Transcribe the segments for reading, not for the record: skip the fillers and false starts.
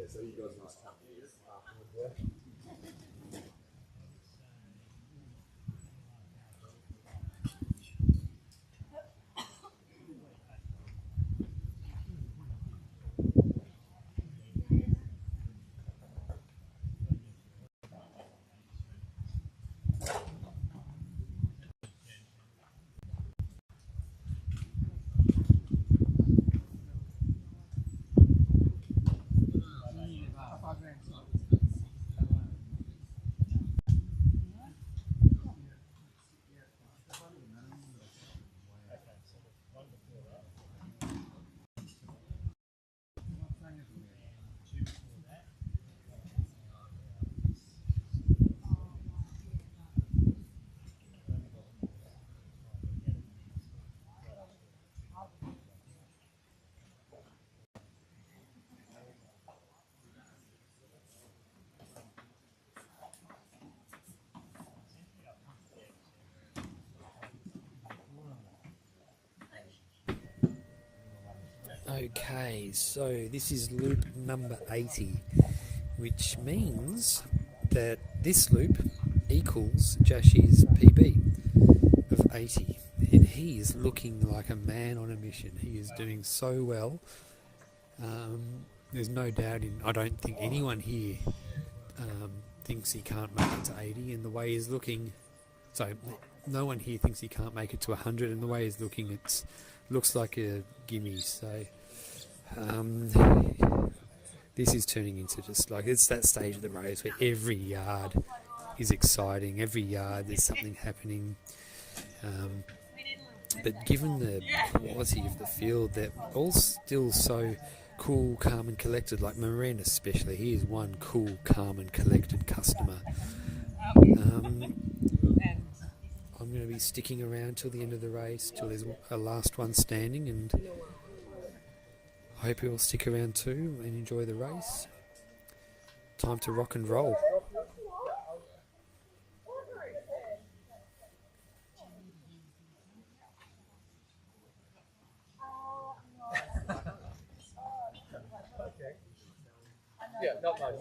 So you guys must come here afterwards, yeah? Okay, so this is loop number 80, which means that this loop equals Jashi's PB of 80, and he is looking like a man on a mission. He is doing so well. There's no doubt I don't think anyone here thinks he can't make it to 80, and the way he's looking, so no one here thinks he can't make it to 100, and the way he's looking, it looks like a gimme. So this is turning into just like, it's that stage of the race where every yard is exciting, every yard there's something happening. But given the quality of the field, they're all still so cool, calm and collected. Like Miranda especially, he is one cool, calm and collected customer. I'm going to be sticking around till the end of the race, till there's a last one standing, and I hope you all stick around too and enjoy the race. Time to rock and roll. Yeah, not much.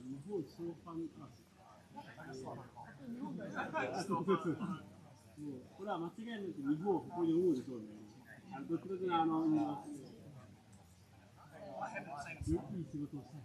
你会吃翻啊？これは間違いなく肉をここに思うでしょうね。どちらかいい仕事をしたい。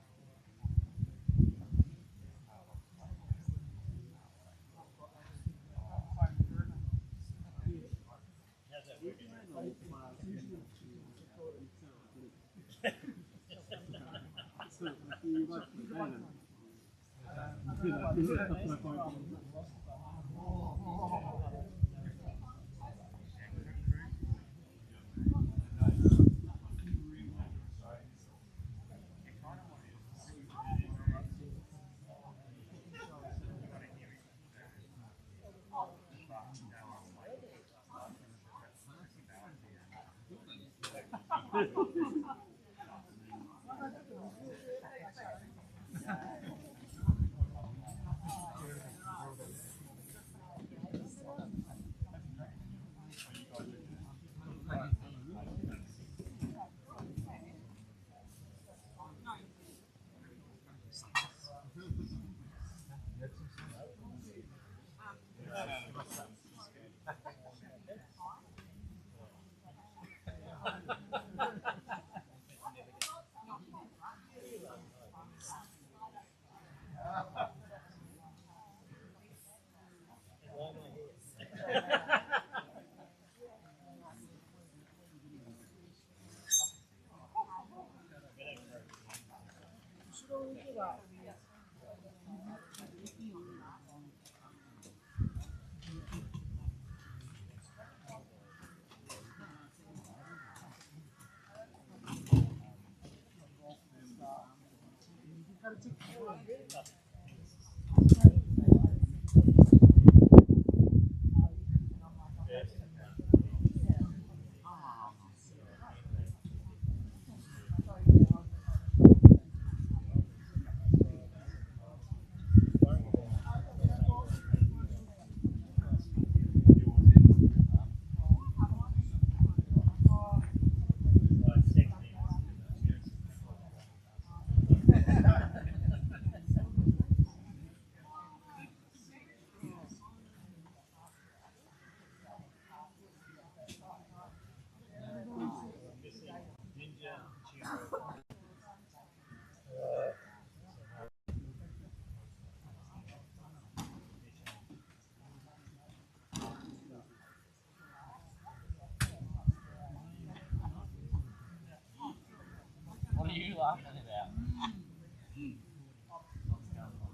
What are you laughing about?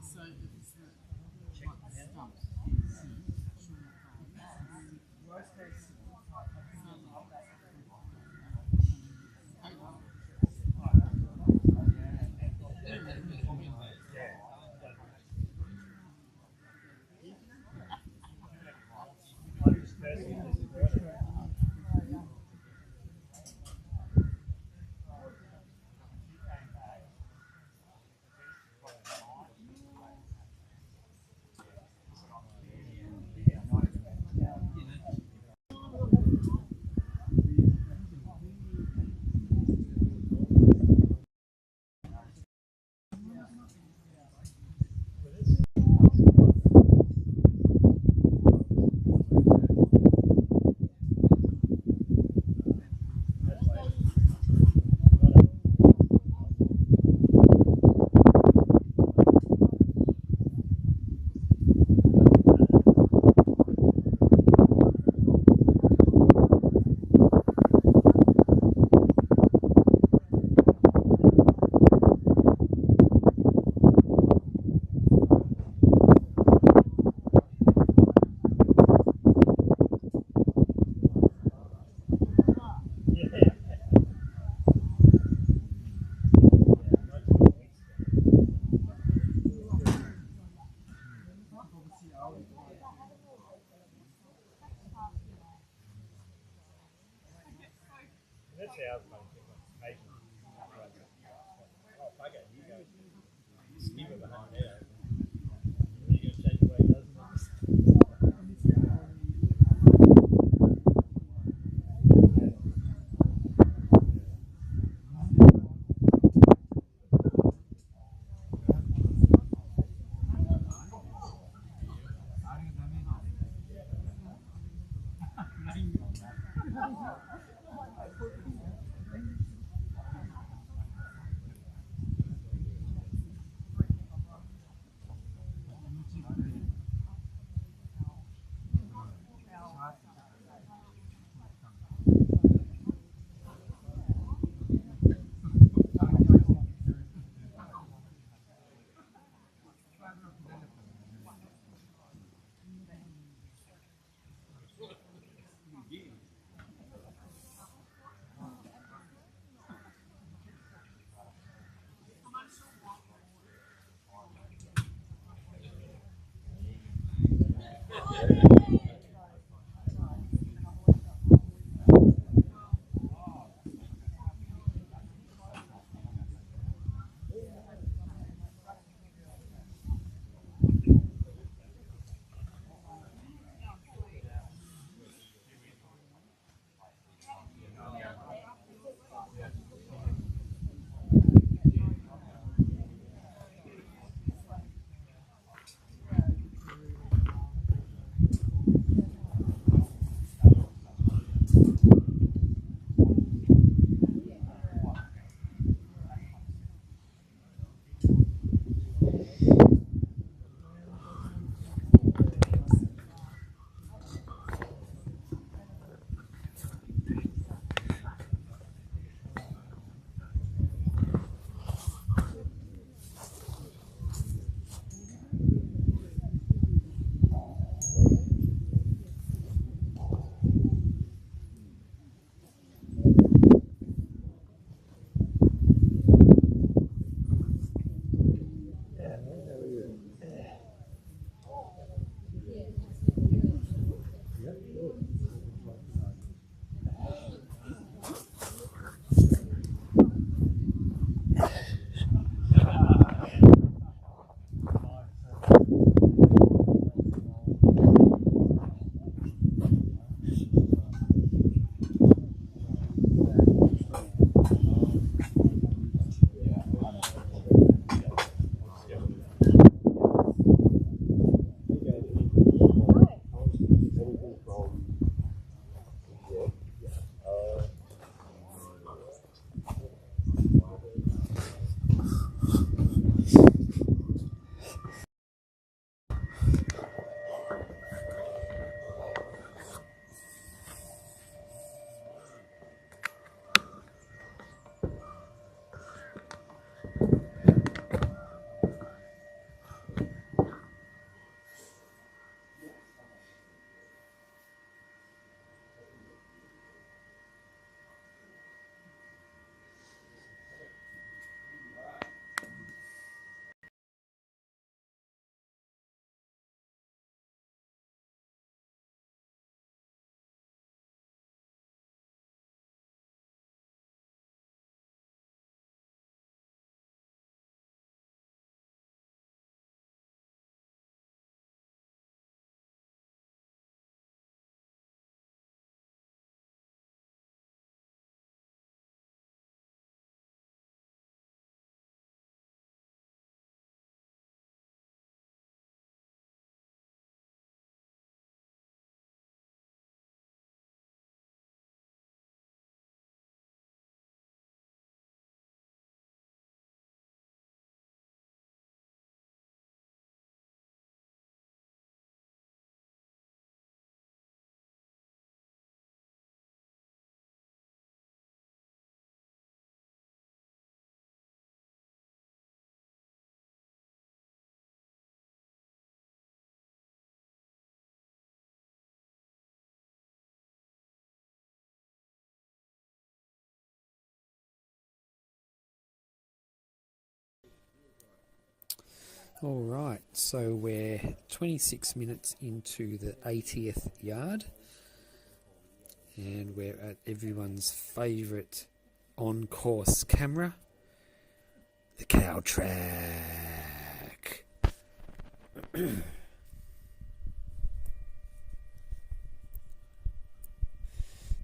So it's That's how I was making oh, fuck it, you go. Just give him a hand out. You're going to change the way he does things. All right, so we're 26 minutes into the 80th yard, and we're at everyone's favourite on-course camera, the cow track.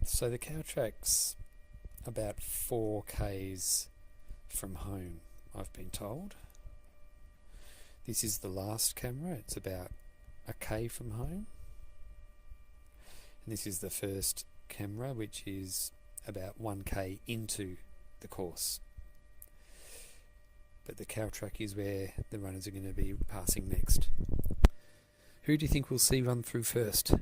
So the cow track's about 4 k's from home, I've been told. This is the last camera, it's about 1 k from home. And this is the first camera, which is about 1k into the course. But the cow track is where the runners are going to be passing next. Who do you think we'll see run through first?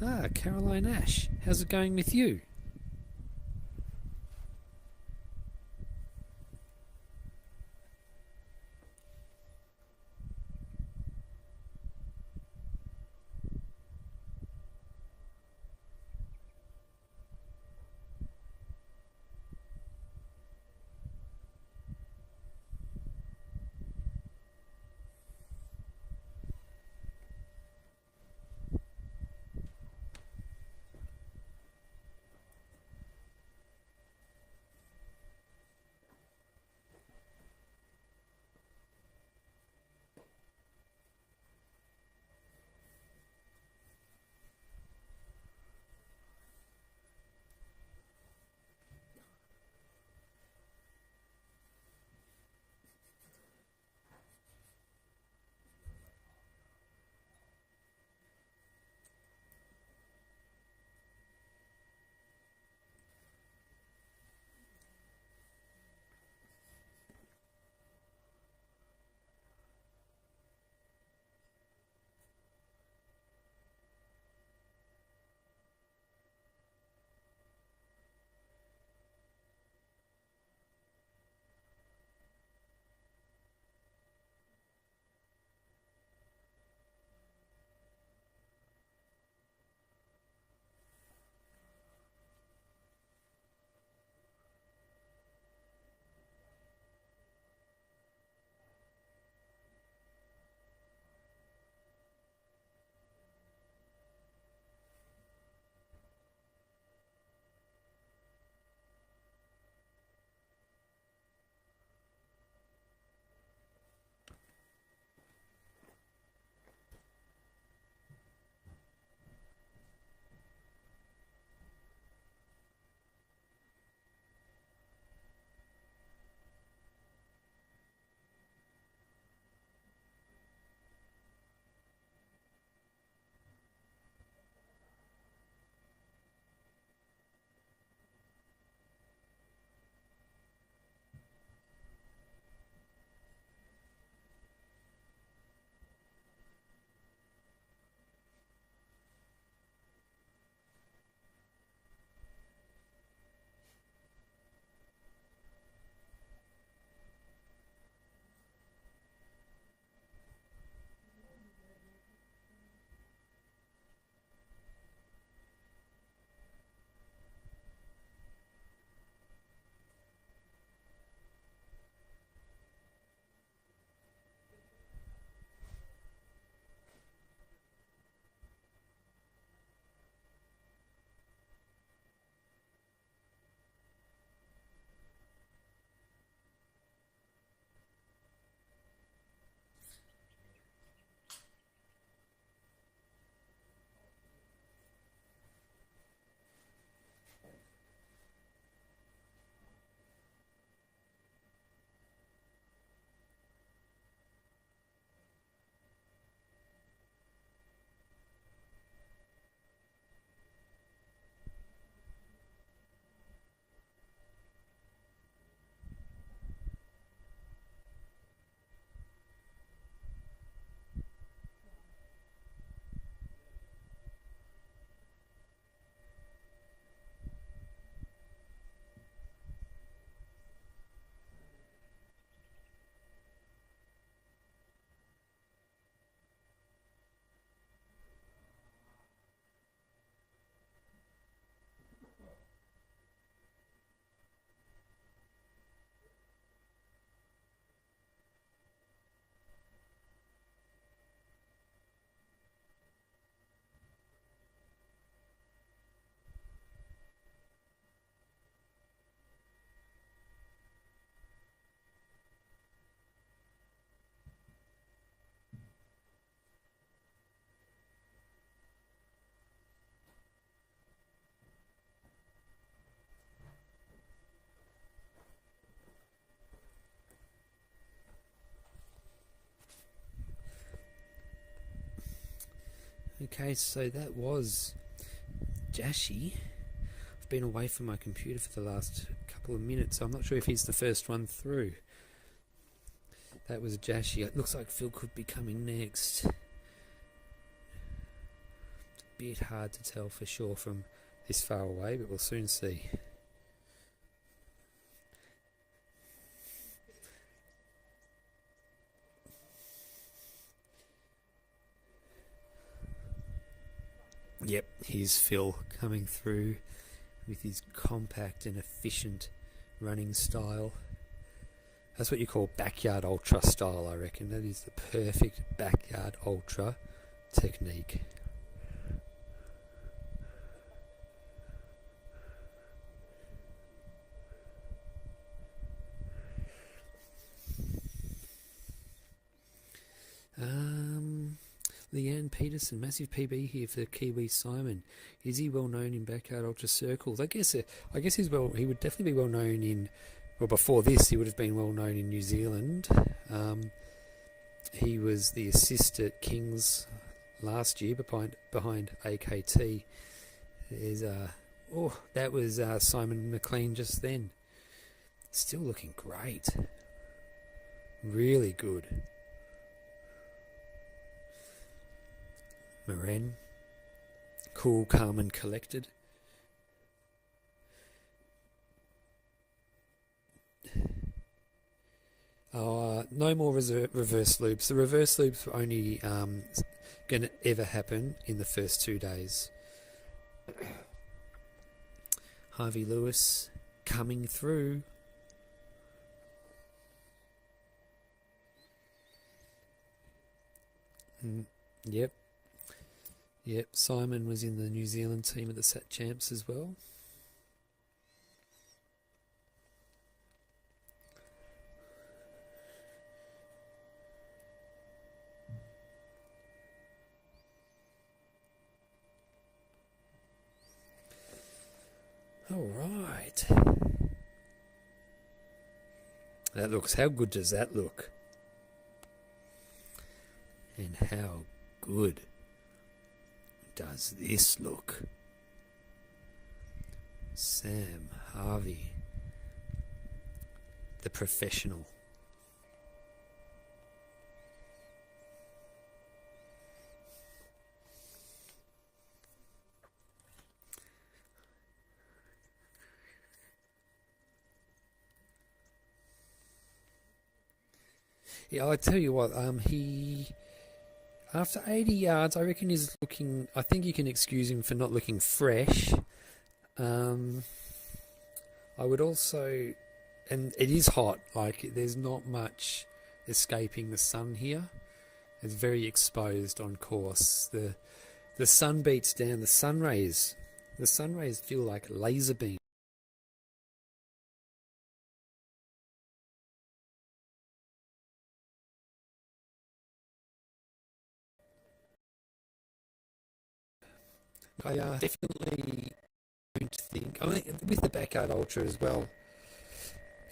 Ah, Caroline Ash, how's it going with you? Okay, so that was Jashi. I've been away from my computer for the last couple of minutes, so I'm not sure if he's the first one through. That was Jashi. It looks like Phil could be coming next. It's a bit hard to tell for sure from this far away, but we'll soon see. Yep, here's Phil coming through with his compact and efficient running style. That's what you call backyard ultra style, I reckon. That is the perfect backyard ultra technique. Leanne Peterson, massive PB here for Kiwi Simon. Is he well known in backyard ultra circles? I guess he's well. He would definitely be well known in. Well, before this, he would have been well known in New Zealand. He was the assist at Kings last year, behind AKT. There's that was Simon McLean just then. Still looking great. Really good. Maren, cool, calm and collected. No more reverse loops. The reverse loops were only going to ever happen in the first 2 days. Harvey Lewis coming through. Yep. Simon was in the New Zealand team at the Sat Champs as well. All right. That looks. How good does that look? And how good does this look? Sam Harvey, the professional. Yeah, I tell you what, he after 80 yards, I reckon he's looking. I think you can excuse him for not looking fresh. I would also, and it is hot. Like there's not much escaping the sun here. It's very exposed on course. The sun beats down. The sun rays feel like laser beams. I definitely don't think. I mean, with the backyard ultra as well,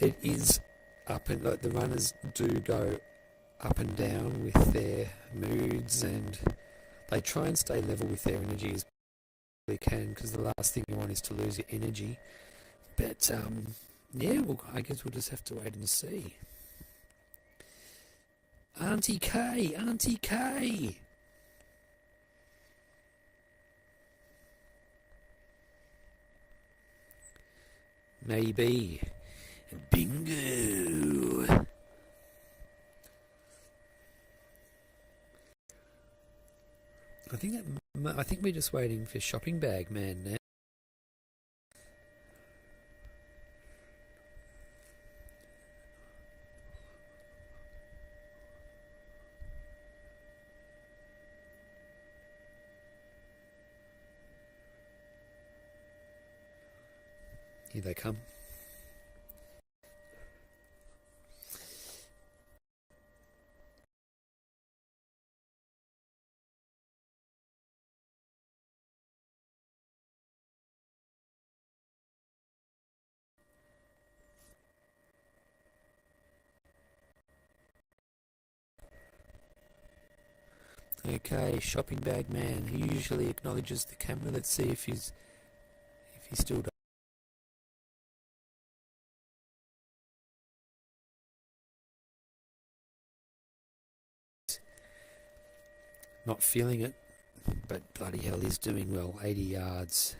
it is up and like the runners do go up and down with their moods, and they try and stay level with their energy as they can, because the last thing you want is to lose your energy. But yeah, well, I guess we'll just have to wait and see. Auntie K. Maybe. Bingo. I think we're just waiting for Shopping Bag Man now. Here they come. Okay, shopping bag man. He usually acknowledges the camera. Let's see if he still does. Not feeling it, but bloody hell, he's doing well. 80 yards.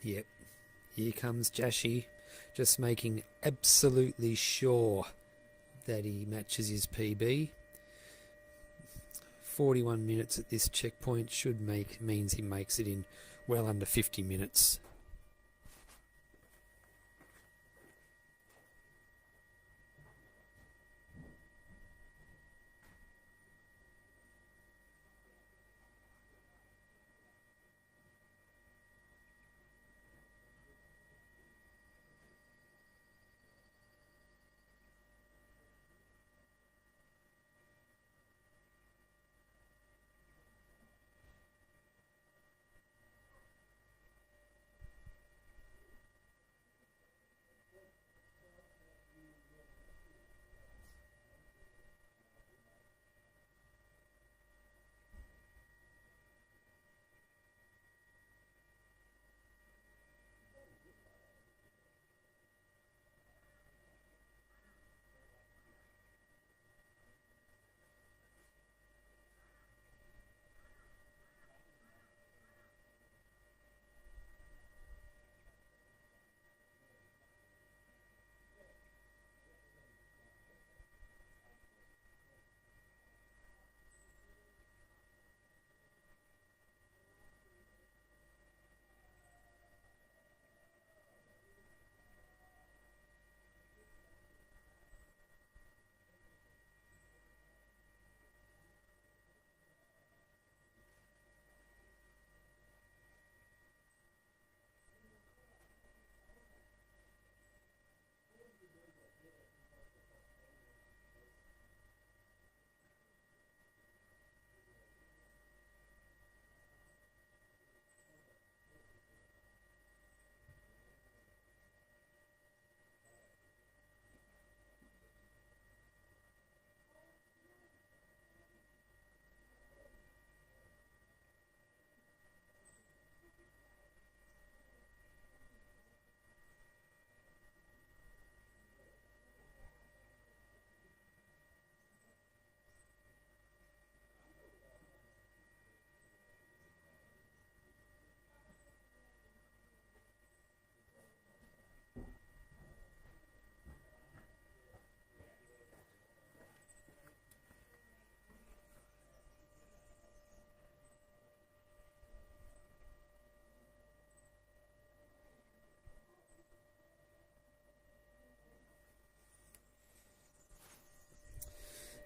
Yep, here comes Jashi, just making absolutely sure that he matches his PB. 41 minutes at this checkpoint means he makes it in well under 50 minutes.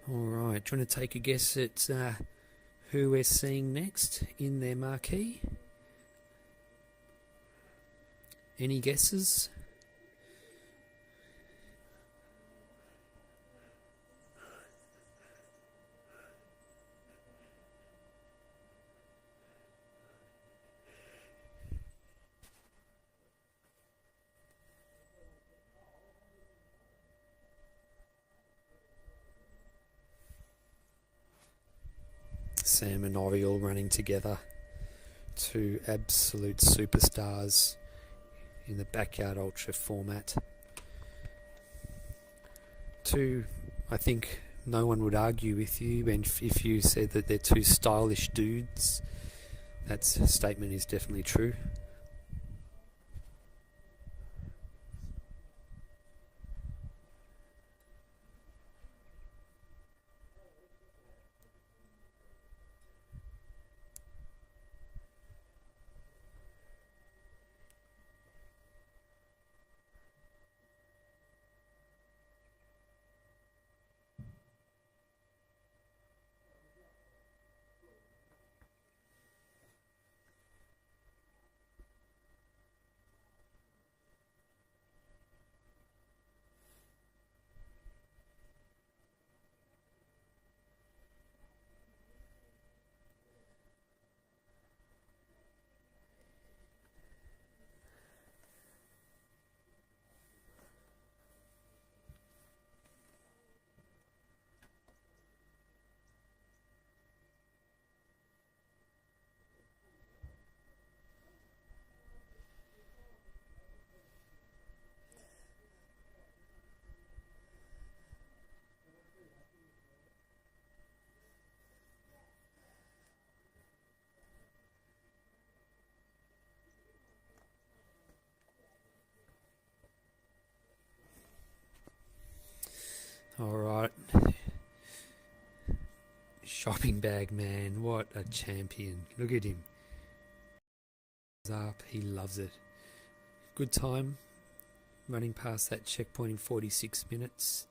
Alright, do you want to take a guess at who we're seeing next in their marquee? Any guesses? Sam and Oriel running together. Two absolute superstars in the Backyard Ultra format. Two, I think no one would argue with you, and if you said that they're two stylish dudes, that statement is definitely true. Alright. Shopping bag man, what a champion. Look at him. Up, he loves it. Good time running past that checkpoint in 46 minutes.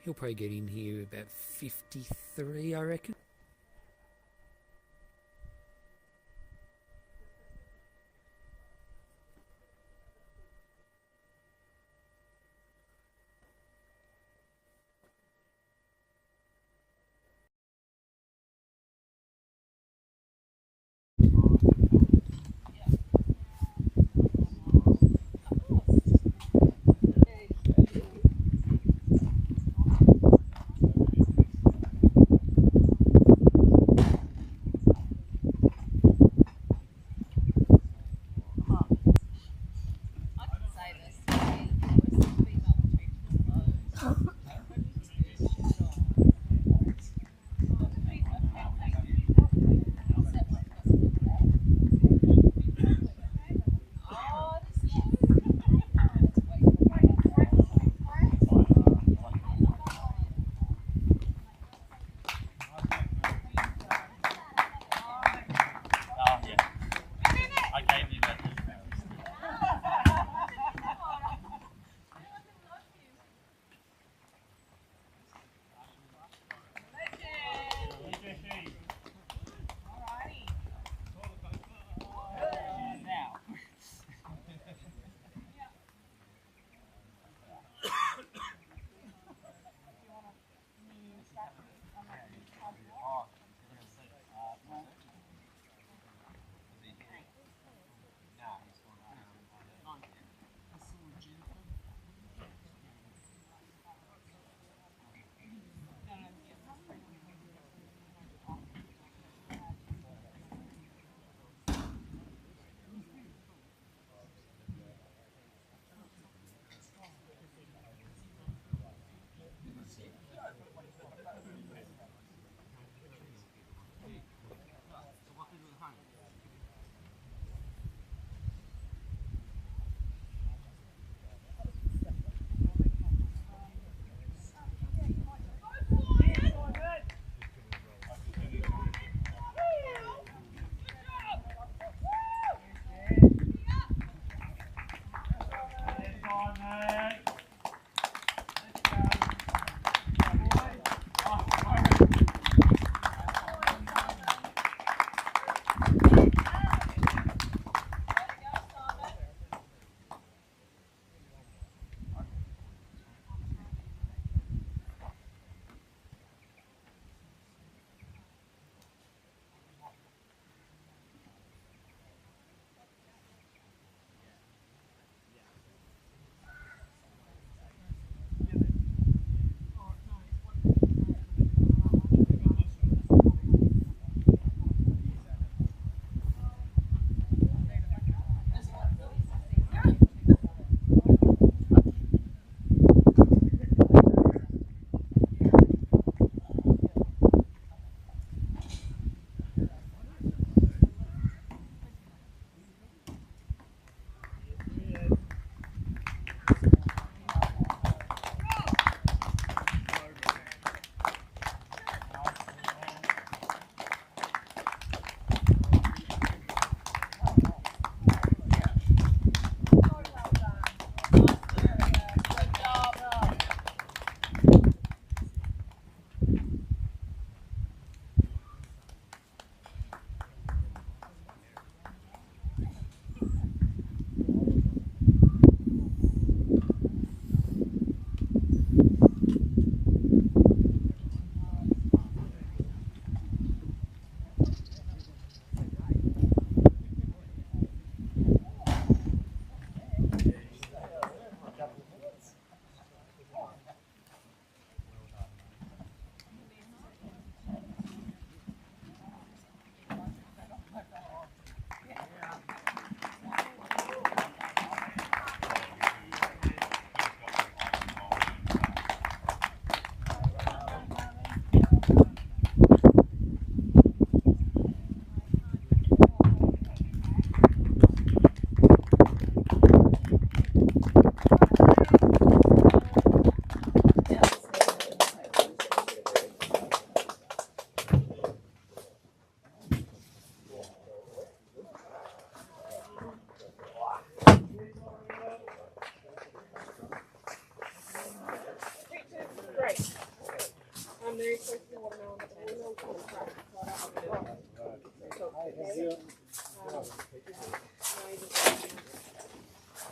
He'll probably get in here about 53, I reckon.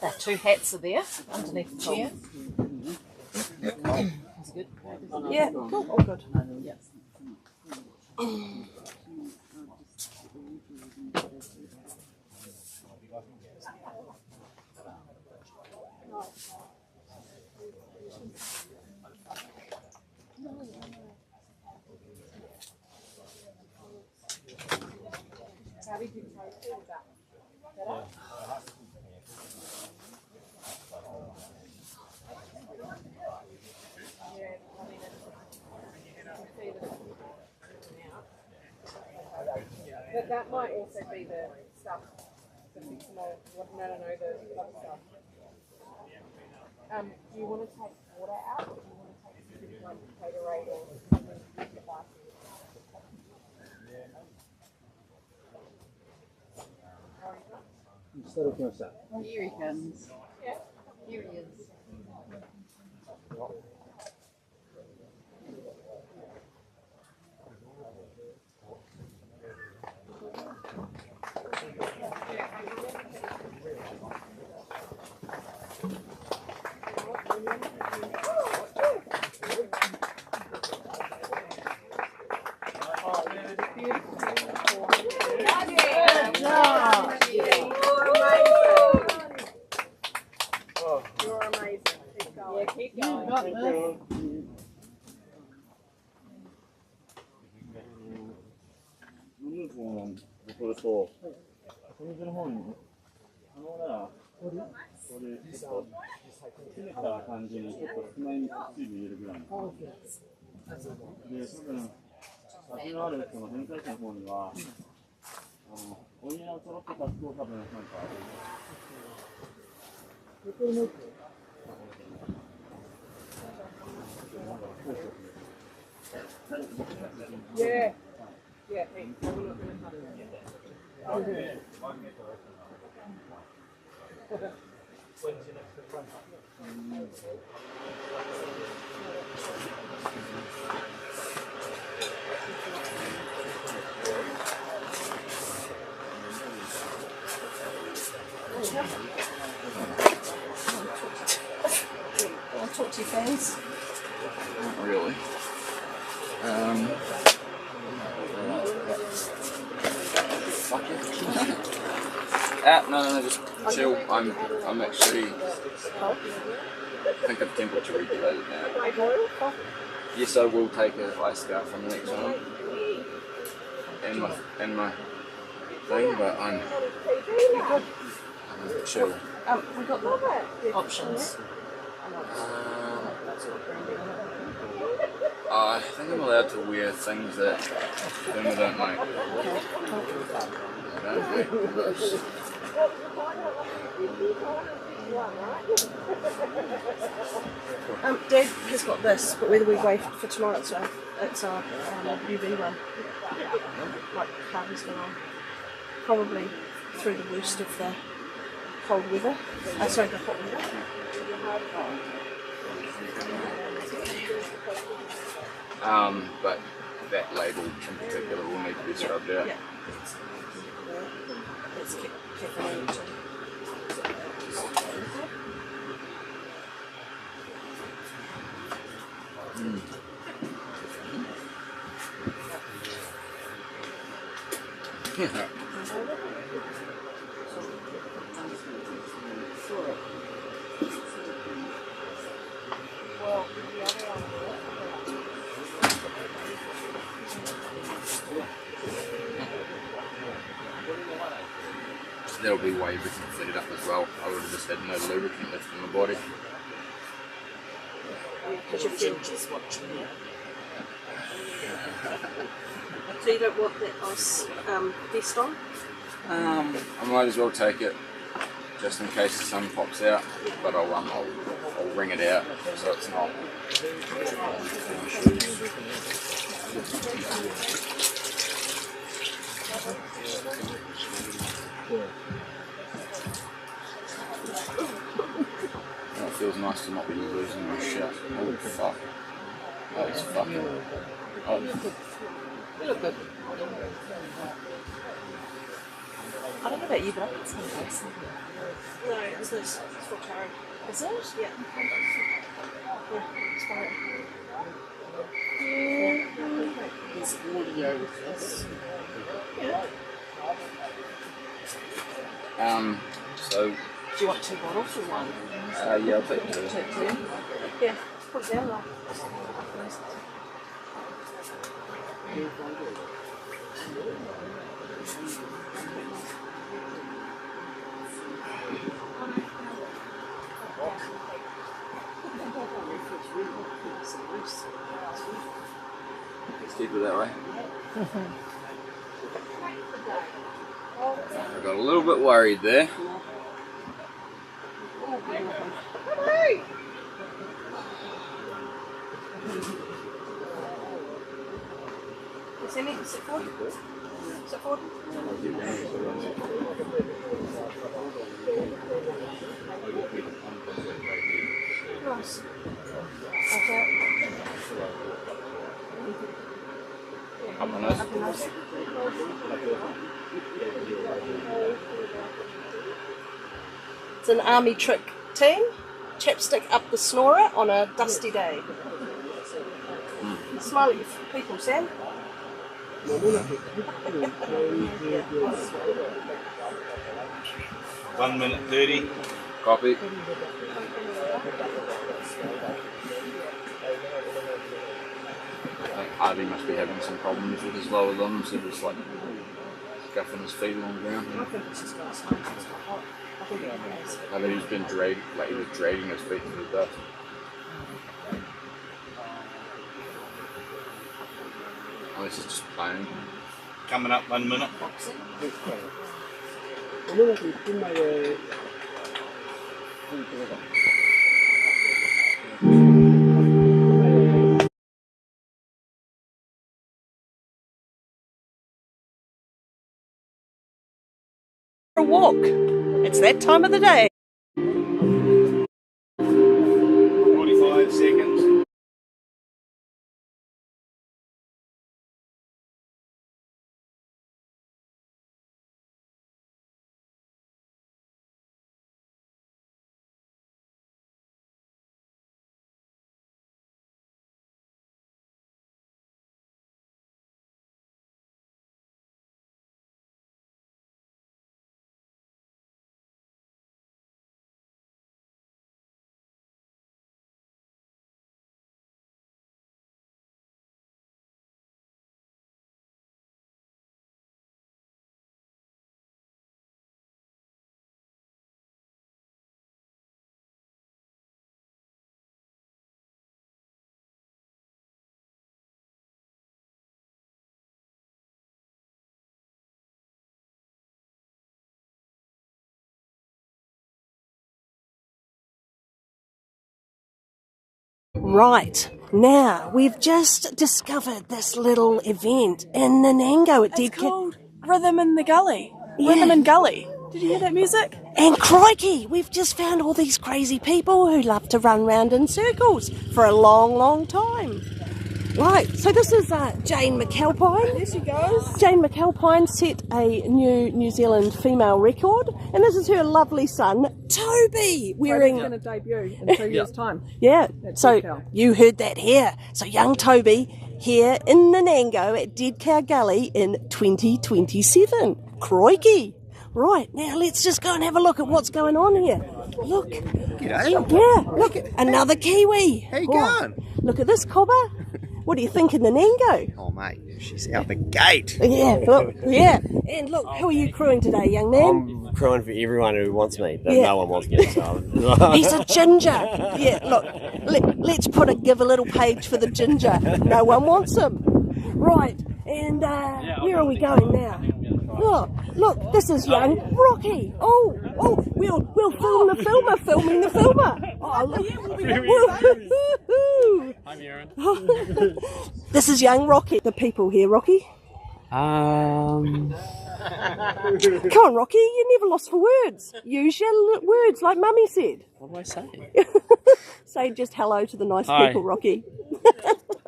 The two hats are there underneath the chair. That's good. Yeah, cool. All good. Yeah. How did you feel about that? But that might also be the stuff, the fictional, no, the other stuff. Do you want to take water out, or do you want to take something like Gatorade or something in the bathroom? Here he comes. Yeah. Here he is. You're amazing. Keep going. Yeah, keep going. You got this. これと、お水の方に可能なら、これちょっと詰めた感じにちょっと少ない水分入れるぐらいの。で、多分、味のあるその変態者の方には、お湯をちょろっと足すと多分なんか。Yeah. Yeah, thanks. I'm not going to touch it. When's your next big run? I'll talk to your fans. Not really. Fuck it. No, just chill. I'm actually. I think I've temperature regulated now. Yes, I will take a ice scarf on the next one. And my thing, but I'm chill. We've got the options. I think I'm allowed to wear things that women don't like. I don't like this. Dad has got this, but whether we wait for tomorrow, it's our UV one. Like Harvey's been on. Probably through the worst of the cold weather. Sorry, the hot weather. But that label in particular will need to be scrubbed out. Yeah. Let's keep an eye. Yeah. There'll be way we can set it up as well. I would have just had no lubricant left in my body. Because your Ginger's watching you. So you don't want that ice vest on? I might as well take it just in case the sun pops out, but I'll wring it out so it's not. It feels nice to not be losing my shit. Oh fuck. That is fucking. Oh, You look good. I don't know about you, but I think it's nice. No, it's this. It's for Karen. Is it? Yeah. Yeah, it's fine. It's audio with this. Yeah. So. Do you want 2 bottles or 1? Yeah, I'll take 2. Take 2. Yeah, put it down there. Let's keep it that way. I got a little bit worried there. Sit forward. Sit forward. Nice. Okay. Up my nose. Up your nose. It's an army trick team. Chapstick up the snorer on a dusty day. Smile at your people, Sam. 1 minute 30. Copy. I think Harvey must be having some problems with his lower limbs. He's just like scuffing his feet along the ground. I think it's just got some. I think it is. I think he's been dragging, like he was dragging his feet through the dust. Oh, this is just playing. Coming up 1 minute. A walk. It's that time of the day. 45 seconds. Right, now we've just discovered this little event in Nanango at It's called Rhythm in the Gully. Rhythm in Gully. Did you hear that music? And crikey, we've just found all these crazy people who love to run round in circles for a long, long time. Right, so this is Jane McAlpine. There she goes. Jane McAlpine set a new New Zealand female record, and this is her lovely son, Toby, wearing... Toby's going to debut in 2 years' time. Yeah, At so Dead Cow. you heard that here. So young Toby here in Nanango at Dead Cow Gully in 2027. Crikey. Right, now let's just go and have a look at what's going on here. Look. G'day. Yeah, look, another Kiwi. How you Right, going? look at this cobber. What do you think in Nanango? Oh, mate, she's out the gate. Yeah, look, yeah. And look, who are you crewing today, young man? I'm crewing for everyone who wants me, but Yeah. no one wants me. So He's a ginger. Yeah, look, let's give a little page for the ginger. No one wants him. Right, and where are we going now? Oh, look, this is young Rocky. Oh, we'll film the filmer filming the filmer. Oh, look. I'm Aaron. This is young Rocky. The people here, Rocky. Um, Come on, Rocky, you're never lost for words. Use your words like Mummy said. what do I say? Say just hello to the nice Hi. people, Rocky.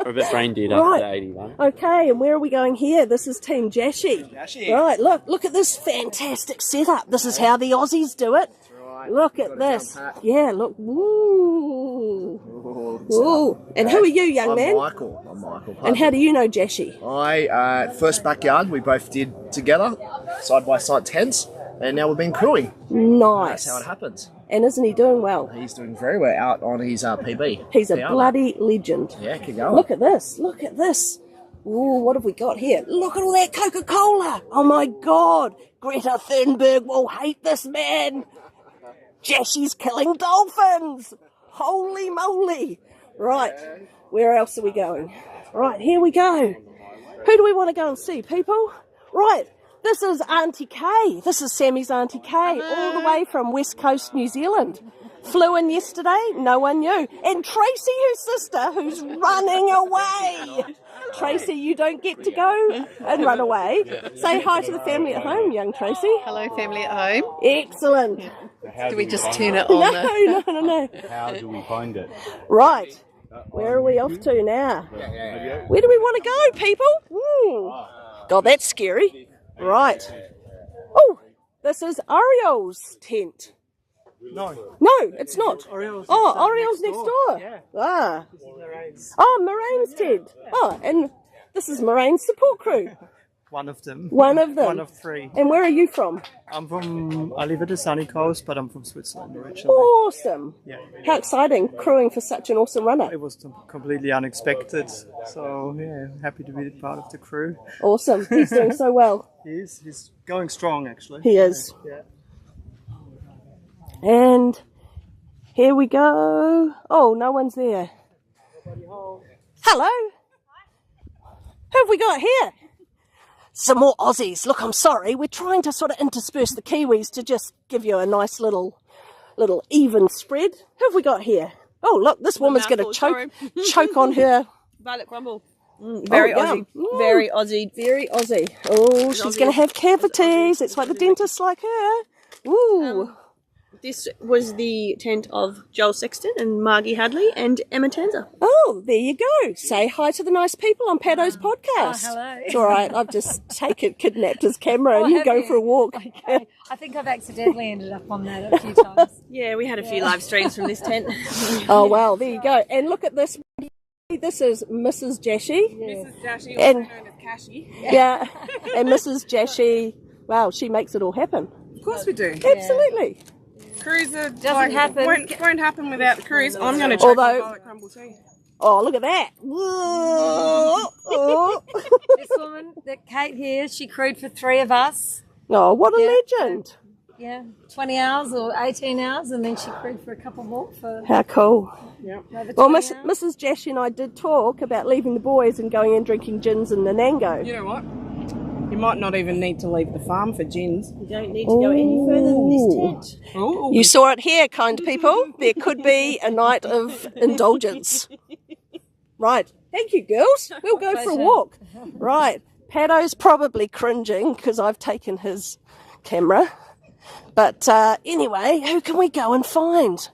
We're a bit brain dead Right. after 81. Okay, and where are we going here? This is Team Jashi. Jashi. Right, look at this fantastic setup. This is how the Aussies do it. Look at this. Yeah, look. Woo. Woo. And who are you, young I'm man? Michael. I'm Michael. And how do you know Jashi? First backyard we both did together, side by side tents, and now we've been crewing. Nice. That's how it happens. And isn't he doing well? He's doing very well out on his PB. He's a PR. bloody legend. Yeah, keep going. Look at this. Look at this. Ooh, what have we got here? Look at all that Coca-Cola. Oh my God. Greta Thunberg will hate this man. Jashi's killing dolphins. Holy moly. Right. Where else are we going? Right, here we go. Who do we want to go and see, people? Right. This is Auntie Kay. This is Sammy's Auntie Kay, all the way from West Coast, New Zealand. Flew in yesterday, no one knew. And Tracy, her sister, who's running away. Tracy, you don't get to go and run away. Say hi to the family at home, young Tracy. Hello, family at home. Excellent. Do we just turn it on? No. How do we find it? Right. Where are we off to now? Where do we want to go, people? God, that's scary. Right. Oh, this is Ariel's tent. No, it's not. Ariel's next door. Yeah. Ah. This is Lorraine's. Oh, Moraine's tent. Oh, and this is Moraine's support crew. One of them. One of them. One of three. And where are you from? I live at the sunny coast, but I'm from Switzerland originally. Awesome. Yeah. How exciting, crewing for such an awesome runner. It was completely unexpected, so yeah, happy to be part of the crew. Awesome. He's doing so well. He's going strong actually. He is. Yeah. And here we go. Oh, no one's there. Hello. Who have we got here? Some more Aussies. Look, I'm sorry. We're trying to sort of intersperse the Kiwis to just give you a nice little even spread. Who have we got here? Oh, look, this woman's going to choke on her. Violet crumble. Very Aussie. Very Aussie. Very Aussie. Oh, she's going to have cavities. It's like the dentist like her. Ooh. This was the tent of Joel Sexton and Margie Hadley and Emma Tanzer. Oh, there you go. Say hi to the nice people on Pado's podcast. Hello. It's all right. I've just kidnapped his camera and you have go you? for a walk. Okay. I think I've accidentally ended up on that a few times. Yeah, we had a few live streams from this tent. Oh, well, there you go. And look at this. This is Mrs. Jashi. Mrs. Dashi, And- also known as Kashi. Yeah. And Mrs. Jashi, wow, she makes it all happen. Of course we do. Absolutely. Cruiser Doesn't happen. Won't happen without the cruise. I'm going to check Although- the Violet Crumble too. Oh, look at that. Whoa. Oh. This woman, that Kate here, she crewed for 3 of us. Oh, what a Yeah. legend. Yeah, 20 hours or 18 hours, and then she crewed for a couple more for How cool. another 20 Well, hours. Mrs. Jashi and I did talk about leaving the boys and going and drinking gins in Nanango. You know what? You might not even need to leave the farm for gins. You don't need to go any further than this tent. Oh, You saw it here, kind people. There could be a night of indulgence. Right. Thank you, girls. We'll go for a walk. Right. Pado's probably cringing because I've taken his camera. But anyway, who can we go and find?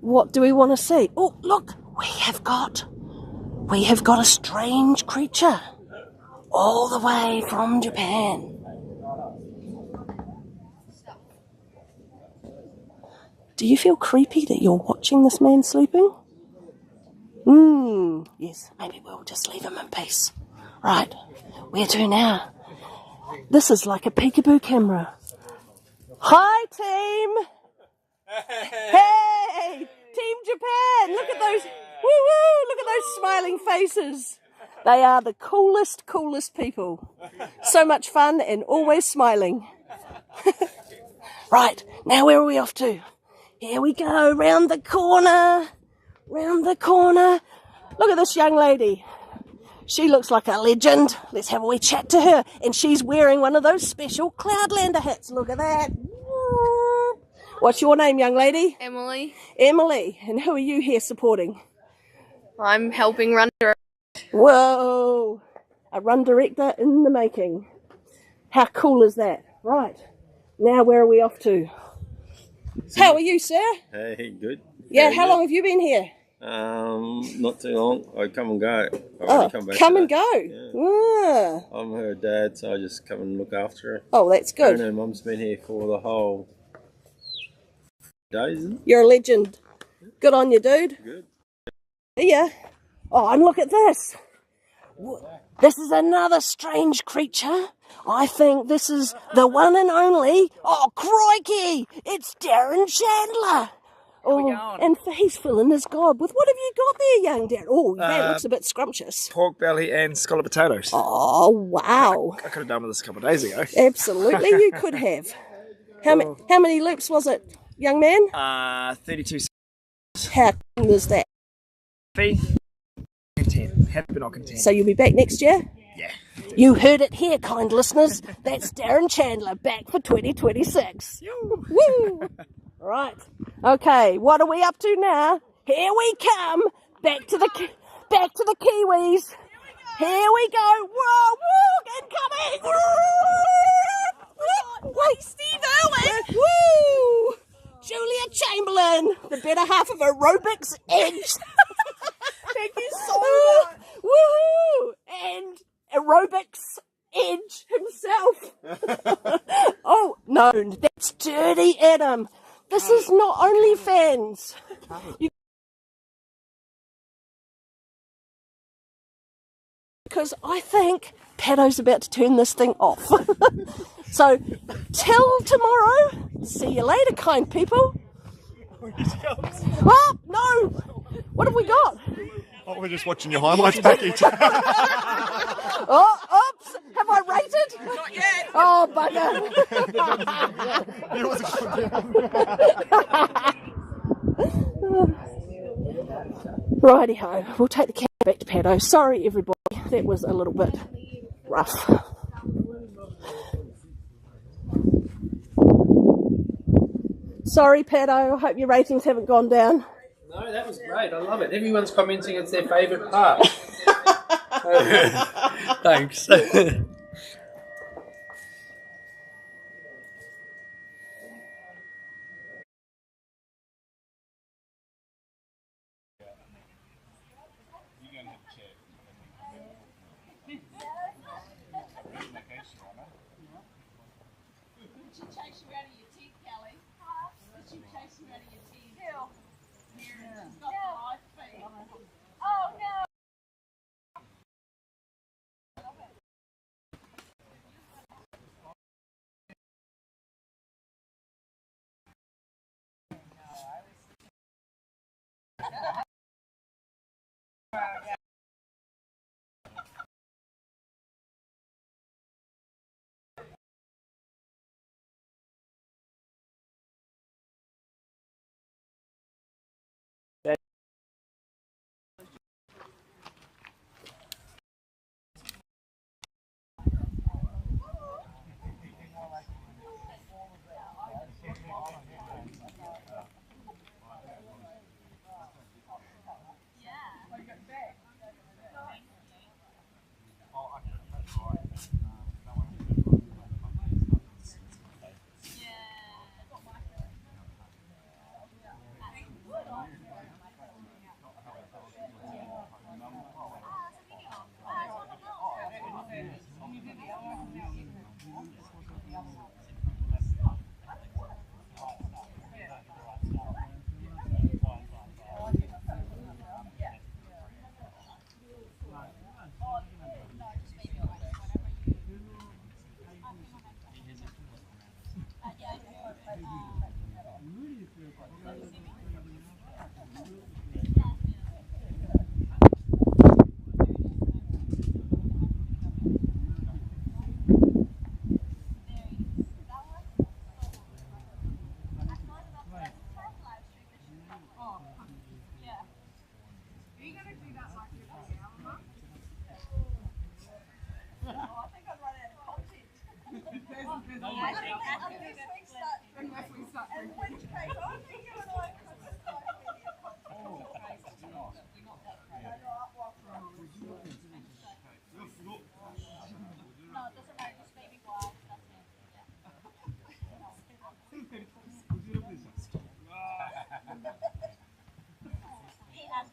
What do we want to see? Oh, look, we have got a strange creature all the way from Japan. Do you feel creepy that you're watching this man sleeping? Yes, maybe we'll just leave him in peace. Right, where to now? This is like a peekaboo camera. Hi, team! Hey! Team Japan! Look at those, woo-woo! Look at those smiling faces. They are the coolest people. So much fun and always smiling. Right, now where are we off to? Here we go, round the corner. Look at this young lady. She looks like a legend. Let's have a wee chat to her. And she's wearing one of those special Cloudlander hats. Look at that. What's your name, young lady? Emily. Emily. And who are you here supporting? I'm helping run. Whoa. A run director in the making. How cool is that? Right. Now where are we off to? How are you, sir? Hey, good. Yeah, how long have you been here? Not too long. I come and go. I've Oh, only come back come and today. go. Ah. I'm her dad, so I just come and look after her. Oh, that's good. And her mum's been here for the whole days, isn't it? You're a legend. Good on you, dude. Good. Yeah. Oh, and look at this. This is another strange creature. I think this is the one and only. Oh, crikey! It's Darren Chandler. Oh, and he's filling his gob with, what have you got there, young Darren? Oh, that looks a bit scrumptious. Pork belly and scallop potatoes. Oh, wow. I could have done with this a couple of days ago. Absolutely, you could have. How many loops was it, young man? 32 How was that? fee. Content. Happy but not content. So you'll be back next year? Yeah. You heard it here, kind listeners. That's Darren Chandler back for 2026. Woo! Right. Okay, what are we up to now? Here we come. Back to the Kiwis. Here we go. Whoa, whoa, incoming. Wait, Steve Irwin. Woo! Julia Chamberlain, the better half of Aerobics Edge. Thank you so much. Woohoo! And Aerobics Edge himself. Oh, no, that's Dirty Adam. This is not OnlyFans. Because I think Paddo's about to turn this thing off. So, till tomorrow. See you later, kind people. Oh, no! What have we got? Oh, we're just watching your highlights package. Oh, oops! Have I rated? Not yet. Oh, bugger! Righty-ho, we'll take the camera back to Paddo. Sorry, everybody, that was a little bit rough. Sorry, Paddo, I hope your ratings haven't gone down. No, that was great. I love it. Everyone's commenting it's their favourite part. Thanks. He has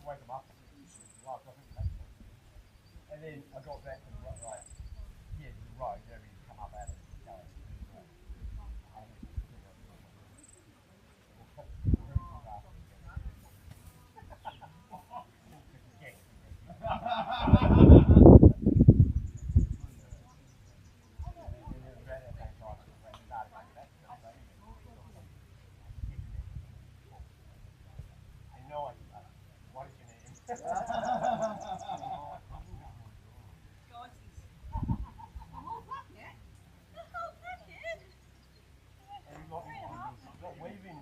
wake them up. And then I got back to the right, yeah, the road, wherever you come up out of the gully. What is your name?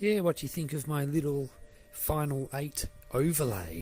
Yeah, what do you think of my little final 8 overlay?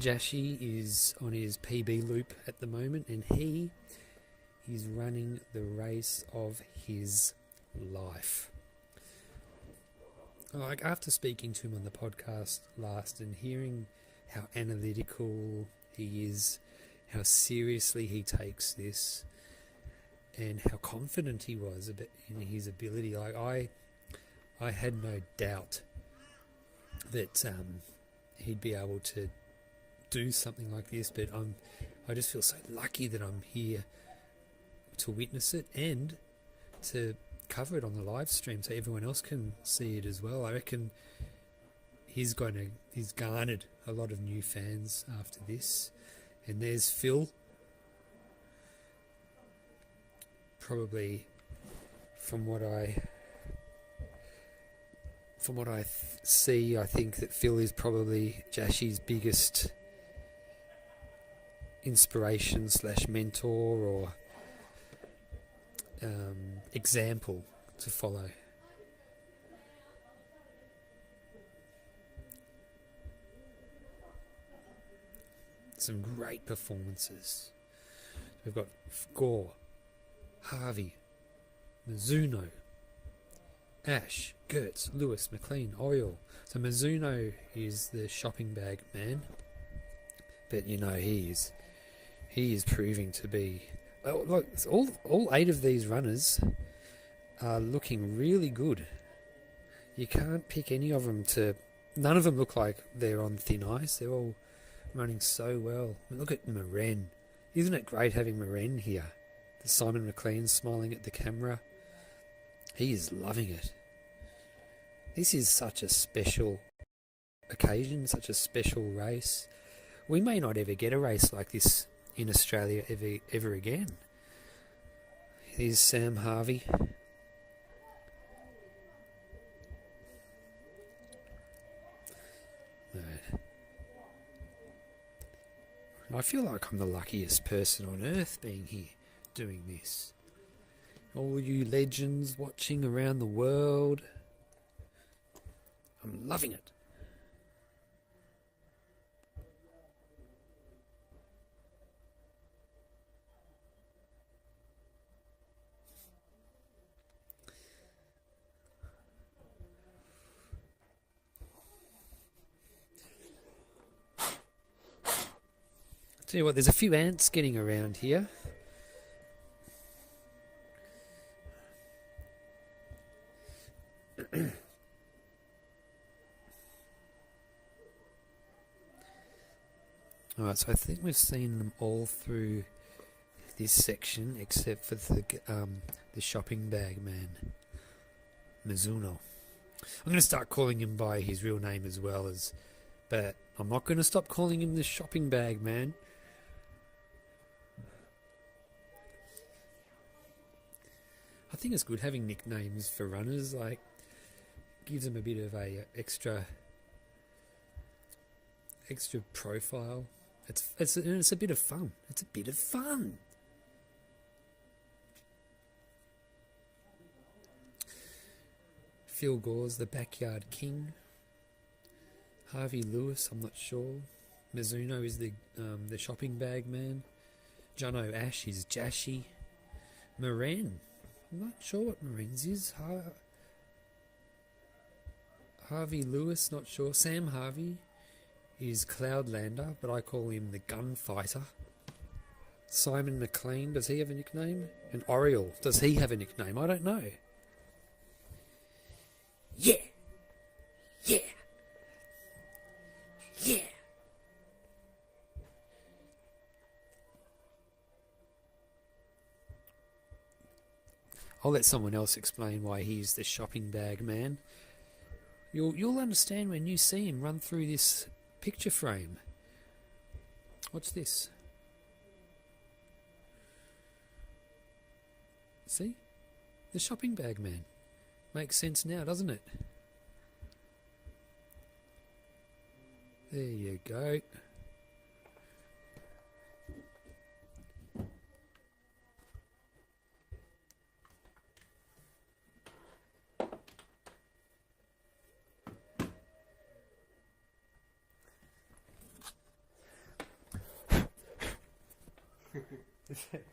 Jashi is on his PB loop at the moment, and he is running the race of his life. Like, after speaking to him on the podcast last and hearing how analytical he is, how seriously he takes this, and how confident he was in his ability, like I had no doubt that he'd be able to do something like this, but I just feel so lucky that I'm here to witness it and to cover it on the live stream so everyone else can see it as well. I reckon he's garnered a lot of new fans after this. And there's Phil, probably from what I see, I think that Phil is probably Jashi's biggest inspiration / mentor or example to follow. Some great performances. We've got Gore, Harvey, Mizuno, Ash, Gertz, Lewis, McLean, Oriole. So Mizuno is the shopping bag man, but you know he is proving to be. Oh, look, all 8 of these runners are looking really good. You can't pick any of them to. None of them look like they're on thin ice. They're all running so well. Look at Maren. Isn't it great having Maren here? The Simon McLean smiling at the camera. He is loving it. This is such a special occasion, such a special race. We may not ever get a race like this in Australia ever again. Here's Sam Harvey. Right. I feel like I'm the luckiest person on earth being here doing this. All you legends watching around the world. I'm loving it. Tell you what, there's a few ants getting around here. Alright, so I think we've seen them all through this section except for the shopping bag man, Mizuno. I'm going to start calling him by his real name as well, but I'm not going to stop calling him the shopping bag man. I think it's good having nicknames for runners, like gives them a bit of a extra profile. It's a bit of fun. It's a bit of fun. Phil Gore's the backyard king. Harvey Lewis, I'm not sure. Mizuno is the shopping bag man. Jono Ash is Jashi. Moran, I'm not sure what Moran's is. Harvey Lewis, not sure. Sam Harvey is Cloudlander, but I call him the Gunfighter. Simon McLean, does he have a nickname? And Oriole, does he have a nickname? I don't know. Yeah! Yeah! Yeah! I'll let someone else explain why he's the shopping bag man. You'll understand when you see him run through this picture frame. What's this? See? The shopping bag man. Makes sense now, doesn't it? There you go.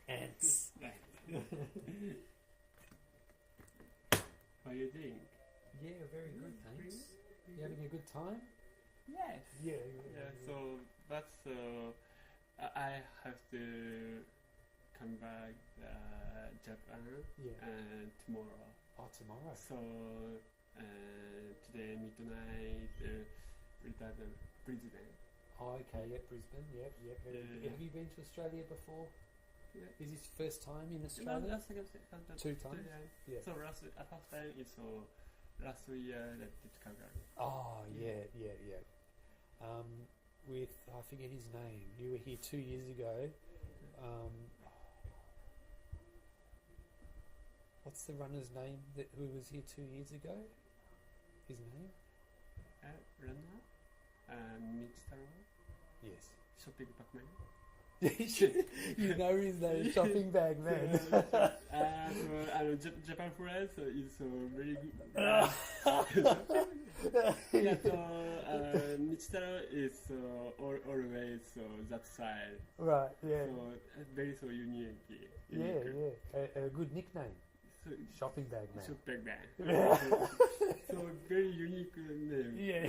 Ants. How are you doing? Yeah, very good, thanks. You having a good time? Yes. Yeah. So that's I have to come back Japan tomorrow. Oh, tomorrow. So today midnight return to Brisbane. Oh, okay. Yep, Brisbane. Yep. Very good. Have you been to Australia before? Yeah. Is this first time in No, Australia? that's 2 times. Yeah. So last time is last year that did Calgary. Oh, yeah. With I forget his name. You were here 2 years ago. What's the runner's name who was here 2 years ago? His name? Runner? Mitchell? Yes. Shopping Pac-Man? You know his name, Shopping Bag Man. Japan friends is very good. Mitchell is always that side. Right, yeah. So very unique. Yeah. A good nickname. So, Shopping Bag Man. Shopping Bag. So very unique name. Yeah.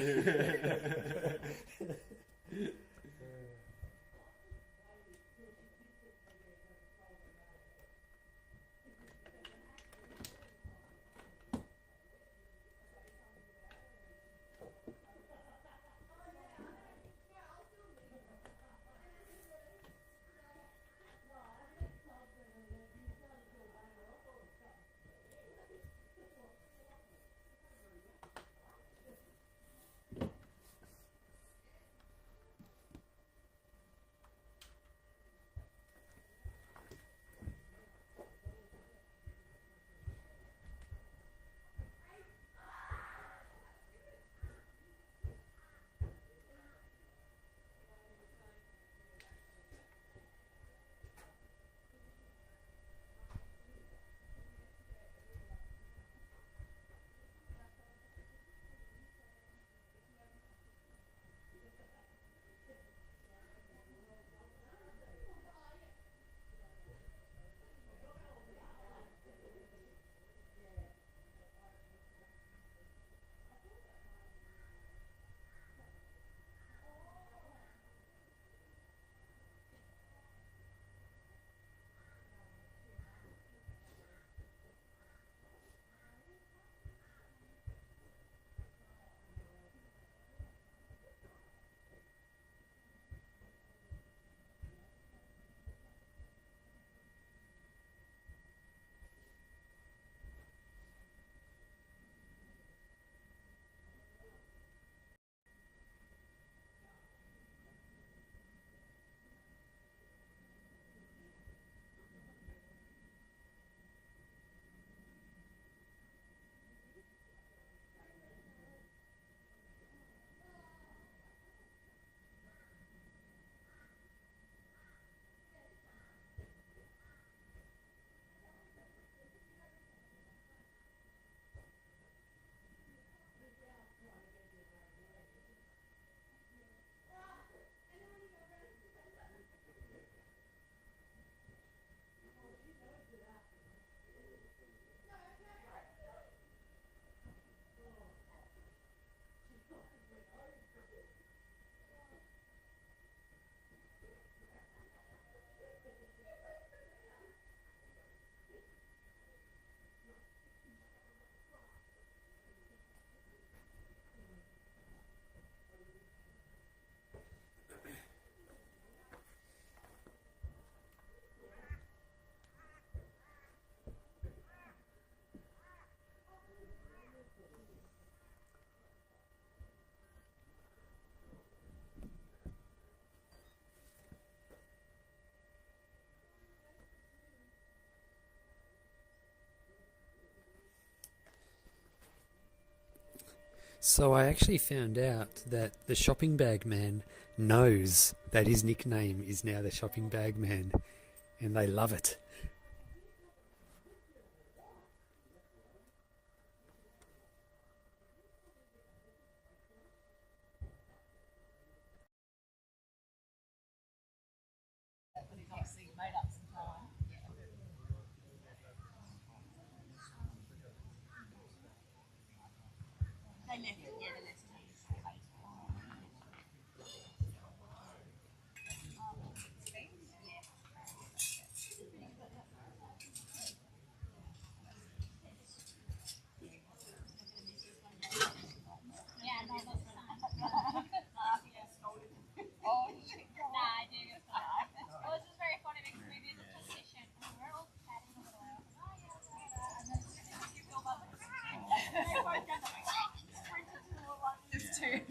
So I actually found out that the Shopping Bag Man knows that his nickname is now the Shopping Bag Man, and they love it. Oh,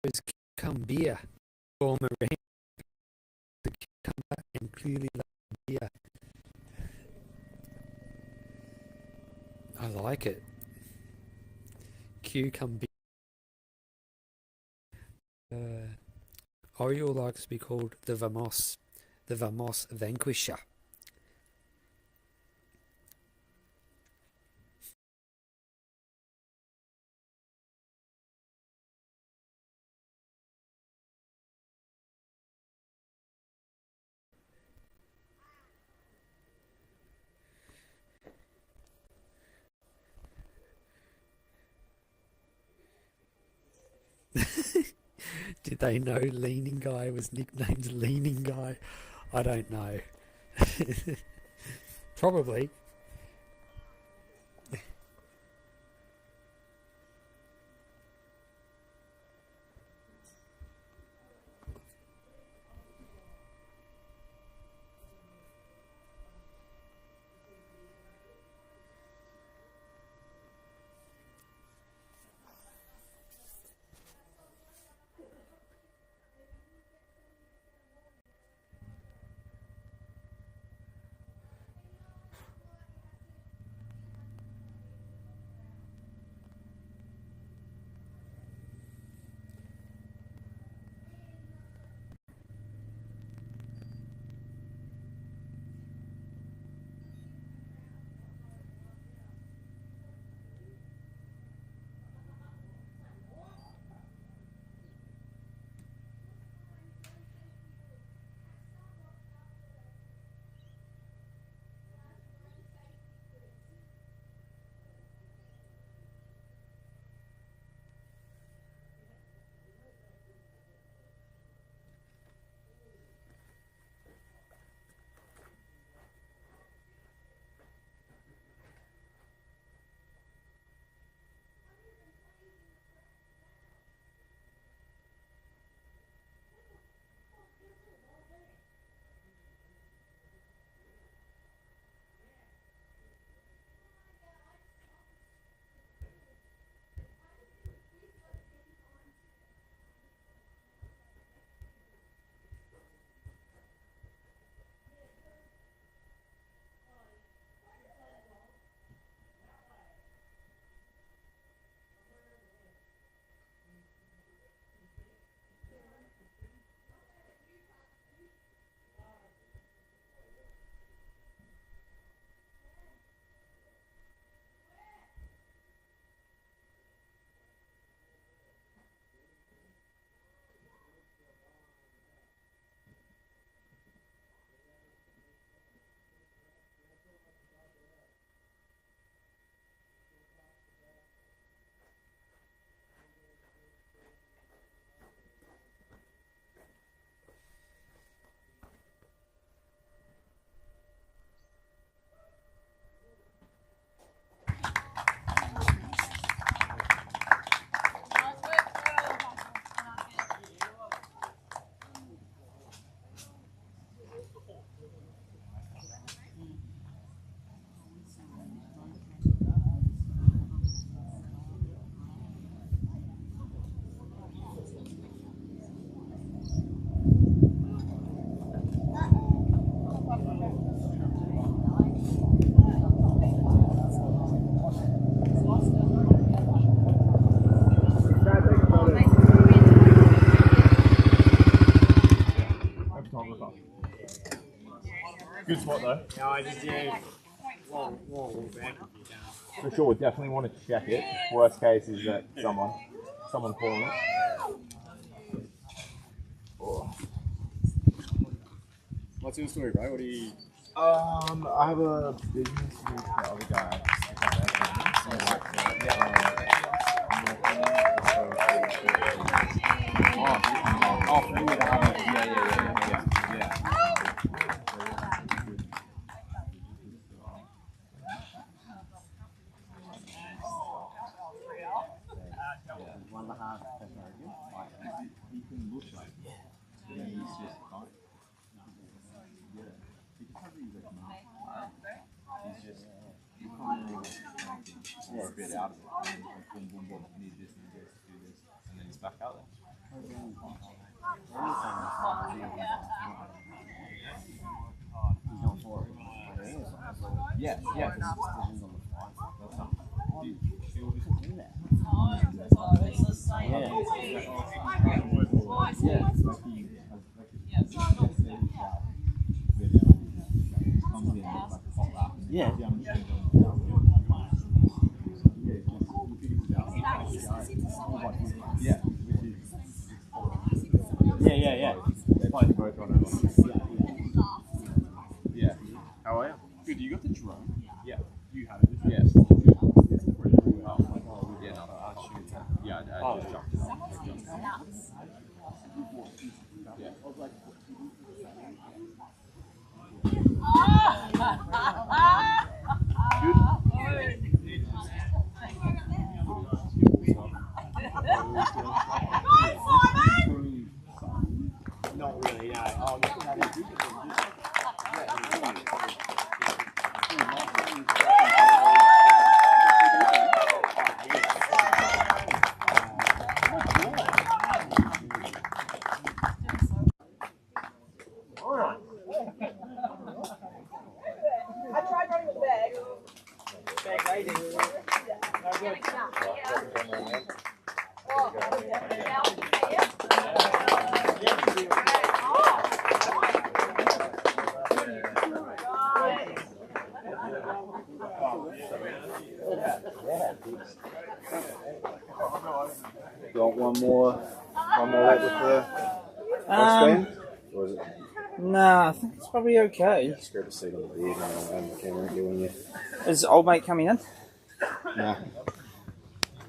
those cucumber form around the cucumber and clearly like beer. I like it. Cucumber. Oriole likes to be called the Vamos Vanquisher. Did they know Leaning Guy was nicknamed Leaning Guy? I don't know. Probably. Good spot though. No, I just did. For sure, we definitely want to check it. Worst case is that someone calling it. Oh. What's your story, bro? What do you? I have a business with the other guy. Or a bit out of it, and then boom, boom, boom, need this, do this, and then it's back out there. Yeah, yeah. Yeah. Yeah. They play both on it. Yeah. How are you? Good. You got the drone? Yeah. You have it? Yes. Yeah, no, I'll shoot that. Yeah, I just jumped it off. Yeah. Not really, no. Oh, looking at it. I tried running with the bag. Bag raising. No good. Got one more lap with the stand? Or is it? Nah, I think it's probably okay. Just grab a seat on the edge and the camera and doing you. Is old mate coming in? Nah.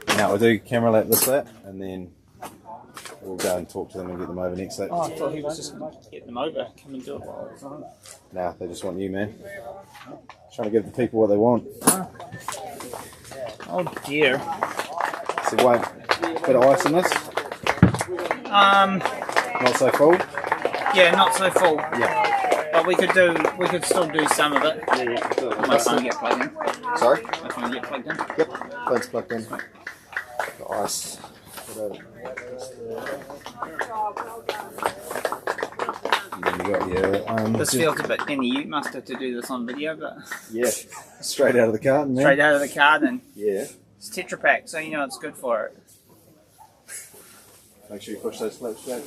Now we'll do camera lap this lap and then we'll go and talk to them and get them over next lap. Oh, I thought he was just going to get them over. Come and do it while it's on. Nah, they just want you, man. Trying to give the people what they want. Oh dear. So wait, bit of ice in this? Not so full? Yeah, not so full. Yeah. But we could still do some of it. Yeah. My phone get plugged in. Sorry? My phone get plugged in. Yep, phone's plugged in. Got ice. And then you got your, This feels a bit Kenny Ute mustard to do this on video, but yeah, straight out of the carton, man. straight out of the carton. Yeah. It's Tetra Pak, so you know it's good for it. Make sure you push those flaps back.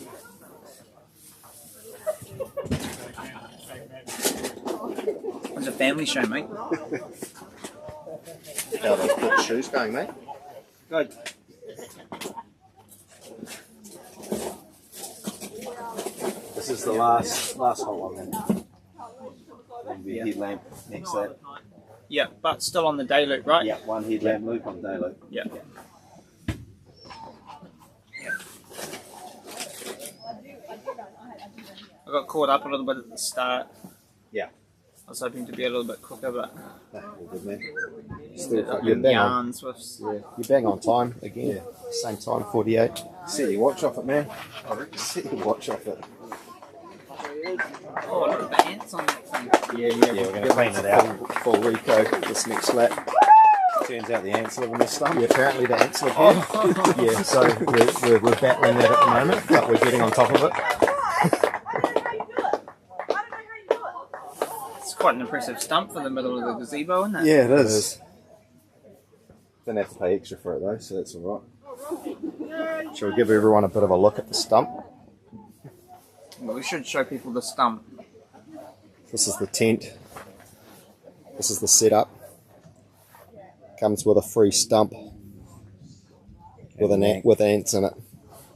It's a family show, mate. How are those foot shoes going, mate? Good. This is the last hot one, then. Then the headlamp next lap. Yeah, but still on the day loop, right? Yeah, one headlamp loop on day loop. Yeah. I got caught up a little bit at the start. Yeah. I was hoping to be a little bit quicker, but All good, man. You're bang on. yarn swifts. Yeah, you're bang on time again. Yeah. Same time, 48. Set your watch off it, man. Set your watch off it. Oh, look at the ants on that thing. Yeah, we're going to clean it out. Full reco this next lap. Turns out the ants live in this stuff. Yeah, apparently the ants live here. Yeah, so we're battling that at the moment, but we're getting on top of it. It's quite an impressive stump for the middle of the gazebo, isn't it? Yeah, it is. Don't have to pay extra for it though, so that's alright. Shall we give everyone a bit of a look at the stump? Well, we should show people the stump. This is the tent. This is the setup. Comes with a free stump with ants in it.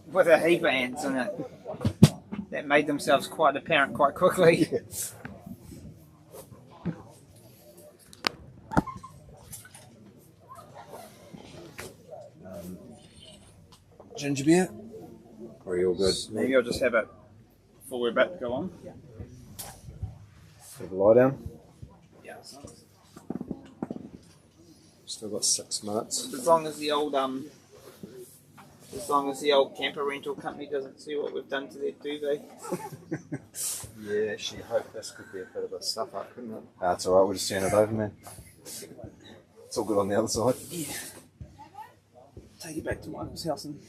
With a heap of ants in it. That made themselves quite apparent quite quickly. Ginger beer? Or are you all good? Maybe I'll just have it before we're about to go on. Have a lie down? Yeah. Still got 6 minutes. As long as the old camper rental company doesn't see what we've done to their duvet. Yeah, she hoped this could be a bit of a stuff up, couldn't it? That's alright, we'll just turn it over, man. It's all good on the other side. Yeah. Take it back to Michael's house and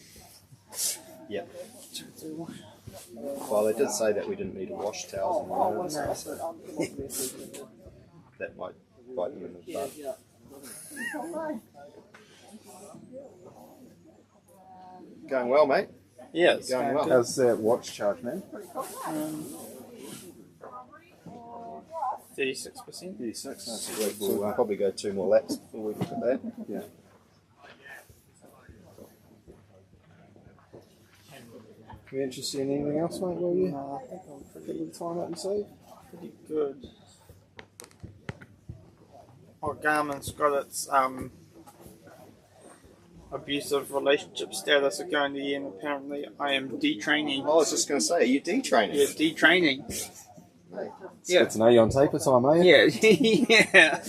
Yeah. turn it to the wash. Well, they did say that we didn't need a wash towels in the room, so that might bite them in the butt. Going well, mate? Yeah, it's going well. How's that watch charge, man? 36%. 36, that's a So we'll probably go 2 more laps before we look at that. Yeah. You interested in anything else, mate, will you? No, I think I'm Get the time up and save? pretty good. Well, Garmin's got its abusive relationship status of going to the end. Apparently, I am detraining. I was just going to say, are you detraining? Yeah, detraining. It's good to know you're on taper time, are you? Yeah, yeah.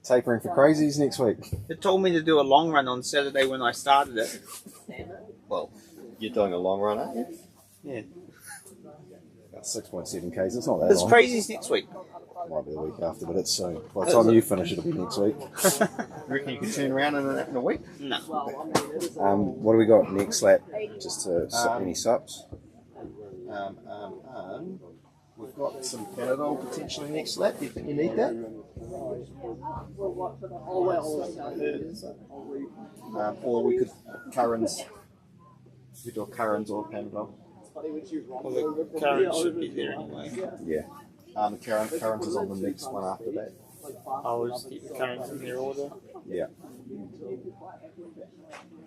Tapering for crazies next week. It told me to do a long run on Saturday when I started it. Well, you're doing a long run, aren't you? Yeah. About 6.7 Ks, it's not that It's long. crazies next week. Might be the week after, but it's soon. By the time you finish, it'll be next week. You reckon you could turn around in a week? No. What do we got next lap? Just to any sups? We've got some Panadol potentially next lap. Do you think you need that? Or we could Currans. We could do a Currans or a Panadol. Well, the current should be there anyway. Yeah. Currans is on the next one after that. I'll just keep the currents in their order. Yeah.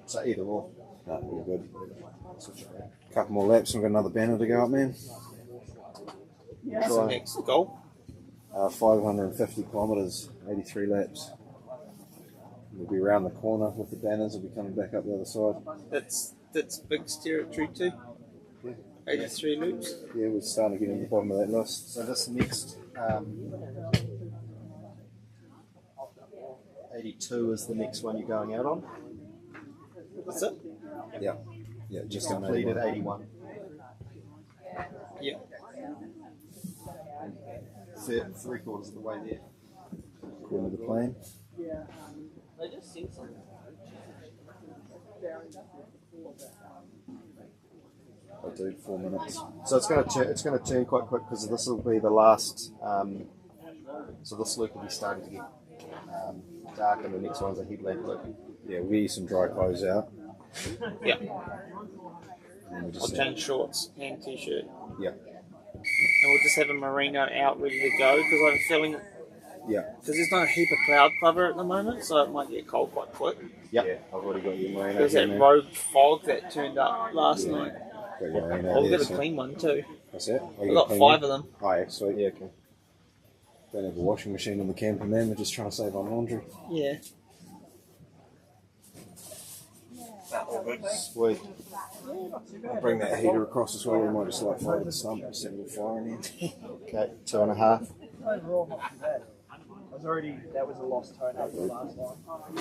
So either or. No, we're good. Couple more laps, and we've got another banner to go up, man. What's the next goal? 550 kilometres, 83 laps. We'll be around the corner with the banners. We'll be coming back up the other side. That's big territory too. Yeah. 83 loops. Yeah, we're starting to get in the bottom of that list. So this next 82 is the next one you're going out on. That's it? Yeah. Yeah, just completed 81. Yeah. 3/4 of the way there. According to the plan. They just sing something. I do 4 minutes. So it's going to turn quite quick because this will be the last. So this loop will be starting to get dark, and the next one's a headlamp loop. Yeah, we'll get some dry clothes out. Yeah. And we'll I'll just change shorts and t-shirt. Yeah. And we'll just have a merino out ready to go because I'm feeling. Yeah. Because there's not a heap of cloud cover at the moment, so it might get cold quite quick. Yep. Yeah, I've already got your merino. There's that rogue fog that turned up last night. Got your merino I'll there, get a so- clean one too. What's that? I've got 5 of them. Oh, yeah, sweet. Yeah, okay. Don't have a washing machine in the camper, man. We're just trying to save on laundry. Yeah. Sweet. I'll bring that heater across as well. We might just light fire to the stump and set a little fire in here. Okay, 2.5. That was a lost tone after the last one.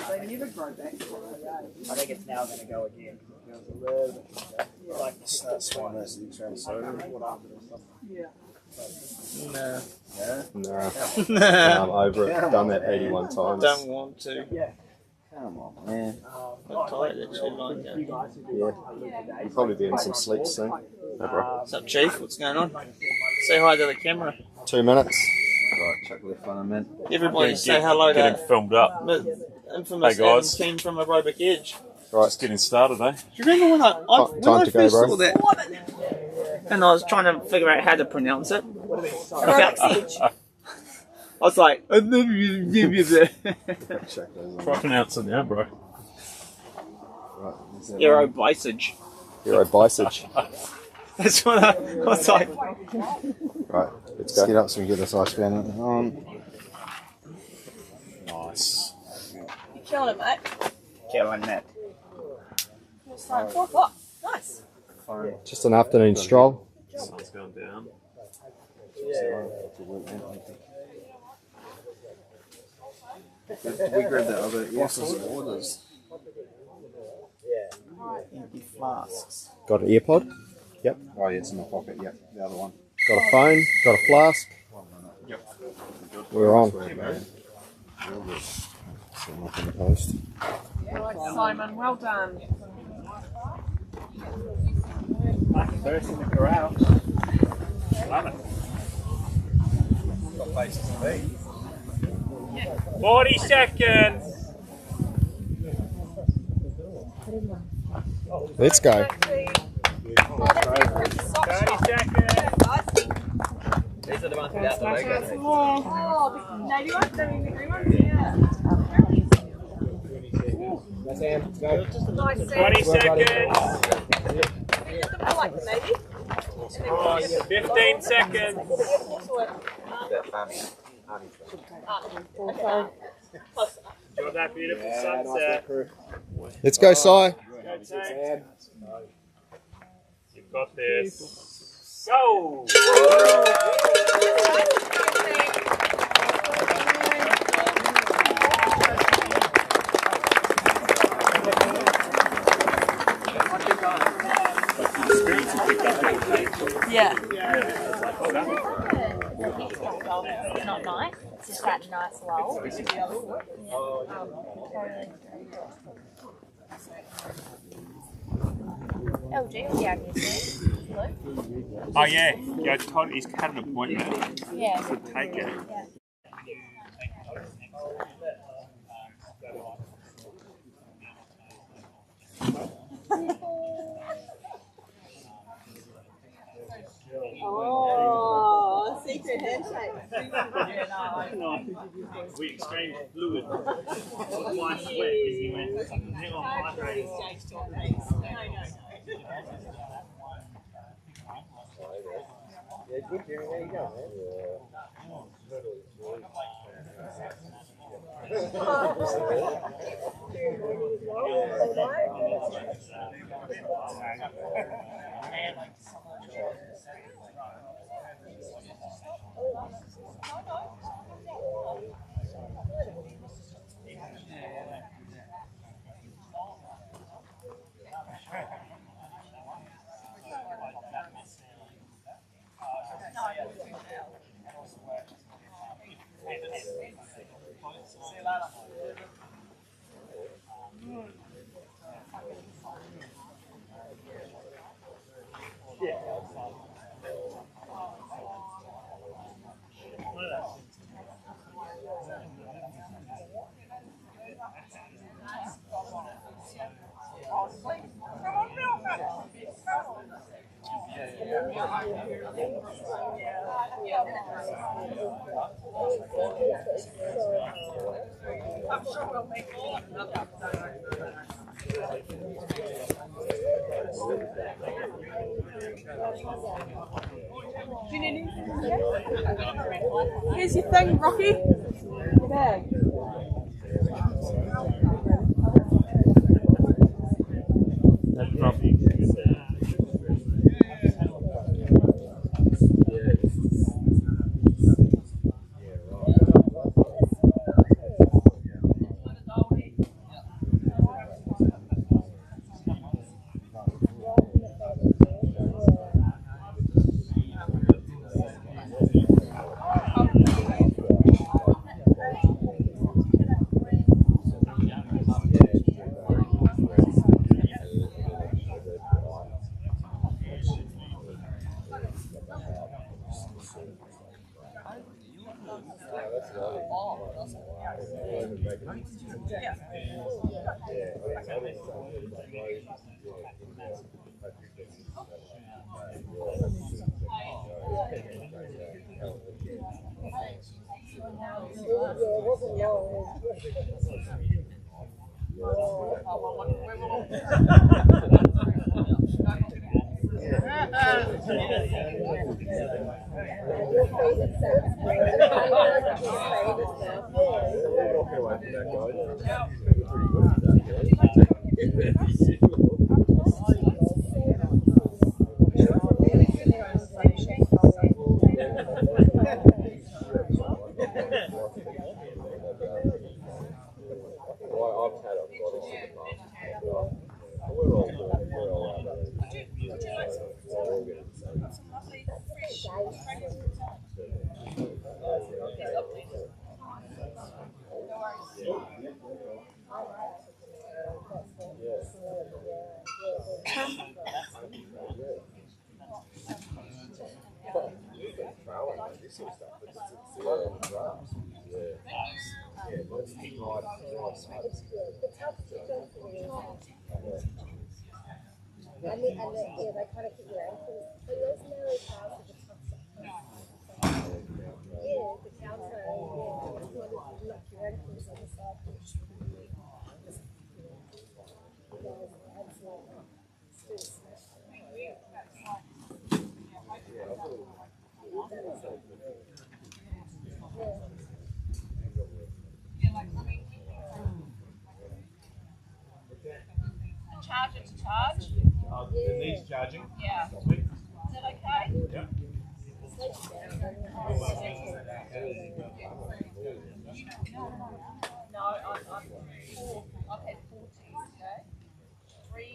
They never grow back. I think it's now going to go again. It was a little bit like Start swinging those legs around slowly. yeah. No. No. I'm over it. Done that 81 times. Don't want to. Yeah. Come on, man. I'm tired actually like that. Yeah. You'll probably be in some sleep soon. No, bro. What's up, Chief? What's going on? Say hi to the camera. 2 minutes. Right, chuck left one in, man. Everybody say hello to Getting filmed up. infamous Hey, guys. Adam team from Aerobic Edge. Right. Just getting started, eh? Do you remember when I Time to go, first bro. saw that? And I was trying to figure out how to pronounce it. Aerobics edge. I was like, Try pronounce it now, bro. aerobisage. Aerobisage. That's what I was like. Right, let's get up so we can get this ice fan on. Nice. You're killing it, mate. Killing that. It's time 4 o'clock. Nice. Just an afternoon stroll. Sun's going down. We grab that other boss's orders. Empty flasks. Got an earpod? Yep. Oh yeah, it's in my pocket. Yep, the other one. Got a phone. Got a flask. Yep. We're on. Sitting up in the post. Simon, well done. First in the corral. Love it. Got places to be. 40 seconds. Let's go. 30 seconds. These are the ones without the logo. Oh, the navy one? The green one? Yeah. That's Sam. Go. Nice, 20 seconds. I like the navy. 15 seconds. Enjoy that beautiful sunset. Let's go, Si. You've got this. Go! Yeah. It's not nice. It's just that nice lull. LG will be out here soon. Oh yeah, yeah. Todd, he's had an appointment. Yeah. So take it. Yeah. Oh, secret handshake. We exchanged fluid. My sweat as he went. Hang on, hydrating. Yeah, good, Jerry. There you go, Here's your thing, Rocky. Your bag. That's probably Charge it to charge. It needs charging. Yeah. Is that okay? Yeah. No, I've had 14, okay? Three.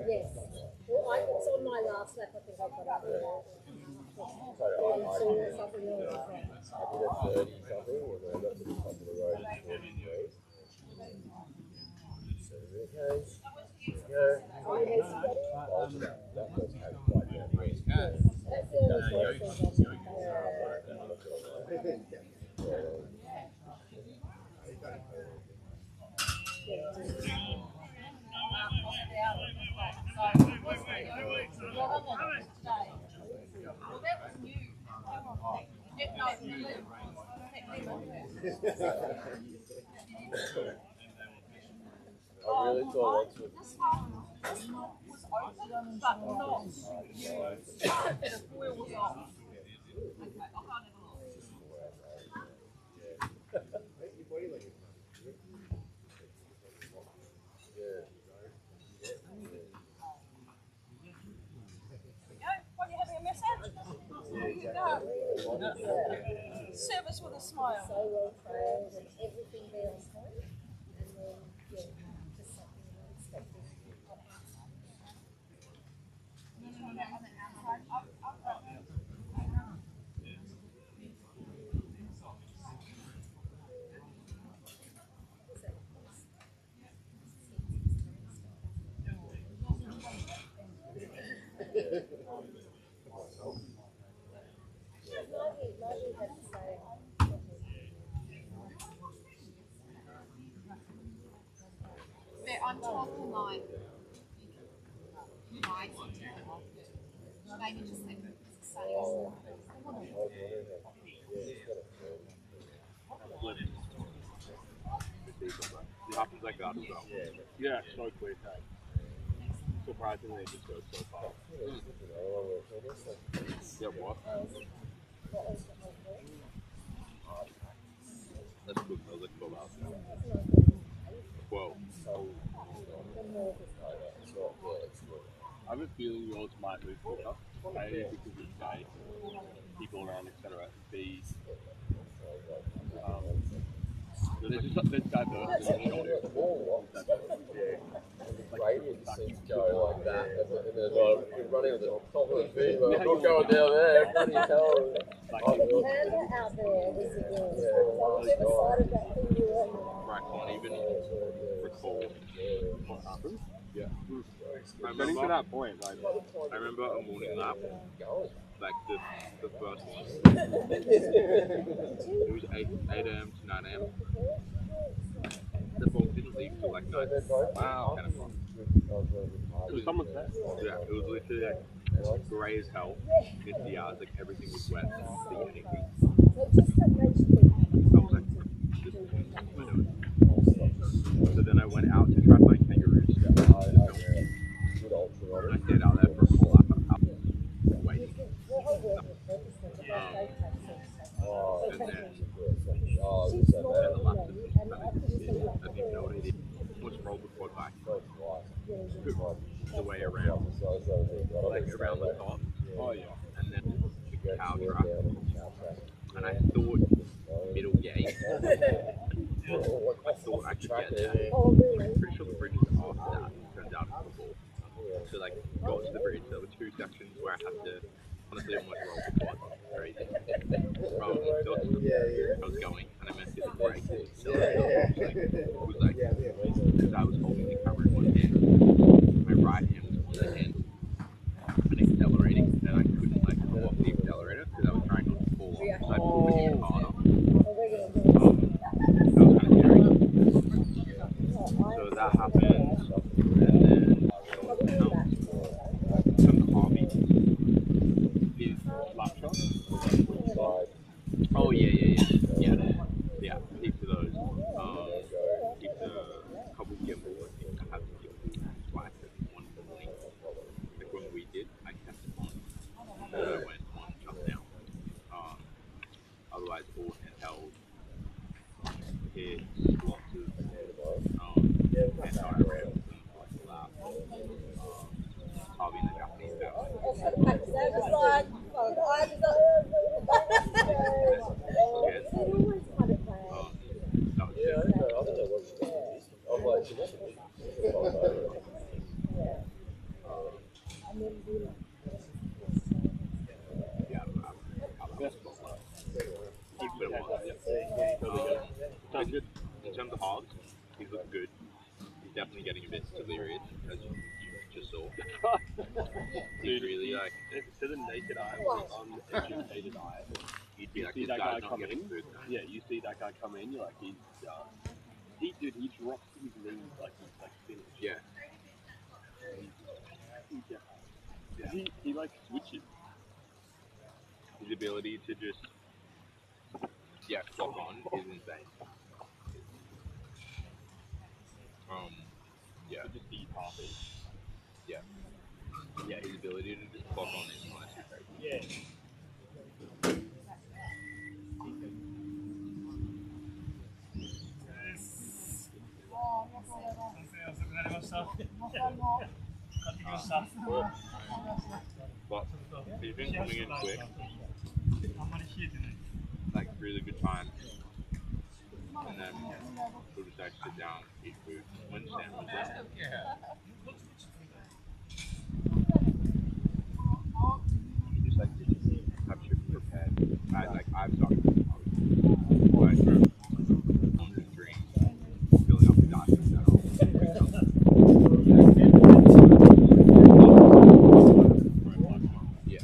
Yes. Well, it's on my last lap. I think I've got up there. I really thought This one was open, but not. The foil was off. Okay, I'll go and have a look. What, you having a massage? There you go. Service with a smile. So well trained and everything there on point. And then, yeah, just something unexpected. They're on 12 to 9. Maybe just like sunny or It happens like that as well. Yeah, so quick. Surprisingly, it just goes so fast. Yeah, what? That's good. Let's go out. Well, I have a feeling yours might move quicker, maybe because of day, people around, etc. Bees. There's diversity in the Radiant seems to go like that, and then you're running on the top of the feed, I'm not going down there, bloody hell. Panda out there was the girl. On the other side of that thing you were on. I can't even recall what happened. Yeah. Getting to that point, like I remember a morning lap, like the first one. It was 8 a.m. to 9 a.m. The fog didn't leave till like 9. Wow. 10 o'clock. because someone's there. Yeah, it was literally like grey as hell, misty hours, like everything was wet, I couldn't see anything. I was like, this is what am I doing? So then I went out to try to find kangaroos. And I stayed out there for a whole hour waiting. And then the last of I didn't know what it is. Almost rolled the quad bike the way around, like around the top. Oh yeah. And then the cow track. And I thought middle gate. I thought I could get there. I'm pretty sure the bridges after that turned out before. So like got to the bridge, there were 2 sections where I had to honestly almost roll the quad. Crazy. I was going and I meant to hit the brake. So it was like because I was holding the camera in one hand. My right hand was on the hand and accelerating, and I couldn't like come off the accelerator because I was trying not to fall off. So I pulled it even harder. That was kind of scary. So that happened, and then some hobby is lap shot. Oh yeah. Heaps of those. Heaps of couple gimbals. I have gimbals twice and one morning. Like when we did, I kept it on. And then I went on just now. Otherwise, all handheld. Hits, lots of anti-rams and like lap. Harvey and the Japanese guy. In terms of hogs, he's looking good. He's definitely getting a bit delirious, as you just saw. He's really like, to the naked eye, uneducated eye, you'd be like, see this that guy guy's not come getting in. food. Yeah, you see that guy come in, you're like, he's done. He drops to his knees like he's like finished. Yeah. He like switches. His ability to just clock on is insane. Just eat half it. Yeah, his ability to just clock on is honestly crazy. Yeah. But he's been coming in quick. Like really good time. And then we'll just like sit down, eat food. When Sam was there. You just like have shit prepared. I've started like on the dream, filling up the documents and all. Yeah.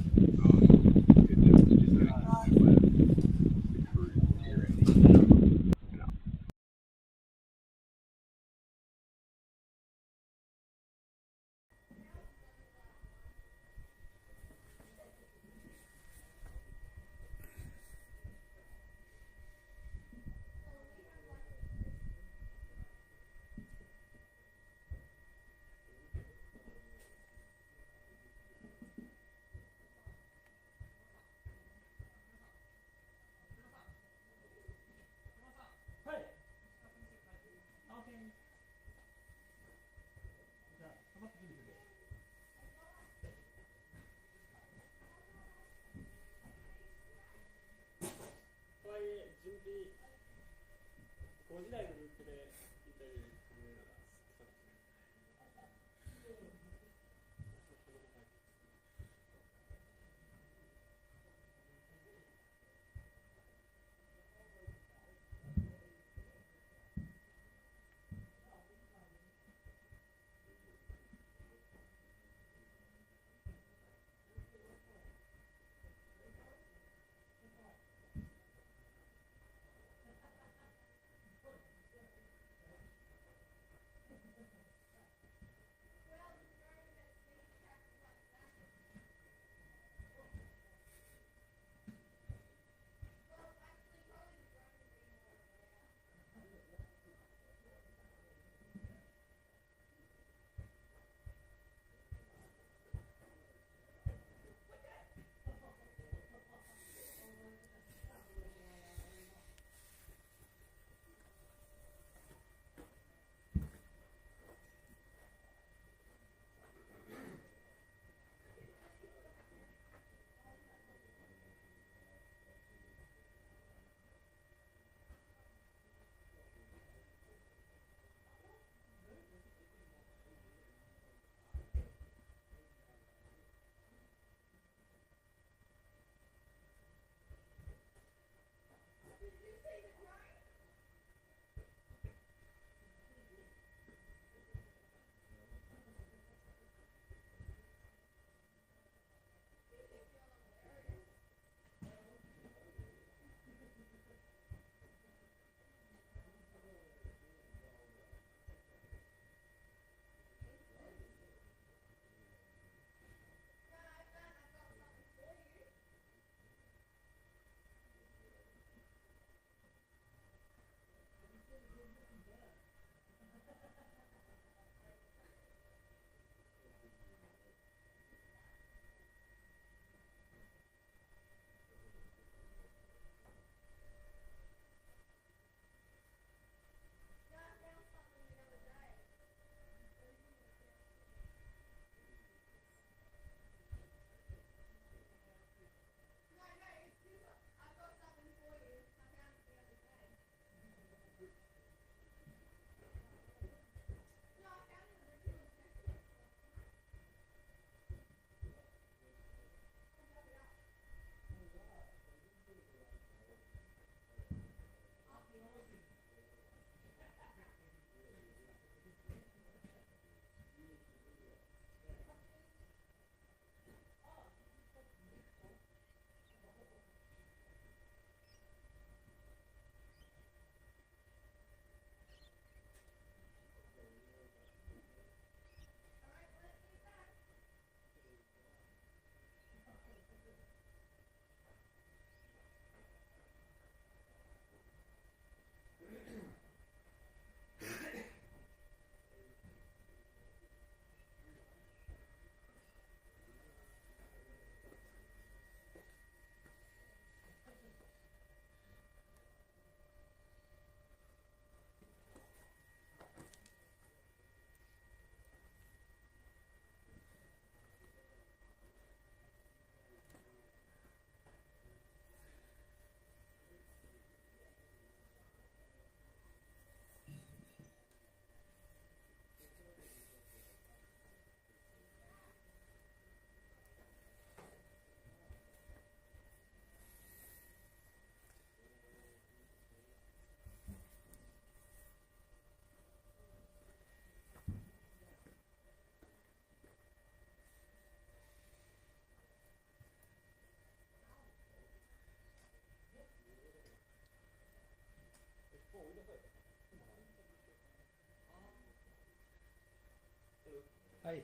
Hey.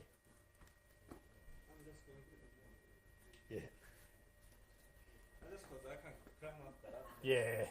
Yeah. Yeah.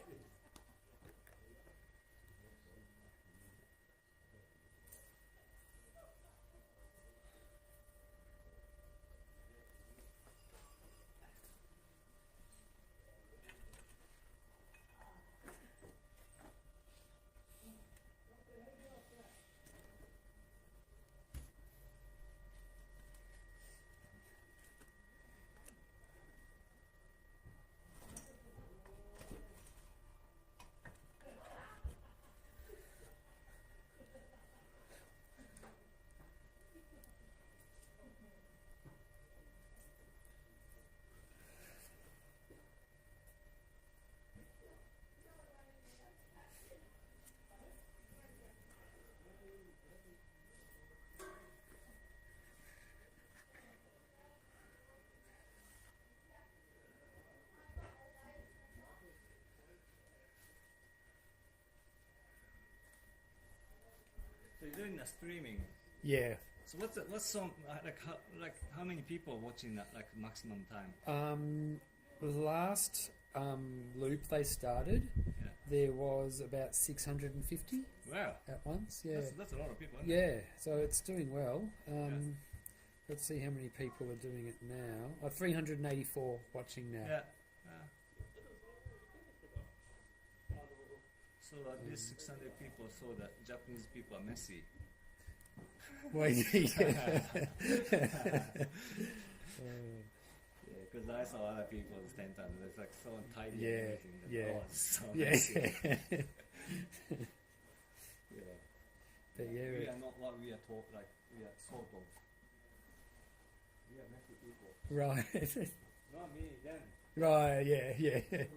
So you're doing the streaming. Yeah. So what's some like how many people are watching that like maximum time? The last loop they started, there was about 650. Wow. At once, yeah. That's a lot of people. Isn't Yeah, it? so it's doing well. Let's see how many people are doing it now. 384 watching now. Yeah. So these 600 people saw that Japanese people are messy. Well, yeah. Yeah, because I saw other people's tent and it's like so tidy and Yeah, everything. yeah. Oh, it's so Yeah. messy. Yeah. But yeah, We are not what we are taught, like we are sort of. We are messy people. right. Not me, them. Right, yeah.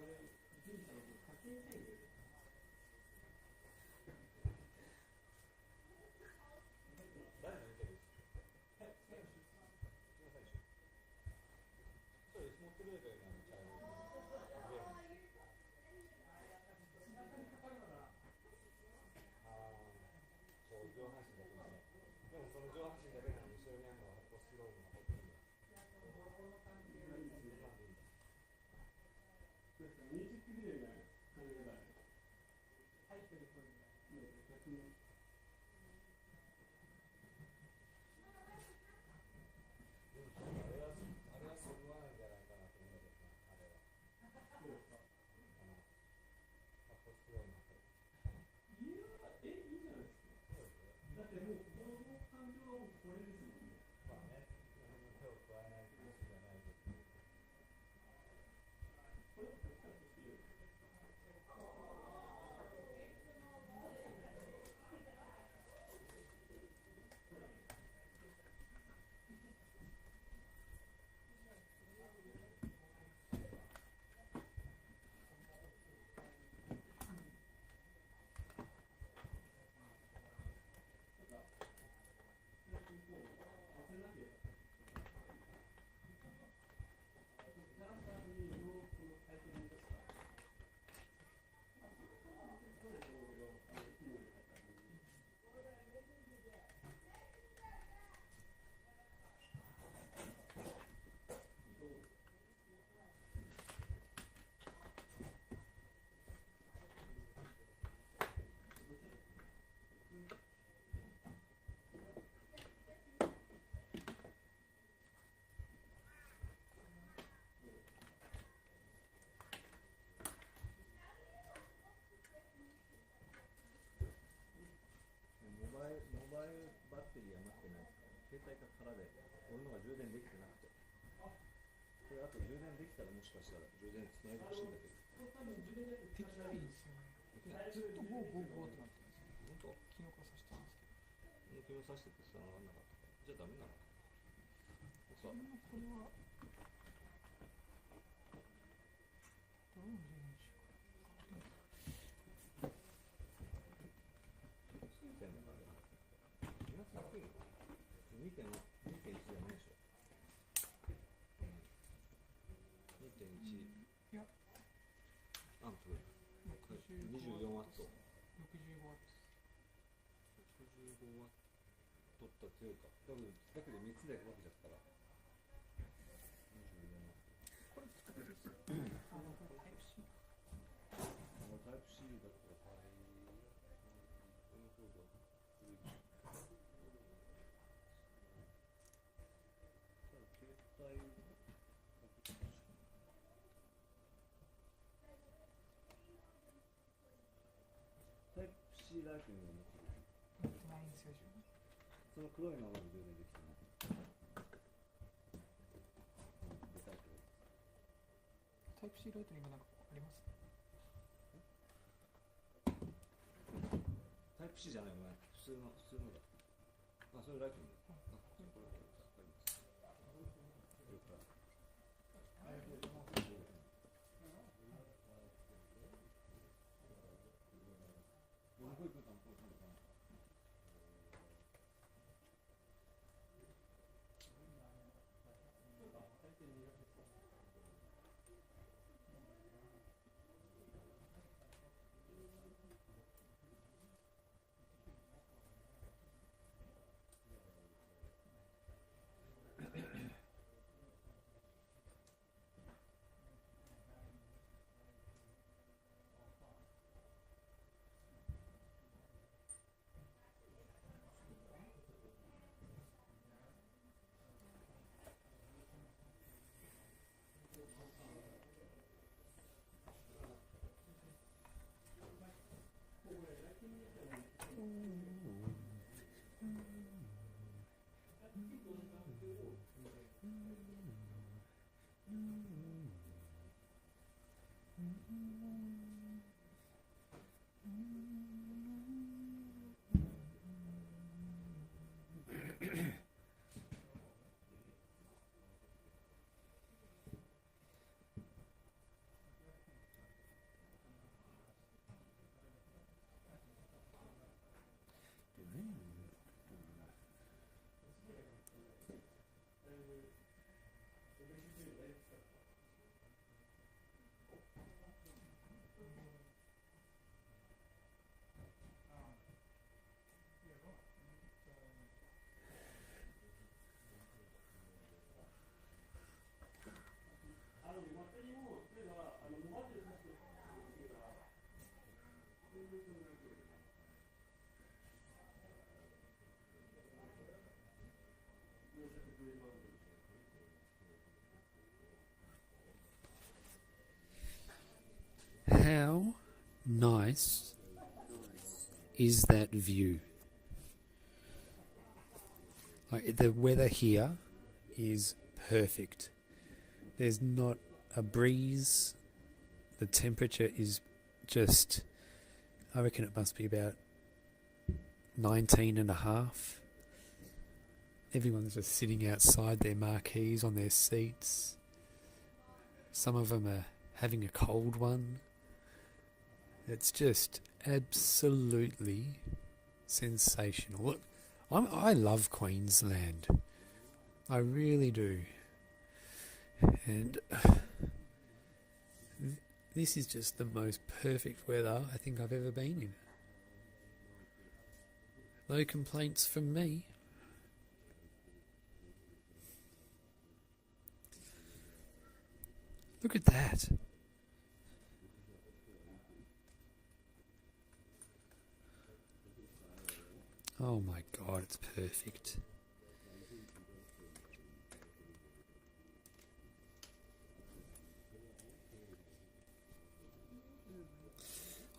モバイルバッテリーは持ってないですか？携帯が空で、俺のが充電できてなくて。これあと充電できたらもしかしたら充電つないでほしいんだけど。できないんですよね。ずっとゴーゴーゴーってなってますね。本当？昨日からさしてますけど。昨日さしてて繋がらなかったから。じゃあダメなのか。これはどういうのでしょうか。ついてんのかね。皆さん低いの？2.1じゃないでしょ。2.1。いや。アンプ。24ワット。65ワット。65ワット。取ったら強いか。多分だけど3つで分けちゃったら。タイプ C だったらタイプ C ライトニングを持ってる。ないんですよ。その黒いままで充電できてない。タイプ C ライトニングなんかあります？タイプ C じゃないよね。普通のだ。あ、それライトニング。How nice is that view? Like, the weather here is perfect. There's not a breeze. The temperature is just, I reckon it must be about 19.5. Everyone's just sitting outside their marquees on their seats. Some of them are having a cold one. It's just absolutely sensational. Look, I love Queensland. I really do. And this is just the most perfect weather I think I've ever been in. No complaints from me. Look at that. Oh my God, it's perfect.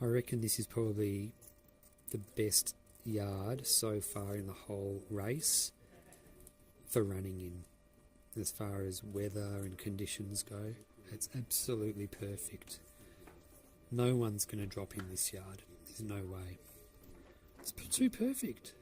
I reckon this is probably the best yard so far in the whole race for running in. As far as weather and conditions go, it's absolutely perfect. No one's going to drop in this yard. There's no way. It's too perfect.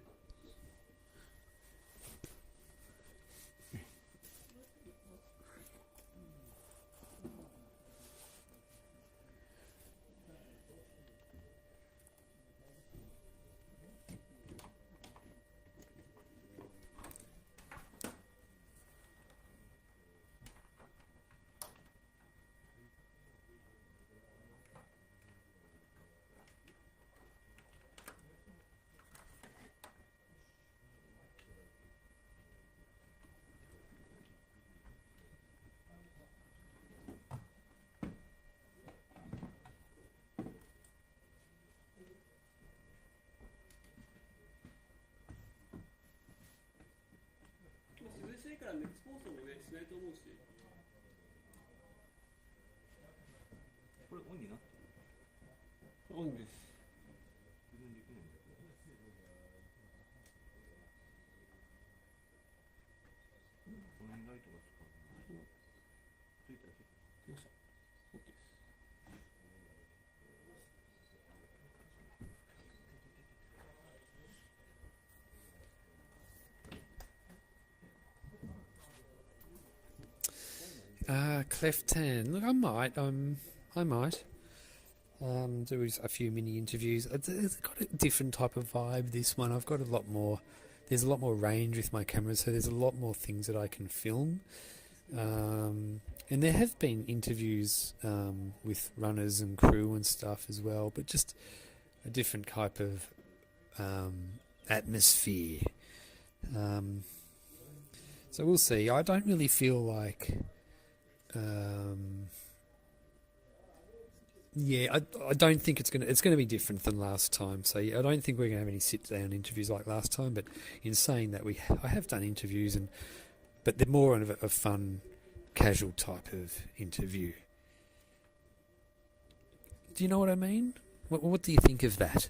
から熱放送もねしないと思うし。これオンになってる？オンです。自分できないんだけど。このライトが使う。ついたついた。よいしょ。OK です。Cleft Tan. Look, I might do a few mini interviews. It's got a different type of vibe, this one. I've got a lot more, there's a lot more range with my camera, so there's a lot more things that I can film. And there have been interviews with runners and crew and stuff as well, but just a different type of atmosphere. So we'll see. I don't really feel like... I don't think it's gonna be different than last time. So I don't think we're gonna have any sit-down interviews like last time. But in saying that, I have done interviews, but they're more of a fun, casual type of interview. Do you know what I mean? What do you think of that?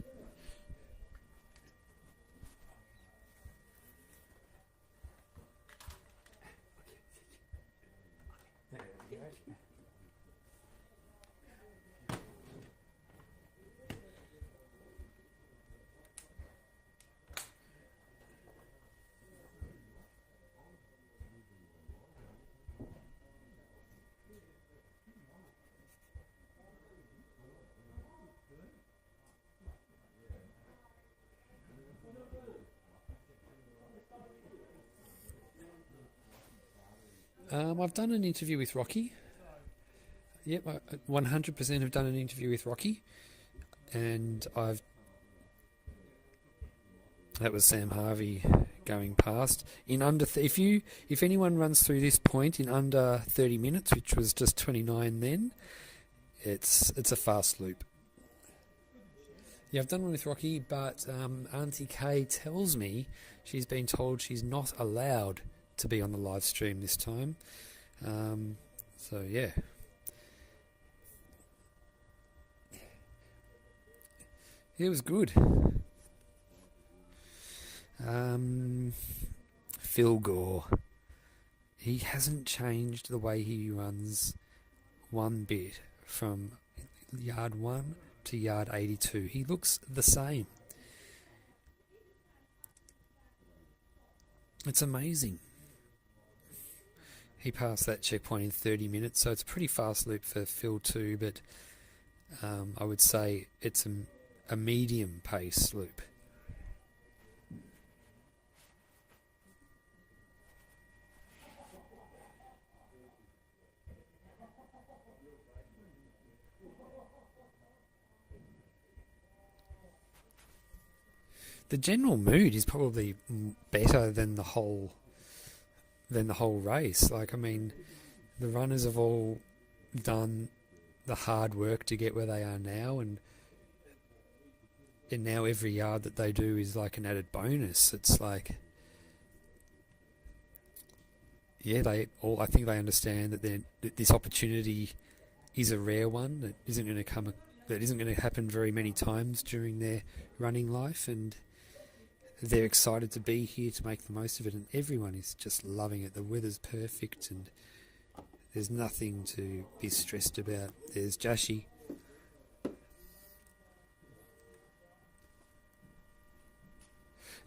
I've done an interview with Rocky. Yep, I 100% have done an interview with Rocky, and that was Sam Harvey going past in under. If anyone runs through this point in under 30 minutes, which was just 29 then, it's a fast loop. Yeah, I've done one with Rocky, but Auntie Kay tells me she's been told she's not allowed to be on the live stream this time. So yeah. It was good. Phil Gore. He hasn't changed the way he runs one bit from yard 1 to yard 82. He looks the same. It's amazing. He passed that checkpoint in 30 minutes, so it's a pretty fast loop for Phil too, but I would say it's a medium pace loop. The general mood is probably better than the whole race. Like, I mean, the runners have all done the hard work to get where they are now, and now every yard that they do is like an added bonus. It's like, yeah, I think they understand that this opportunity is a rare one that isn't going to happen very many times during their running life, and they're excited to be here to make the most of it, and everyone is just loving it. The weather's perfect, and there's nothing to be stressed about. There's Jashi.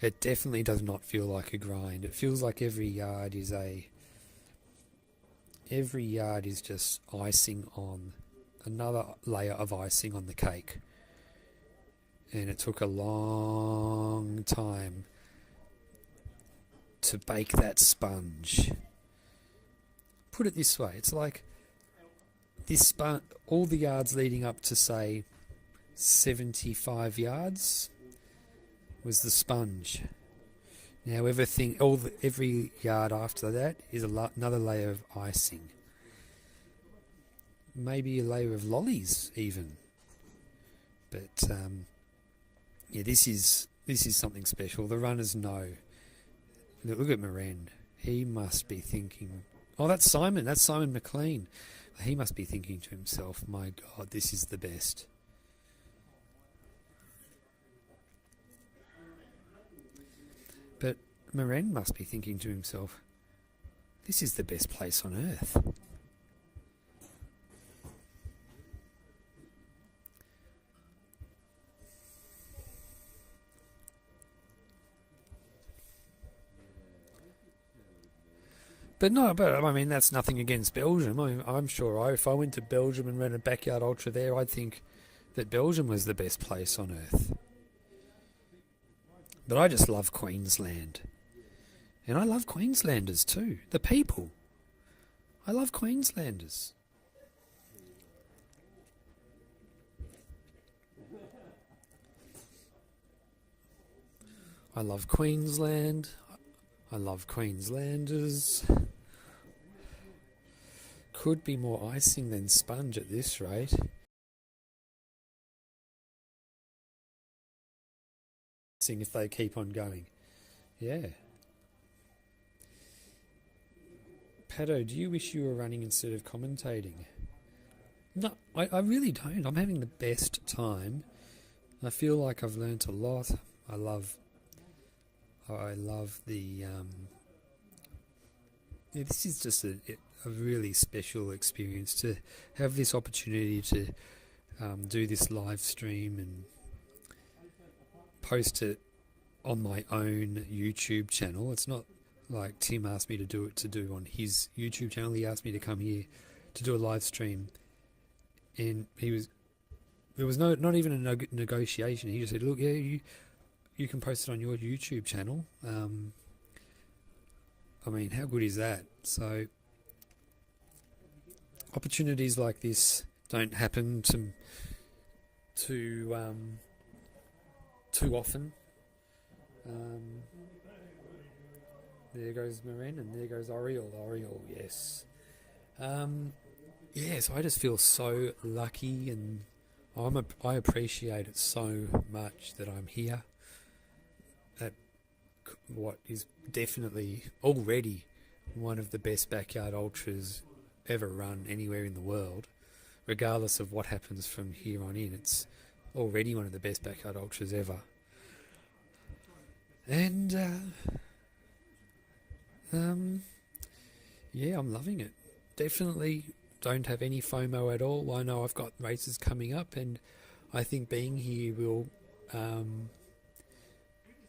It definitely does not feel like a grind. It feels like every yard is just icing on another layer of icing on the cake. And it took a long time to bake that sponge. Put it this way, it's like this all the yards leading up to, say, 75 yards was the sponge. Now every yard after that is another layer of icing. Maybe a layer of lollies even. But yeah, this is something special. The runners know. Look at Moran. He must be thinking, oh, that's Simon McLean. He must be thinking to himself, my God, this is the best. But Moran must be thinking to himself, this is the best place on earth. But I mean, that's nothing against Belgium. I'm sure if I went to Belgium and ran a backyard ultra there, I'd think that Belgium was the best place on earth. But I just love Queensland. And I love Queenslanders too. The people. I love Queenslanders. I love Queensland. I love Queenslanders. Could be more icing than sponge at this rate. If they keep on going. Yeah. Pato, do you wish you were running instead of commentating? No, I really don't. I'm having the best time. I feel like I've learnt a lot. I love the... this is just a really special experience to have this opportunity to do this live stream and post it on my own YouTube channel. It's not like Tim asked me to do on his YouTube channel. He asked me to come here to do a live stream, and there was not even a negotiation. He just said, look, yeah, you can post it on your YouTube channel. I mean, how good is that? So opportunities like this don't happen too often. There goes Moran, and there goes Oriole. Oriole, yes. So I just feel so lucky, and I appreciate it so much that I'm here at what is definitely already one of the best backyard ultras ever run anywhere in the world. Regardless of what happens from here on in, it's already one of the best backyard ultras ever. And yeah, I'm loving it. Definitely don't have any FOMO at all. I know I've got races coming up, and I think being here will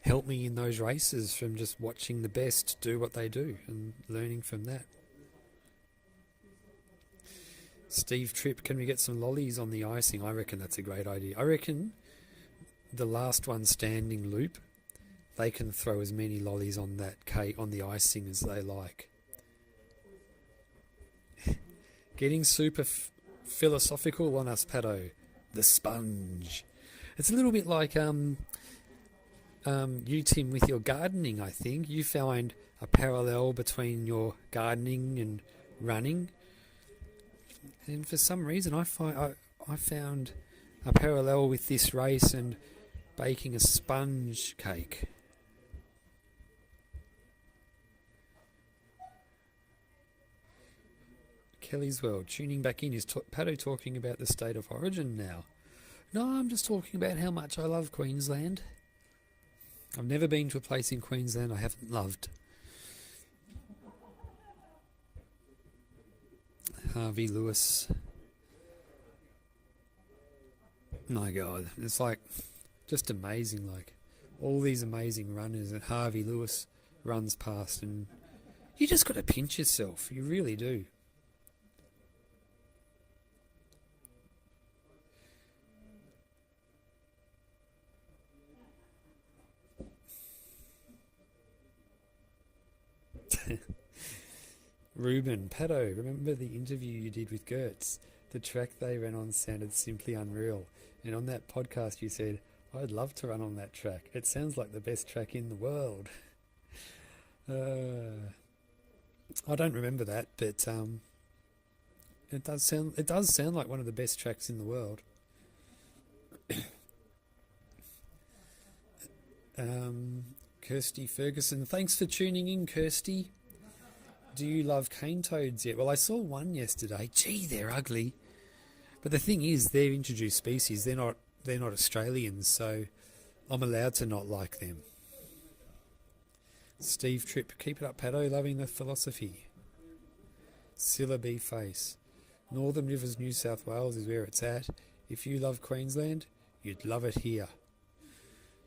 help me in those races from just watching the best do what they do and learning from that. Steve Tripp, can we get some lollies on the icing? I reckon that's a great idea. I reckon the last one standing loop, they can throw as many lollies on that cake, on the icing, as they like. Getting super philosophical on us, Pato. The sponge. It's a little bit like you, Tim, with your gardening, I think. You find a parallel between your gardening and running. And for some reason, I found a parallel with this race and baking a sponge cake. Kelly's World, tuning back in. Is Pato talking about the state of origin now? No, I'm just talking about how much I love Queensland. I've never been to a place in Queensland I haven't loved. Harvey Lewis. My God, it's like just amazing. Like all these amazing runners, and Harvey Lewis runs past, and you just got to pinch yourself. You really do. Ruben, Pato, remember the interview you did with Gertz? The track they ran on sounded simply unreal. And on that podcast you said, I'd love to run on that track. It sounds like the best track in the world. I don't remember that, but it does sound like one of the best tracks in the world. Kirsty Ferguson, thanks for tuning in, Kirsty. do you love cane toads yet? Well, I saw one yesterday. Gee, they're ugly. But the thing is, they're introduced species. They're not Australians, so I'm allowed to not like them. Steve Tripp, keep it up, Paddo, loving the philosophy. Silla B Face. Northern Rivers, New South Wales is where it's at. If you love Queensland, you'd love it here.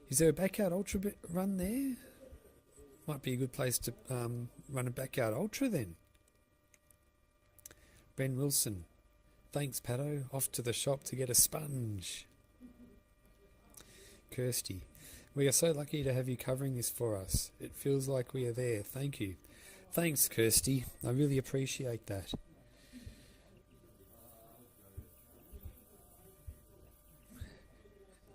Is there a backyard ultra run there? Might be a good place to run a backyard ultra then. Ben Wilson. Thanks, Paddo. Off to the shop to get a sponge. Kirsty. We are so lucky to have you covering this for us. It feels like we are there. Thank you. Thanks, Kirsty. I really appreciate that.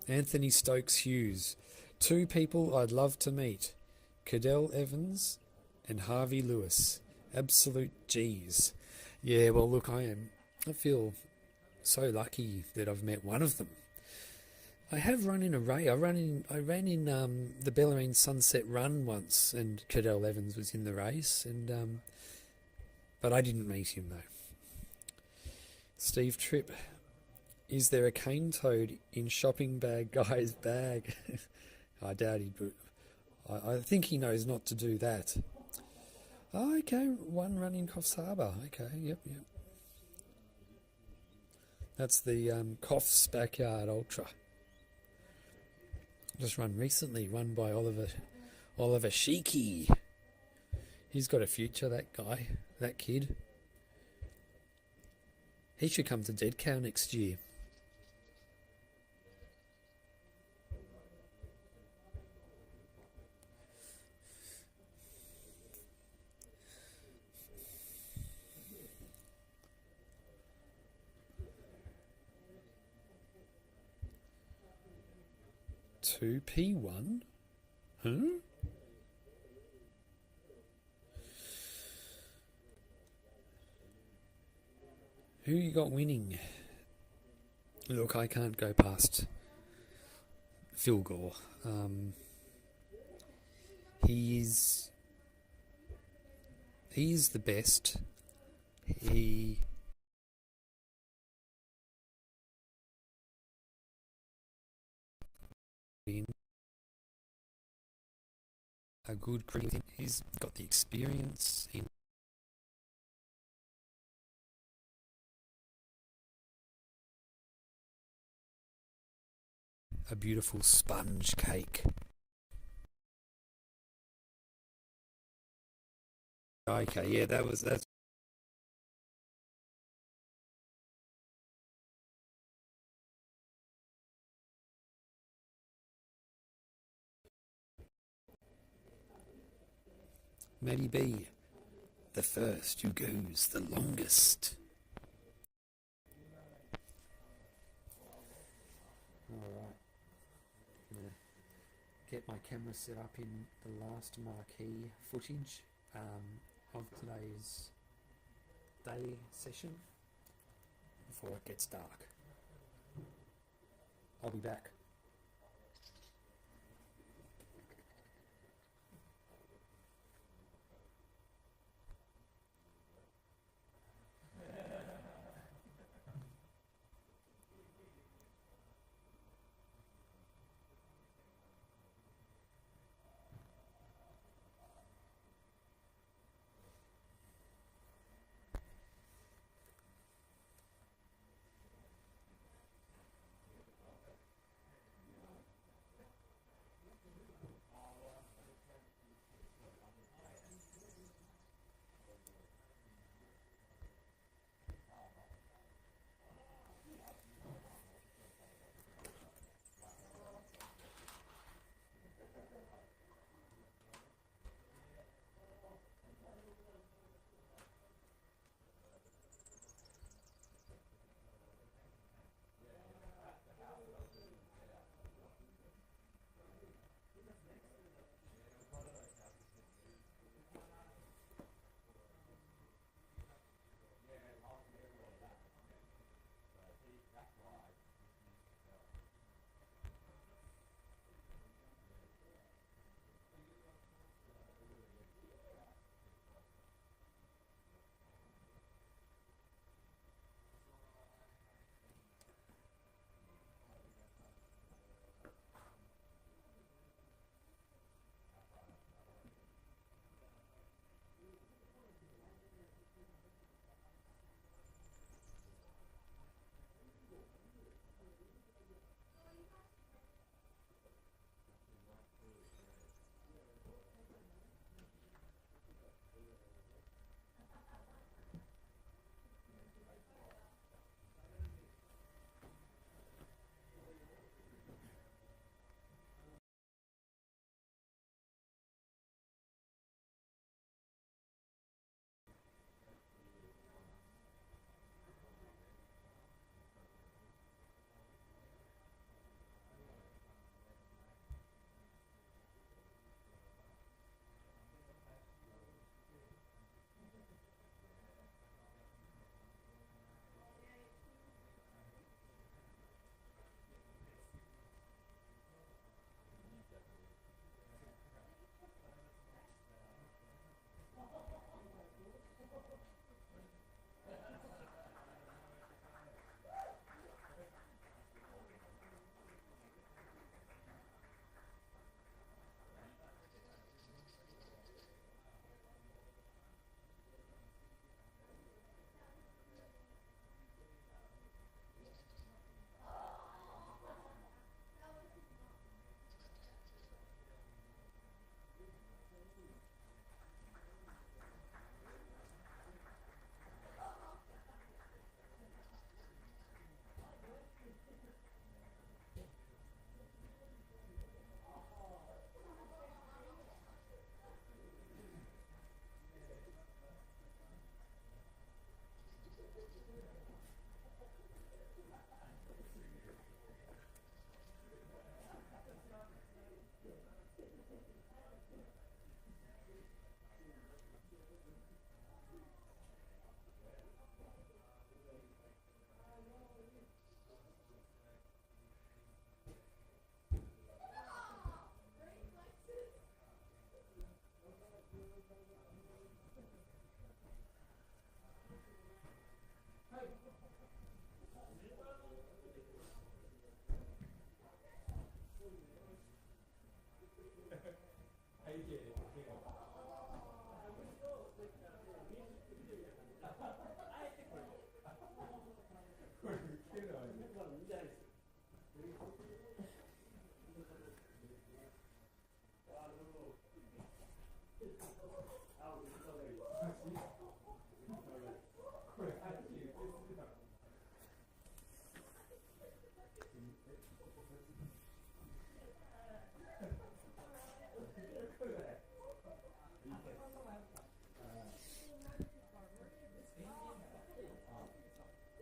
Anthony Stokes Hughes. 2 people I'd love to meet. Cadell Evans and Harvey Lewis. Absolute G's. Yeah, well, look, I feel so lucky that I've met one of them. I have run in a race. I ran in the Bellarine Sunset Run once, and Cadell Evans was in the race, and but I didn't meet him though. Steve Tripp. Is there a cane toad in shopping bag guy's bag? I doubt he'd, but I think he knows not to do that. Oh, okay, one run in Coffs Harbour. Okay, yep. That's the Coffs Backyard Ultra. Just run recently, run by Oliver Sheikey. He's got a future, that guy, that kid. He should come to Dead Cow next year. P1? Huh? Who you got winning? Look, I can't go past Phil Gore. He's the best. He a good critic. He's got the experience. A beautiful sponge cake. Okay, yeah, that's Maddie B, the first who goes the longest. Alright. Get my camera set up in the last marquee footage of today's day session before it gets dark. I'll be back.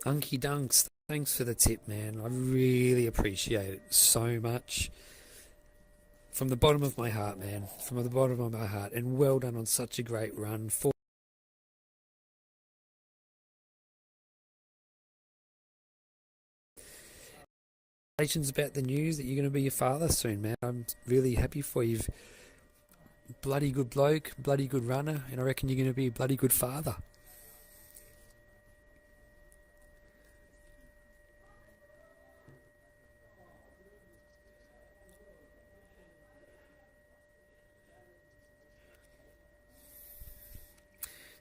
Unky Dunks, thanks for the tip, man. I really appreciate it so much. From the bottom of my heart, man. From the bottom of my heart. And well done on such a great run. Congratulations about the news that you're going to be a father soon, man. I'm really happy for you. Bloody good bloke, bloody good runner, and I reckon you're going to be a bloody good father.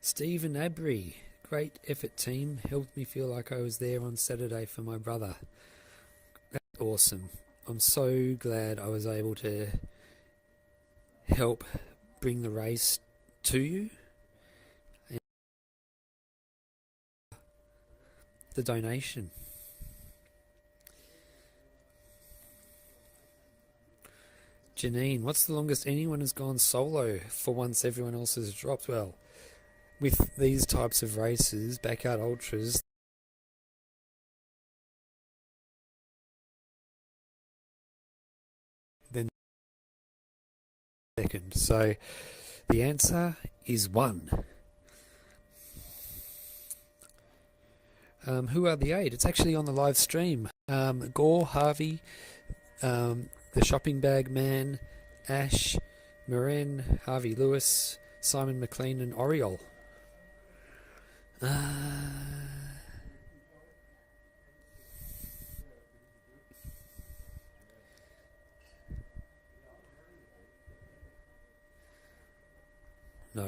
Stephen Abry, great effort team, helped me feel like I was there on Saturday for my brother. That's awesome. I'm so glad I was able to help bring the race to you. And the donation. Janine, what's the longest anyone has gone solo for once everyone else has dropped? Well, with these types of races, backyard ultras, then second. So the answer is 1. Who are the 8? It's actually on the live stream. Gore, Harvey, the Shopping Bag Man, Ash, Maren, Harvey Lewis, Simon McLean and Oriole. No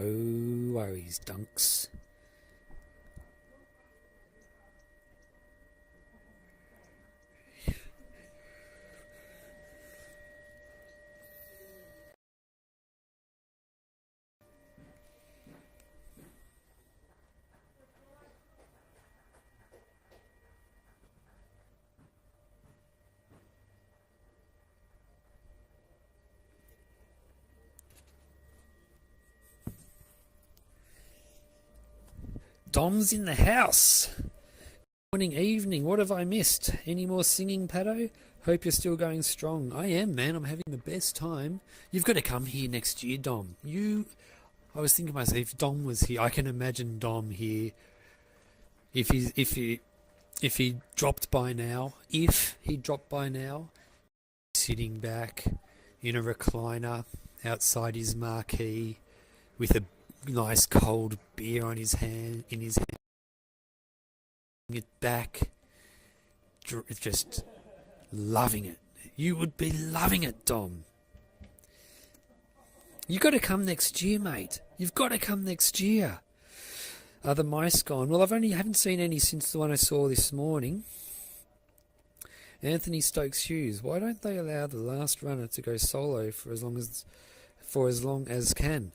worries, Dunks. Dom's in the house. Morning, evening. What have I missed? Any more singing, Paddo? Hope you're still going strong. I am, man. I'm having the best time. You've got to come here next year, Dom. I was thinking to myself, if Dom was here, I can imagine Dom here. If he dropped by now, sitting back in a recliner outside his marquee with a nice cold beer in his hand, it back, just loving it. You would be loving it, Dom. You got to come next year, mate. You've got to come next year. Are the mice gone? Well, haven't seen any since the one I saw this morning. Anthony Stokes Hughes. Why don't they allow the last runner to go solo for as long as can?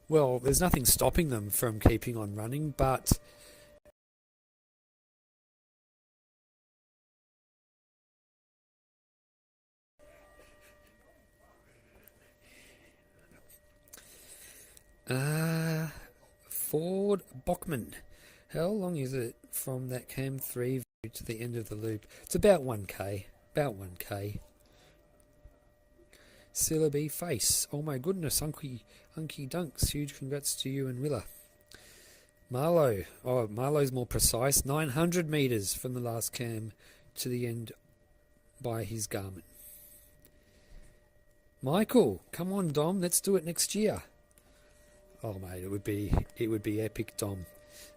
Well, there's nothing stopping them from keeping on running, but Ford Bockman. How long is it from that Cam 3 view to the end of the loop? It's about 1k. About 1k. Syllabi Face. Oh my goodness, Unky Dunks. Huge congrats to you and Willa. Marlo. Oh, Marlo's more precise. 900 metres from the last Cam to the end by his Garmin. Michael, come on, Dom. Let's do it next year. Oh, mate, it would be epic, Dom.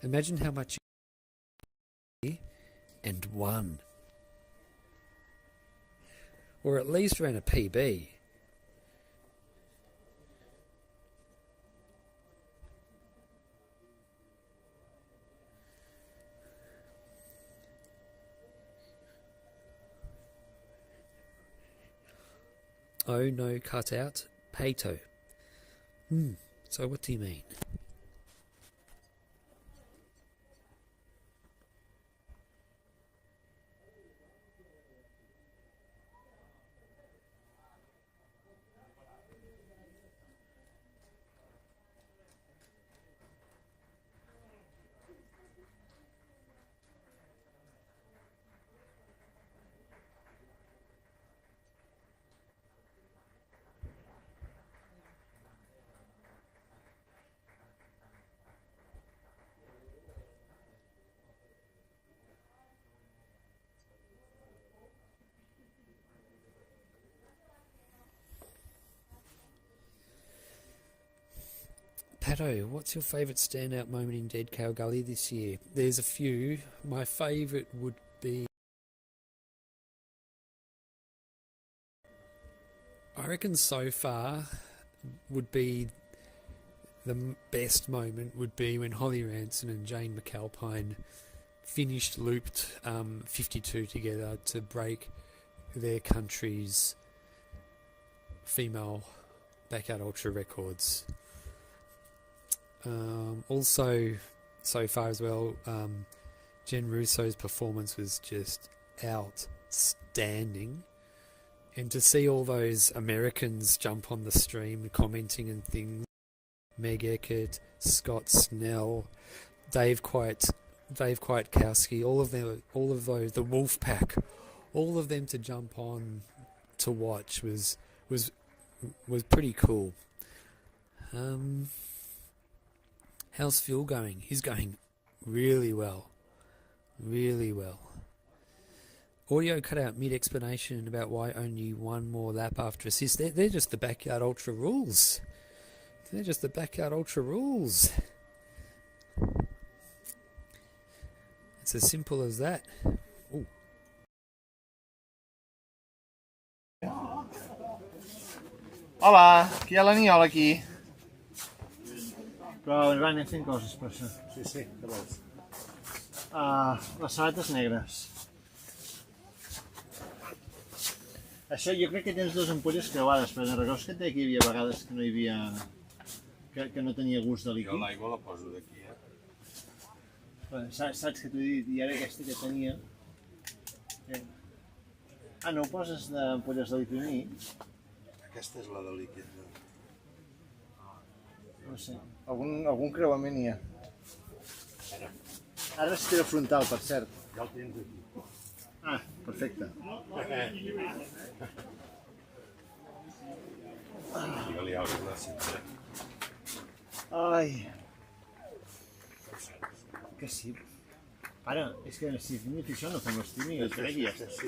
Imagine how much you and won. or at least ran a PB. Oh no, cut out, Pato. So what do you mean? Pato, what's your favourite standout moment in Dead Cow Gully this year? There's a few. My favourite would be... I reckon so far would be the best moment would be when Holly Ranson and Jane McAlpine finished looped 52 together to break their country's female backyard ultra records. Also, so far as well, Jen Russo's performance was just outstanding. And to see all those Americans jump on the stream commenting and things, Meg Eckert, Scott Snell, Dave Kwiatkowski, all of those, the Wolf Pack, all of them to jump on to watch was pretty cool. How's Phil going? He's going really well. Really well. Audio cut out mid-explanation about why only one more lap after assist. They're just the Backyard Ultra rules. They're just the Backyard Ultra rules. It's as simple as that. Ooh. Hola, qui hi ha l'Aniol aquí? Però van anem fent coses per això. Sí, què vols? Les sabates negres. Això jo crec que tens dues ampolles creuades, però en records que et deia que hi havia vegades que no hi havia... que no tenia gust de líquid. Jo l'aigua la poso d'aquí, Saps que t'ho he dit, i ara aquesta que tenia... no ho poses d'ampolles de líquid mig? Aquesta és la de líquid. No sé, algun creuament hi ha. Ara estira frontal, per cert. Ja el tens aquí. Perfecte. Digue-li alguna cosa. Ai. Que sí. Ara, és que si fem això no fem l'estiming, jo crec que ja està. Sí.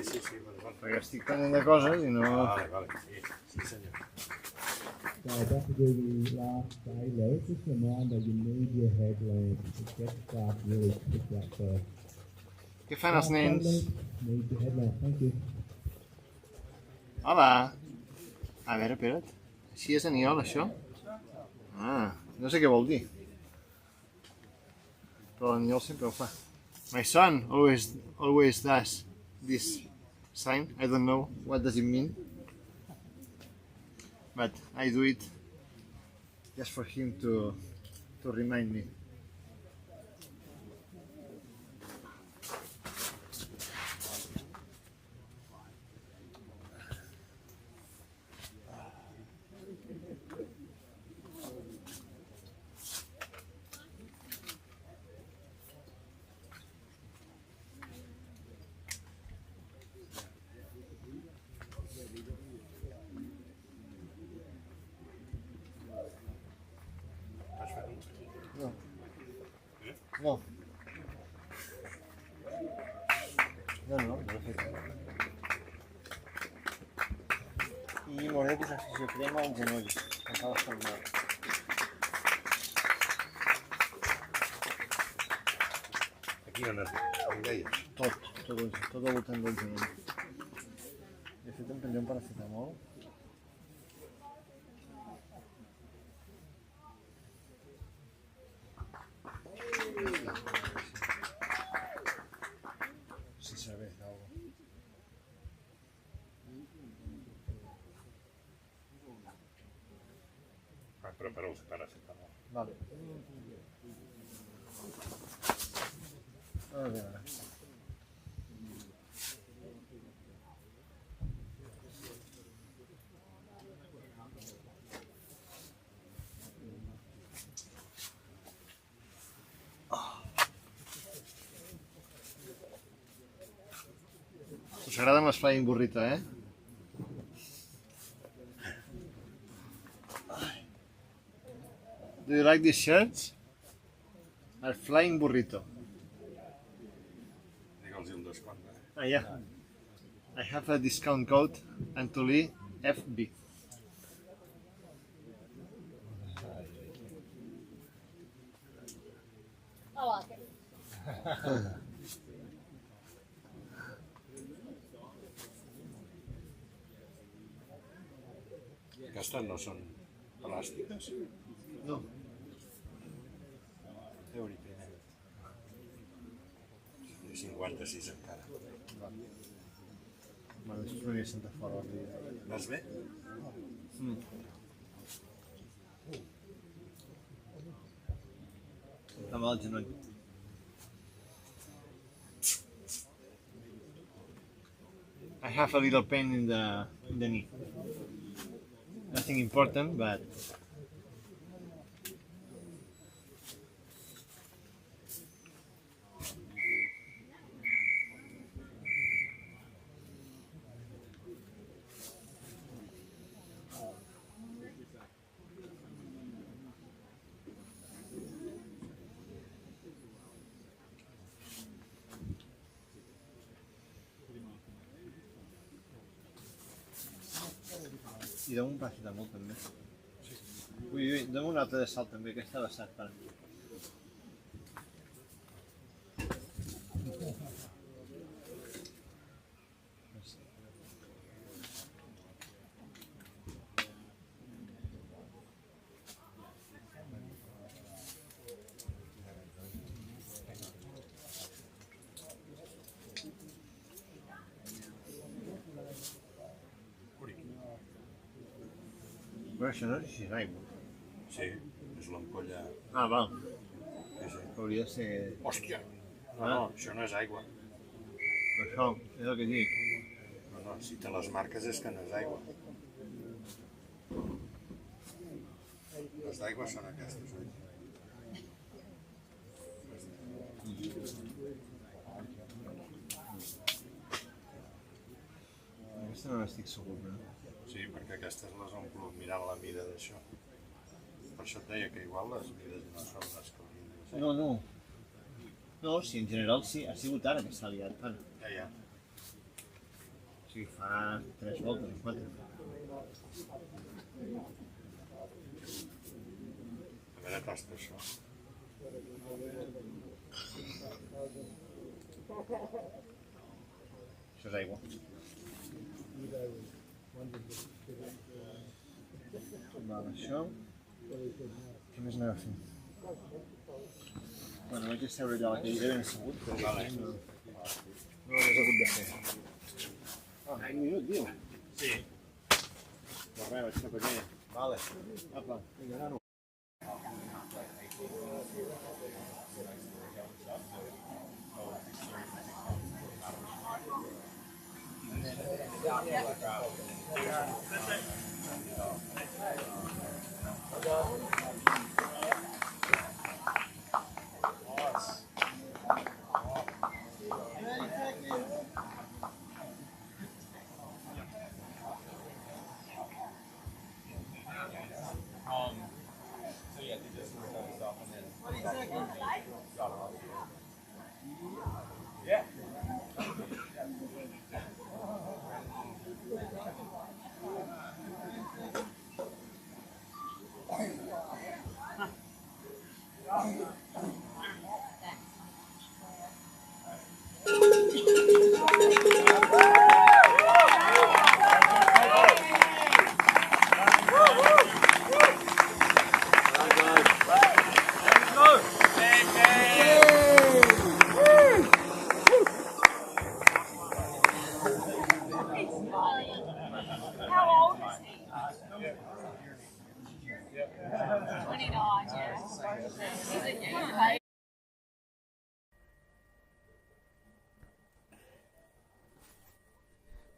Perquè estic pendent de coses i no... Vale, sí senyor. Basically, the last day, Les, just a reminder, you need your headlamp. Get start really quick up there. Què fan els nens? Need your headlamp, thank you. Hola. A veure, espera't. Així és aniol, això? No sé què vol dir. Però l'aniol sempre ho fa. My son always does this sign. I don't know what does it mean. But I do it just for him to remind me. No. No, perfecte. I m'hauré de posar fisió crema als genolls, que em fa bastant mal. Aquí on deies? Tot al voltant del genoll. He Fet em prendré un paracetamol. Si serveix d'algo. Preparo els paracetamol. Vale. A veure. Us agraden les flying burrito, eh? Do you like these shirts? Are flying burrito. Digue'ls un descompte. Ah, yeah. I have a discount code, Antolí FB. I like it. Aquestes no són plàstiques? No. Déu-n'hi primer. 56 encara. Bueno, després m'havia sentat fora. Vas bé? Està mal el genoll. I have a little pain in the knee. Nothing important, but i deu un paracetamol també. Ui, deu un altre de sal també, que està vessat per mi. Però això no sé si és aigua. Sí, és l'ampolla. Ah, val. Sí, sí. Hauria de ser... Hòstia! No, això no és aigua. Això, és el que dic. No, si te les marques és que no és aigua. Les d'aigua són aquestes, oi? Aquesta no n'estic segur, però... Sí, perquè aquestes les omplo mirant la mida d'això. Per això et deia que igual les mides no són les que haurien de ser. No, no. No, sí, en general sí. Ha sigut ara que s'ha liat. Ara. Ja. O sigui, fa 3 voltes, 4. A veure, tasta això. Això és aigua. Val, això... Què més anava a fer? Bueno, vaig a seure allà a la cadira ben assegut, però no l'hagués hagut de fer. Ah, un minut, diu? Sí. Doncs res, vaig cap allà. Vale. Apa, vinga, nano.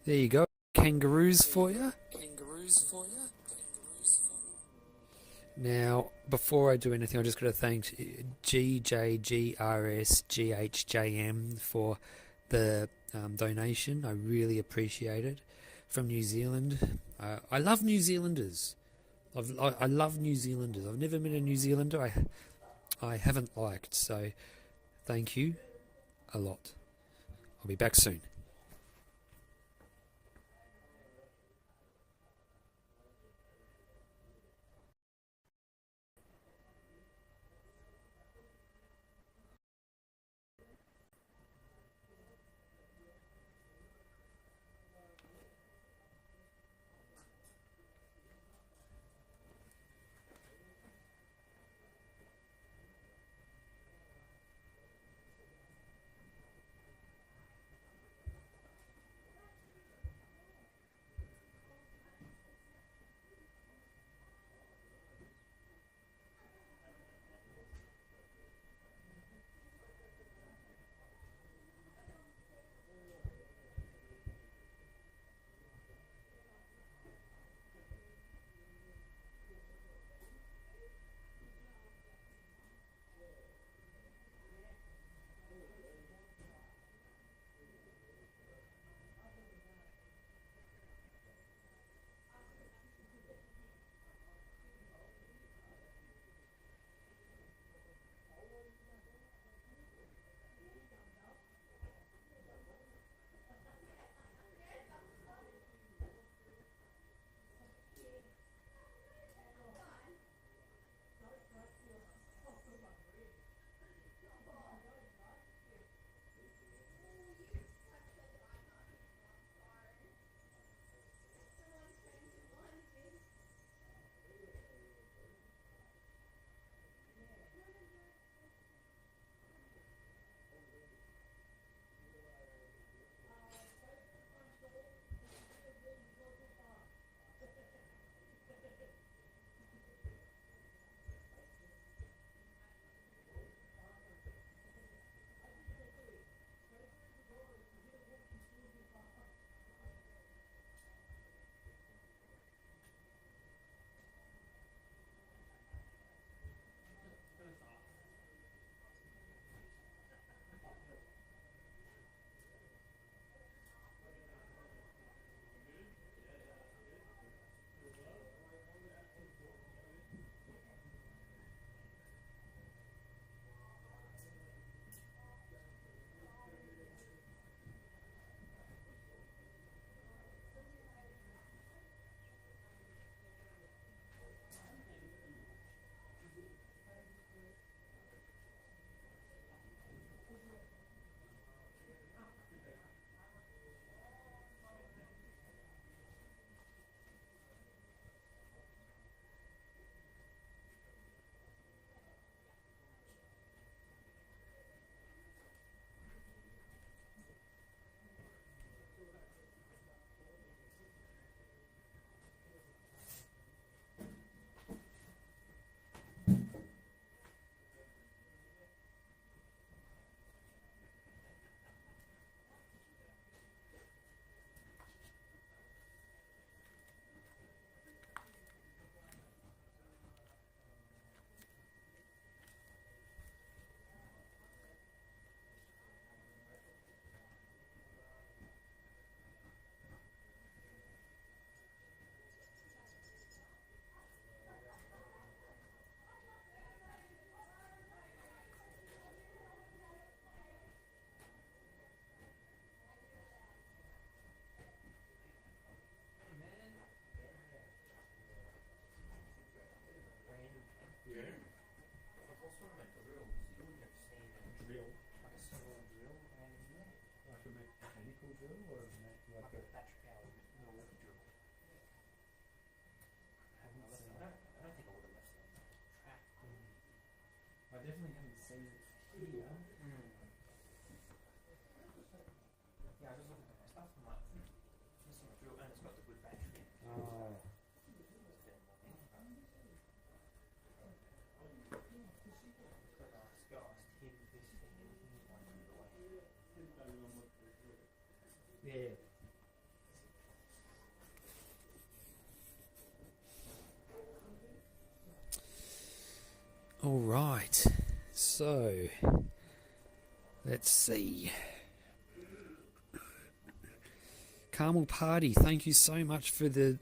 There you go. Kangaroos for you. Now, before I do anything, I just got to thank GJGRSGHJM for the donation. I really appreciate it. From New Zealand. I love New Zealanders. I love New Zealanders. I've never met a New Zealander I haven't liked. So, thank you a lot. I'll be back soon. I definitely haven't seen it here. Yeah, I just looked at the stuff and I'm like, this is a drill and it's got the good battery. Oh. Yeah. All right. So, let's see. Carmel Party, thank you so much for the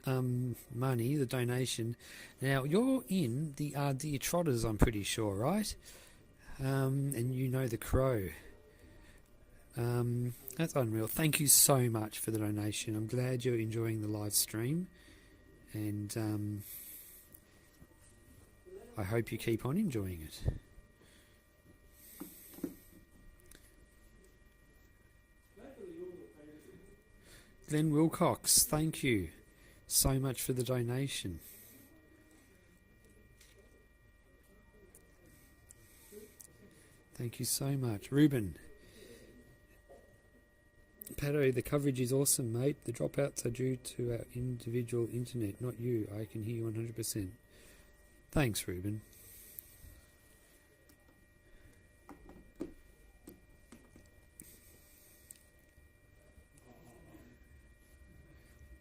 money, the donation. Now, you're in the Deer Trotters, I'm pretty sure, right? And you know the Crow. That's unreal. Thank you so much for the donation. I'm glad you're enjoying the live stream. And I hope you keep on enjoying it. Glenn Wilcox, thank you so much for the donation. Thank you so much. Ruben. Pato, the coverage is awesome, mate. The dropouts are due to our individual internet, not you. I can hear you 100%. Thanks, Ruben.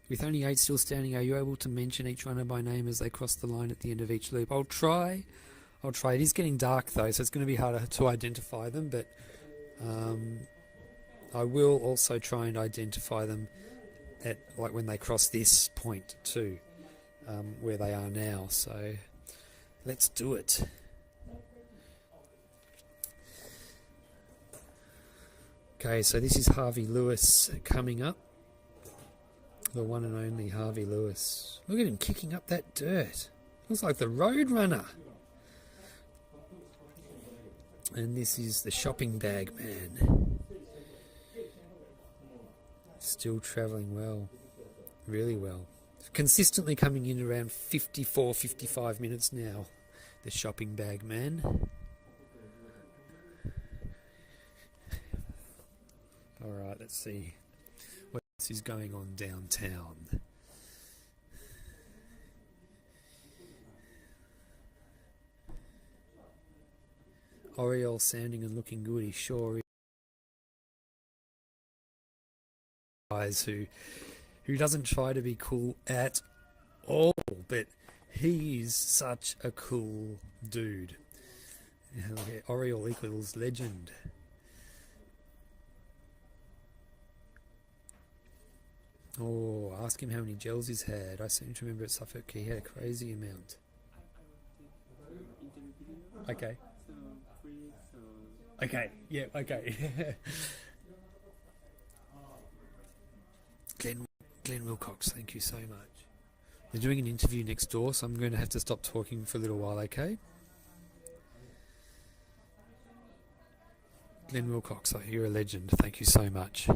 With only 8 still standing, are you able to mention each runner by name as they cross the line at the end of each loop? I'll try. It is getting dark though, so it's going to be harder to identify them, but I will also try and identify them at like when they cross this point too, where they are now. So let's do it. Okay, so this is Harvey Lewis coming up. The one and only Harvey Lewis. Look at him kicking up that dirt. Looks like the Road Runner. And this is the Shopping Bag Man. Still travelling well. Really well. Consistently coming in around 54, 55 minutes now. The Shopping Bag Man. Alright, let's see what else is going on downtown. Oriole sounding and looking good, he sure is. Guys who doesn't try to be cool at all, but he is such a cool dude. Oriole equals legend. Oh, ask him how many gels he's had. I seem to remember at Suffolk he had a crazy amount. Okay. Okay, yeah, okay. Glenn Wilcox, thank you so much. They're doing an interview next door, so I'm going to have to stop talking for a little while, okay? Glenn Wilcox, you're a legend. Thank you so much.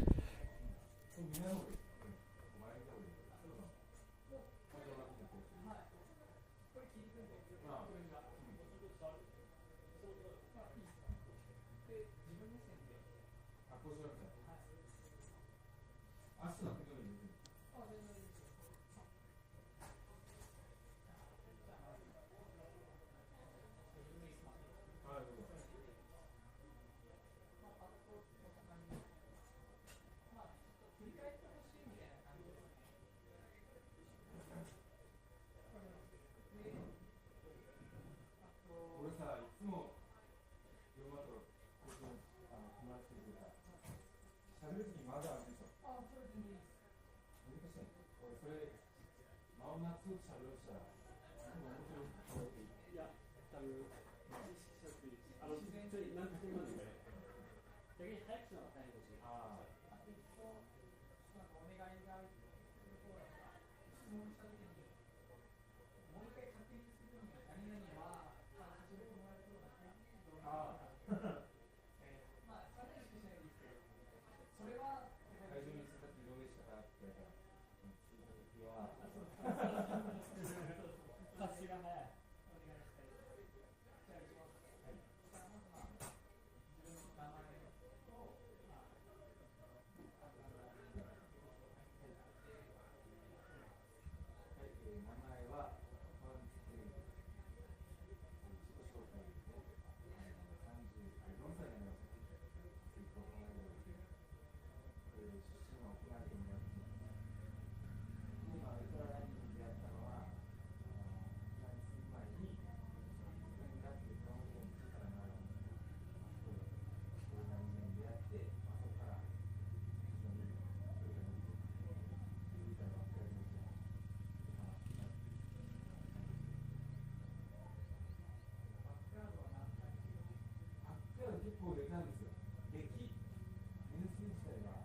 結構出たんですよ。年数自体は。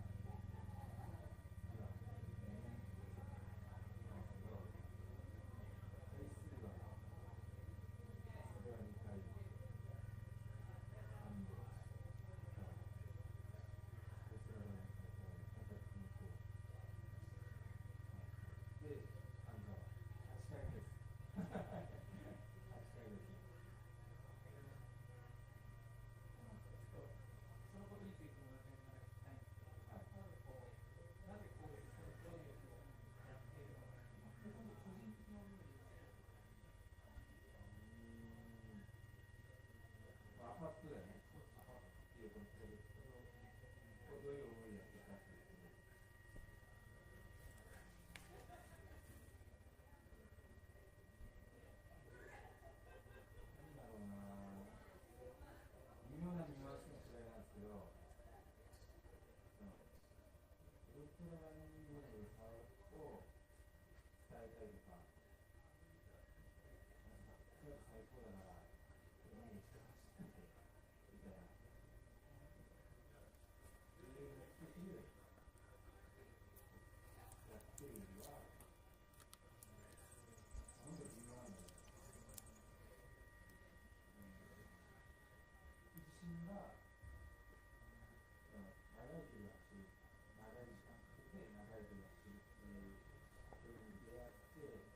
で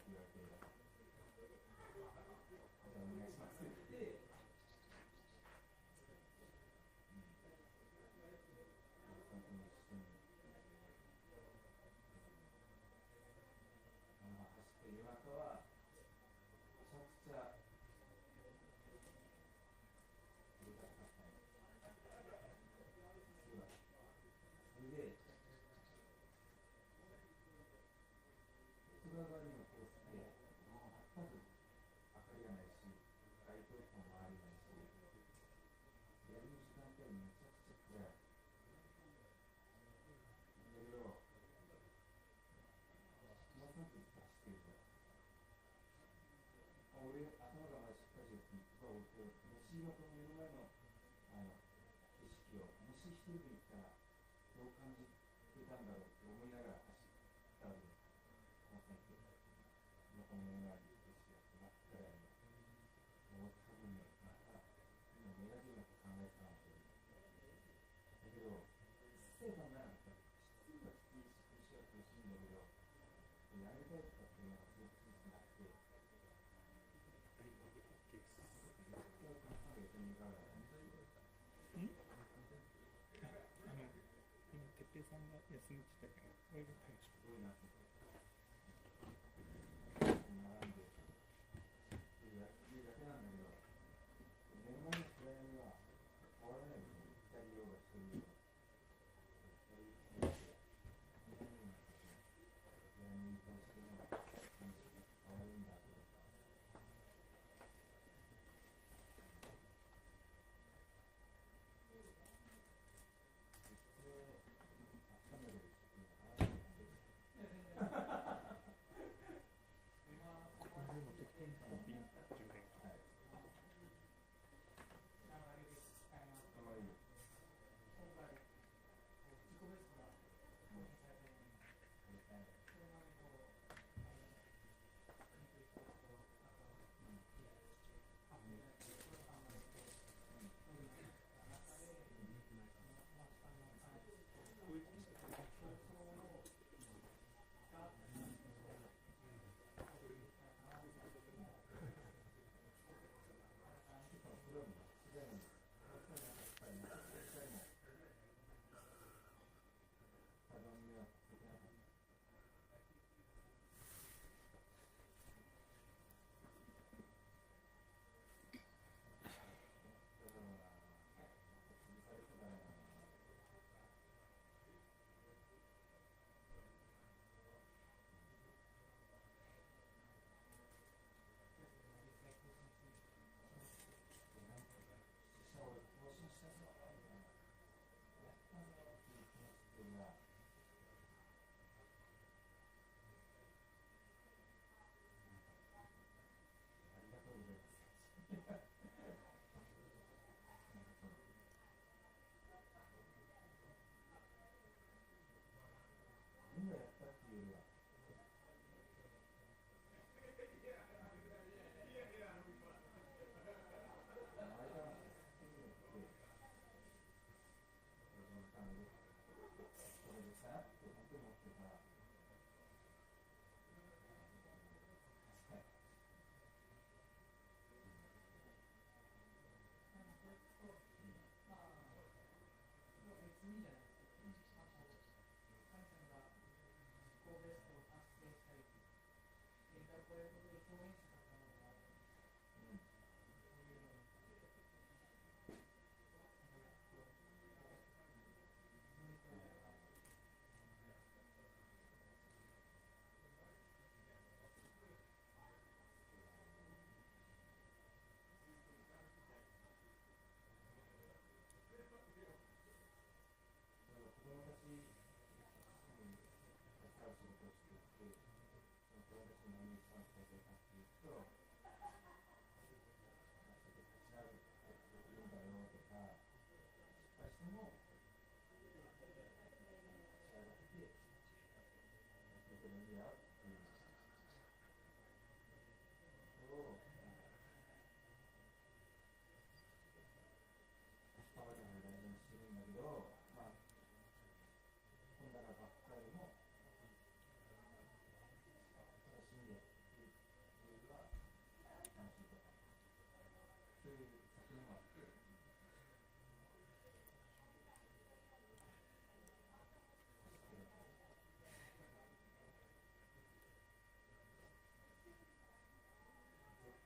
っていうさんが休みって言ったけど、これで対処。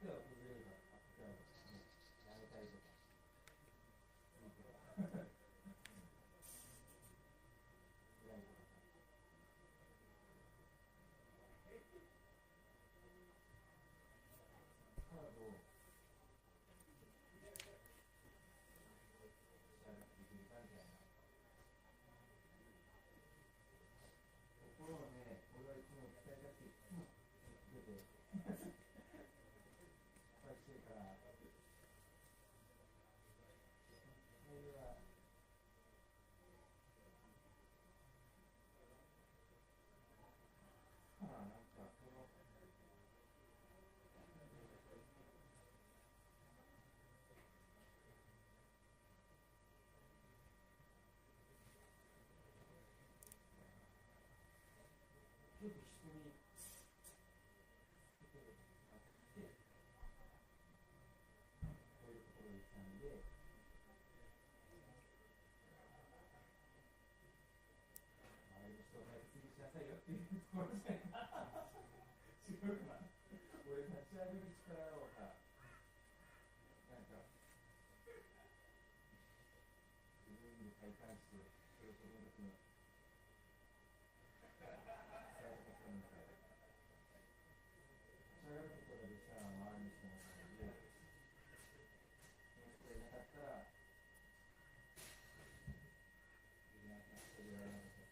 ではっていうところじゃないか違うかな俺立ち上げる力をさなんか自分で体感してそれを子供たちの伝え方するのか立ち上がることができたら周りの人もさその人がいなかったら自分はそれやらなかった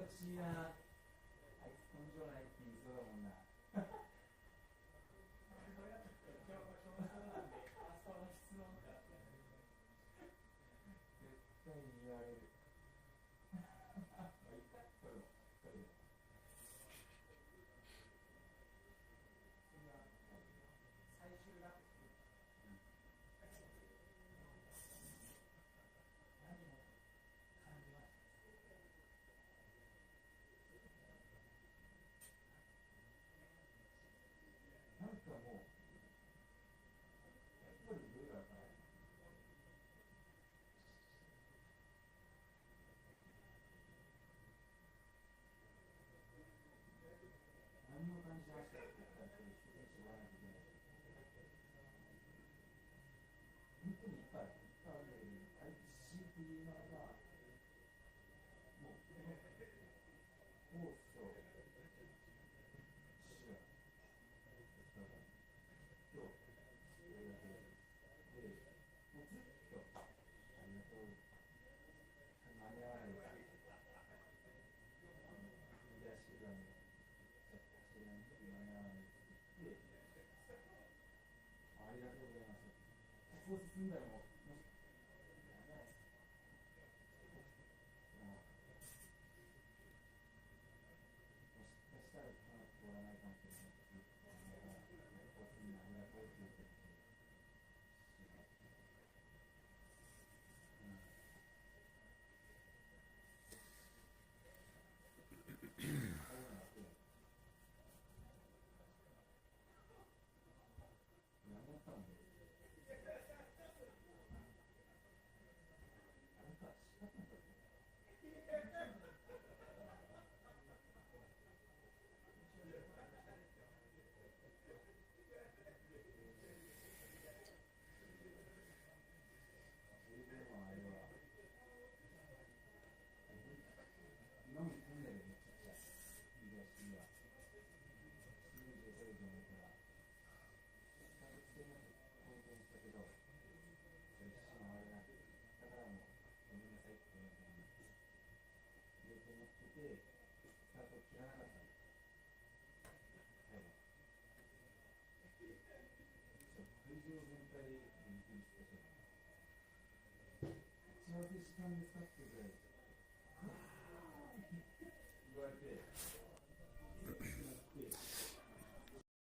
不思議な、あいつ根性ないって言いそうだもんな。絶対に言われる。最終だ。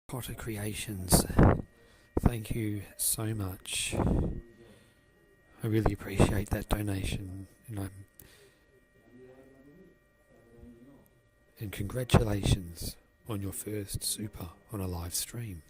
Potter Creations, thank you so much. I really appreciate that donation, and congratulations on your first super on a live stream.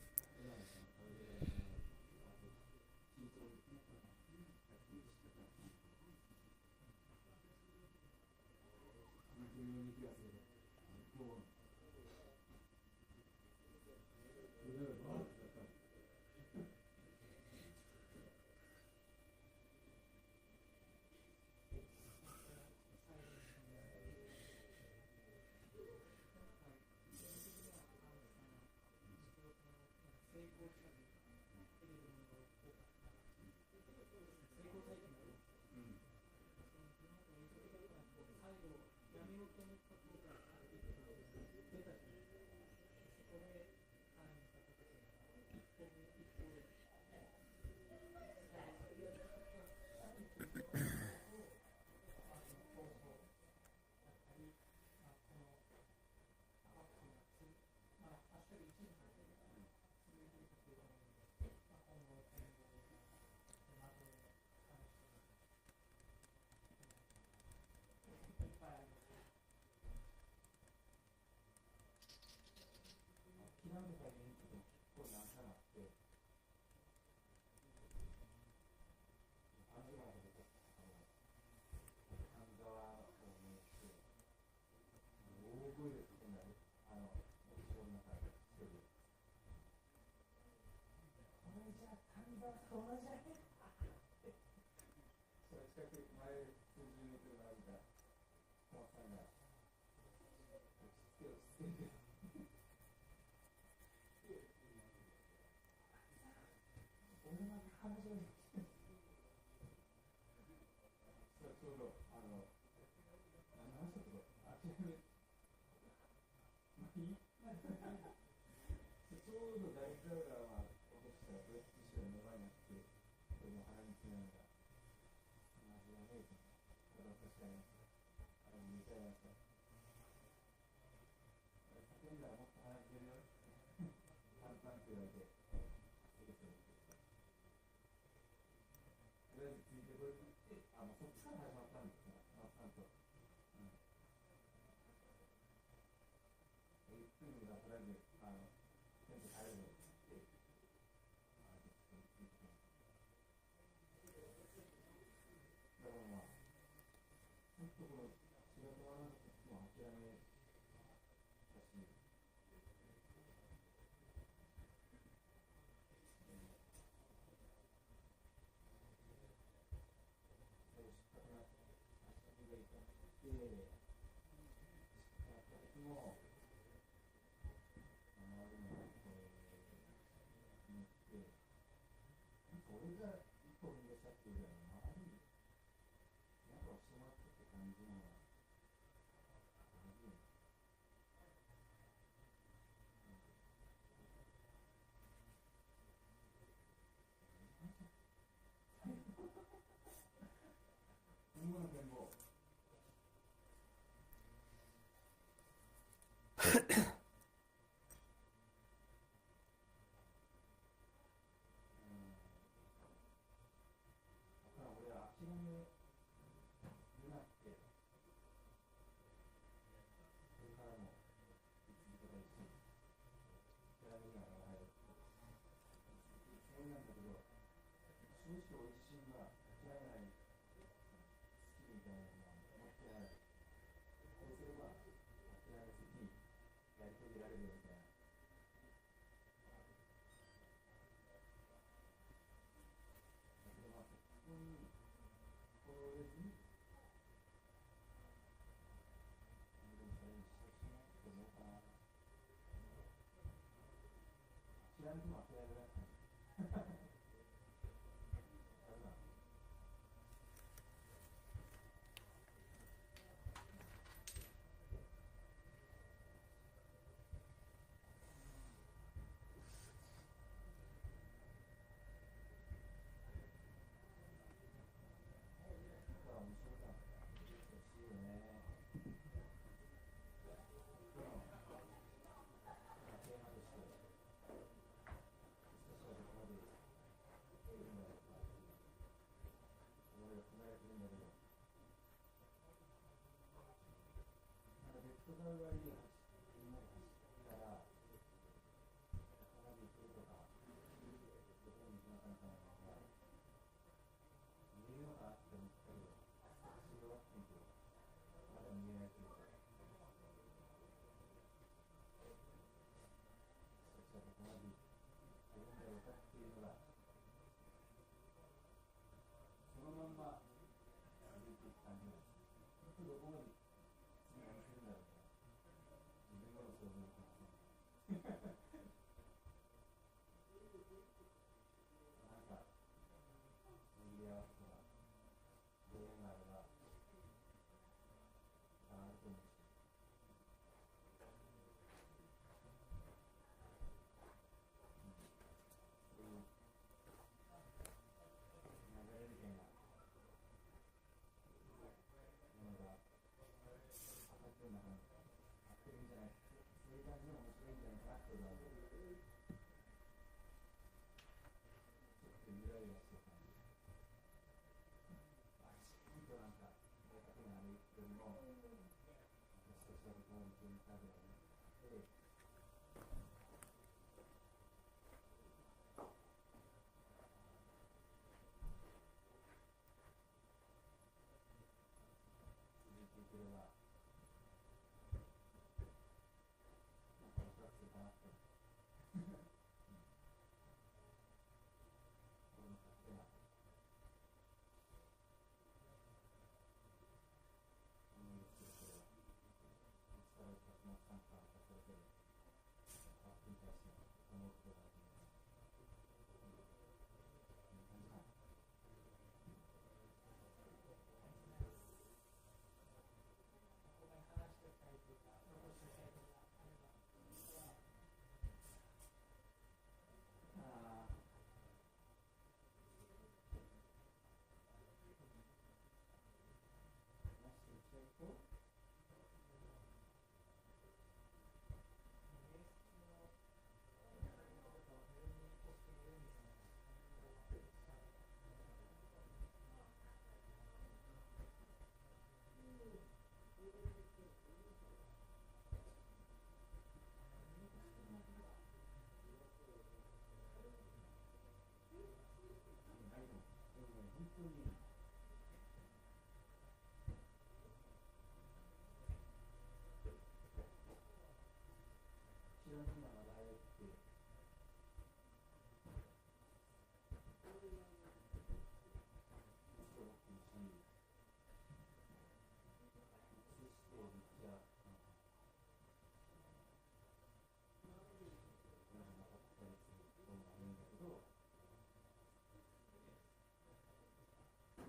こ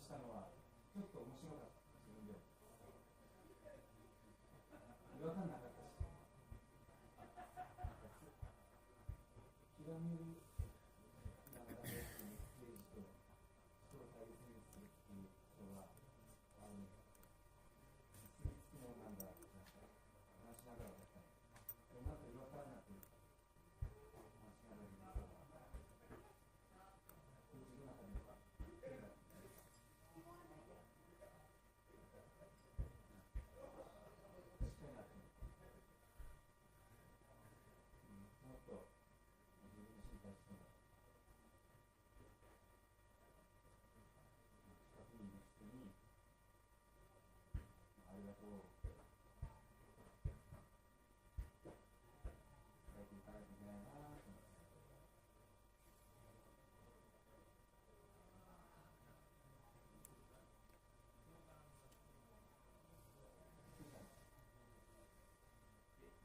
したのはちょっと面白かった、自分で。違和感なかったし、極めるながらでステージと人を大切にするっていうことは結びつくものなんだって話しながらだったの。でもなんか違和感なく話しながらいることが自分の中では変だった。もっと自分の心配しても近くにいる人にありがとうって伝えていかないといけないなと思って。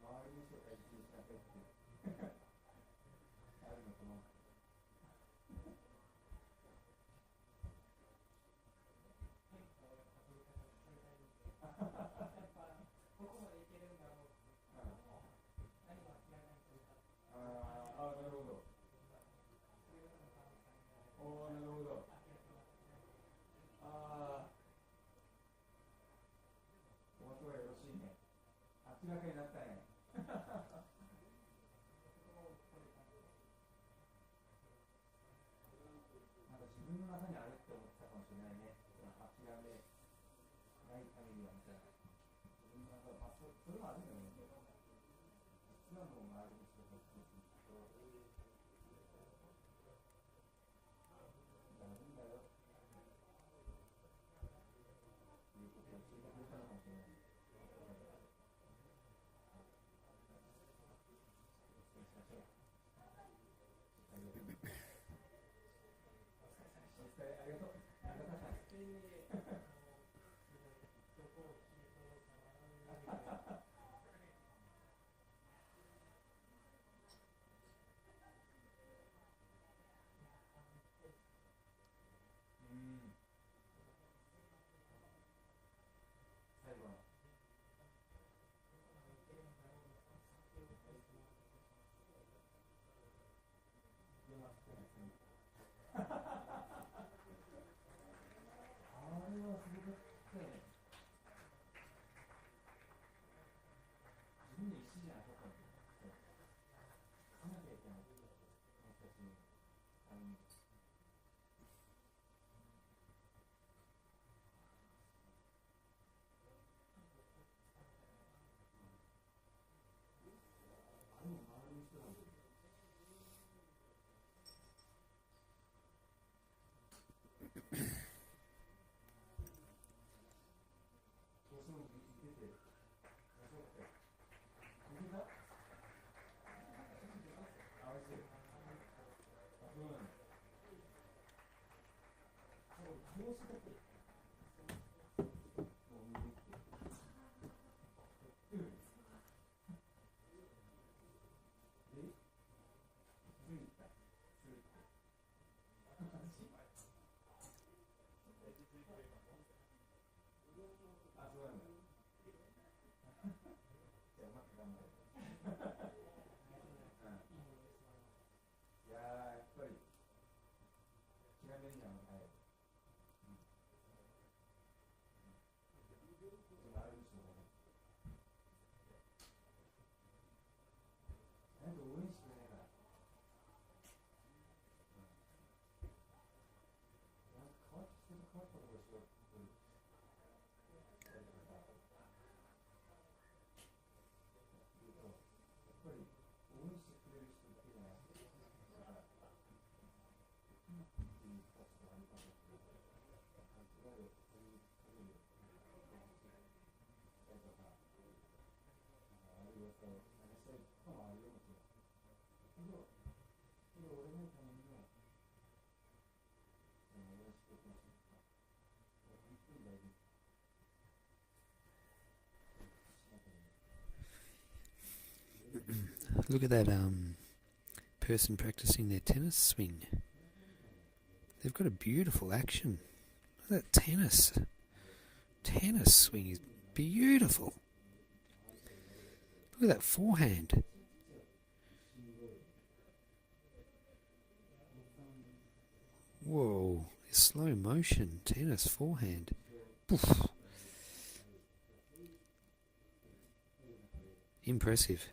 周りの人を大切にしなさいってあるのかな。ここまでいけるんだろう。何が嫌いな人か。なるほど。おー、なるほど。お後がよろしいね。明らかになったね。なんか自分の中にあるって思ってたかもしれないね。諦めないためにはみたいな。自分の中は、それはあるんだよね。実はもう周りの人たちにずっと大丈夫だよっていうことを教えてくれたのかもしれない。ありがとう。ありがとう。最後の。あれはすごかったよね。自分の意思じゃなかったんだよ。かなきゃいけない。私たちのために。あれも周りの人なんだよ。どうしても見てて、面白かったよ。見てた？あ、おいしい。そうなの。どうしてたっけ？もう見に来て。ついた。あ、そうなんだ。じゃあうまく頑張れ。いやー、やっぱり諦めるには早い。でもあれでしょうね。なんか応援してくれないから。なんか変わったことをしようっていう。やっぱり応援してくれる人だけじゃなくて、だから、っていう形であり方っていうのは、いわゆるそういうことで、とか、あるいはそう、話したいとかもあるよもちろん。けど、俺のためにも、応援してほしいとか、本当に大事。Look at that person practicing their tennis swing. They've got a beautiful action. that tennis. Tennis swing is beautiful. Look at that forehand. Whoa, slow motion tennis forehand. Poof. Impressive.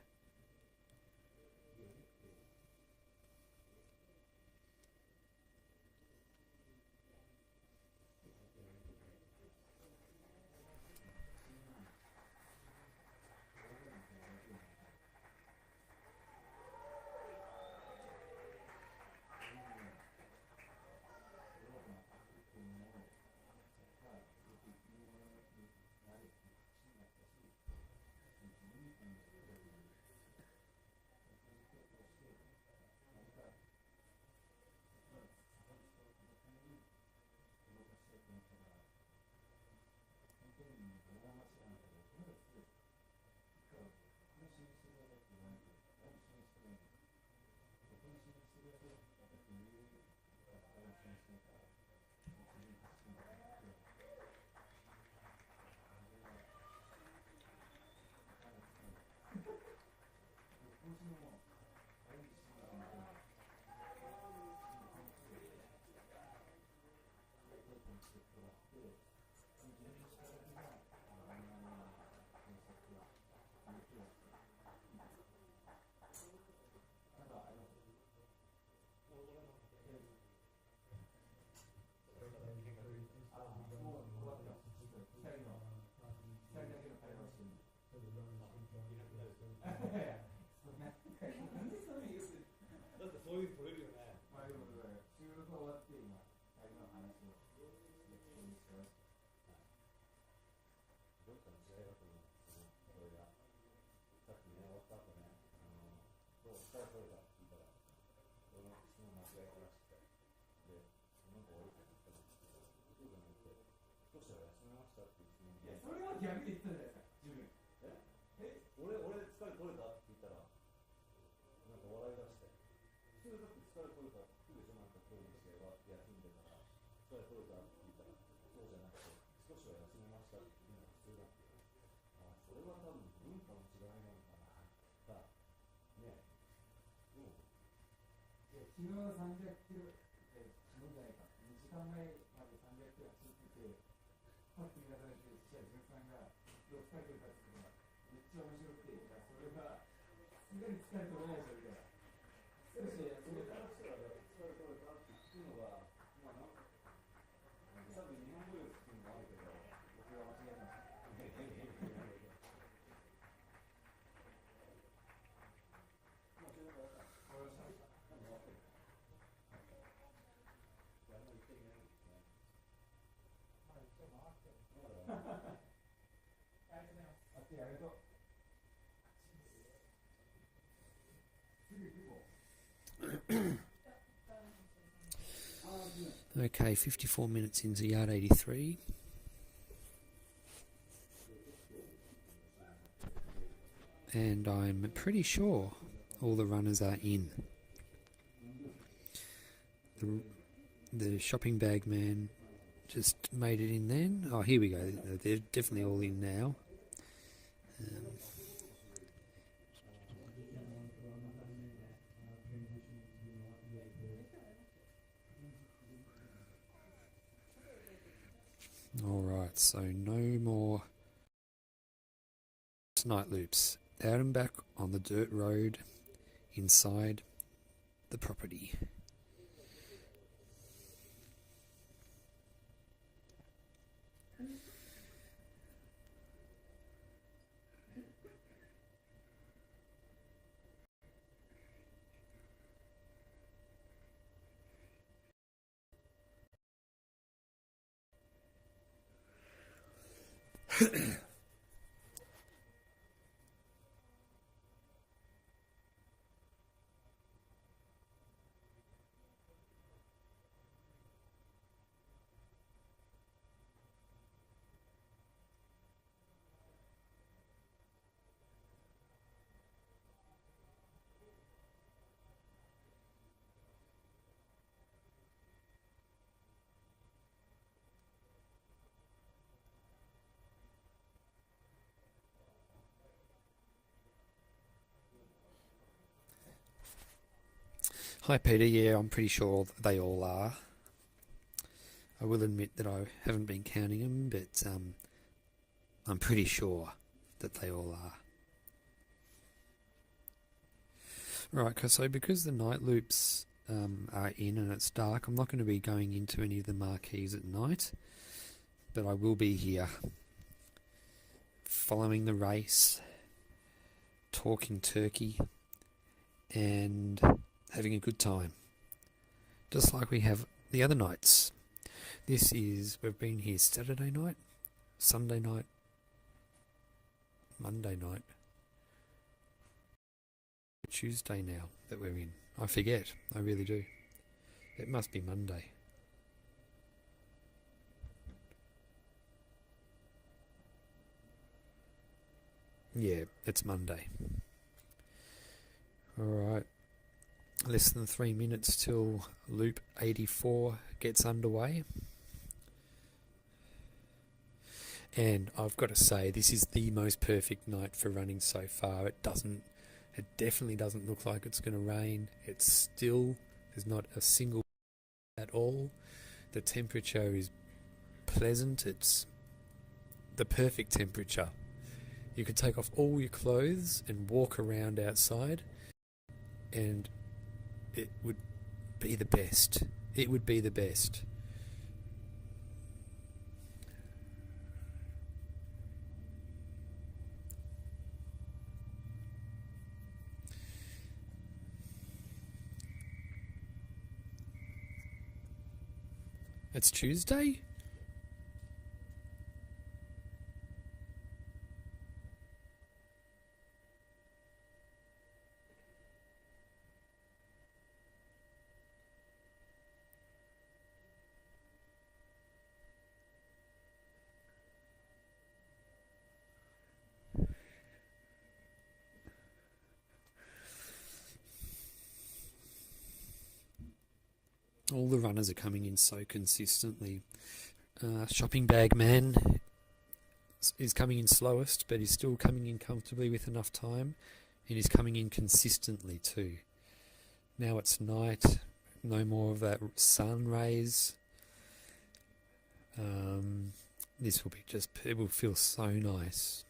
Okay, 54 minutes into yard 83. And I'm pretty sure all the runners are in. The shopping bag man just made it in then. Oh, here we go. They're definitely all in now. Alright, so no more night loops. Out and back on the dirt road inside the property. Hi Peter, yeah, I'm pretty sure they all are. I will admit that I haven't been counting them, but I'm pretty sure that they all are. Right, so because the night loops are in and it's dark, I'm not going to be going into any of the marquees at night, but I will be here following the race, talking turkey, and having a good time, just like we have the other nights. We've been here Saturday night, Sunday night, Monday night, Tuesday now that we're in. I forget, I really do. It must be Monday. Yeah, it's Monday. Alright, less than 3 minutes till loop 84 gets underway. And I've got to say, this is the most perfect night for running so far. It definitely doesn't look like it's going to rain. There's not a single at all. The temperature is pleasant. It's the perfect temperature. You could take off all your clothes and walk around outside, and it would be the best. It would be the best. It's Tuesday? All the runners are coming in so consistently. Shopping Bag Man is coming in slowest, but he's still coming in comfortably with enough time, and he's coming in consistently too. Now it's night, no more of that sun rays. This will be it will feel so nice.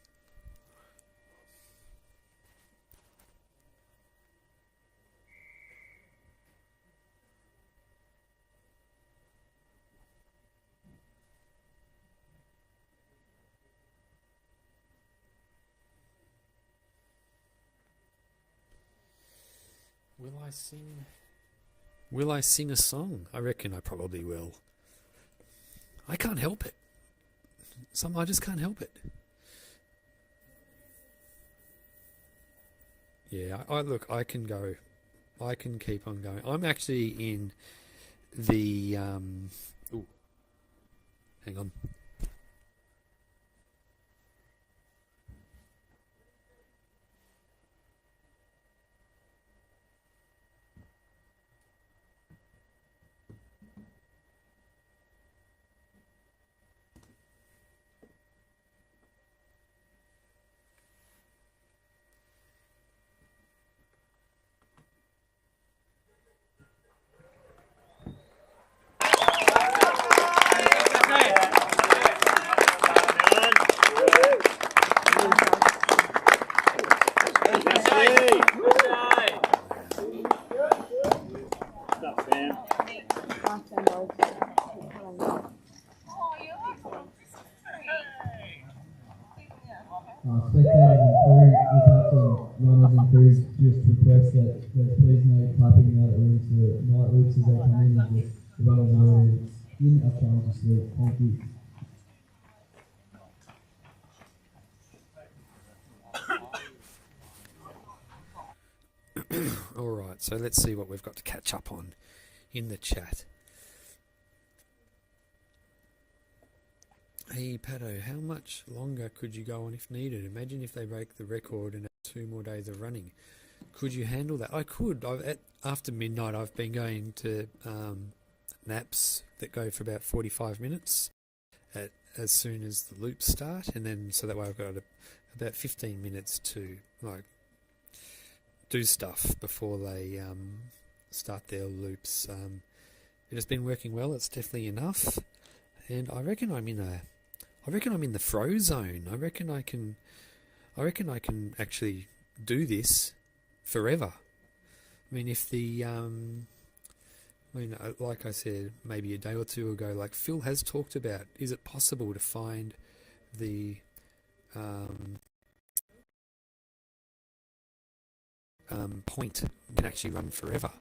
Will I sing a song? I reckon I probably will. I can't help it. I just can't help it. Yeah, I can go. I can keep on going. I'm actually in the hang on. Spectators and crew, we've had some runners and crews just request that there's please no clapping now that we're into the night loops as they come in, and the runners are already in our challenge to sleep. Thank you. Alright, so let's see what we've got to catch up on in the chat. Hey Pato, how much longer could you go on if needed? Imagine if they break the record and have 2 more days of running. Could you handle that? I could. After midnight I've been going to naps that go for about 45 minutes as soon as the loops start, and then so that way I've got about 15 minutes to do stuff before they start their loops. It has been working well. It's definitely enough, and I reckon I'm in the throw zone. I reckon I can actually do this forever. I mean, if the like I said, maybe a day or two ago, like Phil has talked about, is it possible to find the point can actually run forever?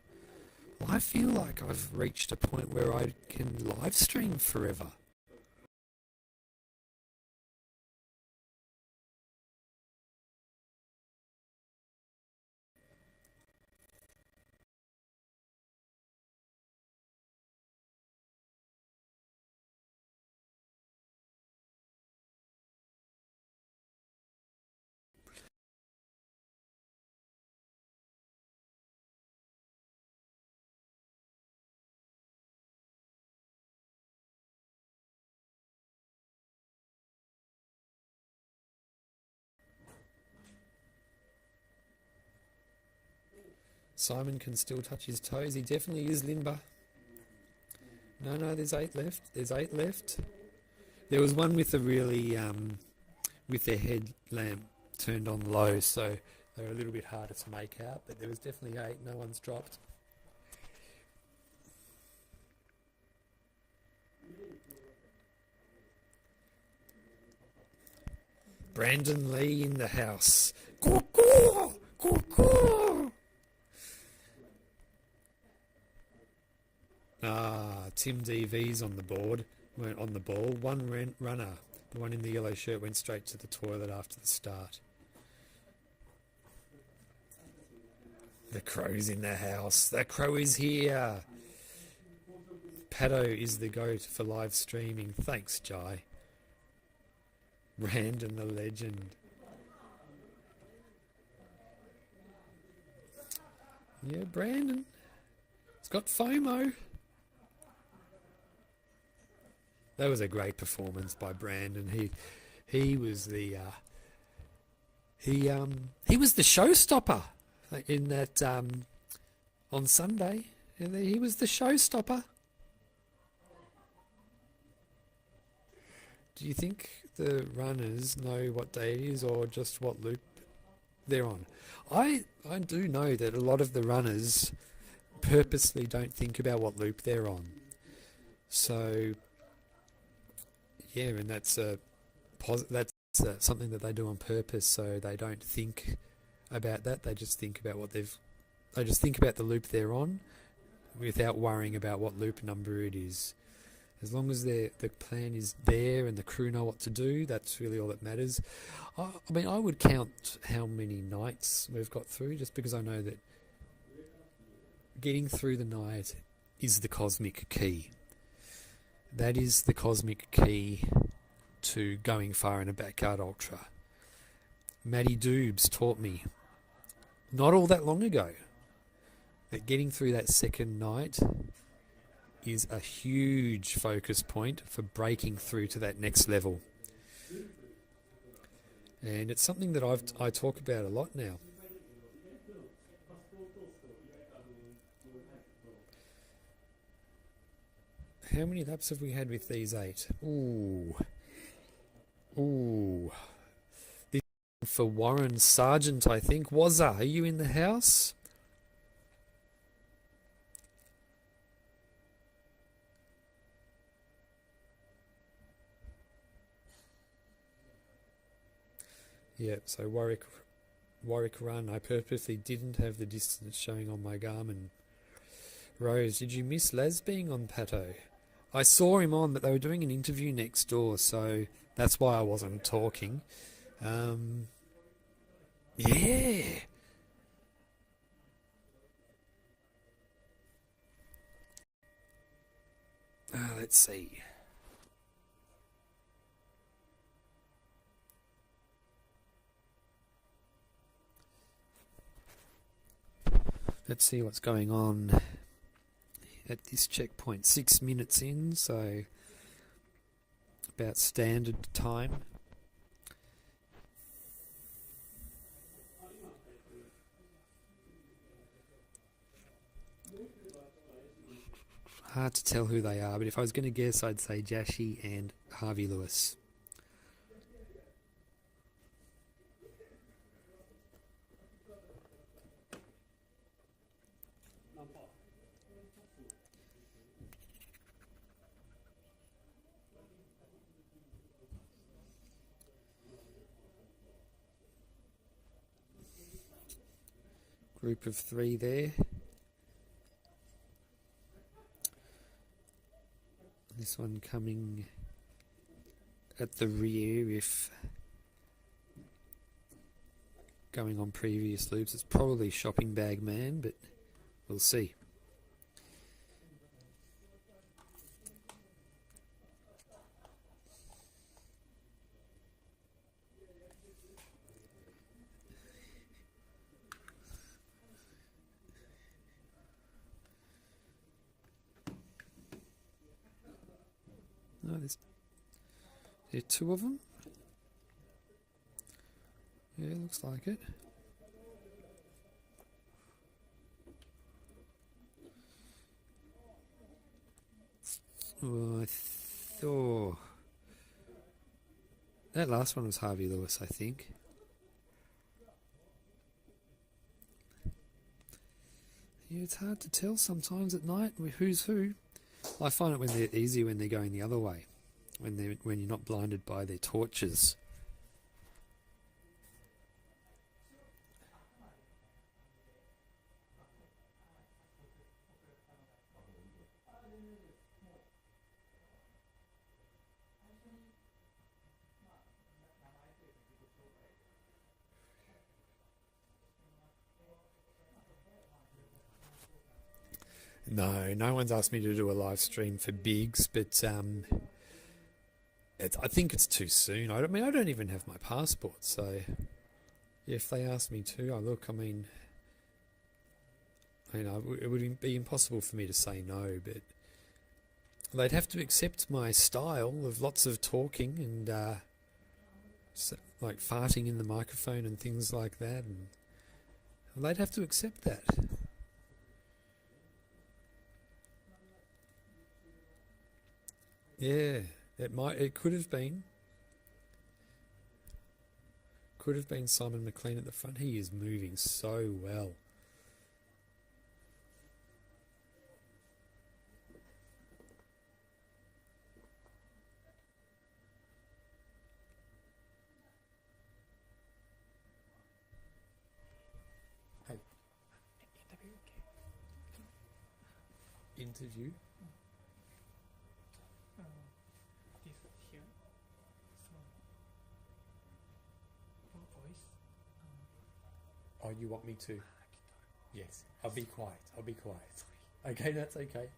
Well, I feel like I've reached a point where I can live stream forever. Simon can still touch his toes. He definitely is limber. No, there's 8 left. There's 8 left. There was one with a really, with their headlamp turned on low, so they're a little bit harder to make out, but there was definitely 8. No one's dropped. Brandon Lee in the house. Caw-caw! Caw-caw! Tim DV's on the board, went on the ball. One runner, the one in the yellow shirt, went straight to the toilet after the start. The crow's in the house. The crow is here. Pato is the goat for live streaming. Thanks, Jai. Brandon the legend. Yeah, Brandon. He's got FOMO. That was a great performance by Brandon. He was the he was the showstopper in that on Sunday. And he was the showstopper. Do you think the runners know what day it is or just what loop they're on? I do know that a lot of the runners purposely don't think about what loop they're on. So yeah, and that's something that they do on purpose. So they don't think about that. They just think about they just think about the loop they're on, without worrying about what loop number it is. As long as the plan is there and the crew know what to do, that's really all that matters. I mean, I would count how many nights we've got through, just because I know that getting through the night is the cosmic key. That is the cosmic key to going far in a backyard ultra. Matty Doobs taught me, not all that long ago, that getting through that second night is a huge focus point for breaking through to that next level. And it's something that I talk about a lot now. How many laps have we had with these 8? Ooh. This is for Warren Sargent, I think. Wazza, are you in the house? Yeah, so Warwick Run. I purposely didn't have the distance showing on my Garmin. Rose, did you miss Les being on Pato? I saw him on, but they were doing an interview next door, so that's why I wasn't talking. Yeah. Let's see. Let's see what's going on at this checkpoint. 6 minutes in, so about standard time. Hard to tell who they are, but if I was going to guess, I'd say Jashi and Harvey Lewis. Group of 3 there. This one coming at the rear if going on previous loops. It's probably Shopping Bag Man, but we'll see. No, there are 2 of them. Yeah, looks like it. Oh, I thought that last one was Harvey Lewis, I think. Yeah, it's hard to tell sometimes at night who's who. I find it when they're easy when they're going the other way, when you're not blinded by their torches. No one's asked me to do a live stream for Biggs, but I think it's too soon. I don't even have my passport, so if they ask me to, it would be impossible for me to say no, but they'd have to accept my style of lots of talking and like farting in the microphone and things like that, and they'd have to accept that. Yeah, it could have been Simon McLean at the front. He is moving so well. Hey, interview. Oh, you want me to? Yes, I'll be quiet. Okay, that's okay.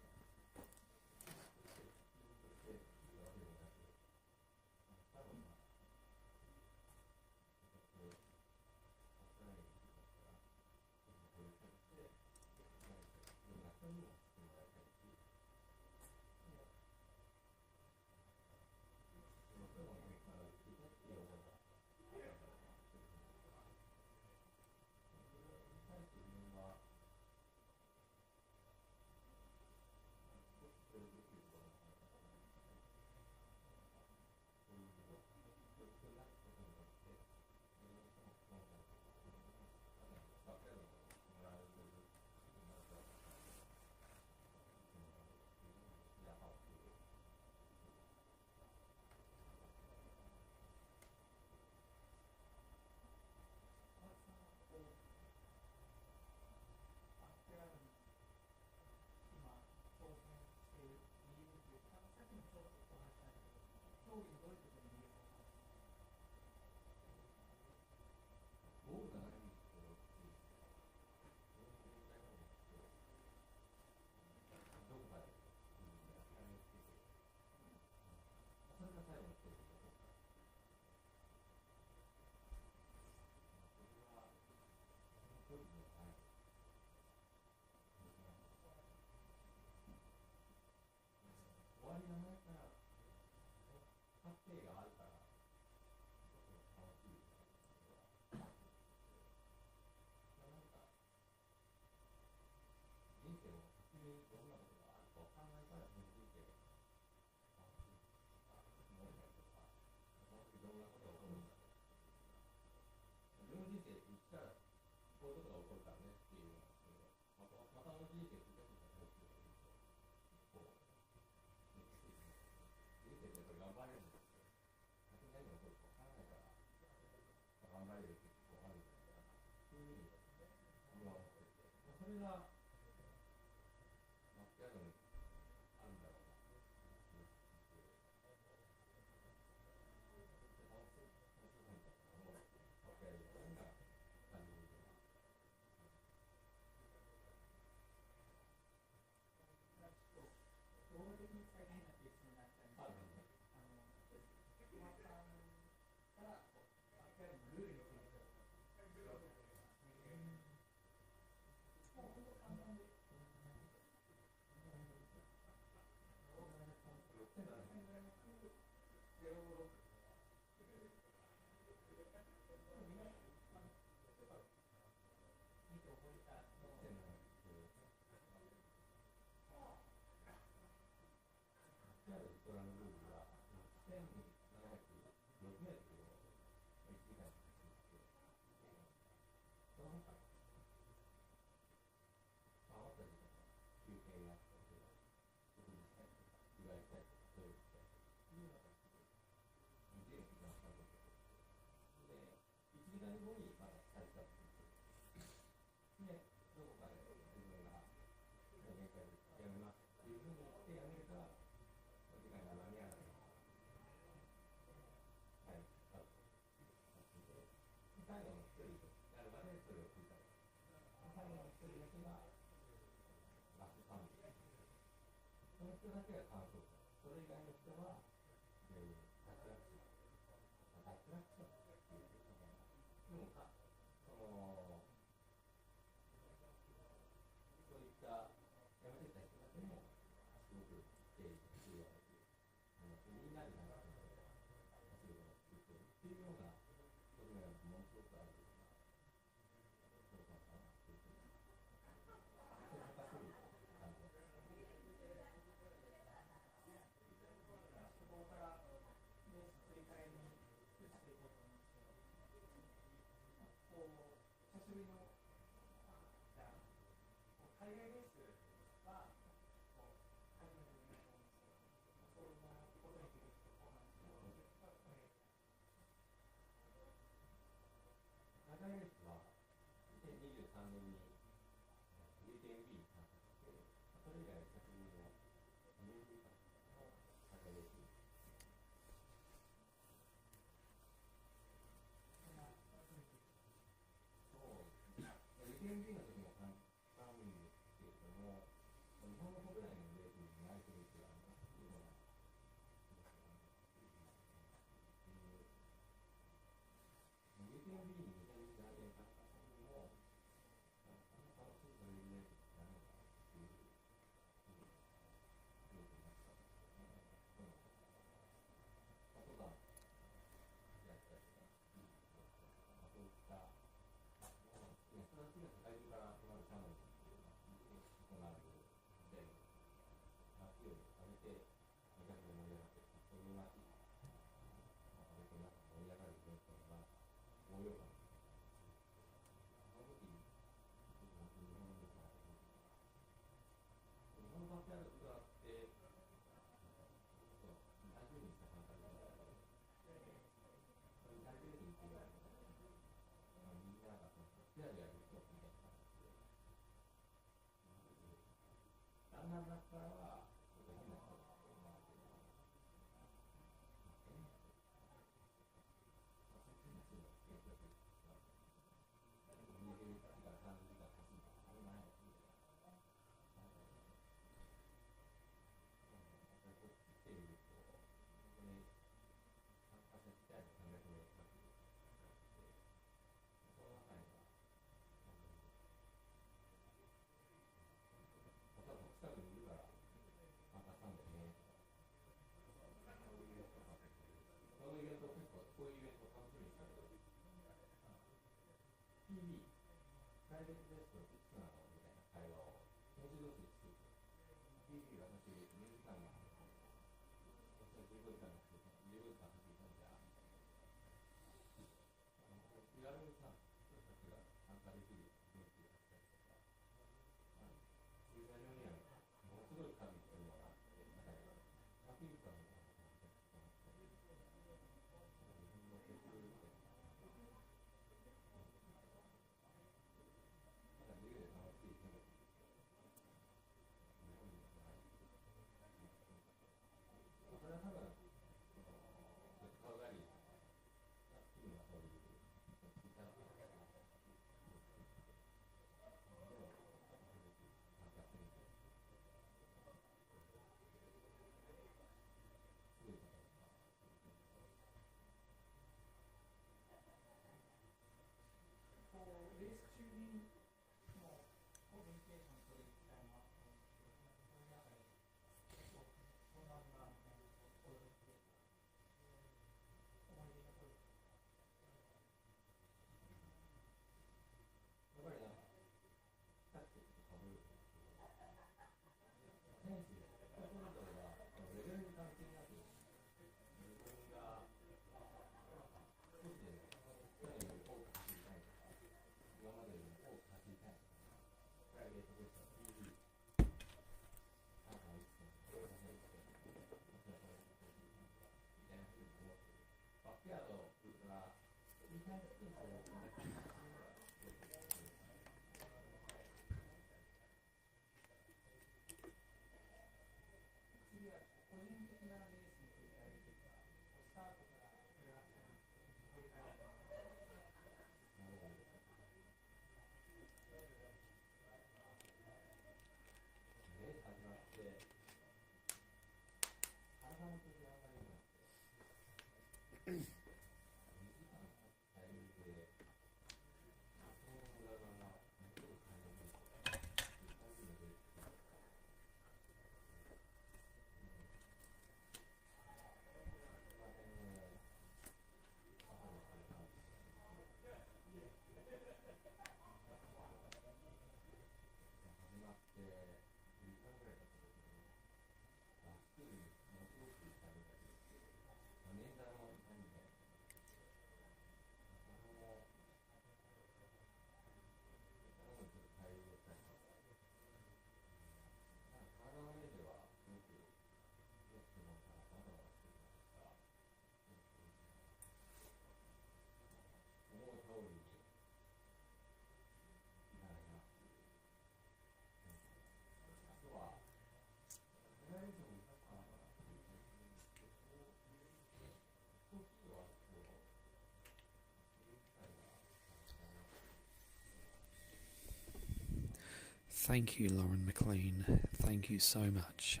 Thank you, Lauren McLean. Thank you so much.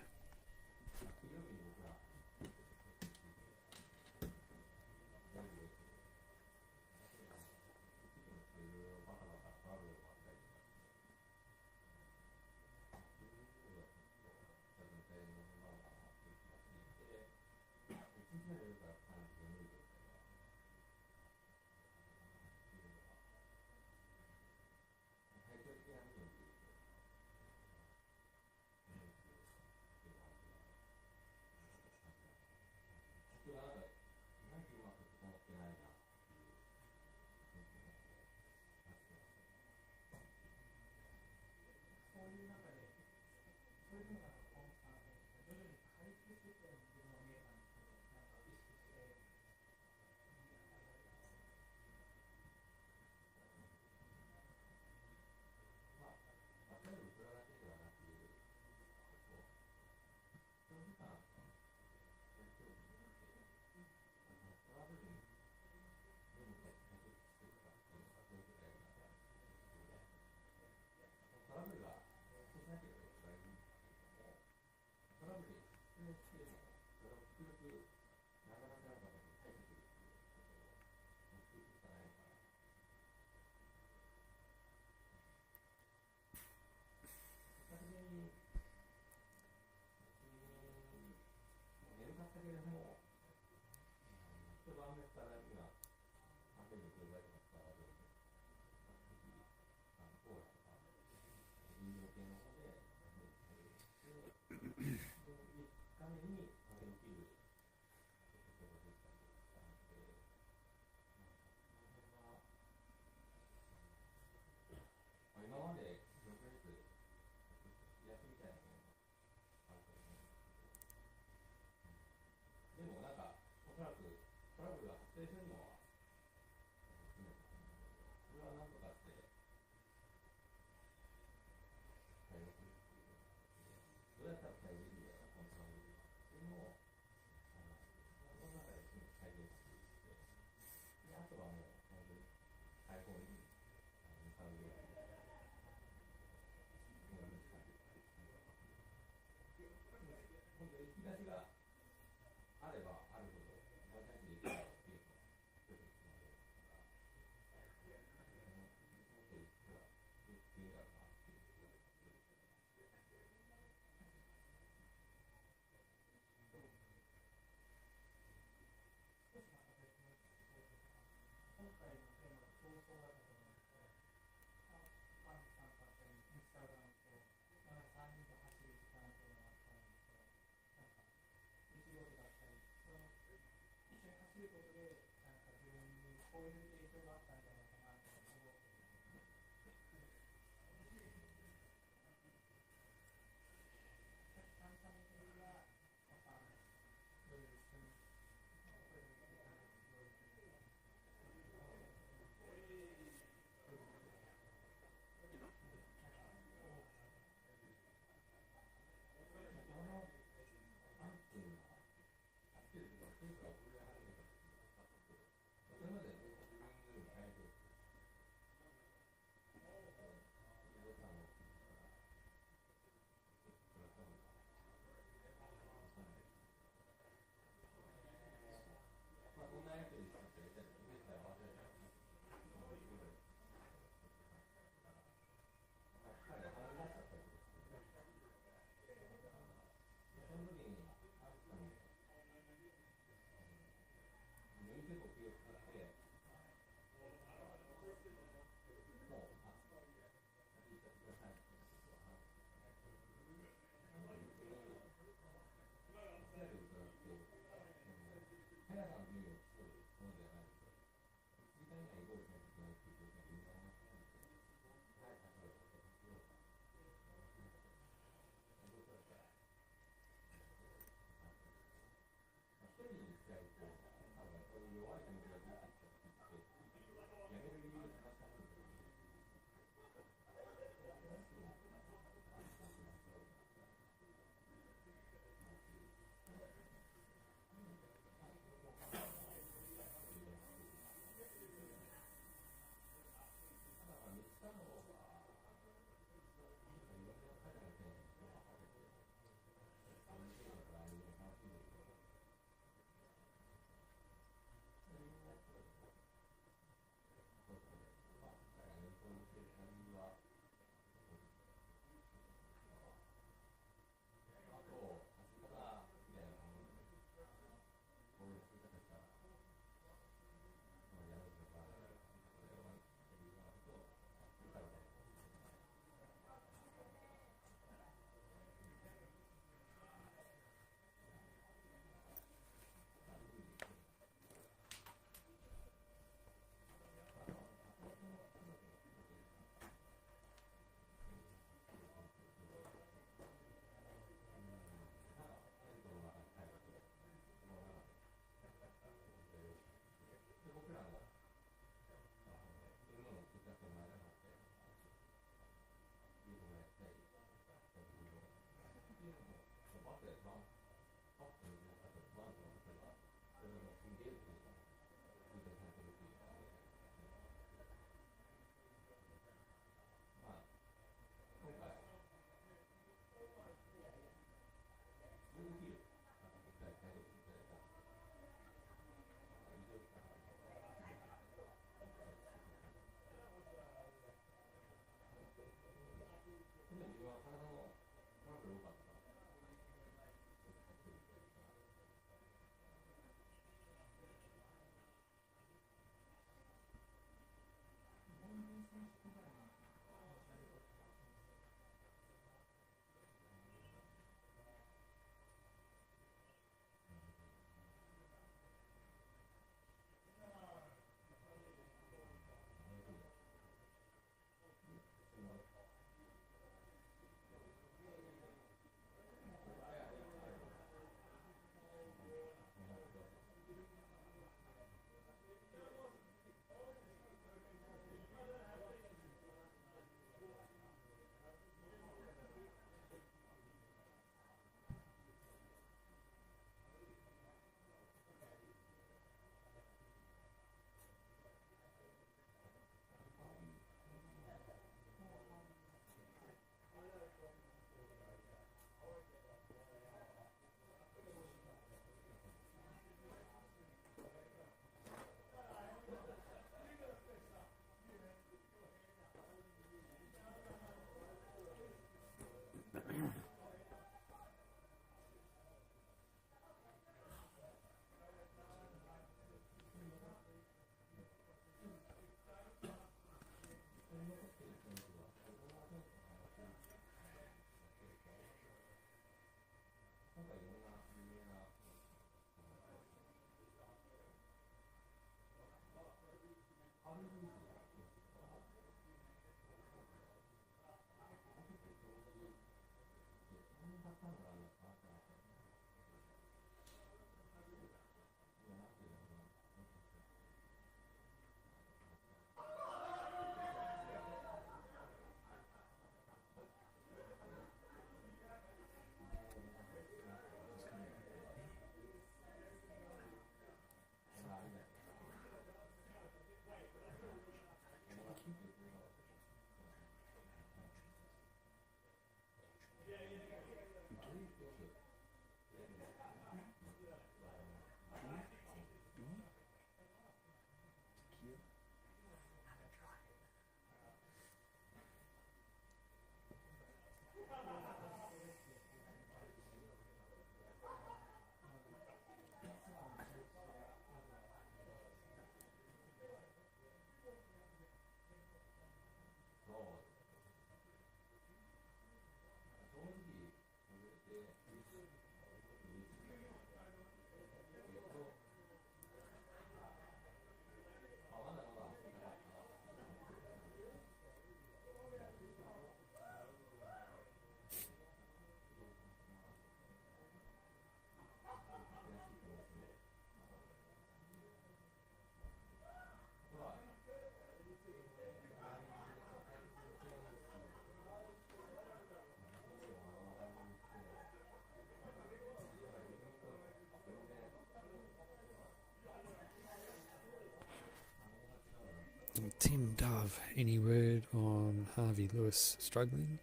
Tim Dove, any word on Harvey Lewis struggling?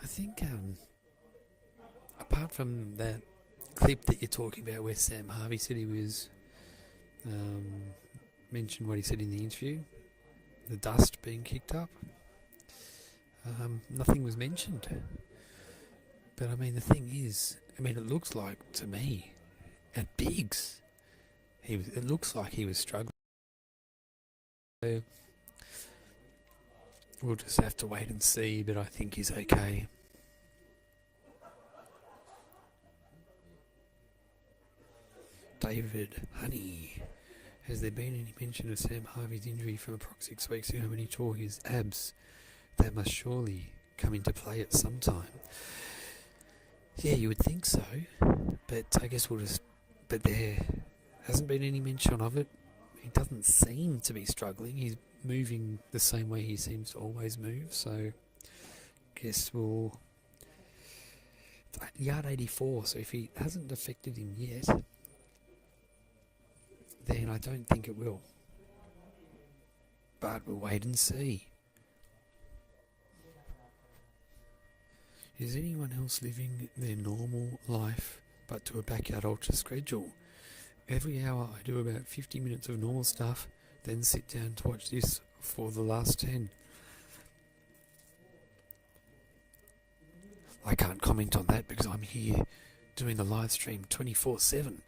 I think, apart from that clip that you're talking about where Sam Harvey said he was, mentioned what he said in the interview, the dust being kicked up, nothing was mentioned. But I mean, the thing is, it looks like to me, at Biggs, it looks like he was struggling. So we'll just have to wait and see, but I think he's okay. David Honey, has there been any mention of Sam Harvey's injury from approximately 6 weeks ago when he tore his abs? That must surely come into play at some time. Yeah, you would think so, but I guess but there hasn't been any mention of it. He doesn't seem to be struggling. He's moving the same way he seems to always move, so guess we'll yard 84, so if he hasn't affected him yet, then I don't think it will. But we'll wait and see. Is anyone else living their normal life but to a backyard ultra schedule? Every hour I do about 50 minutes of normal stuff, then sit down to watch this for the last 10. I can't comment on that because I'm here doing the live stream 24/7.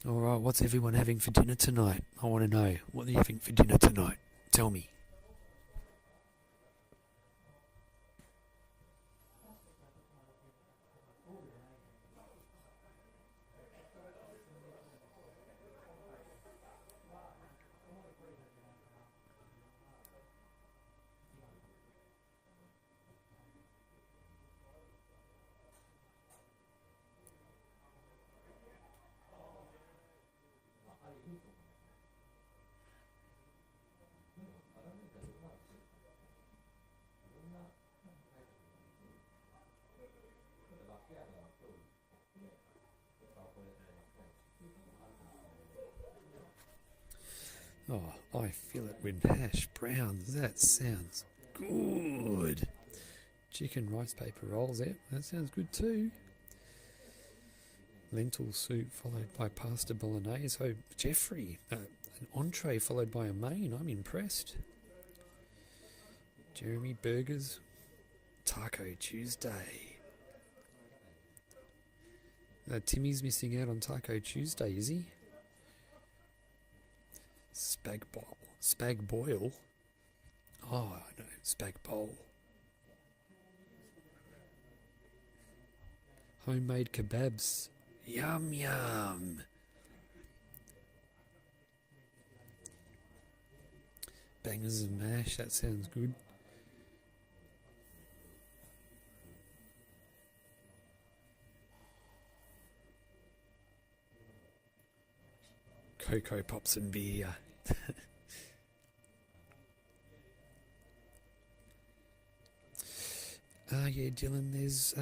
Alright, what's everyone having for dinner tonight? I want to know. What are you having for dinner tonight? Tell me. Oh, I feel it with hash browns. That sounds good. Chicken rice paper rolls out. That sounds good too. Lentil soup followed by pasta bolognese. Oh, Jeffrey, an entree followed by a main. I'm impressed. Jeremy, burgers. Taco Tuesday. Timmy's missing out on Taco Tuesday, is he? Spag boil. Oh, no, spag bowl. Homemade kebabs. Yum yum. Bangers of mash. That sounds good. Cocoa Pops and beer. Yeah, Dylan, there's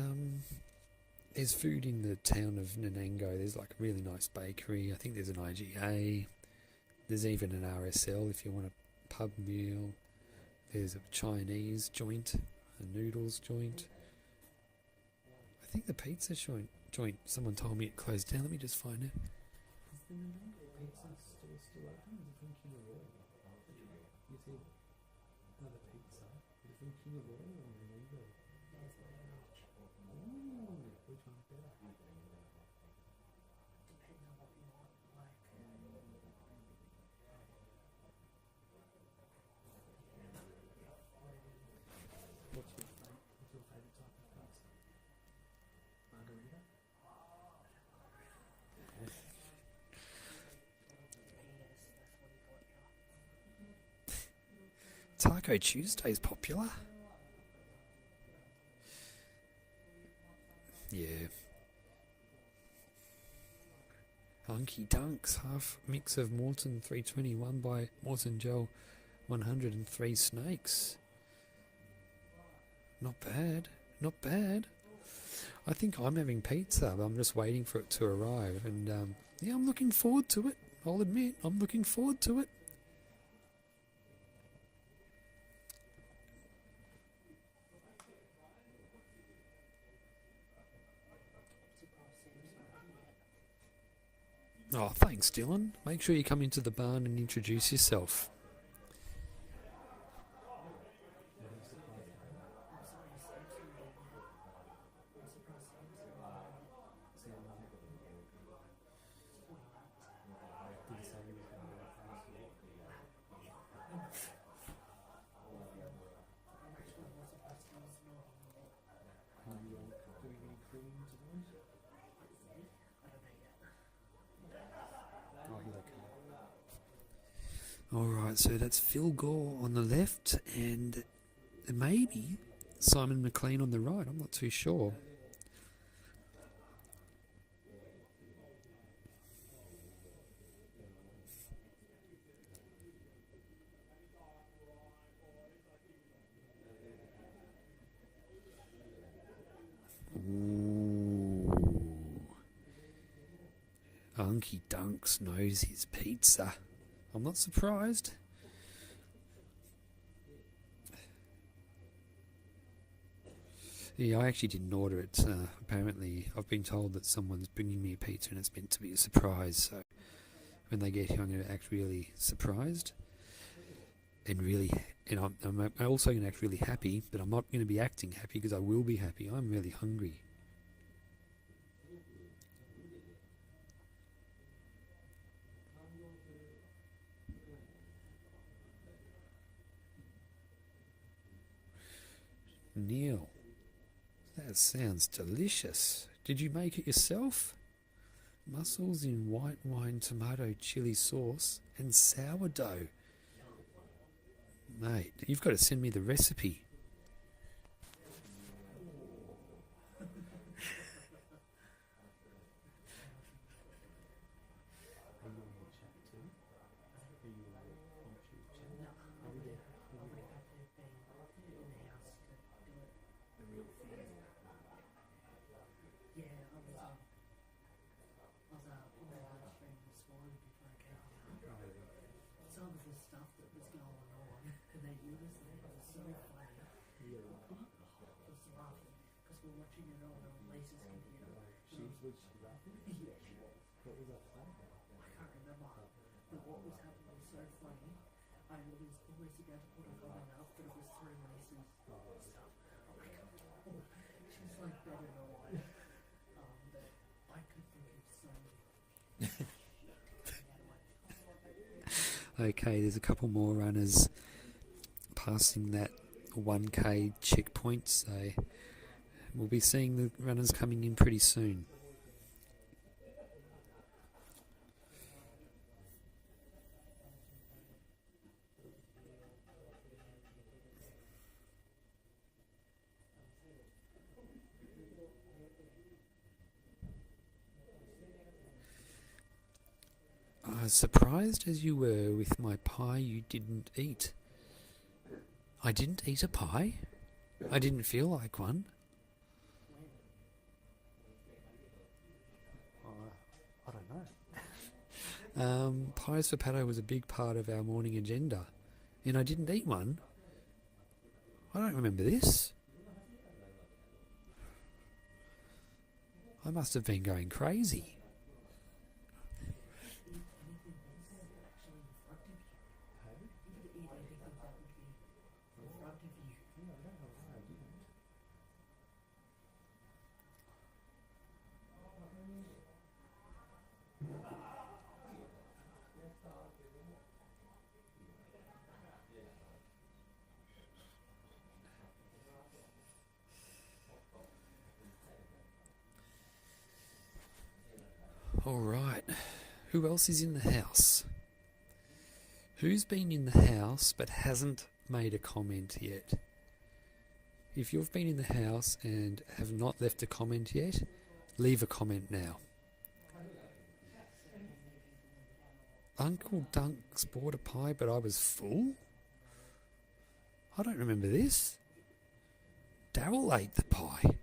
food in the town of Nanango. There's like a really nice bakery. I think there's an IGA. There's even an RSL if you want a pub meal. There's a Chinese joint, a noodles joint. I think the pizza joint, someone told me it closed down. Let me just find it. Taco Tuesday's popular. Yeah. Hunky Dunks, half mix of Morton 321 by Morton Gel 103 Snakes. Not bad, not bad. I think I'm having pizza, but I'm just waiting for it to arrive. And yeah, I'm looking forward to it. I'll admit, I'm looking forward to it. Oh, thanks, Dylan. Make sure you come into the barn and introduce yourself. Alright, so that's Phil Gore on the left and maybe Simon McLean on the right. I'm not too sure. Ooh. Unky Dunks knows his pizza. I'm not surprised. Yeah, I actually didn't order it. Apparently, I've been told that someone's bringing me a pizza and it's meant to be a surprise. So when they get here, I'm going to act really surprised. And I'm also going to act really happy, but I'm not going to be acting happy because I will be happy. I'm really hungry. Neil, that sounds delicious. Did you make it yourself? Mussels in white wine tomato chili sauce and sourdough. Mate, you've got to send me the recipe. Okay, there's a couple more runners passing that 1K checkpoint, so we'll be seeing the runners coming in pretty soon. Surprised as you were with my pie you didn't eat. I didn't eat a pie? I didn't feel like one. I don't know. Pies for Pato was a big part of our morning agenda, and I didn't eat one I don't remember this. I must have been going crazy. All right. Who else is in the house? Who's been in the house but hasn't made a comment yet? If you've been in the house and have not left a comment yet, leave a comment now. Uncle Dunk's bought a pie, but I was full? I don't remember this. Daryl ate the pie.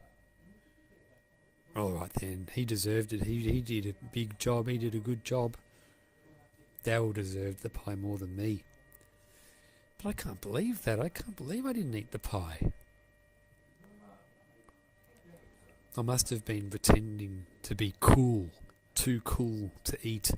All right then, he deserved it. He did a big job. He did a good job. Daryl deserved the pie more than me. But I can't believe that. I can't believe I didn't eat the pie. I must have been pretending to be cool. Too cool to eat.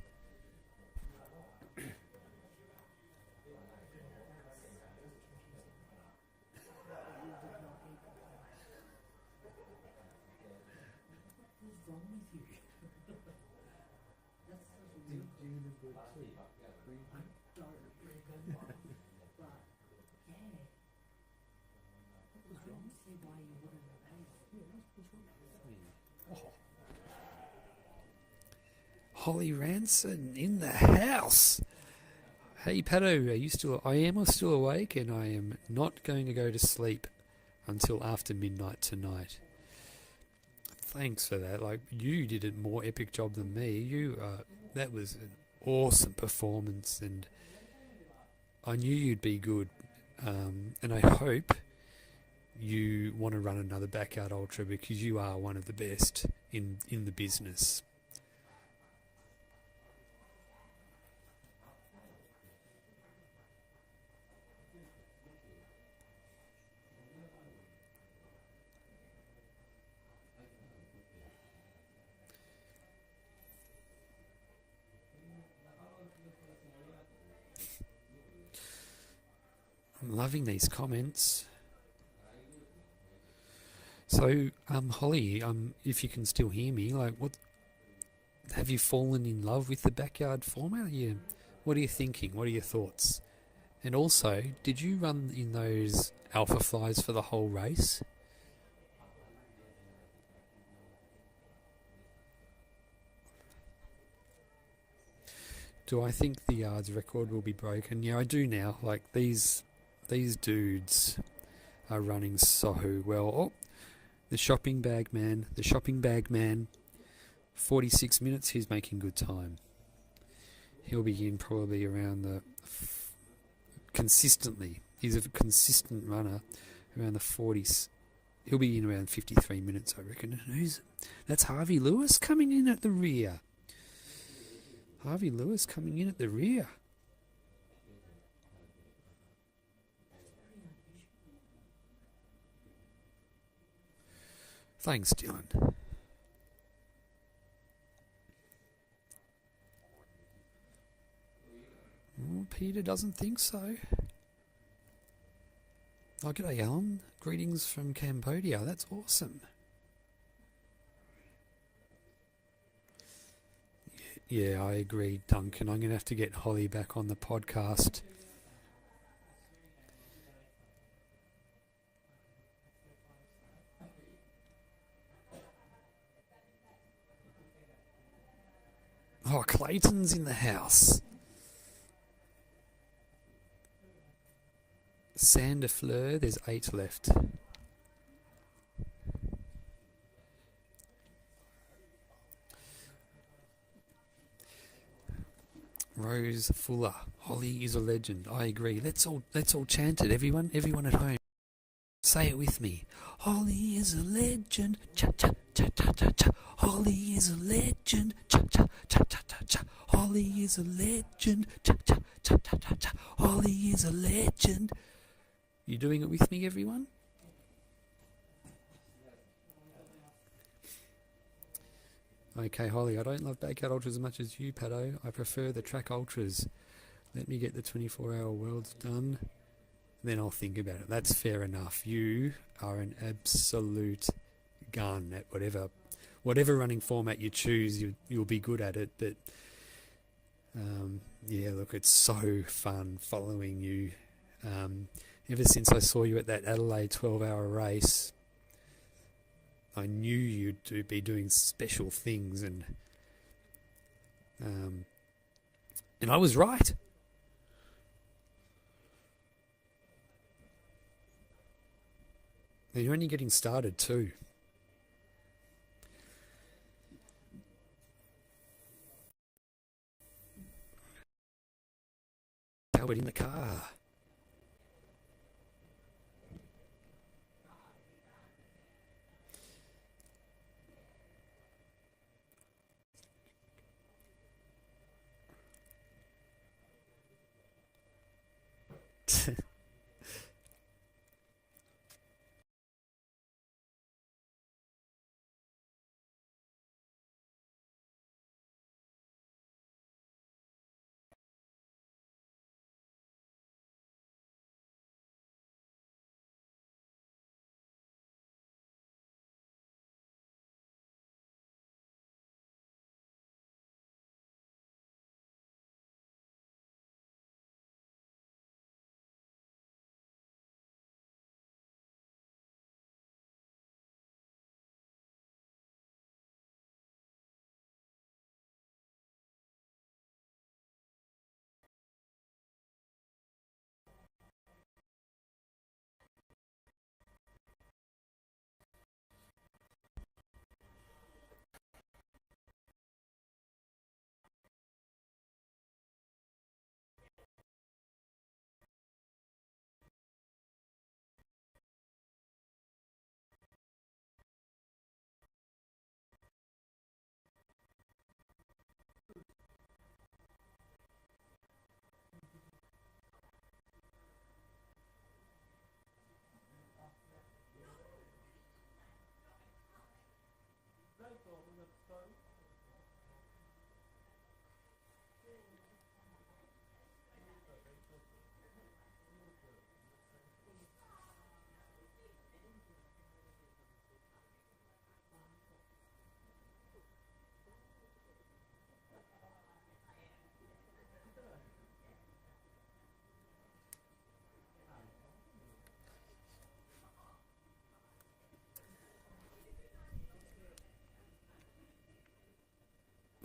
Holly Ranson in the house. Hey Pato, I am still awake, and I am not going to go to sleep until after midnight tonight. Thanks for that. Like, you did a more epic job than me. That was an awesome performance, and I knew you'd be good. And I hope you want to run another Backyard Ultra, because you are one of the best in the business. I'm loving these comments. So, Holly, if you can still hear me, like, what have you fallen in love with the backyard format? What are you thinking? What are your thoughts? And also, did you run in those alpha flies for the whole race? Do I think the yards record will be broken? Yeah, I do now. Like, these dudes are running so well. Oh, the shopping bag man, 46 minutes, he's making good time. He'll be in probably around consistently. He's a consistent runner around the 40s. He'll be in around 53 minutes, I reckon. And that's Harvey Lewis coming in at the rear. Harvey Lewis coming in at the rear. Thanks, Dylan. Oh, Peter doesn't think so. Oh, g'day, Alan. Greetings from Cambodia. That's awesome. Yeah, I agree, Duncan. I'm going to have to get Holly back on the podcast. Oh, Clayton's in the house. Sander Fleur, there's 8 left. Rose Fuller, Holly is a legend. I agree. Let's all chant it. Everyone at home, say it with me. Holly is a legend. Cha cha cha cha cha cha. Holly is a legend. Cha cha cha cha cha cha. Holly is a legend. Cha cha cha cha cha cha. Holly is a legend. You doing it with me, everyone? Okay, Holly, I don't love backyard ultras as much as you, Pato. I prefer the track ultras. Let me get the 24-hour worlds done, then I'll think about it. That's fair enough. You are an absolute gun at whatever running format you choose. You'll be good at it. But yeah, look, it's so fun following you. Ever since I saw you at that Adelaide 12-hour race, I knew you'd be doing special things, and I was right. And you're only getting started too. Albert in the car.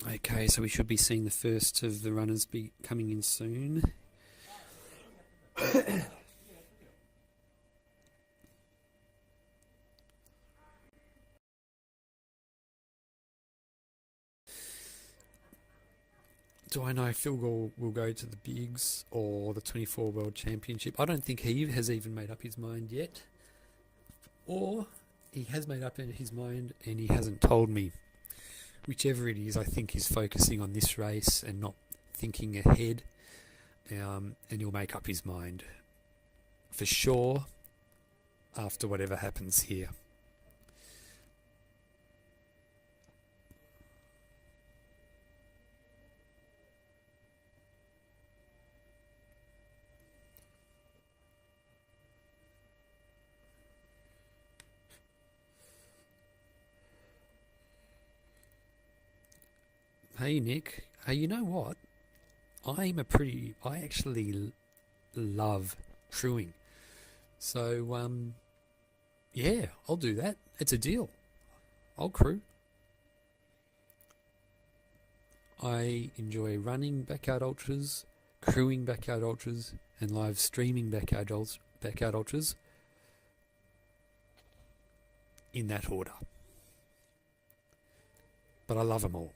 Okay, so we should be seeing the first of the runners be coming in soon. Do I know if Phil Gore will go to the Bigs or the 24 World Championship? I don't think he has even made up his mind yet. Or he has made up his mind and he hasn't told me. Whichever it is, I think he's focusing on this race and not thinking ahead. And he'll make up his mind for sure after whatever happens here. Hey Nick, hey, you know what? I actually love crewing. So, yeah, I'll do that. It's a deal. I'll crew. I enjoy running backyard ultras, crewing backyard ultras, and live streaming backyard ultras in that order. But I love them all.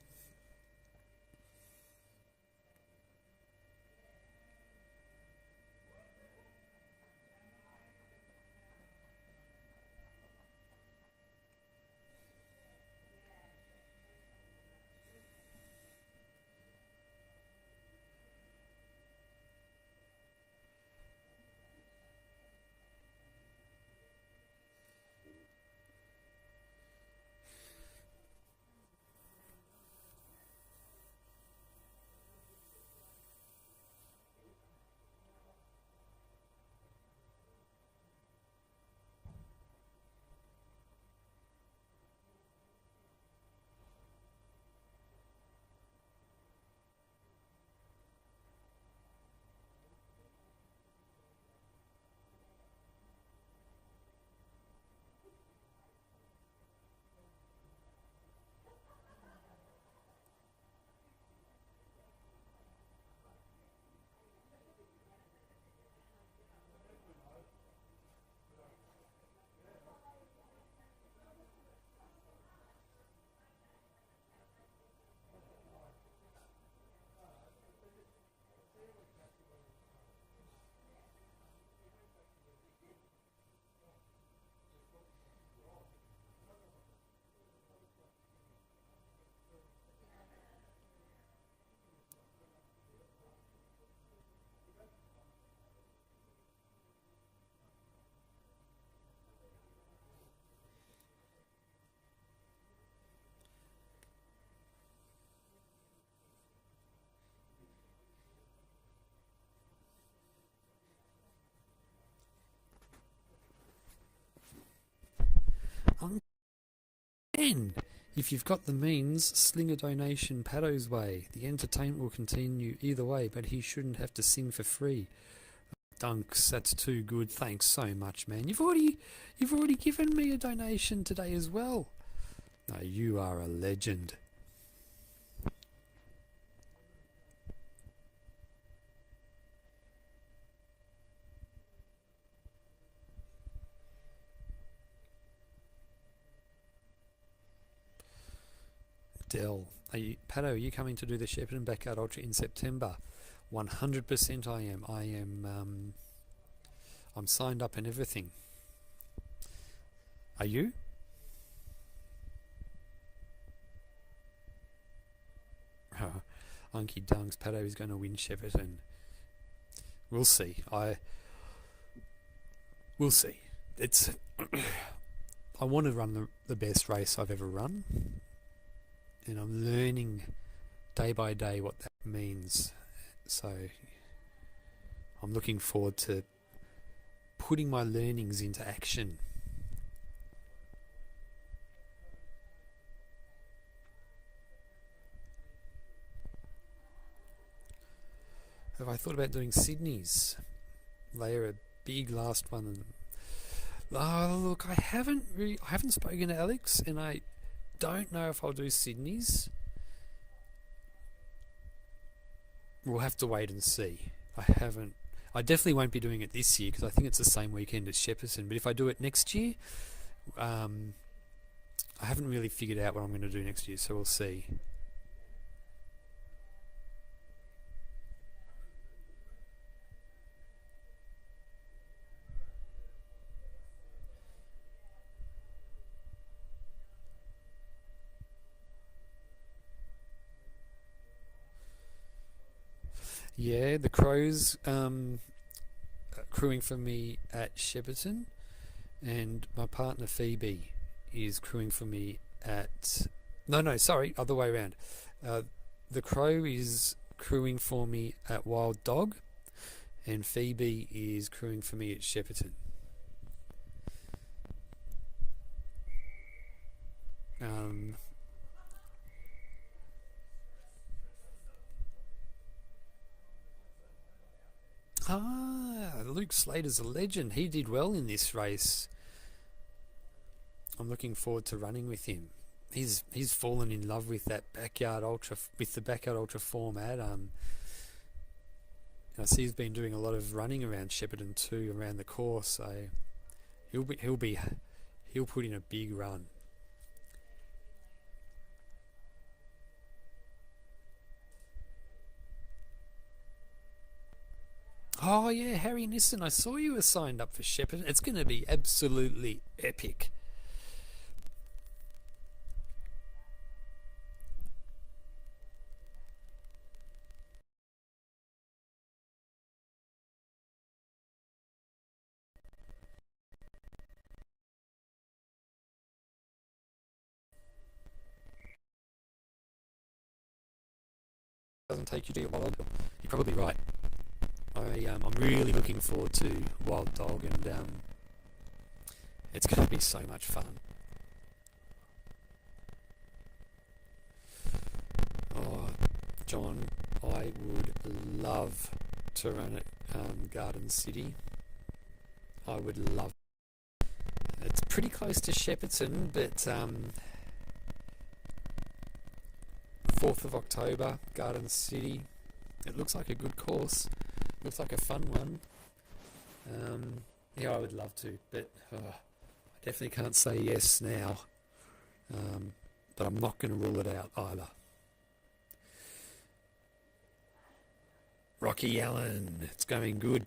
again, if you've got the means, sling a donation Paddo's way. The entertainment will continue either way, but he shouldn't have to sing for free. Dunks, that's too good. Thanks so much, man. You've already given me a donation today as well. No, you are a legend. Dell, Paddo, are you coming to do the Shepparton Backyard Ultra in September? 100% I am. I'm signed up and everything. Are you? Unky Dunks, Paddo is going to win Shepparton. We'll see. We'll see. It's. I want to run the best race I've ever run, and I'm learning day by day what that means. So I'm looking forward to putting my learnings into action. Have I thought about doing Sydney's? They are a big last one. Look, I haven't spoken to Alex, and I don't know if I'll do Sydney's. We'll have to wait and see. I definitely won't be doing it this year because I think it's the same weekend as Shepparton. But if I do it next year, I haven't really figured out what I'm going to do next year, so we'll see. Yeah, the Crows crewing for me at Shepparton, and my partner Phoebe is crewing for me at... No, sorry, other way around. The Crow is crewing for me at Wild Dog, and Phoebe is crewing for me at Shepparton. Luke Slater's a legend. He did well in this race. I'm looking forward to running with him. He's fallen in love with that backyard ultra, with the backyard ultra format. I see he's been doing a lot of running around Shepparton too, around the course. So he'll put in a big run. Oh yeah, Harry Nissen, I saw you were signed up for Shepparton. It's going to be absolutely epic. Doesn't take you to your wild dog. You're probably right. I'm really looking forward to Wild Dog, and it's going to be so much fun. Oh, John, I would love to run at Garden City. I would love it. It's pretty close to Shepparton, but 4th of October, Garden City. It looks like a good course. Looks like a fun one. Yeah, I would love to, but I definitely can't say yes now. But I'm not going to rule it out either. Rocky Allen, it's going good.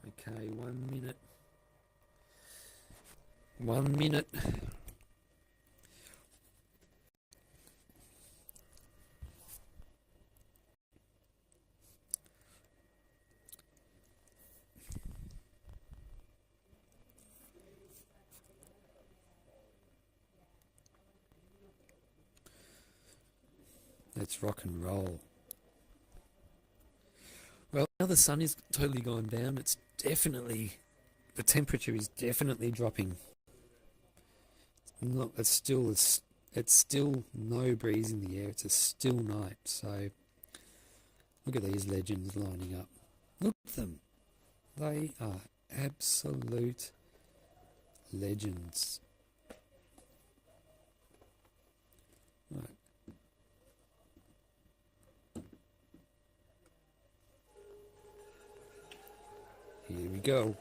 Okay, 1 minute. 1 minute. Let's rock and roll. Well, now the sun is totally gone down. It's definitely, the temperature is definitely dropping. It's still no breeze in the air. It's a still night. So look at these legends lining up. Look at them. They are absolute legends. Right. Here we go.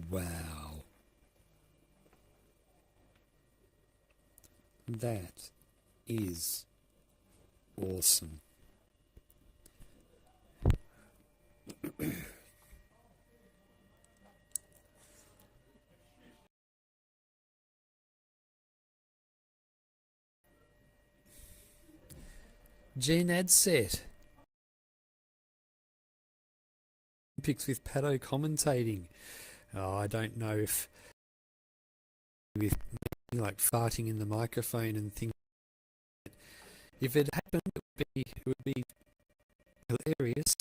Wow. That is awesome. Jen set. Olympics with Pato commentating. Oh, I don't know if with like farting in the microphone and things. If it happened, it would be hilarious.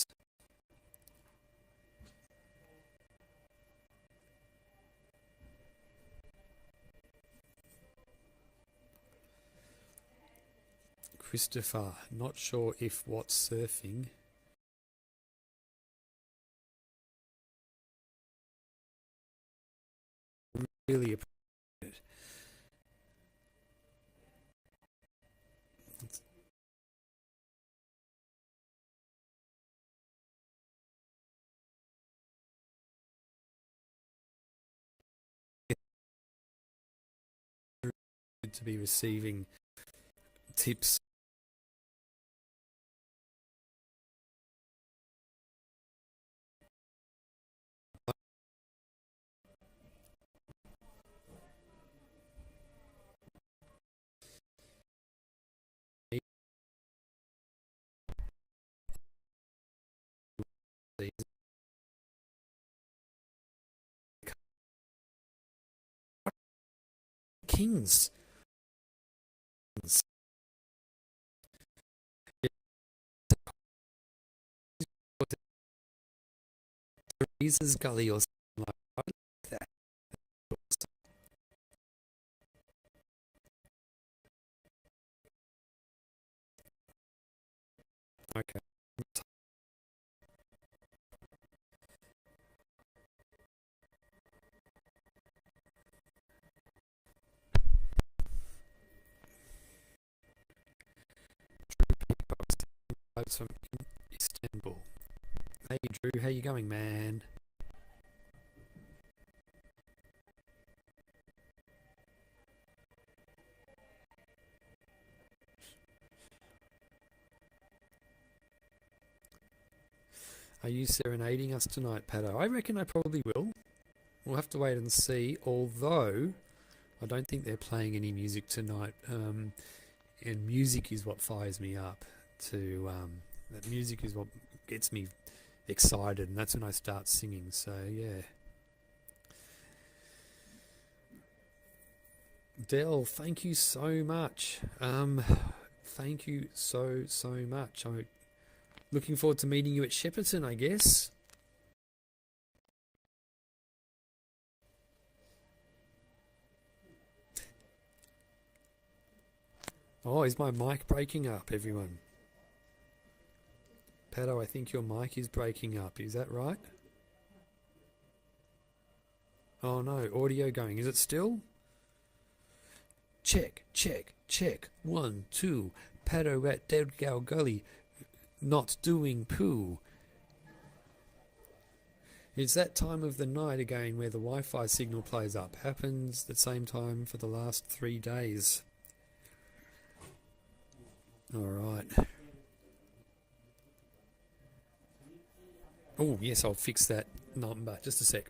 Christopher, not sure if what's surfing. Really appreciate it. Good to be receiving tips. Kings. Teresa's Gully or something like that. Okay. From Istanbul. Hey Drew, how you going, man? Are you serenading us tonight, Pato? I reckon I probably will. We'll have to wait and see, although I don't think they're playing any music tonight. And music is what fires me up. That music is what gets me excited, and that's when I start singing. So yeah. Dell, thank you so much. Thank you so much. I'm looking forward to meeting you at Shepparton, I guess. Oh, is my mic breaking up, everyone? Pato, I think your mic is breaking up. Is that right? Oh no, audio going. Is it still? Check, check, check. 1, 2. Pato at Delgao Gully. Not doing poo. It's that time of the night again where the Wi-Fi signal plays up. Happens the same time for the last 3 days. Alright. Oh, yes, I'll fix that number. Just a sec.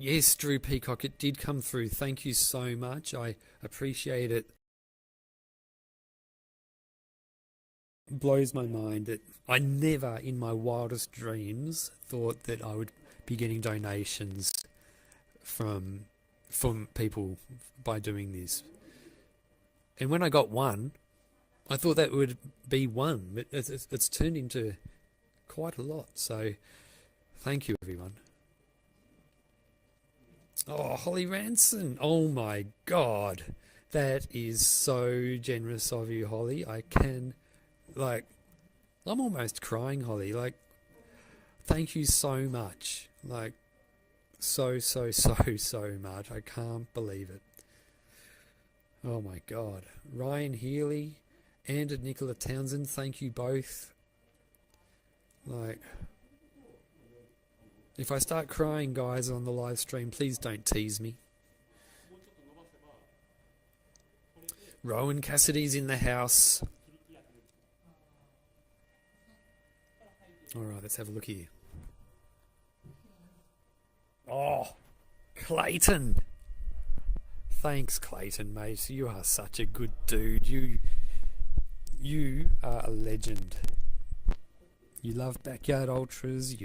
Yes, Drew Peacock, it did come through. Thank you so much. I appreciate it. Blows my mind that I never in my wildest dreams thought that I would be getting donations from people by doing this. And when I got one, I thought that would be one, but it's turned into quite a lot. So thank you, everyone. Oh, Holly Ranson. Oh my God. That is so generous of you, Holly. I'm almost crying, Holly. Like, thank you so much. Like, so much. I can't believe it. Oh my God. Ryan Healy and Nicola Townsend, thank you both. Like, if I start crying, guys, on the live stream, please don't tease me. Rowan Cassidy's in the house. Alright, let's have a look here. Oh, Clayton. Thanks, Clayton, mate. You are such a good dude. You are a legend. You love Backyard Ultras.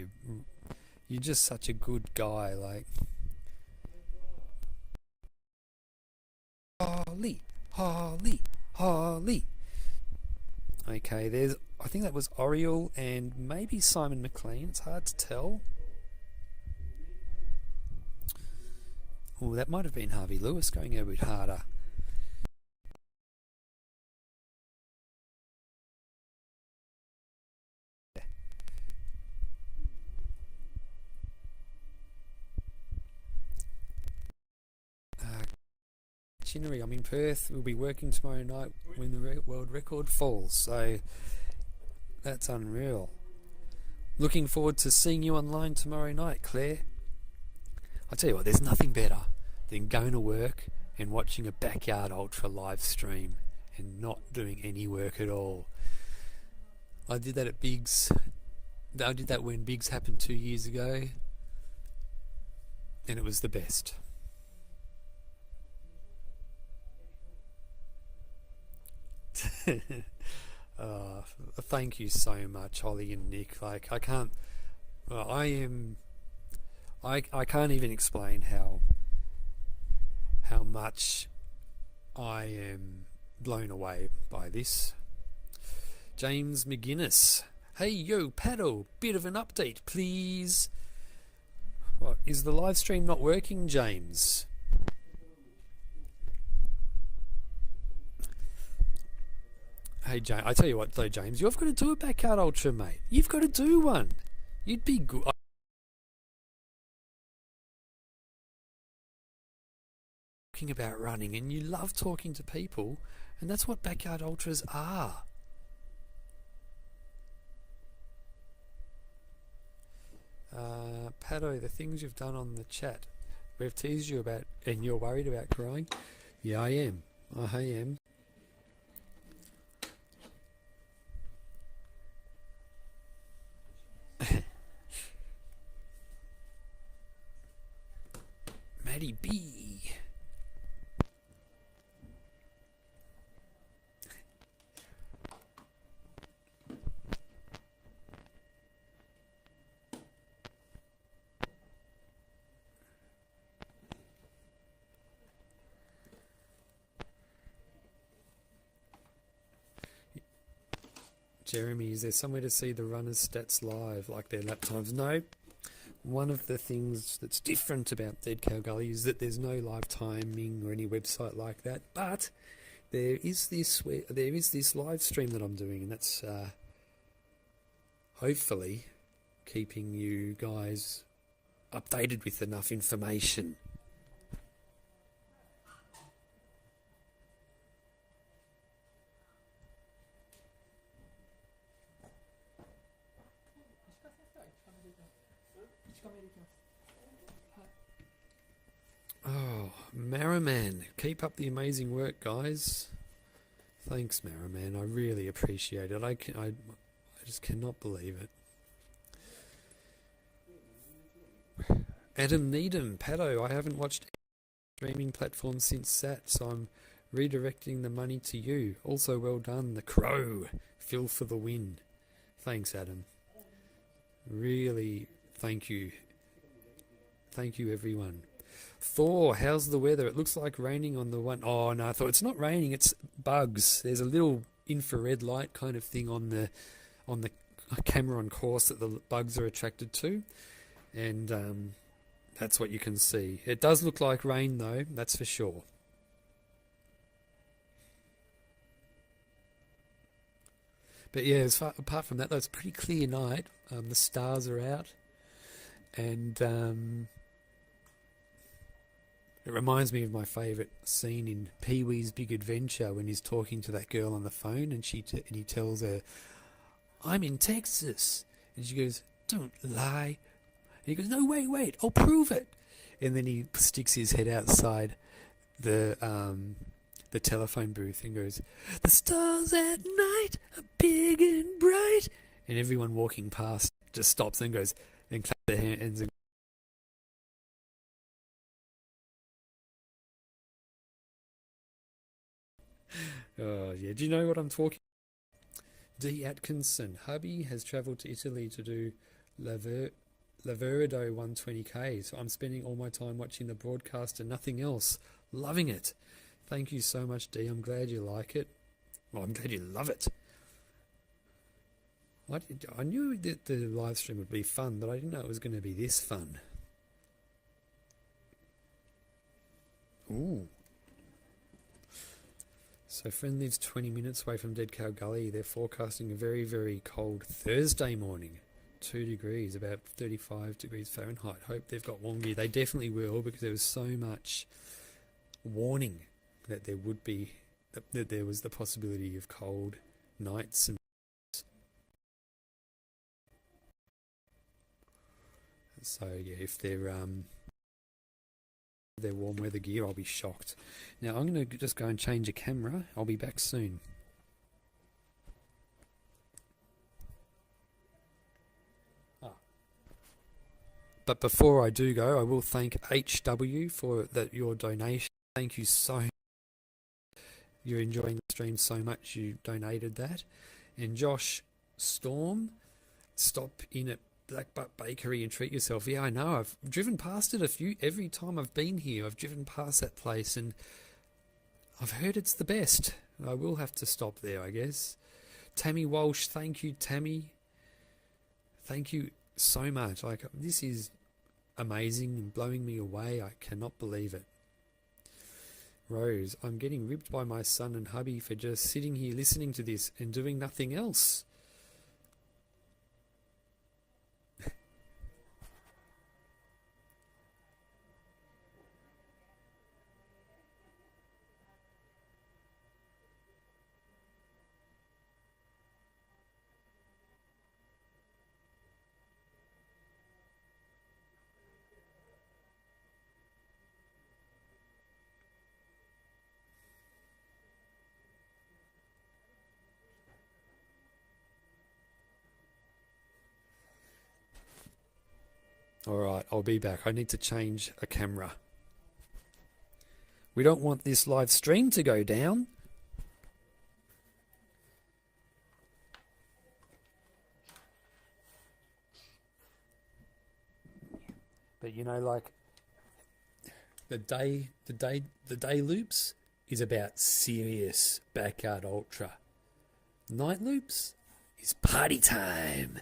You're just such a good guy. Like, Holly. Okay, I think that was Oriel and maybe Simon McLean. It's hard to tell. Oh, that might have been Harvey Lewis going a bit harder. Chinnery, I'm in Perth. We'll be working tomorrow night when the world record falls. So that's unreal. Looking forward to seeing you online tomorrow night, Claire. I tell you what, there's nothing better than going to work and watching a Backyard Ultra live stream and not doing any work at all. I did that at Biggs. I did that when Biggs happened 2 years ago, and it was the best. Thank you so much, Holly and Nick. Like, I can't even explain how much I am blown away by this. James McGuinness. Hey, yo, Paddle, bit of an update, please. What, is the live stream not working, James? Hey, James, I tell you what, though, James, you've got to do a Backyard Ultra, mate. You've got to do one. You'd be good. Talking about running, and you love talking to people, and that's what Backyard Ultras are. Pato, the things you've done on the chat, we've teased you about, and you're worried about crying. Yeah, I am. I am. Maddie B. Jeremy, is there somewhere to see the runners' stats live, like their lap times? No. One of the things that's different about Dead Cow Gully is that there's no live timing or any website like that, but there is this live stream that I'm doing, and that's hopefully keeping you guys updated with enough information. Oh, Merriman, keep up the amazing work, guys. Thanks, Merriman. I really appreciate it. I just cannot believe it. Adam Needham, Pato, I haven't watched any streaming platform since that, so I'm redirecting the money to you. Also, well done, The Crow. Phil for the win. Thanks, Adam. Really, thank you. Thank you, everyone. Thor, how's the weather? It looks like raining on the one. Oh, no, I thought it's not raining, it's bugs. There's a little infrared light kind of thing on the camera on course that the bugs are attracted to. And that's what you can see. It does look like rain, though, that's for sure. But yeah, apart from that, though, it's a pretty clear night. The stars are out. And it reminds me of my favourite scene in Pee-wee's Big Adventure when he's talking to that girl on the phone and he tells her, "I'm in Texas." And she goes, "Don't lie." And he goes, "No, wait, I'll prove it." And then he sticks his head outside the telephone booth and goes, "The stars at night are big and bright." And everyone walking past just stops and goes and claps their hands and oh yeah, do you know what I'm talking? D. Atkinson, hubby has travelled to Italy to do Laverido 120k, so I'm spending all my time watching the broadcast and nothing else. Loving it. Thank you so much, D. I'm glad you like it. Well, I'm glad you love it. I knew that the live stream would be fun, but I didn't know it was going to be this fun. Ooh. So friend lives 20 minutes away from Dead Cow Gully. They're forecasting a very, very cold Thursday morning. 2 degrees, about 35 degrees Fahrenheit. Hope they've got warm gear. They definitely will, because there was so much warning that there would be, that there was the possibility of cold nights. And so yeah, if they're warm weather gear, I'll be shocked. Now I'm going to just go and change a camera. I'll be back soon. But before I do go, I will thank HW for your donation. Thank you so much. You're enjoying the stream so much, you donated that. And Josh Storm, stop in at Black Butt Bakery and treat yourself. Yeah, I know. I've driven past it every time I've been here. I've driven past that place and I've heard it's the best. I will have to stop there, I guess. Tammy Walsh, thank you, Tammy. Thank you so much. Like, this is amazing and blowing me away. I cannot believe it. Rose, I'm getting ripped by my son and hubby for just sitting here listening to this and doing nothing else. Alright, I'll be back. I need to change a camera. We don't want this live stream to go down. But you know, like the day loops is about serious backyard ultra. Night loops is party time.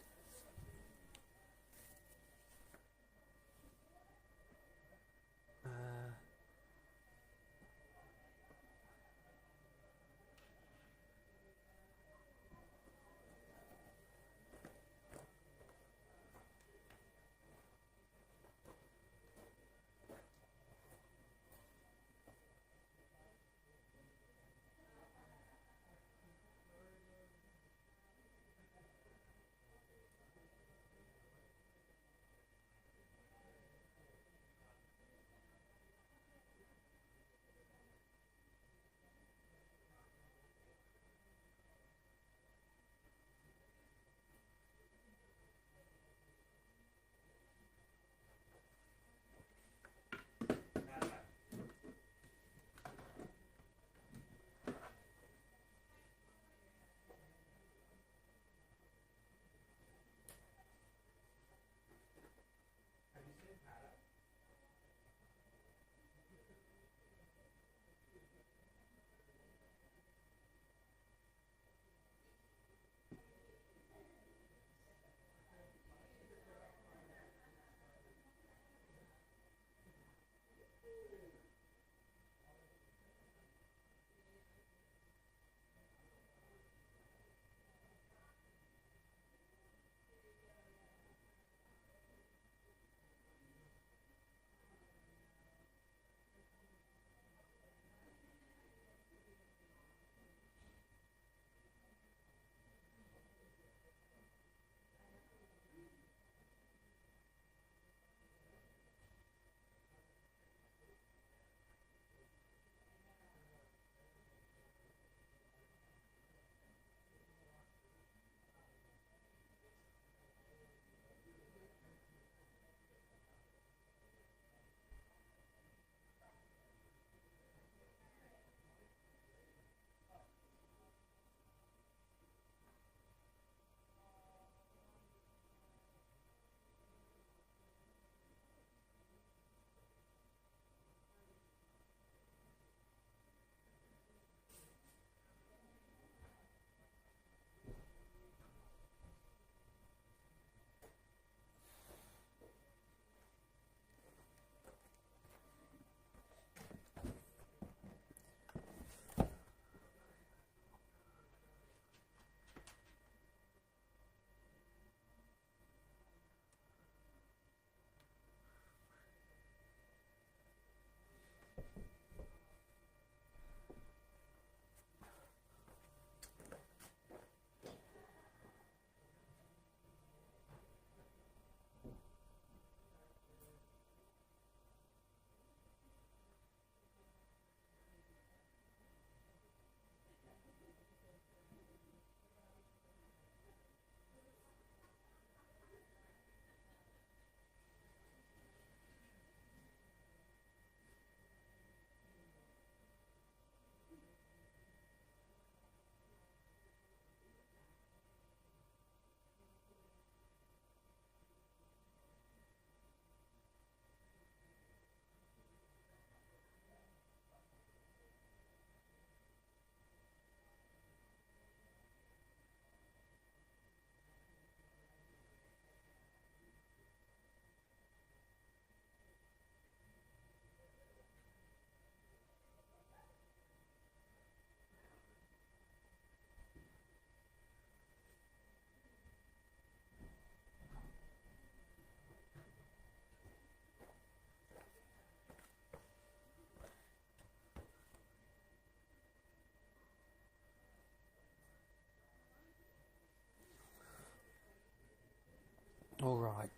All right.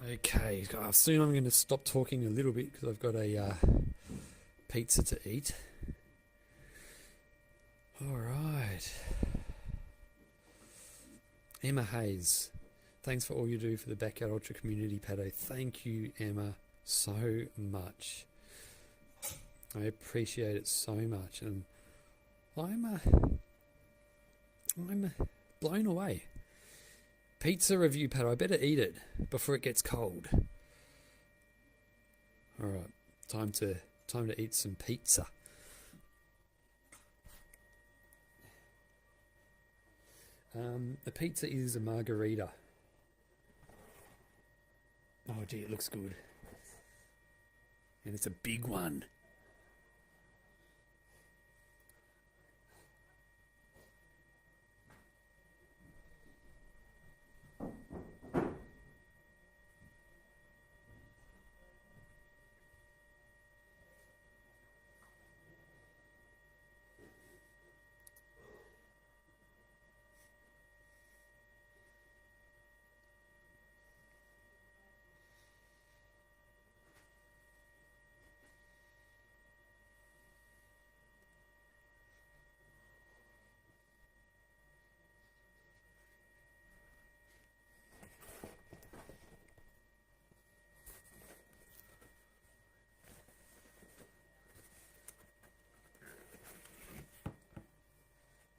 Okay, soon I'm going to stop talking a little bit because I've got a pizza to eat. All right. Emma Hayes, thanks for all you do for the Backyard Ultra community, Pato. Thank you, Emma, so much. I appreciate it so much, and I'm blown away. Pizza review, Pato. I better eat it before it gets cold. All right, time to eat some pizza. The pizza is a margarita. Oh gee, it looks good. And it's a big one.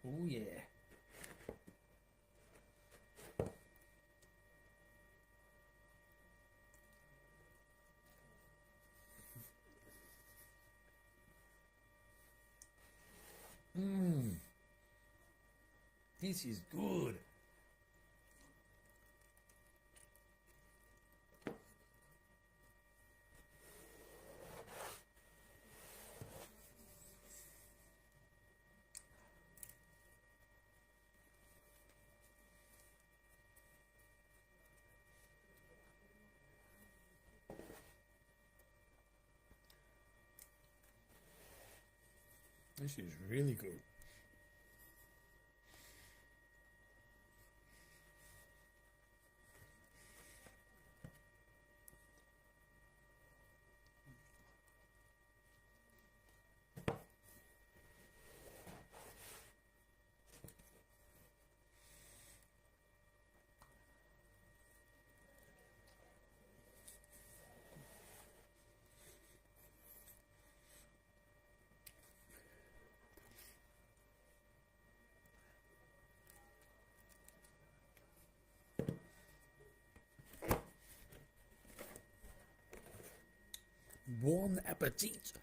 Oh yeah. This is good. This is really good. Bon appetit.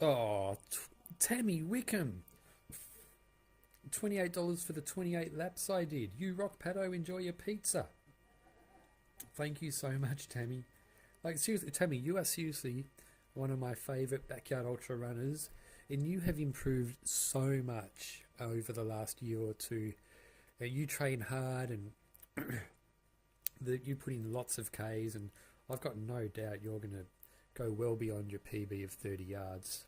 Oh, Tammy Wickham. $28 for the 28 laps I did. You rock, Pato. Enjoy your pizza. Thank you so much, Tammy. Like, seriously, Tammy, you are seriously one of my favourite backyard ultra runners, and you have improved so much over the last year or two. You train hard, and that you put in lots of Ks, and I've got no doubt you're going to go well beyond your PB of 30 yards.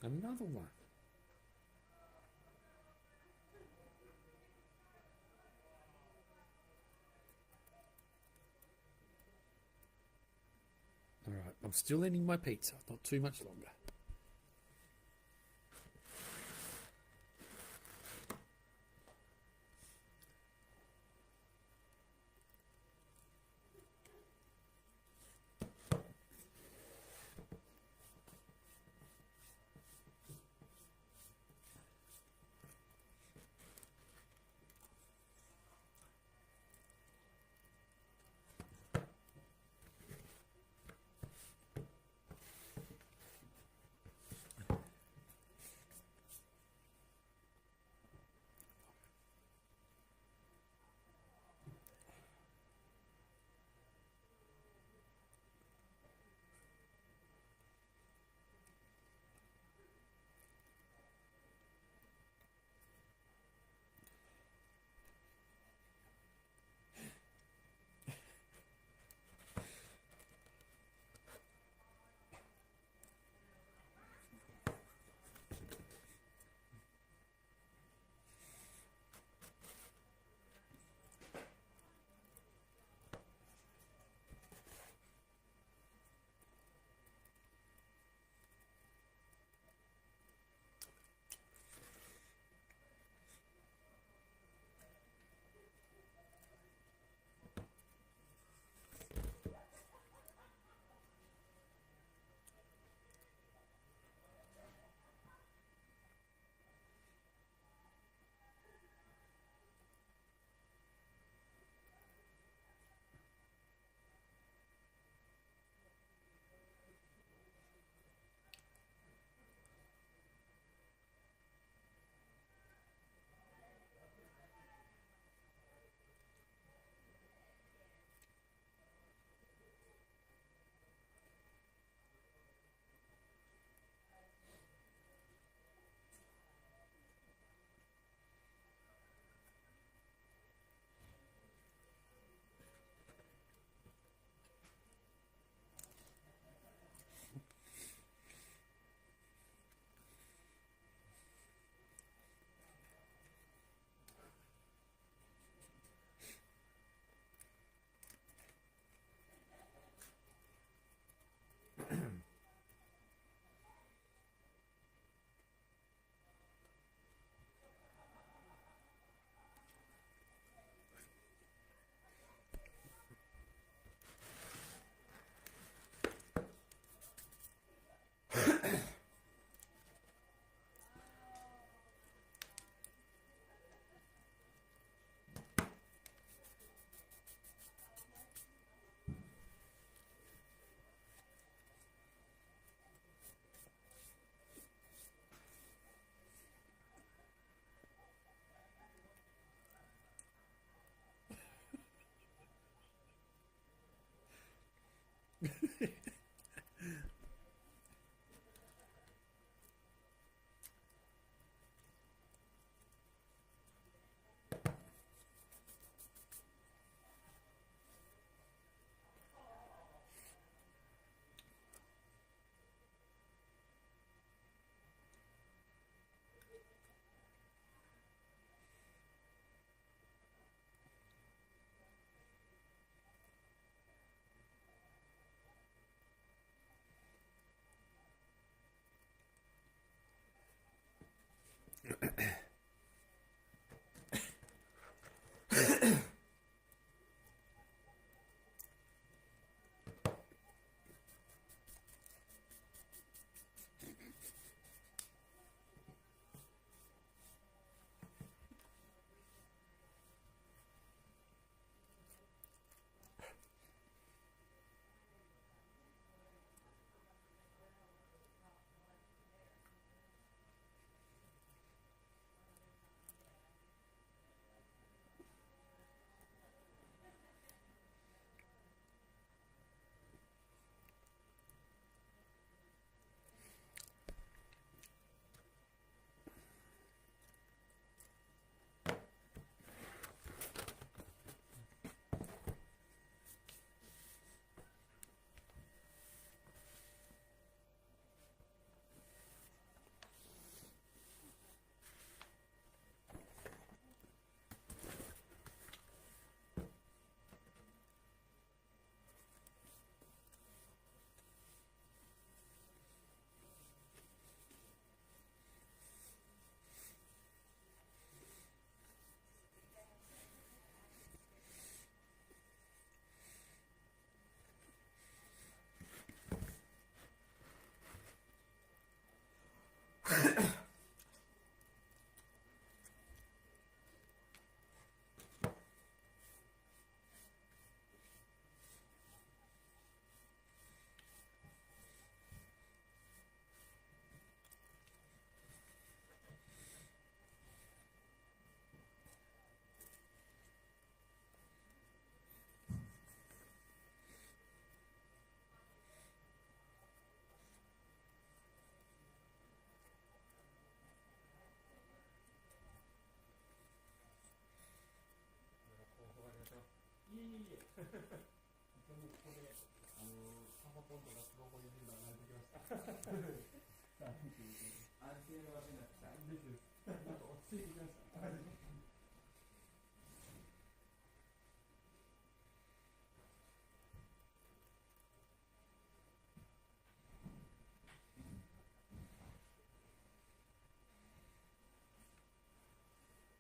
Another one. Alright, I'm still eating my pizza. Not too much longer.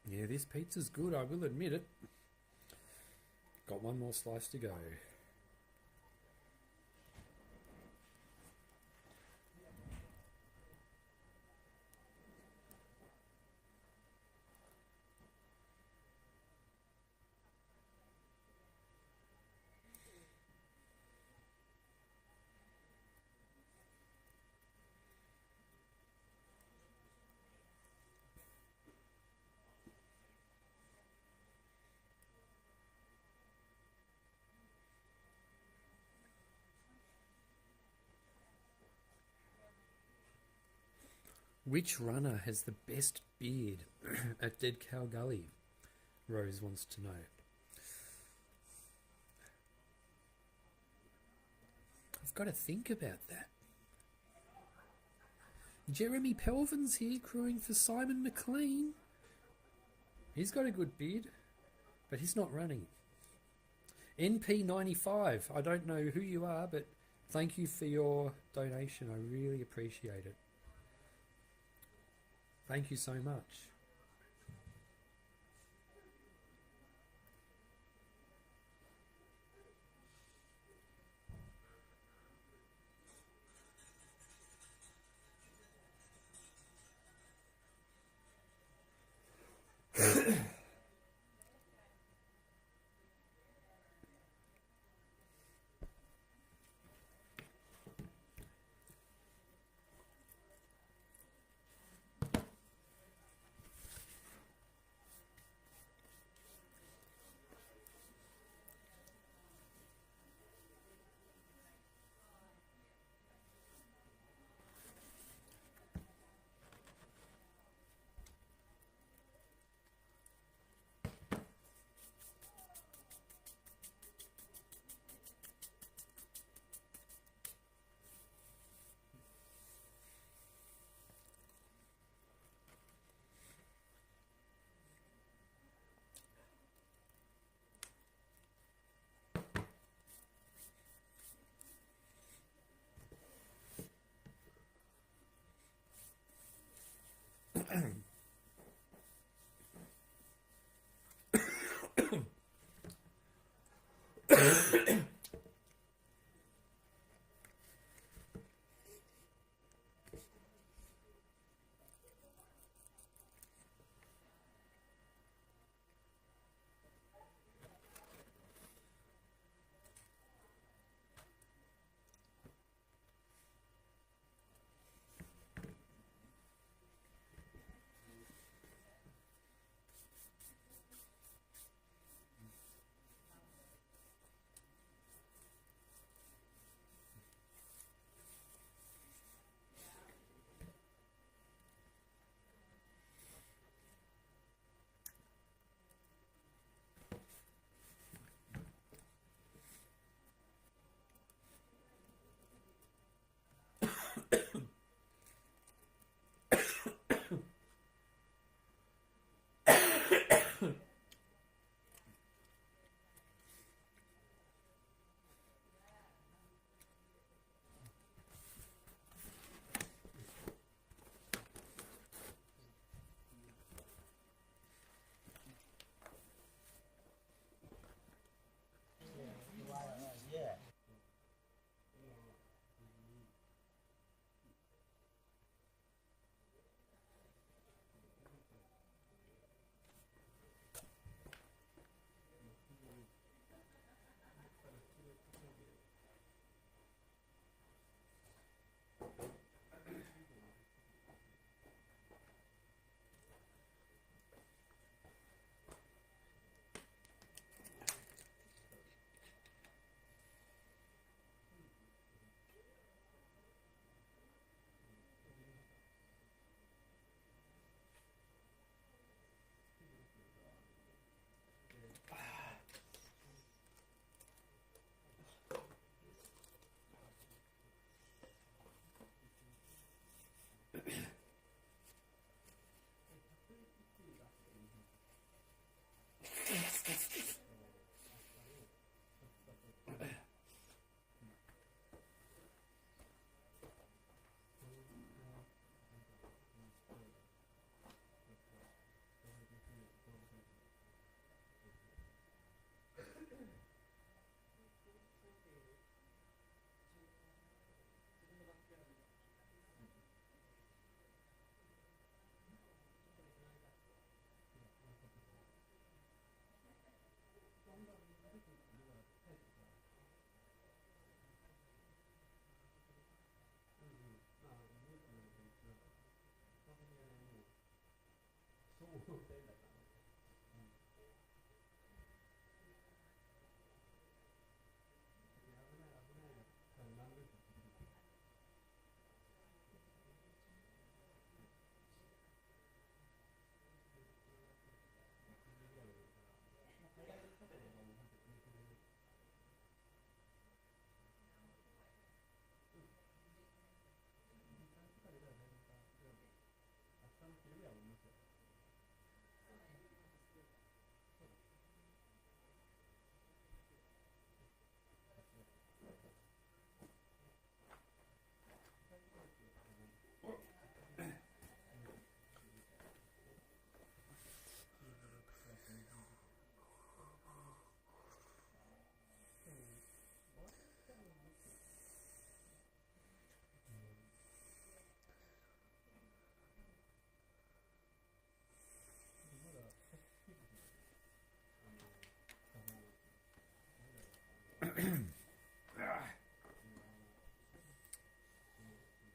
Yeah, this pizza's good, I will admit it. Got one more slice to go. Which runner has the best beard at Dead Cow Gully? Rose wants to know. I've got to think about that. Jeremy Pelvin's here crewing for Simon McLean. He's got a good beard, but he's not running. NP95, I don't know who you are, but thank you for your donation. I really appreciate it. Thank you so much.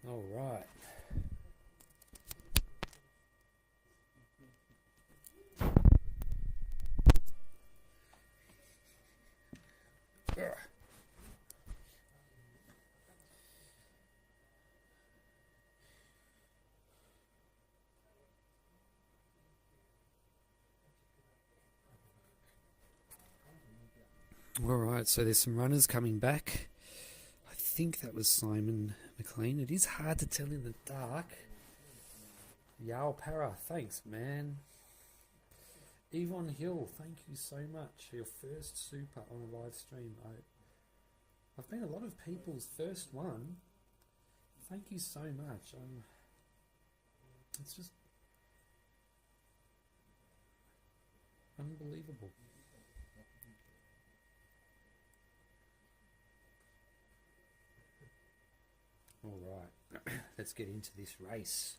All right. All right, so there's some runners coming back. I think that was Simon McLean. It is hard to tell in the dark. Yao Para, thanks, man. Yvonne Hill, thank you so much. Your first super on a live stream. I've been a lot of people's first one. Thank you so much. It's just unbelievable. All right, let's get into this race.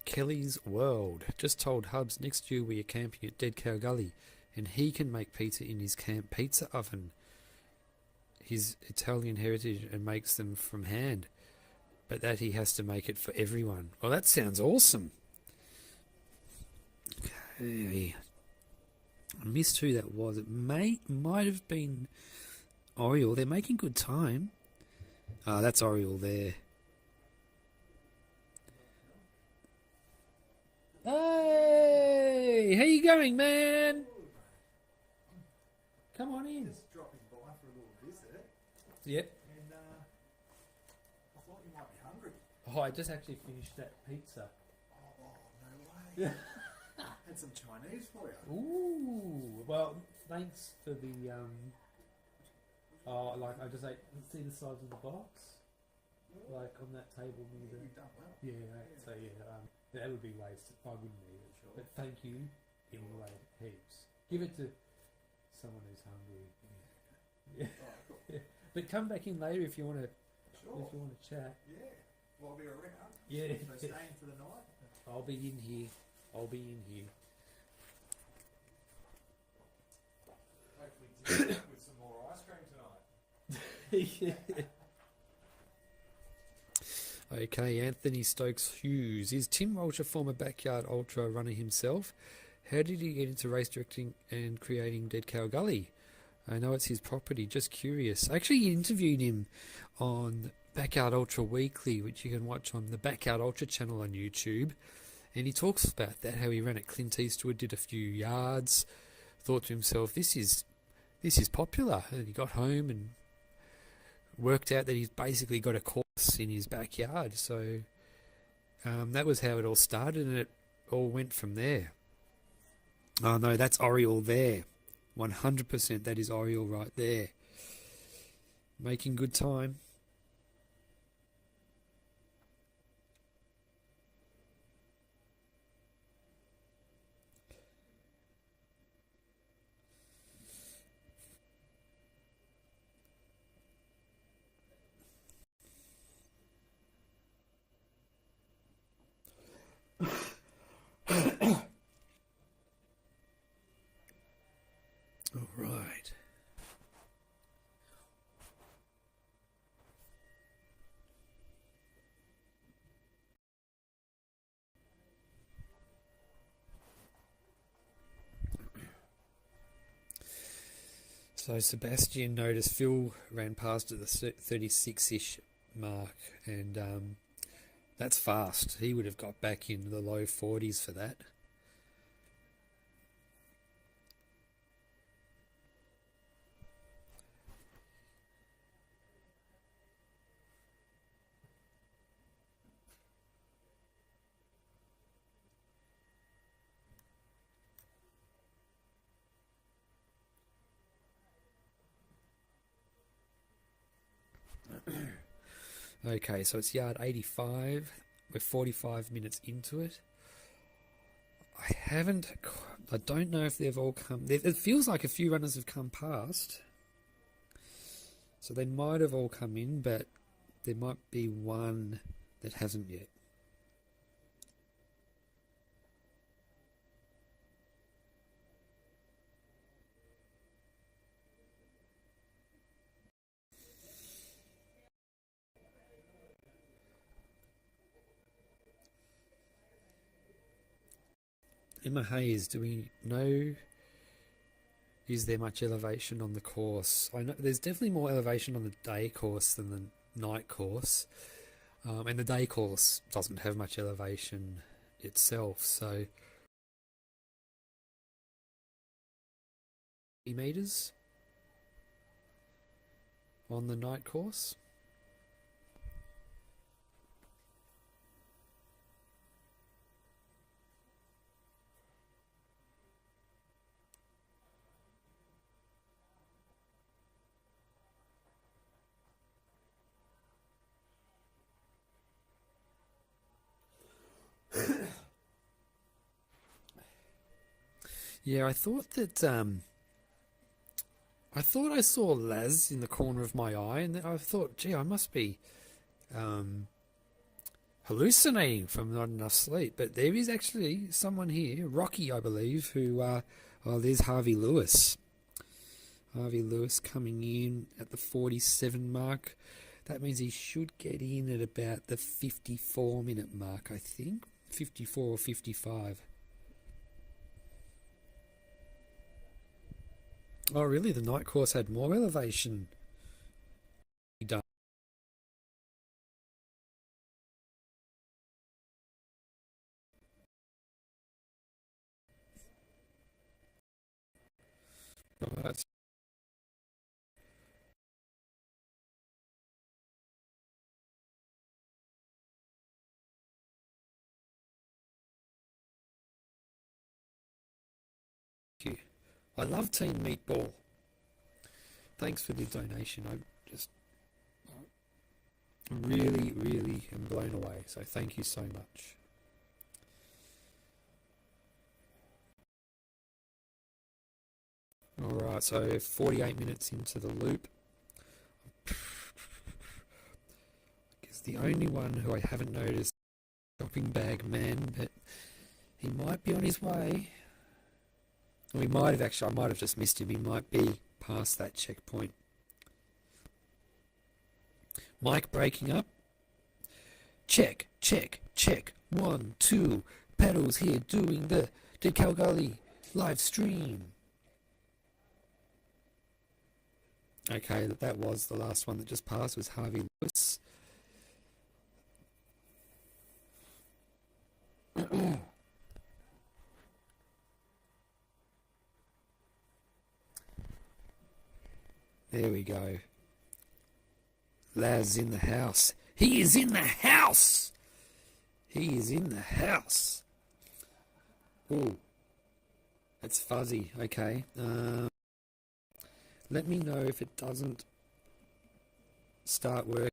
Kelly's World just told Hubs next year we are camping at Dead Cow Gully and he can make pizza in his camp pizza oven. His Italian heritage and makes them from hand, but that he has to make it for everyone. Well, that sounds awesome. Okay. I missed who that was. It might have been Oriole. They're making good time. Ah, that's Oriole there. Hey, how you going, man? Come on in. Just dropping by for a little visit. Yep. And I thought you might be hungry. Oh, I just actually finished that pizza. Oh, no way. Had some Chinese for you. Ooh, well, thanks for the like I just ate. See the size of the box, like on that table near the. You've done well. Yeah. So that would be wasted. I wouldn't eat it. Sure. But thank you anyway, heaps. Give it to someone who's hungry. Yeah. Oh, cool. But come back in later if you want to. Sure. If you want to chat. Yeah. Well, I'll be around. Yeah. So staying for the night. I'll be in here. Hopefully dinner with some more ice cream tonight. Okay, Anthony Stokes Hughes. Is Tim Walsh a former backyard ultra runner himself? How did he get into race directing and creating Dead Cow Gully? I know it's his property, just curious. I actually interviewed him on Backyard Ultra Weekly, which you can watch on the Backyard Ultra channel on YouTube. And he talks about that, how he ran at Clint Eastwood, did a few yards, thought to himself, this is popular. And he got home and worked out that he's basically got a course in his backyard. So that was how it all started, and it all went from there. Oh no, that's Oriole there. 100% that is Oriole right there. Making good time. Right. So Sebastian noticed Phil ran past at the 36-ish mark, and that's fast. He would have got back into the low 40s for that. Okay, so it's yard 85. We're 45 minutes into it. I don't know if they've all come. It feels like a few runners have come past. So they might have all come in, but there might be one that hasn't yet. Emma Hayes, do we know, is there much elevation on the course? I know there's definitely more elevation on the day course than the night course, and the day course doesn't have much elevation itself, so meters on the night course. Yeah, I thought I saw Laz in the corner of my eye, and I thought, gee, I must be hallucinating from not enough sleep. But there is actually someone here, Rocky, I believe, who, there's Harvey Lewis. Harvey Lewis coming in at the 47 mark. That means he should get in at about the 54-minute mark, I think. 54 or 55. Oh, really? The night course had more elevation. Done. Right. Thank you. I love Team Meatball. Thanks for the donation. I just really, really am blown away. So thank you so much. Alright, so 48 minutes into the loop. I guess the only one who I haven't noticed shopping bag man, but he might be on his way. Well, he might have actually, I might have just missed him. He might be past that checkpoint. Mike breaking up. Check, check, check. 1, 2. Pedals here doing the Kalgoorlie live stream. Okay, that was the last one that just passed, was Harvey Lewis. There we go. Laz in the house. He is in the house! He is in the house. Ooh. That's fuzzy. Okay. Let me know if it doesn't start working.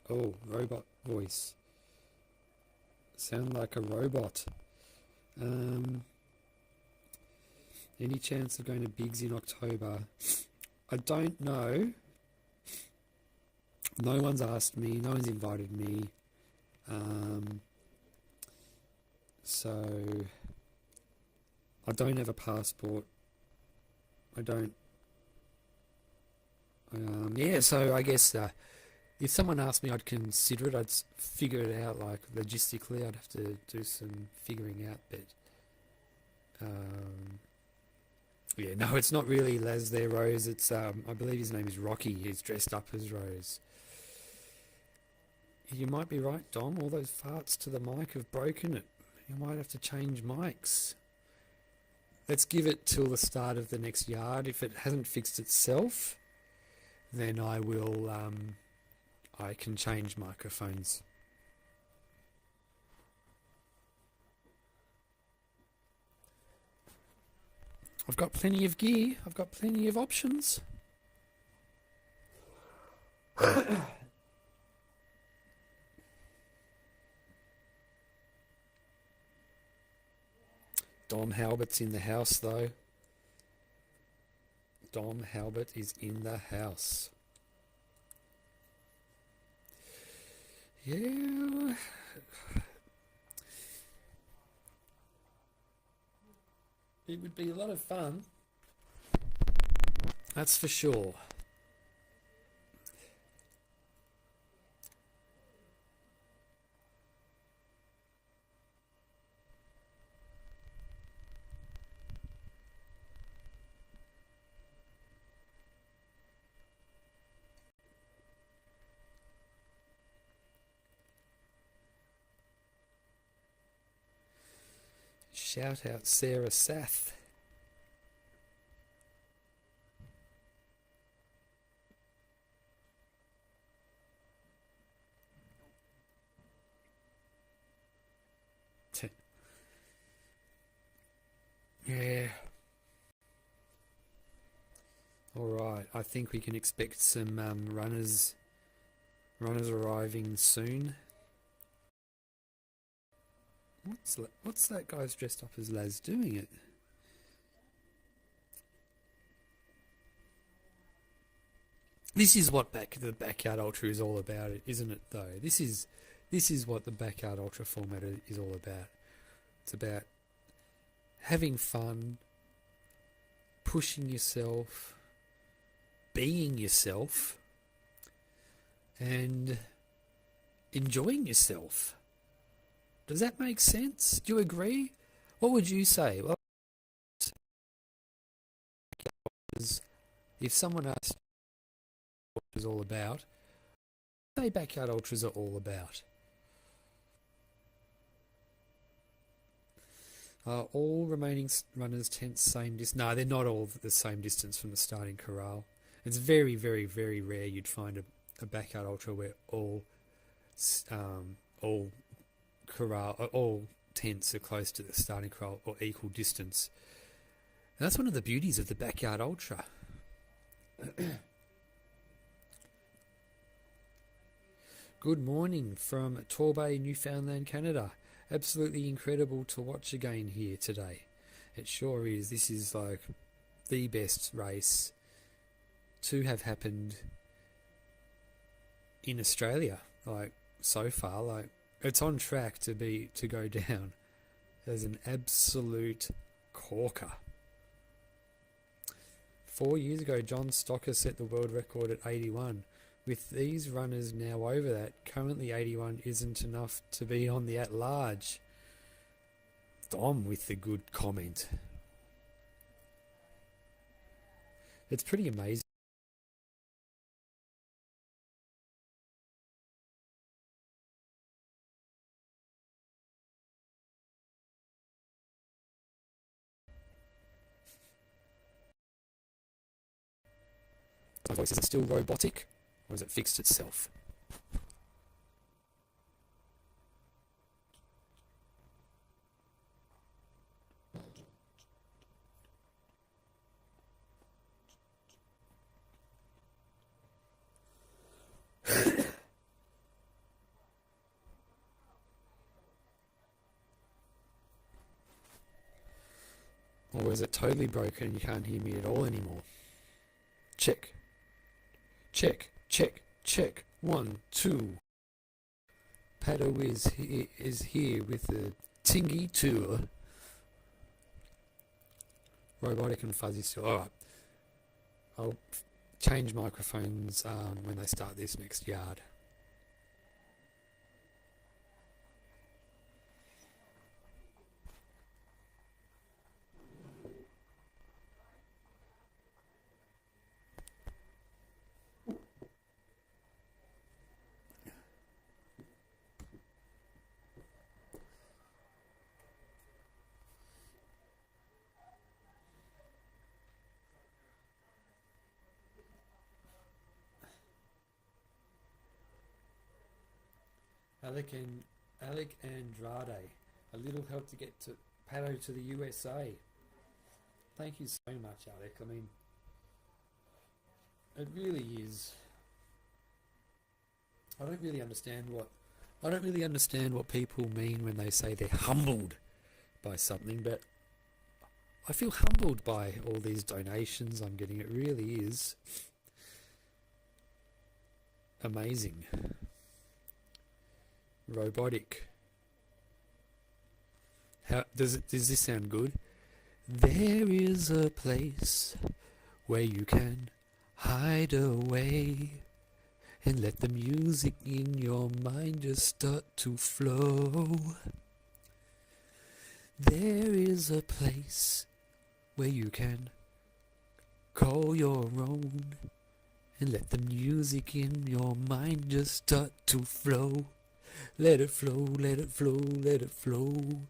Oh, robot voice. Sound like a robot. Any chance of going to Biggs in October? I don't know. No one's asked me. No one's invited me. So I don't have a passport. I don't Yeah, so I guess if someone asked me, I'd consider it. I'd figure it out, like logistically. I'd have to do some figuring out, but yeah, no, it's not really Les there, Rose. It's I believe his name is Rocky. He's dressed up as Rose. You might be right, Dom. All those farts to the mic have broken it. You might have to change mics. Let's give it till the start of the next yard. If it hasn't fixed itself, then I will. I can change microphones. I've got plenty of gear. I've got plenty of options. Dom Halbert's in the house, though. Dom Halbert is in the house. Yeah. It would be a lot of fun. That's for sure. Shout out Sarah Sath. Yeah. All right. I think we can expect some runners arriving soon. What's that guy's dressed up as Laz doing it? This is what the Backyard Ultra is all about, isn't it? Though this is what the Backyard Ultra format is all about. It's about having fun, pushing yourself, being yourself, and enjoying yourself. Does that make sense? Do you agree? What would you say? Well, if someone asked what it's all about, what do Backyard Ultras are all about? All remaining runners tent same distance. No, they're not all the same distance from the starting corral. It's very, very, very rare you'd find a Backyard Ultra where all tents are close to the starting corral or equal distance. And that's one of the beauties of the Backyard Ultra. Good morning from Torbay, Newfoundland, Canada. Absolutely incredible to watch again here today. It sure is. This is like the best race to have happened in Australia, like so far. Like it's on track to go down as an absolute corker. 4 years ago, John Stocker set the world record at 81. With these runners now over that, currently 81 isn't enough to be on the at-large. Dom with the good comment. It's pretty amazing. My voice, is it still robotic? Or has it fixed itself? Or is it totally broken and you can't hear me at all anymore? Check. Check, check, check. 1, 2. Pato is here with the Tingy Tour. Robotic and fuzzy still. Alright. I'll change microphones when they start this next yard. Alec Andrade, a little help to get to Pato to the USA. Thank you so much, Alec. I mean, it really is. I don't really understand what people mean when they say they're humbled by something, but I feel humbled by all these donations I'm getting. It really is amazing. Robotic. How does this sound good? There is a place where you can hide away and let the music in your mind just start to flow. There is a place where you can call your own and let the music in your mind just start to flow. Let it flow, let it flow, let it flow.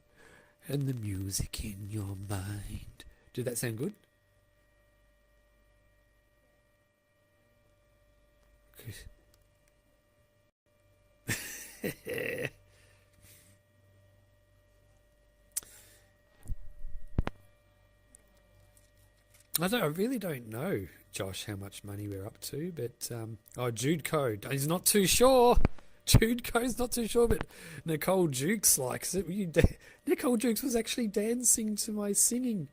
And the music in your mind. Did that sound good? I really don't know, Josh, how much money we're up to, but Jude Code, he's not too sure. Jude Code's not too sure, but Nicole Jukes likes it. Nicole Jukes was actually dancing to my singing.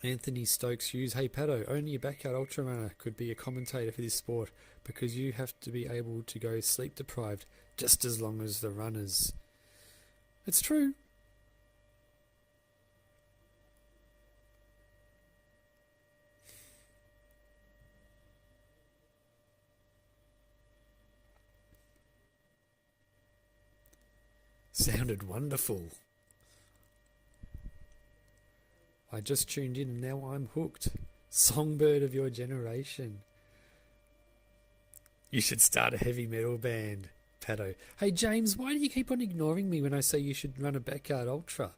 Anthony Stokes Hughes, hey Pato, only a backyard ultra runner could be a commentator for this sport because you have to be able to go sleep deprived just as long as the runners. It's true. Sounded wonderful. I just tuned in and now I'm hooked. Songbird of your generation. You should start a heavy metal band, Pato. Hey James, why do you keep on ignoring me when I say you should run a backyard ultra?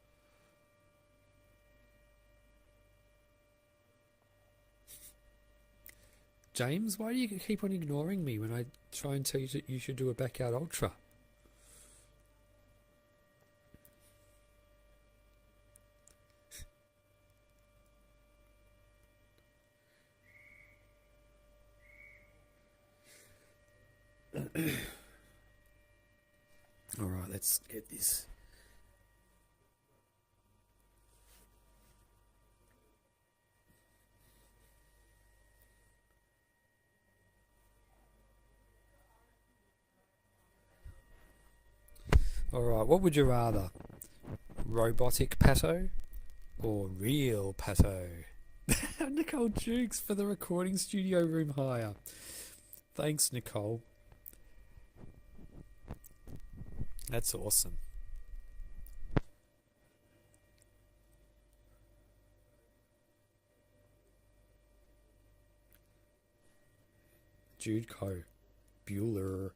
James, why do you keep on ignoring me when I try and tell you that you should do a backyard ultra? All right, let's get this. All right, what would you rather? Robotic Pato or real Pato? Nicole Jukes for the recording studio room hire. Thanks, Nicole. That's awesome. Jude Co. Bueller.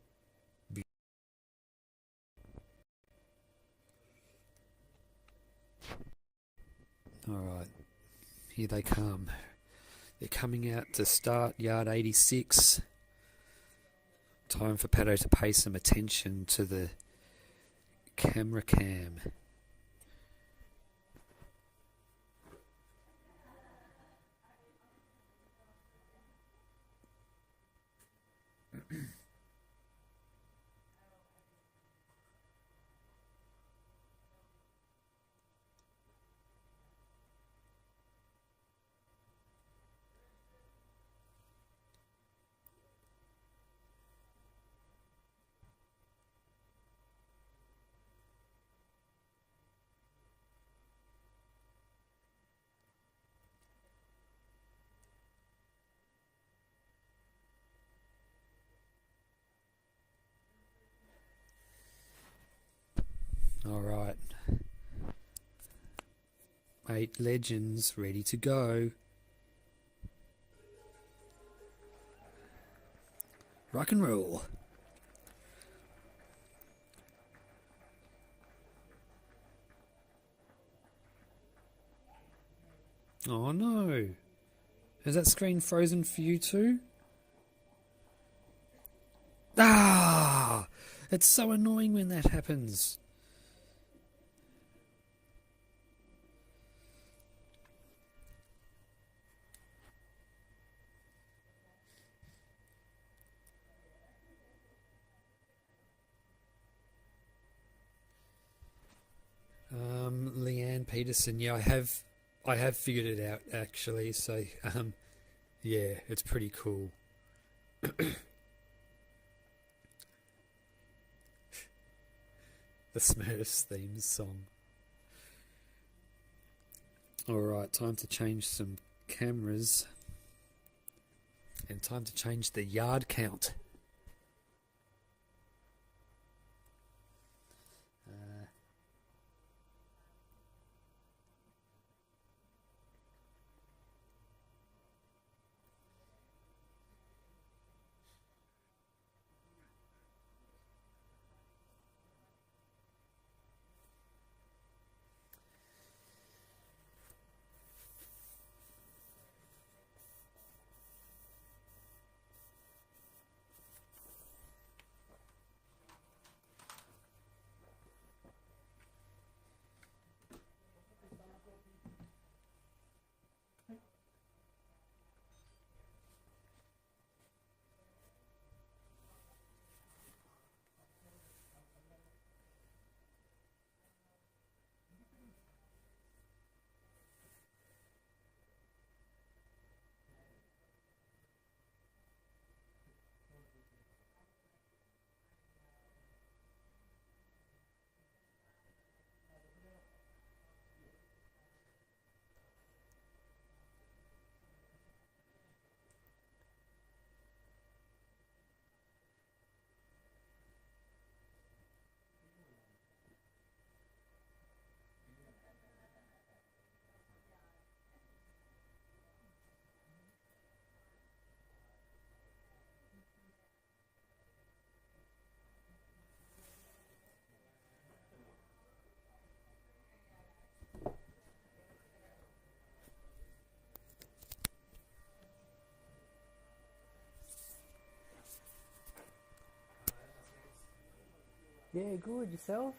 Alright, here they come. They're coming out to start yard 86. Time for Pato to pay some attention to the camera cam. 8 legends ready to go. Rock and roll. Oh no. Is that screen frozen for you too? Ah! It's so annoying when that happens. Leanne Peterson, yeah, I have figured it out actually, so yeah, it's pretty cool. The Smurfs theme song. Alright, time to change some cameras. And time to change the yard count. Yeah, good. Yourself?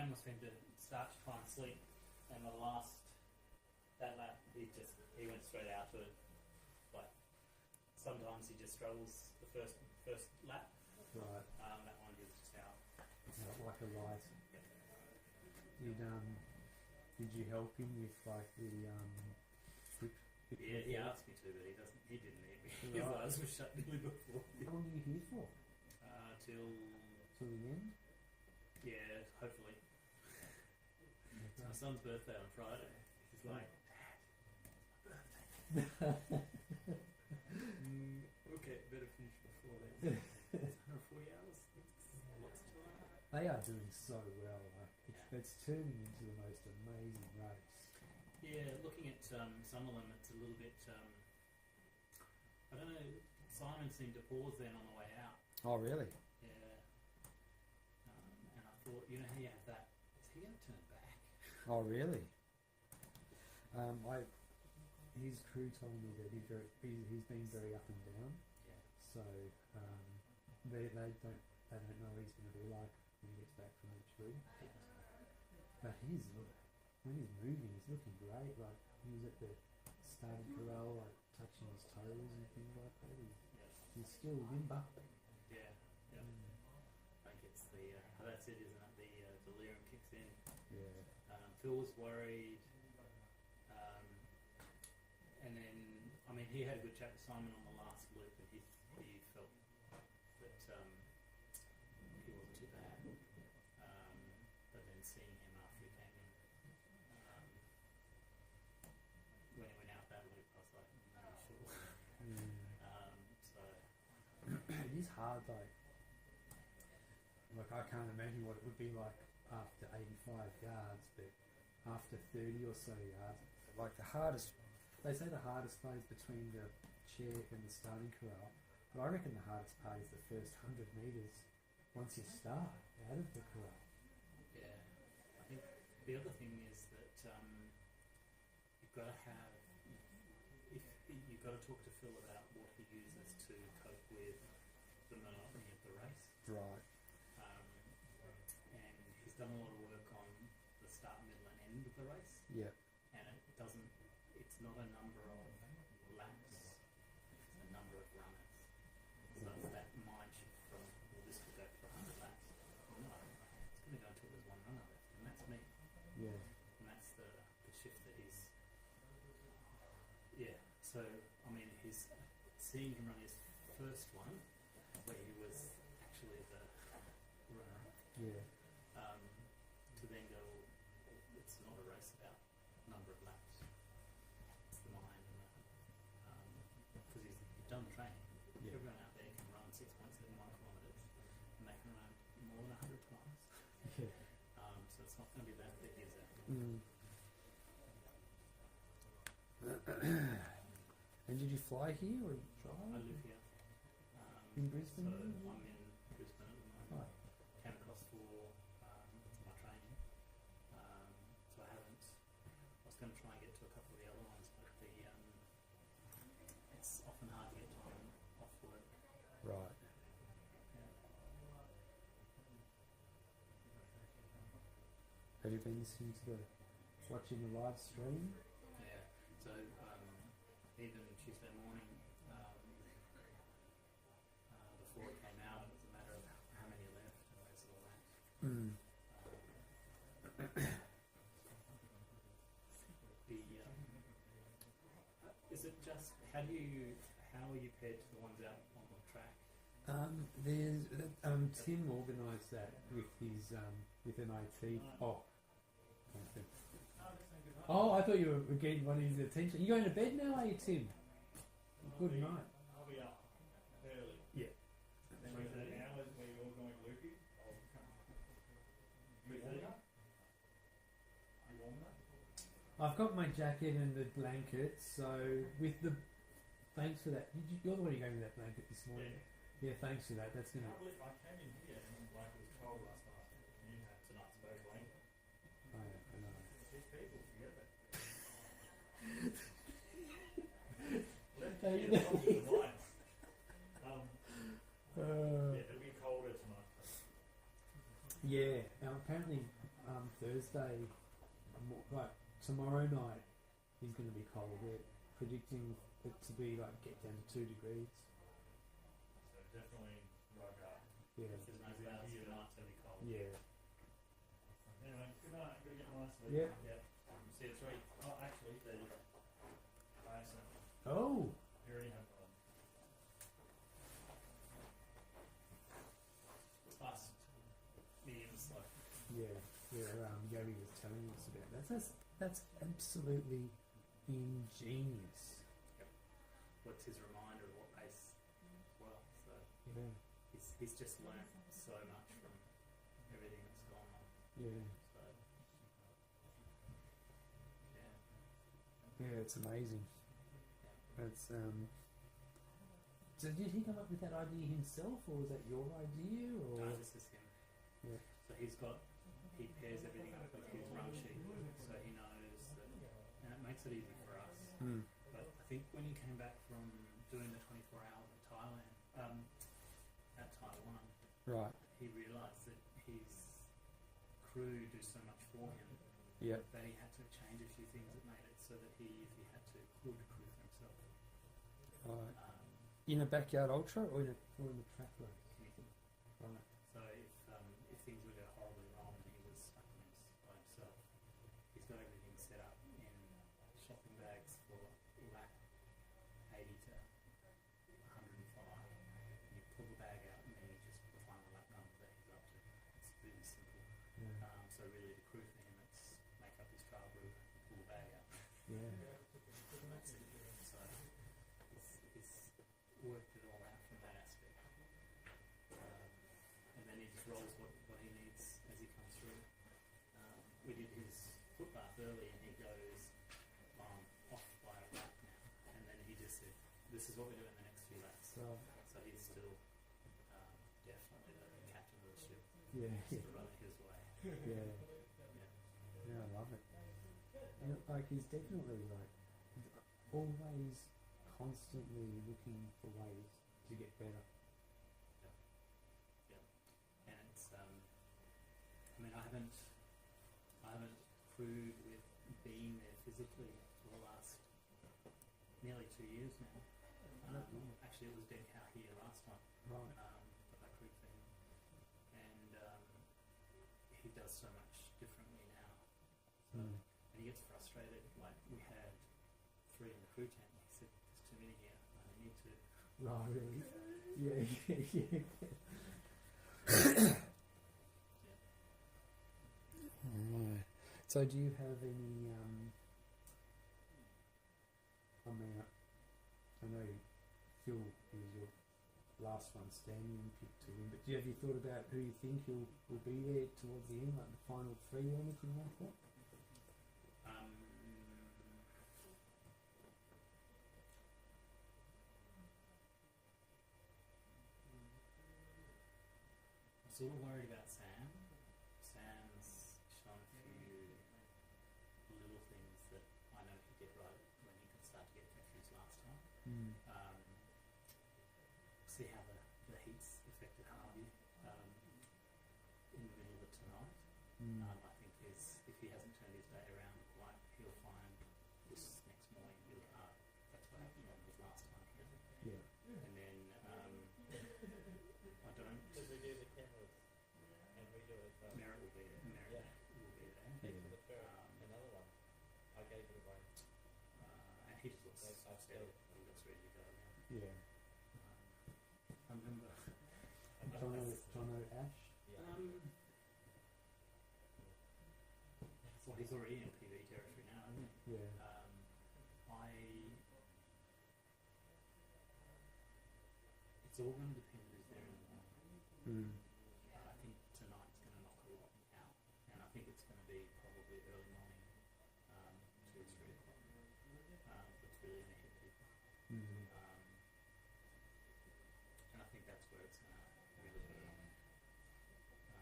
plan was for him to start to try and sleep, and that lap he went straight out to it. Like sometimes he just struggles the first lap. Right. That one he was just out. Like a light. Did you help him with like the whip? Yeah, he asked me to, but he doesn't. He didn't need me. His Right. eyes were shut nearly before. How long are you here for? Till the end? Yeah, hopefully. It's my son's birthday on Friday. He's like, Dad, okay, better finish before then. 140 hours. Lots of time. They are doing so well. Like it's turning into the most amazing race. Yeah, looking at some of them, it's a little bit. I don't know. Simon seemed to pause then on the way out. Oh, really? Yeah. And I thought, you know, how you have that. Is he going to turn back? Oh, really? His crew told me that he's been very up and down. Yeah. So they don't know what he's going to be like when he gets back from each route. But when he's moving, he's looking great. Like he was at the starting corral, like touching his toes and things like that. He's still limp up. Yeah. Yeah. I think it's that's it, isn't it? The delirium kicks in. Yeah. Phil was worried. And then, I mean, he had a good chat with Simon on the last loop, and he felt that he wasn't too bad. But then seeing him after he came in, when he went out that loop, I was like, no, sure. So it is hard, like I can't imagine what it would be like after 85 yards, but after 30 or so yards, like they say the hardest part is between the chair and the starting corral, but I reckon the hardest part is the first 100 metres once you start out of the corral. Yeah, I think the other thing is that you've got to you've got to talk to Phil about what he uses to cope with the monotony of the race. Right. And he's done a lot of work on the start, middle, and end of the race. Yeah. And it's not a number of laps, it's a number of runners. So it's that mind shift from, well, this could go for 100 laps. No, it's going to go until there's one runner left, and that's me. Yeah. And that's the shift that he's. Yeah, so, I mean, seeing him run his first one, where he was actually the runner. Yeah. To then go, it's not a race about number of laps. It's the mind and because he's done the training. Yeah. Everyone out there can run 6.71 kilometres and they can run more than 100 times. Yeah. So it's not going to be that big, is it? And did you fly here or drive? I live here. In Brisbane? So I'm in Brisbane at the moment. Right. Came across for my training. So I was going to try and get to a couple of the other ones, but it's often hard to get time off work. Right. Have you been listening to watching the live stream? Yeah. So even Tuesday morning, before it came out, it was a matter of how many are left and where's all that. Is it just how are you paired to the ones out on the track? There's Tim organised that with his with MAT. Oh, I thought you were getting one of his attention. You going to bed now, are you, Tim? Good night. I'll be up early. Yeah. Then with the hours where you're going loopy, I'll come. I've got my jacket and the blanket, so with the... Thanks for that. You're the one who gave me that blanket this morning. Yeah, thanks for that. That's going to... I came in here and like it was cold last night. You had tonight's boat blanket. Oh, yeah, I know. These people forget that. Yeah, it'll be colder tonight. Yeah. Now, apparently, Thursday, like tomorrow night, is going to be cold. We're predicting it to be like get down to 2 degrees. So definitely rug up. Yeah. If there's no clouds tonight, it's going to be cold. Yeah. Anyway, good night. Go get my sleep. Yeah. See you at 3. Oh, actually, the ISM. Oh. You already have one. Us. Medium slow. Yeah. Yogi was telling us about that. That's absolutely ingenious. Yep. What's his reminder of what pace as well? So Yeah. he's just learned so much from everything that's gone on. Yeah. So yeah. Yeah, it's amazing. It's So did he come up with that idea himself, or was that your idea, or? No, this is him. Yeah. So he pairs everything up with his run sheet, so he knows that, and it makes it easy for us. Mm. But I think when he came back from doing the 24 hours in Thailand, at Taiwan, Right. he realised that his crew do so much for him. Yep. That he had to change a few things that made it so that he, if he had to, could crew for himself. Right. In a backyard ultra or in a track race? Anything. Right. So if things would go horribly wrong and he was stuck by himself, he's got everything set up in shopping bags for lap 80 to 105. And you pull the bag out and then you just find the lap number that he's up to. It's really simple. Yeah. So really the crew for him, it's make up his trail route, pull the bag out. Yeah. And that's it. So he's worked it all out from that aspect. And then he just rolls what he needs as he comes through. We did his foot bath early and he goes, off by a lap now. And then he just said, this is what we do in the next few laps. So he's still definitely the captain of the ship. Yeah. Just to run it his way. Yeah. Yeah, I love it. And like he's definitely like always constantly looking for ways to get better. Yeah. And it's I mean I haven't crewed with being there physically for the last nearly 2 years now. Actually it was Dead Cow here last time. Right. But I crewed for him. And he does so much differently now. So and he gets frustrated. Like we had 3 in the crew tent. He said, "There's too many here. I need to." Right, really? Yeah. Right. So do you have any, I know Phil is your last one standing and picked to win, but have you thought about who you think will be there towards the end, like the final 3 or anything like that? I'm sort of worried about Sam. Sam's shown a few little things that I know he did right when he could start to get confused last time. See how the heat's affected Harvey in the middle of it tonight. I think if he hasn't turned his day around quite, he'll find this next morning really hard. That's what happened on his last time here. Yeah. And then I don't. Because we do the cameras and we do it as well. Merritt will be there. Merritt will be there. He's the third. Another one. I gave it away. And he just looks upset. He looks ready to go now. Yeah. I remember. Jono Ash? Well, he's already in PB territory now, isn't he? Yeah. It's all going to depend who's there in the morning. I think tonight's going to knock a lot out, and I think it's going to be probably early morning, 2 or 3 o'clock. It's really going to hit people. And I think that's where it's going to really hit on. So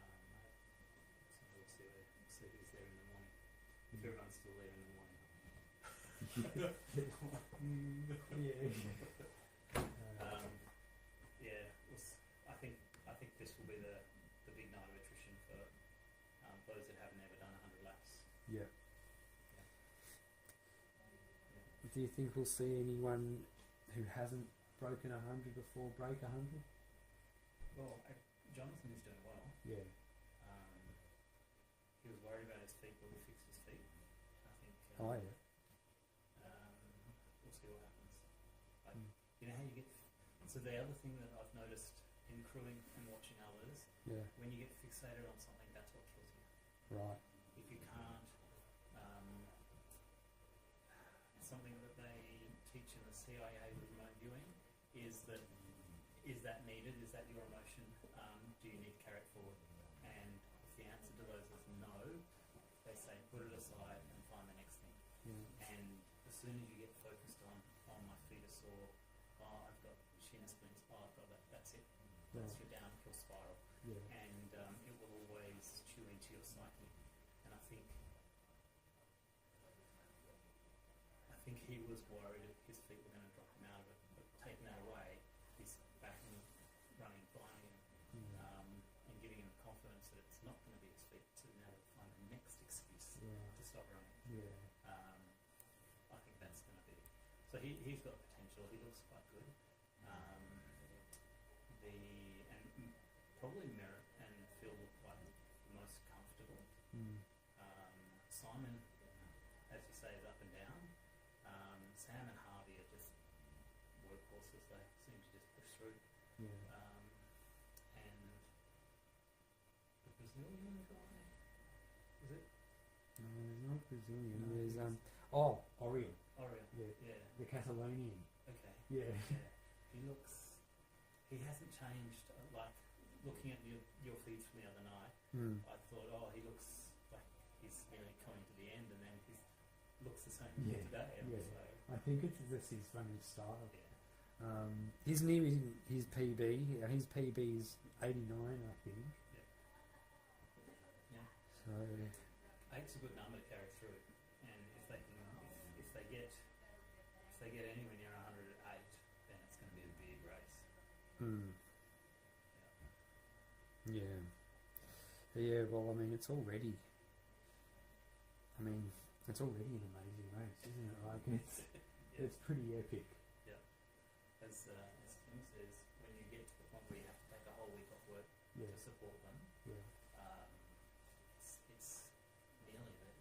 we'll see who's there in the morning. If everyone's still there in the morning. I think this will be the big night of attrition for those that have never done Do you think we'll see anyone who hasn't broken 100 before break 100? Well, Jonathan is doing well. Yeah. He was worried about his feet, but we fixed his feet. I think. Oh yeah. We'll see what happens. You know how you get. So the other thing that I've noticed in crewing and watching others, when you get fixated on something, that's what kills you. Right. If you can't, something that they teach in the CIA with remote viewing is that needed? Is that your emotion? Do you need to carry it forward? And if the answer to those is no, they say put it aside and find the next thing. Yeah. And as soon as you get focused on my feet are sore, I've got shin splints, I've got that, that's it. That's your downhill spiral. Yeah. And it will always chew into your psyche. And I think he was worried that his feet were going to drop him out of it, but taking that away, he's back and running, flying, and giving him the confidence that it's not going to be his feet to now find the next excuse to stop running. Yeah. I think that's going to be. So he's got potential. He looks quite good. Probably Merritt and Phil look quite the most comfortable. Simon, as you say, is up and down. Sam and Harvey are just workhorses. They seem to just push through. Yeah. And the Brazilian guy, is it? No, there's not Brazilian. There's Orion. Orion. Yeah. The Catalonian. Okay. Yeah. He hasn't changed. Like looking at your feeds from the other night, I thought, he looks like he's nearly coming to the end, and then he looks the same today. Yeah. So. I think it's just his running style. Yeah. He's nearing his PB. His PB is 89, I think. Yeah. So 8's a good number to carry through, and if they get anywhere near 100 at 8, then it's going to be a big race. Yeah. Yeah. Well, I mean, it's already an amazing race, isn't it? Like it's pretty epic. Yeah. As Tim says, when you get to the point where you have to take a whole week off work to support them, it's nearly that,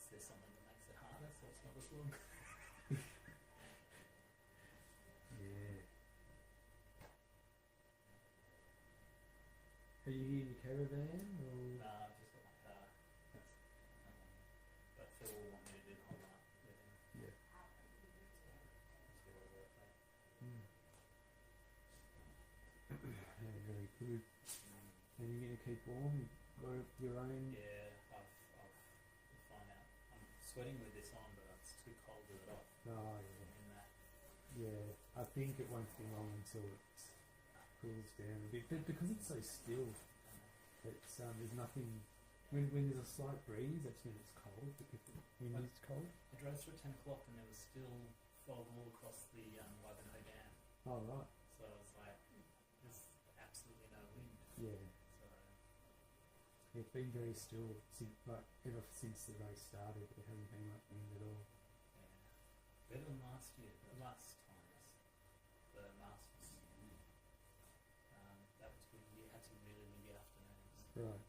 there's something that makes it harder, so it's not as long. Yeah. Are you here in your caravan or? I've just got my car. But Phil will want me to do the whole night with him. Yeah. Yeah, very good. And you're going to keep warm? You've got your own? Yeah, I've find out. I'm sweating with this on, but it's too cold with it off. Oh, yeah. Yeah, I think it won't be long until it cools down a bit. But because it's so still, it's there's nothing. When there's a slight breeze, that's when it's cold. But if the wind is cold. I drove through at 10 o'clock and there was still fog all across the Wabanho Dam. Oh, right. So I was like, there's absolutely no wind. Yeah. So it's been very still ever since the race started. There hasn't been much wind at all. Yeah. Better than last year. Last times, the Masters. That was good. You had some really windy afternoons. Right.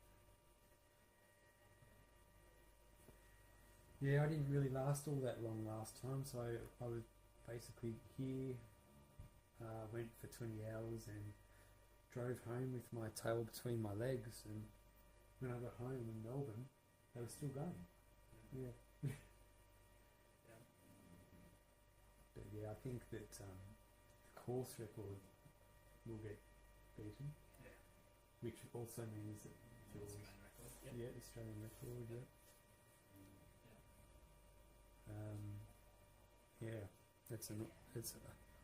Yeah, I didn't really last all that long last time, so I was basically here, went for 20 hours and drove home with my tail between my legs, and when I got home in Melbourne, they were still going. Yeah. But yeah, I think that the course record will get beaten, which also means that Phil's the Australian record,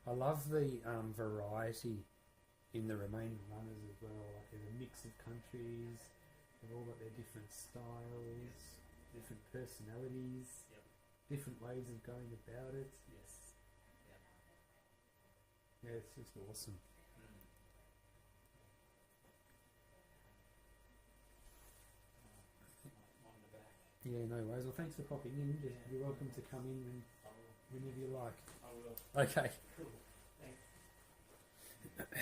I love the variety in the remaining runners as well. Like there's a mix of countries, they've all got their different styles, different personalities, different ways of going about it. Yes. Yeah, it's just awesome. Yeah, no worries. Well, thanks for popping in. You're welcome to come in whenever you like. I will. Okay. Cool. Thanks.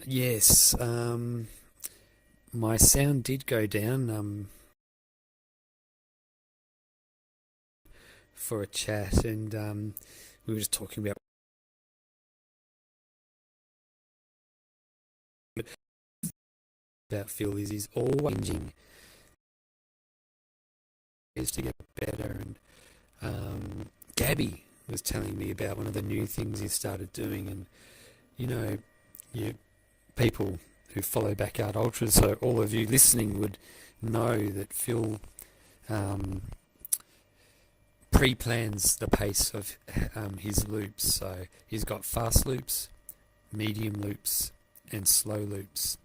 Yes, my sound did go down for a chat, and we were just talking about Phil is he's always changing ways to get better, and Gabby was telling me about one of the new things he started doing, and people who follow Backyard Ultras, so all of you listening would know that Phil pre-plans the pace of his loops. So he's got fast loops, medium loops, and slow loops.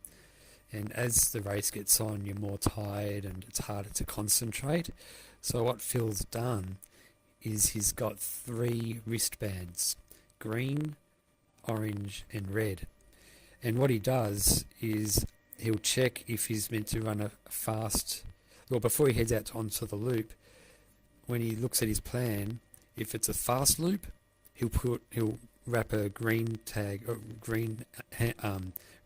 And as the race gets on, you're more tired and it's harder to concentrate. So what Phil's done is he's got 3 wristbands: green, orange, and red. And what he does is he'll check if he's meant to run a fast, well, before he heads out onto the loop, when he looks at his plan, if it's a fast loop, he'll wrap a green tag or green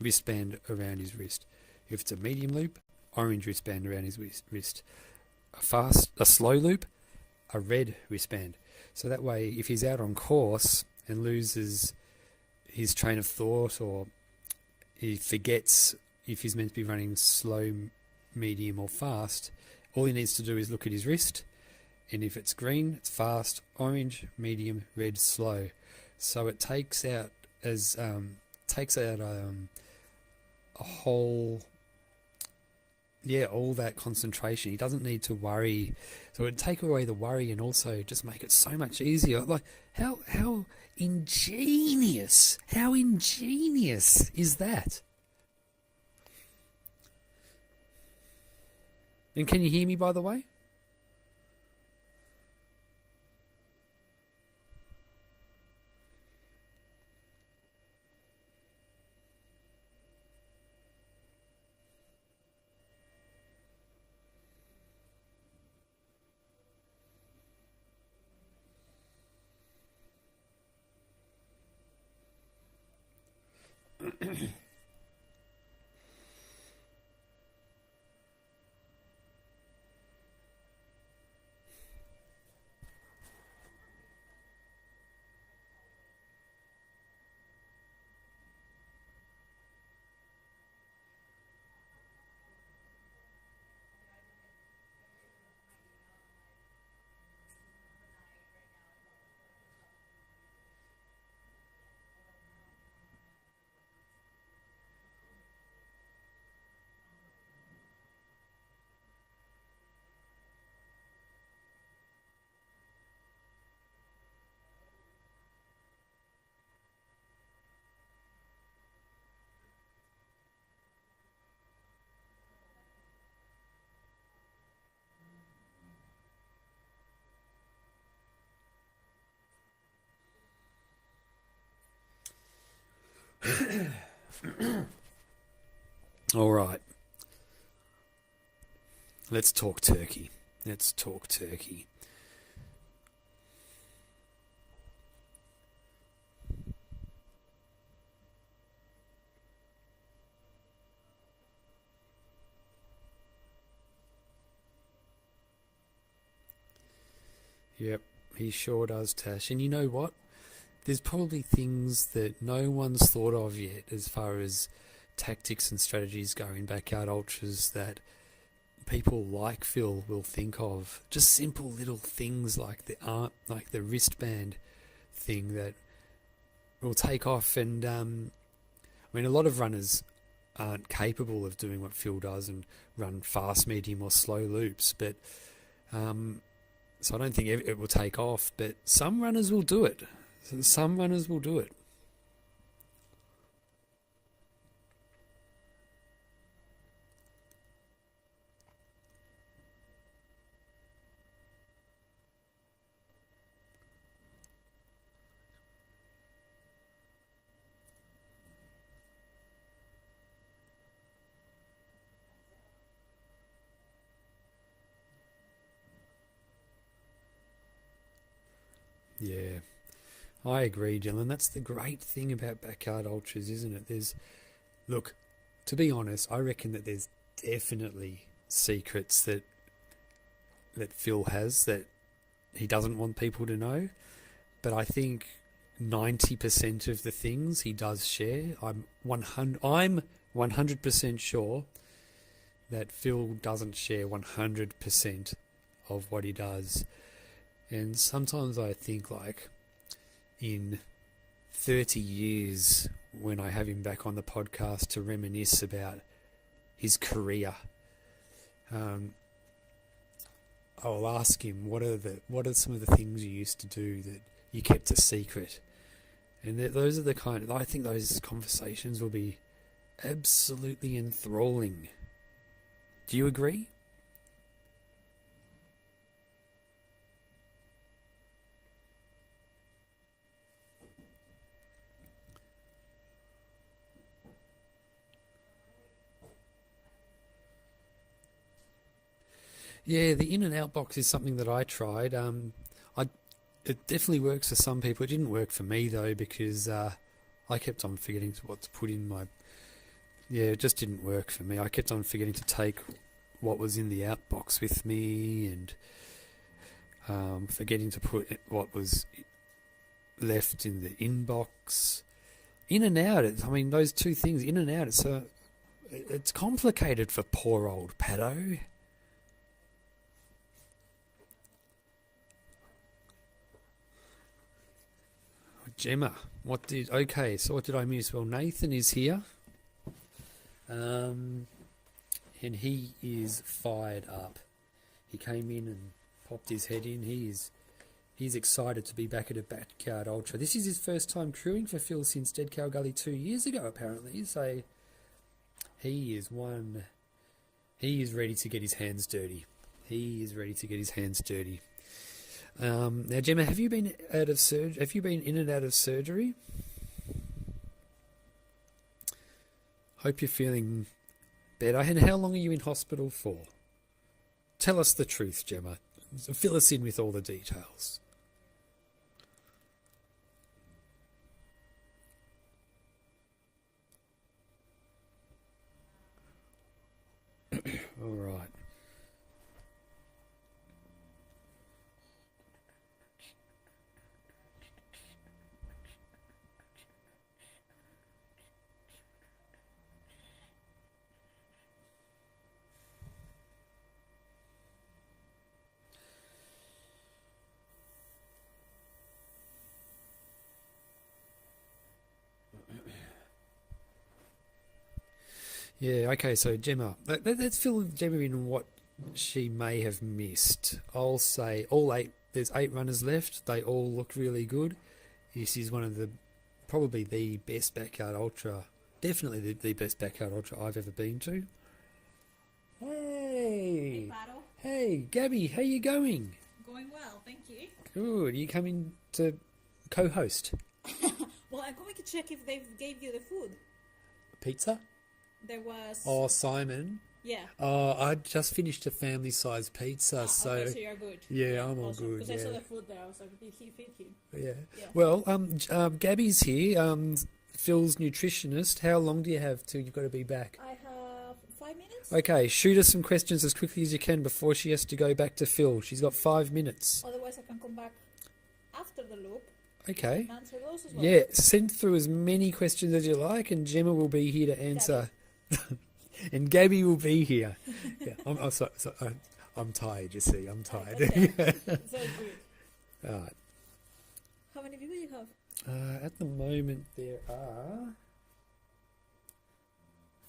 wristband around his wrist. If it's a medium loop, orange wristband around his wrist. A slow loop, a red wristband. So that way, if he's out on course and loses his train of thought, or he forgets if he's meant to be running slow, medium, or fast, all he needs to do is look at his wrist, and if it's green, it's fast, orange, medium, red, slow. So it takes out a whole, all that concentration. He doesn't need to worry. So it would take away the worry and also just make it so much easier. Like how ingenious is that? And can you hear me, by the way? All right. Let's talk turkey. Yep, he sure does, Tash. And you know what? There's probably things that no one's thought of yet as far as tactics and strategies go in Backyard Ultras that people like Phil will think of. Just simple little things like the wristband thing that will take off. And I mean, a lot of runners aren't capable of doing what Phil does and run fast, medium, or slow loops. But so I don't think it will take off. But some runners will do it. Yeah, I agree, Dylan. That's the great thing about backyard ultras, isn't it? Look, to be honest, I reckon that there's definitely secrets that Phil has that he doesn't want people to know. But I think 90% of the things he does share, I'm 100% sure that Phil doesn't share 100% of what he does. And sometimes I think, like, in 30 years, when I have him back on the podcast to reminisce about his career, I'll ask him, what are some of the things you used to do that you kept a secret? And those are the I think those conversations will be absolutely enthralling. Do you agree? Yeah, the in and out box is something that I tried. It definitely works for some people. It didn't work for me though, because I kept on forgetting what to put in my. Yeah, it just didn't work for me. I kept on forgetting to take what was in the out box with me, and forgetting to put what was left in the inbox. In and out. Those two things, in and out. It's complicated for poor old Paddo. Gemma, what did I miss? Well, Nathan is here, and he is fired up. He came in and popped his head in. He's excited to be back at a backyard ultra. This is his first time crewing for Phil since Dead Cow Gully 2 years ago, apparently. So he is ready to get his hands dirty. Now, Gemma, have you been out of surgery? Have you been in and out of surgery? Hope you're feeling better. And how long are you in hospital for? Tell us the truth, Gemma. Fill us in with all the details. All right. Yeah, okay, so Gemma, let's fill Gemma in what she may have missed. I'll say there's 8 runners left. They all look really good. This is one of probably the best backyard ultra, definitely the best backyard ultra I've ever been to. Hey! Hey, Gabby, how you going? Going well, thank you. Good. You coming to co-host? Well, I'm going to check if they gave you the food. Pizza? There was... Oh, Simon. Yeah. Oh, I just finished a family-sized pizza, so... Okay, so you're good. Yeah, I'm all good, Because I saw the food there, I was like, did he feed him? Yeah. Well, Gabby's here, Phil's nutritionist. How long do you have till you've got to be back? I have 5 minutes. Okay, shoot us some questions as quickly as you can before she has to go back to Phil. She's got 5 minutes. Otherwise, I can come back after the loop. Okay. And answer those as well. Yeah, send through as many questions as you like, and Gemma will be here to answer. And Gabby will be here. Yeah, I'm sorry, I'm tired, you see. I'm tired. Okay. So good. All right. How many people you have? At the moment, there are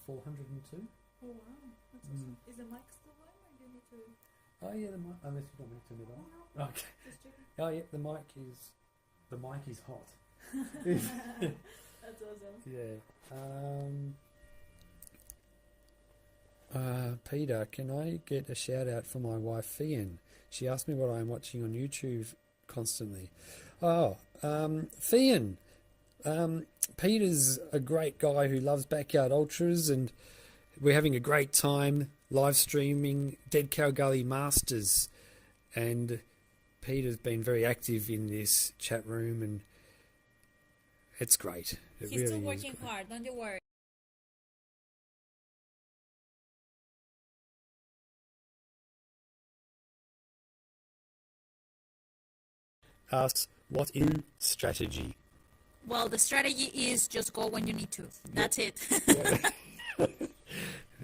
402. Oh, wow. That's awesome. Is the mic still on, or do you need to... Oh, yeah, the mic. Unless you want me to turn it on. No. Okay. Just checking. Oh, yeah, the mic is hot. That's awesome. Yeah. Peter, can I get a shout out for my wife Fian? She asked me what I'm watching on YouTube constantly. Oh, Fian, Peter's a great guy who loves backyard ultras, and we're having a great time live streaming Dead Cow Gully Masters, and Peter's been very active in this chat room, and it's great. It He's really still is working great. hard, don't you worry. Asks, what is strategy? Well, the strategy is just go when you need to. That's it.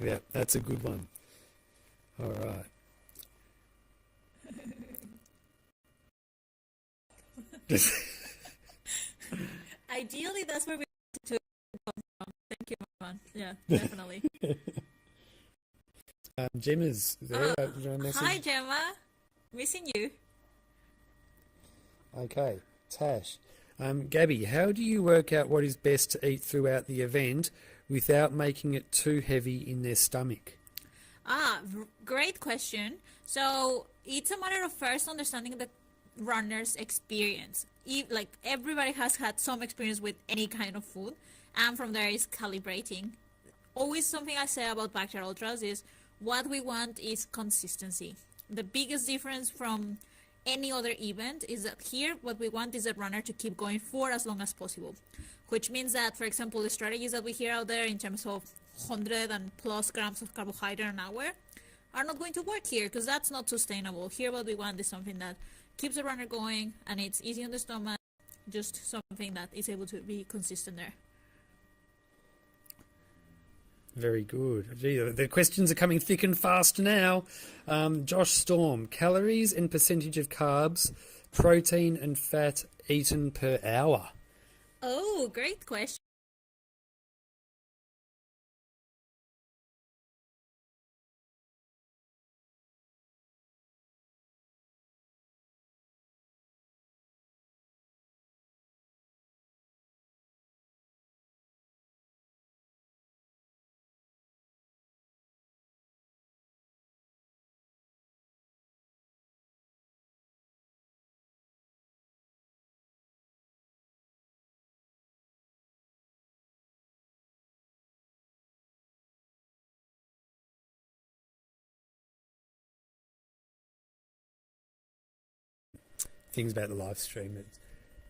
Yeah, that's a good one. All right. Ideally, that's where we to come from. Thank you, man. Yeah, definitely. Gemma's there. Did you want a message? Hi, Gemma. Missing you. Okay, Tash. Gabby, how do you work out what is best to eat throughout the event without making it too heavy in their stomach? Great question. So it's a matter of first understanding the runner's experience. Like everybody has had some experience with any kind of food, and from there is calibrating. Always something I say about backyard ultras is what we want is consistency. The biggest difference from any other event is that here what we want is a runner to keep going for as long as possible, which means that, for example, the strategies that we hear out there in terms of 100 and plus grams of carbohydrate an hour are not going to work here because that's not sustainable. Here what we want is something that keeps the runner going and it's easy on the stomach, just something that is able to be consistent there. Very good. Gee, the questions are coming thick and fast now. Josh Storm, calories and percentage of carbs, protein and fat eaten per hour. Oh, great question. Things about the live stream, it's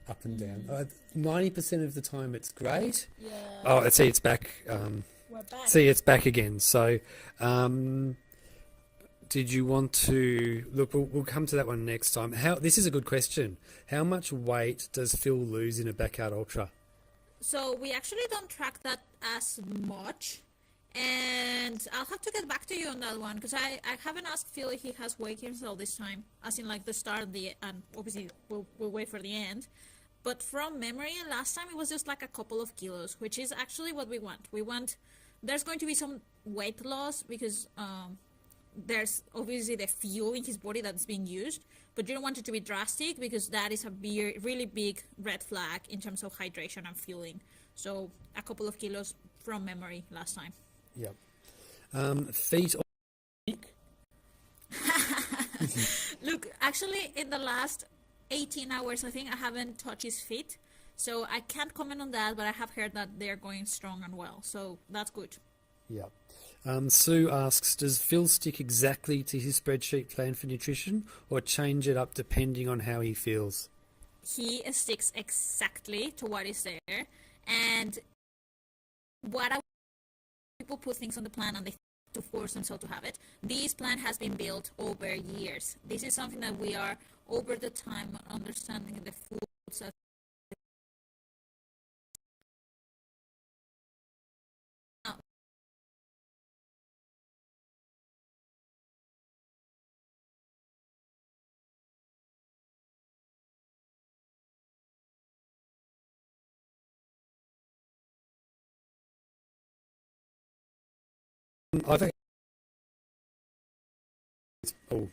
up and down. 90% of the time it's great. Yeah. Oh, let's see, it's back. We're back. See, it's back again. So, did you want to look? We'll come to that one next time. This is a good question. How much weight does Phil lose in a backyard ultra? So we actually don't track that as much, and I'll have to get back to you on that one because I haven't asked Phil if he has weighed himself this time, as in like the start, and obviously we'll wait for the end. But from memory, last time it was just like a couple of kilos, which is actually what we want. There's going to be some weight loss because there's obviously the fuel in his body that's being used, but you don't want it to be drastic because that is a really big red flag in terms of hydration and fueling. So a couple of kilos from memory last time. Yep. Feet or week? Look, actually in the last 18 hours, I think I haven't touched his feet. So I can't comment on that, but I have heard that they're going strong and well. So that's good. Yeah. Sue asks, does Phil stick exactly to his spreadsheet plan for nutrition or change it up depending on how he feels? He sticks exactly to what is there. And people put things on the plan and they to force themselves to have it. This plan has been built over years. This is something that we are over the time understanding the foods that I think. Oh.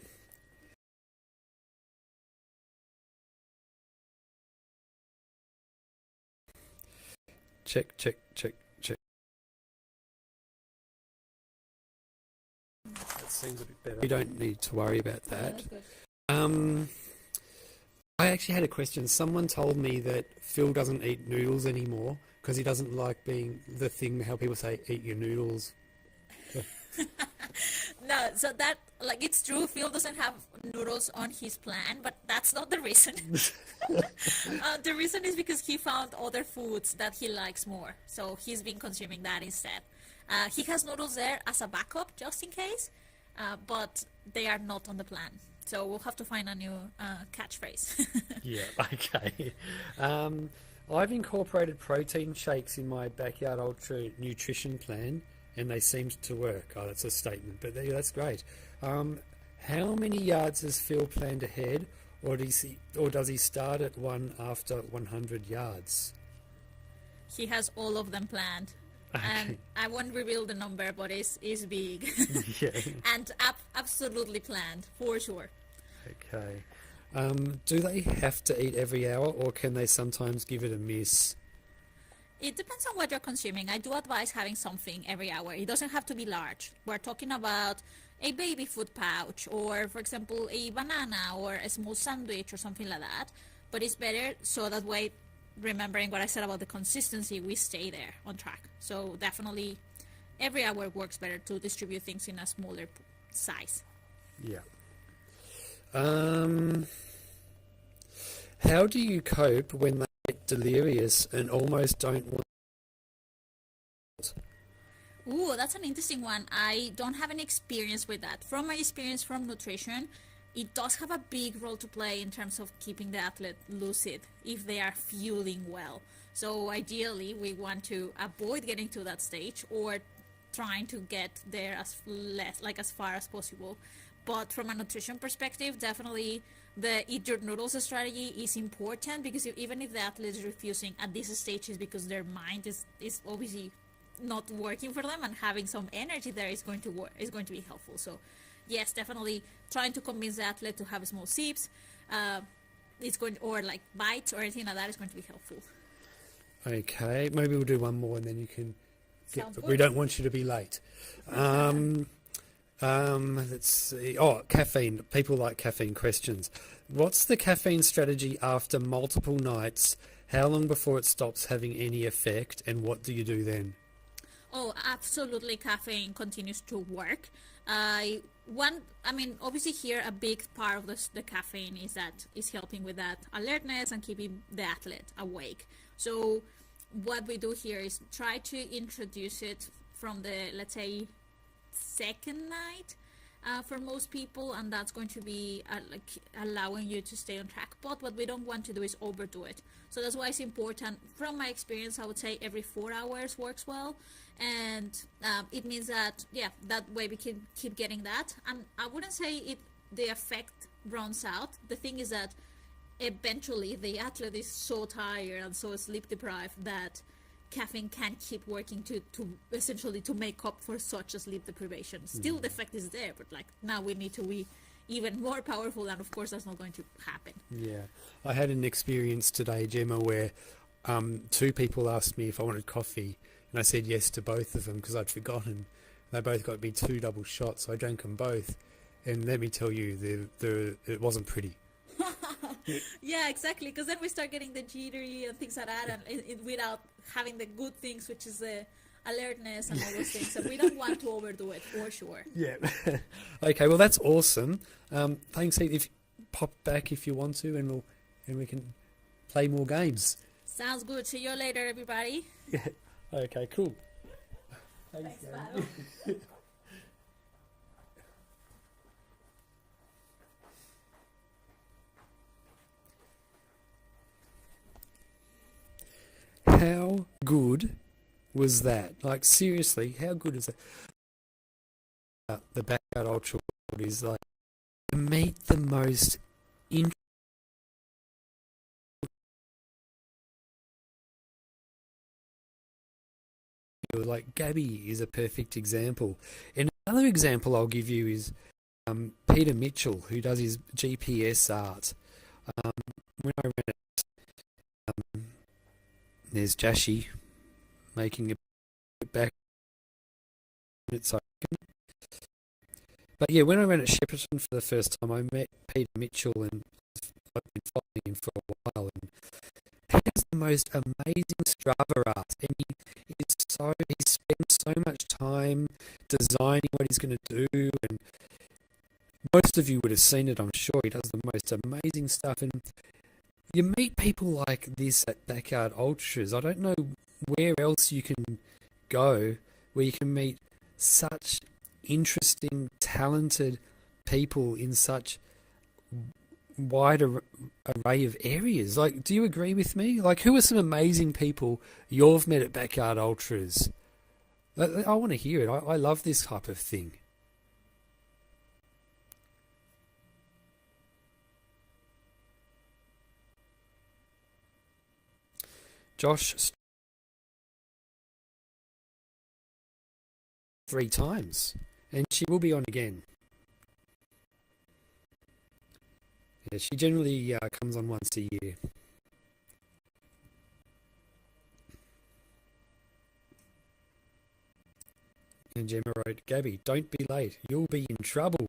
Check. That seems a bit better. We don't need to worry about that. I actually had a question. Someone told me that Phil doesn't eat noodles anymore because he doesn't like being the thing how people say eat your noodles. No, so that, like, it's true, Phil doesn't have noodles on his plan, but that's not the reason. The reason is because he found other foods that he likes more, so he's been consuming that instead. He has noodles there as a backup just in case, but they are not on the plan. So we'll have to find a new catchphrase. Yeah, okay. I've incorporated protein shakes in my backyard ultra nutrition plan, and they seem to work. Oh, that's a statement, but that's great. How many yards has Phil planned ahead, or does he start at one after 100 yards? He has all of them planned. Okay. And I won't reveal the number, but it's big. Yeah. And absolutely planned, for sure. Okay. Do they have to eat every hour, or can they sometimes give it a miss? It depends on what you're consuming. I do advise having something every hour. It doesn't have to be large. We're talking about a baby food pouch, or for example a banana or a small sandwich or something like that. But it's better so that way, remembering what I said about the consistency, we stay there on track. So definitely every hour works better to distribute things in a smaller size. Yeah. How do you cope when they get delirious and almost don't want? Ooh, that's an interesting one. I don't have any experience with that. From my experience from nutrition, it does have a big role to play in terms of keeping the athlete lucid if they are fueling well. So ideally, we want to avoid getting to that stage or trying to get there as far as possible. But from a nutrition perspective, definitely the eat your noodles strategy is important, because even if the athlete is refusing at this stage, is because their mind is obviously not working for them, and having some energy there is going to be helpful. So yes, definitely trying to convince the athlete to have small sips, or like bites or anything like that is going to be helpful. Okay, maybe we'll do one more and then you can Sounds good. we don't want you to be late. Let's see. Oh, caffeine. People like caffeine questions. What's the caffeine strategy after multiple nights? How long before it stops having any effect, and what do you do then? Oh, absolutely, caffeine continues to work. Obviously here a big part of the caffeine is helping with that alertness and keeping the athlete awake. So what we do here is try to introduce it from the, let's say, second night for most people, and that's going to be allowing you to stay on track. But what we don't want to do is overdo it. So that's why it's important. From my experience, I would say every 4 hours works well, and it means that that way we can keep getting that. And I wouldn't say the effect runs out. The thing is that eventually the athlete is so tired and so sleep deprived that caffeine can keep working to essentially to make up for such a sleep deprivation. Still, the effect is there, but now we need to be even more powerful, and of course that's not going to happen. Yeah, I had an experience today, Gemma, where 2 people asked me if I wanted coffee, and I said yes to both of them because I'd forgotten. They both got me 2 double shots, so I drank them both, and let me tell you, it wasn't pretty. Yeah, exactly, because then we start getting the jittery and things like that, and without having the good things, which is the alertness and all those things. So we don't want to overdo it, for sure. Yeah. Okay, well that's awesome. Thanks, Heath. If pop back if you want to, and we can play more games. Sounds good. See you later, everybody. Yeah. Okay, cool. Thanks, Val. How good was that? Like, seriously, how good is that? The Backyard Ultra World is like to meet the most interesting. Like, Gabby is a perfect example. And another example I'll give you is Peter Mitchell, who does his GPS art. When I ran it, there's Jashi making a back. It's open. But yeah, when I ran at Shepparton for the first time, I met Peter Mitchell, and I've been following him for a while. And he has the most amazing Strava art, and he spends so much time designing what he's going to do and most of you would have seen it, I'm sure. He does the most amazing stuff, and you meet people like this at Backyard Ultras. I don't know where else you can go where you can meet such interesting, talented people in such wide array of areas. Like, do you agree with me? Like, who are some amazing people you've met at Backyard Ultras? I want to hear it. I love this type of thing. Josh 3 times, and she will be on again. Yeah, she generally comes on once a year. And Gemma wrote, Gabby, don't be late. You'll be in trouble.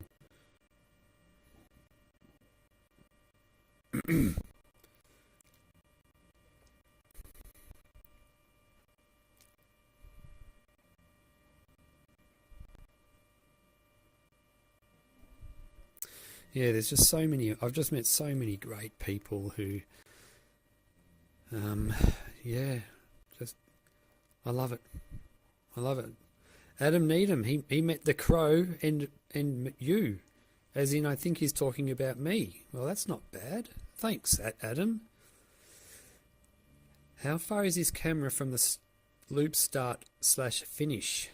Yeah, there's just so many. I've just met so many great people who, yeah, just, I love it. I love it. Adam Needham, he met the Crow and you, as in I think he's talking about me. Well, that's not bad. Thanks, Adam. How far is this camera from the loop start / finish?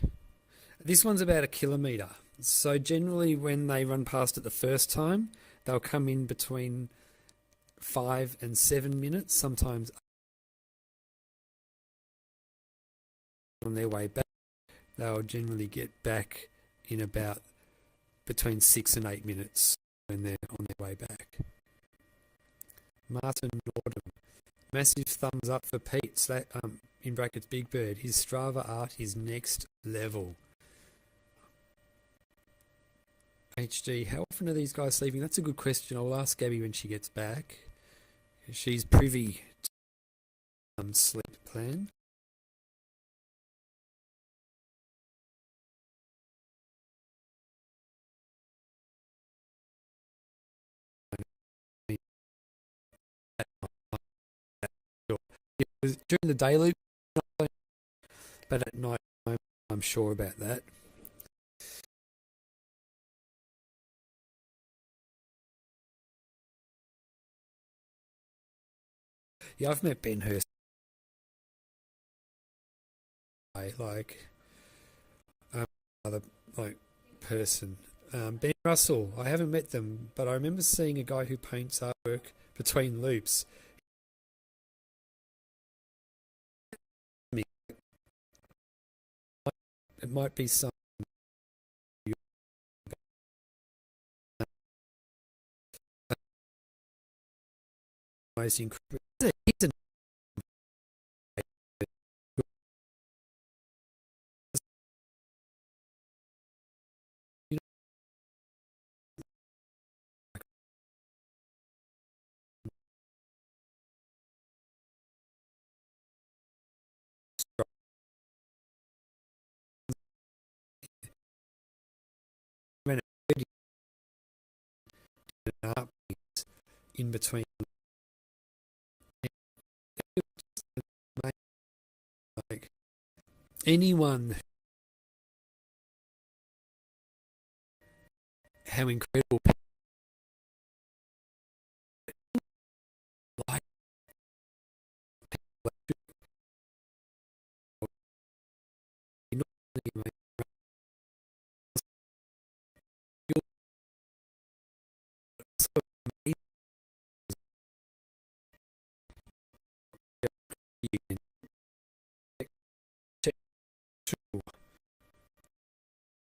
This one's about 1 kilometre. So generally when they run past it the first time, they'll come in between 5 and 7 minutes, sometimes on their way back. They'll generally get back in about between 6 and 8 minutes when they're on their way back. Martin Nordham, massive thumbs up for Pete, in brackets Big Bird. His Strava art is next level. HD, how often are these guys sleeping? That's a good question. I'll ask Gabby when she gets back. She's privy to sleep plan. During the day loop, but at night I'm sure about that. Yeah, I've met Ben Hurst. Like other person. Ben Russell, I haven't met them, but I remember seeing a guy who paints artwork between loops. It might be some amazing. In between, like anyone, how incredible,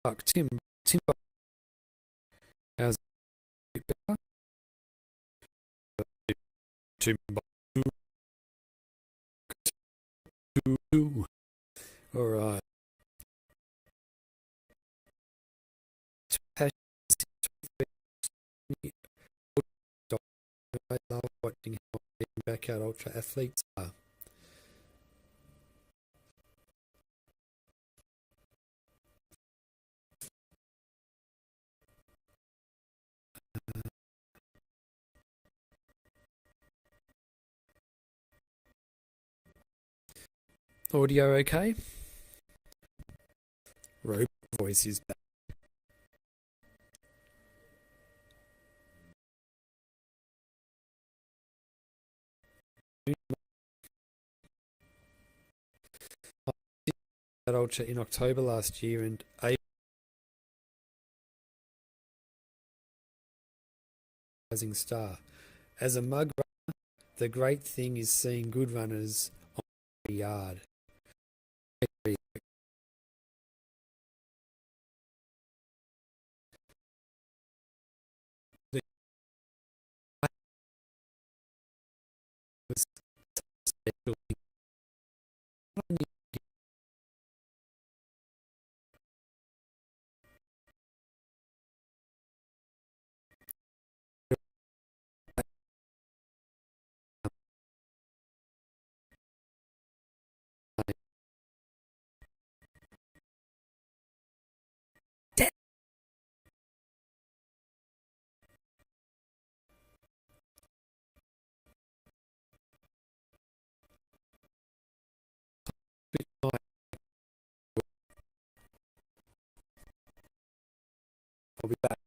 like Tim, how's it better? All right. I love watching how Backyard Ultra athletes are. Audio okay? Robot voice is back. I did that Ultra in October last year, and a rising star. As a mug runner, the great thing is seeing good runners on the yard. The was special thing. I'll be back.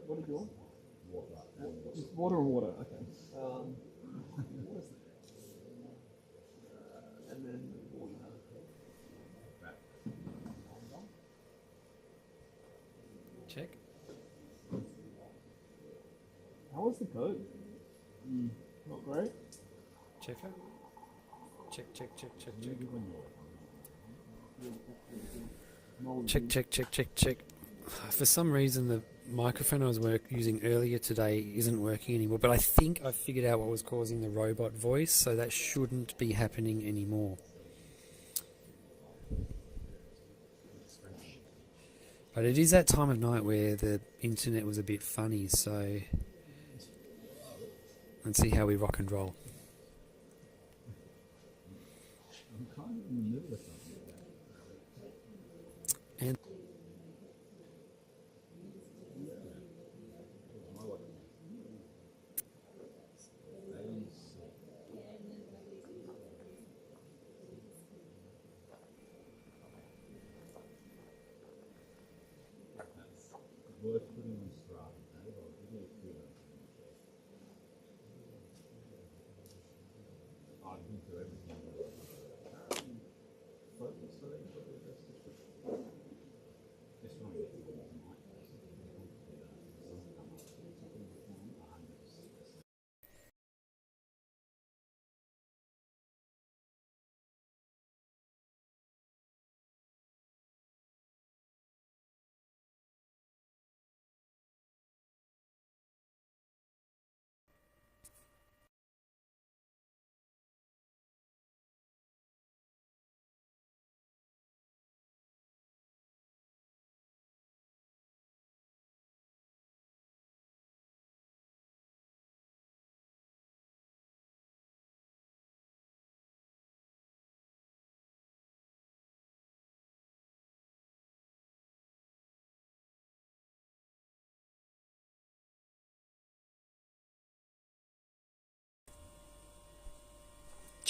What did you want? Just water and water, okay. What is that? And then water. Check. How was the code? Not great. Checker. Check, check, check, check, check. Check, check, check, check, check. For some reason, the microphone I was using earlier today isn't working anymore, but I think I figured out what was causing the robot voice, so that shouldn't be happening anymore. But it is that time of night where the internet was a bit funny, so let's see how we rock and roll. I'm kind of in the middle of something. And Worth putting on Strava. I've been through everything. This one.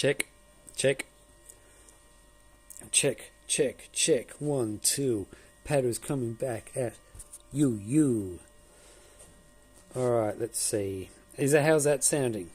Check. Check. Check. Check. Check. 1, 2. Paddle's coming back at you. Alright, let's see. How's that sounding?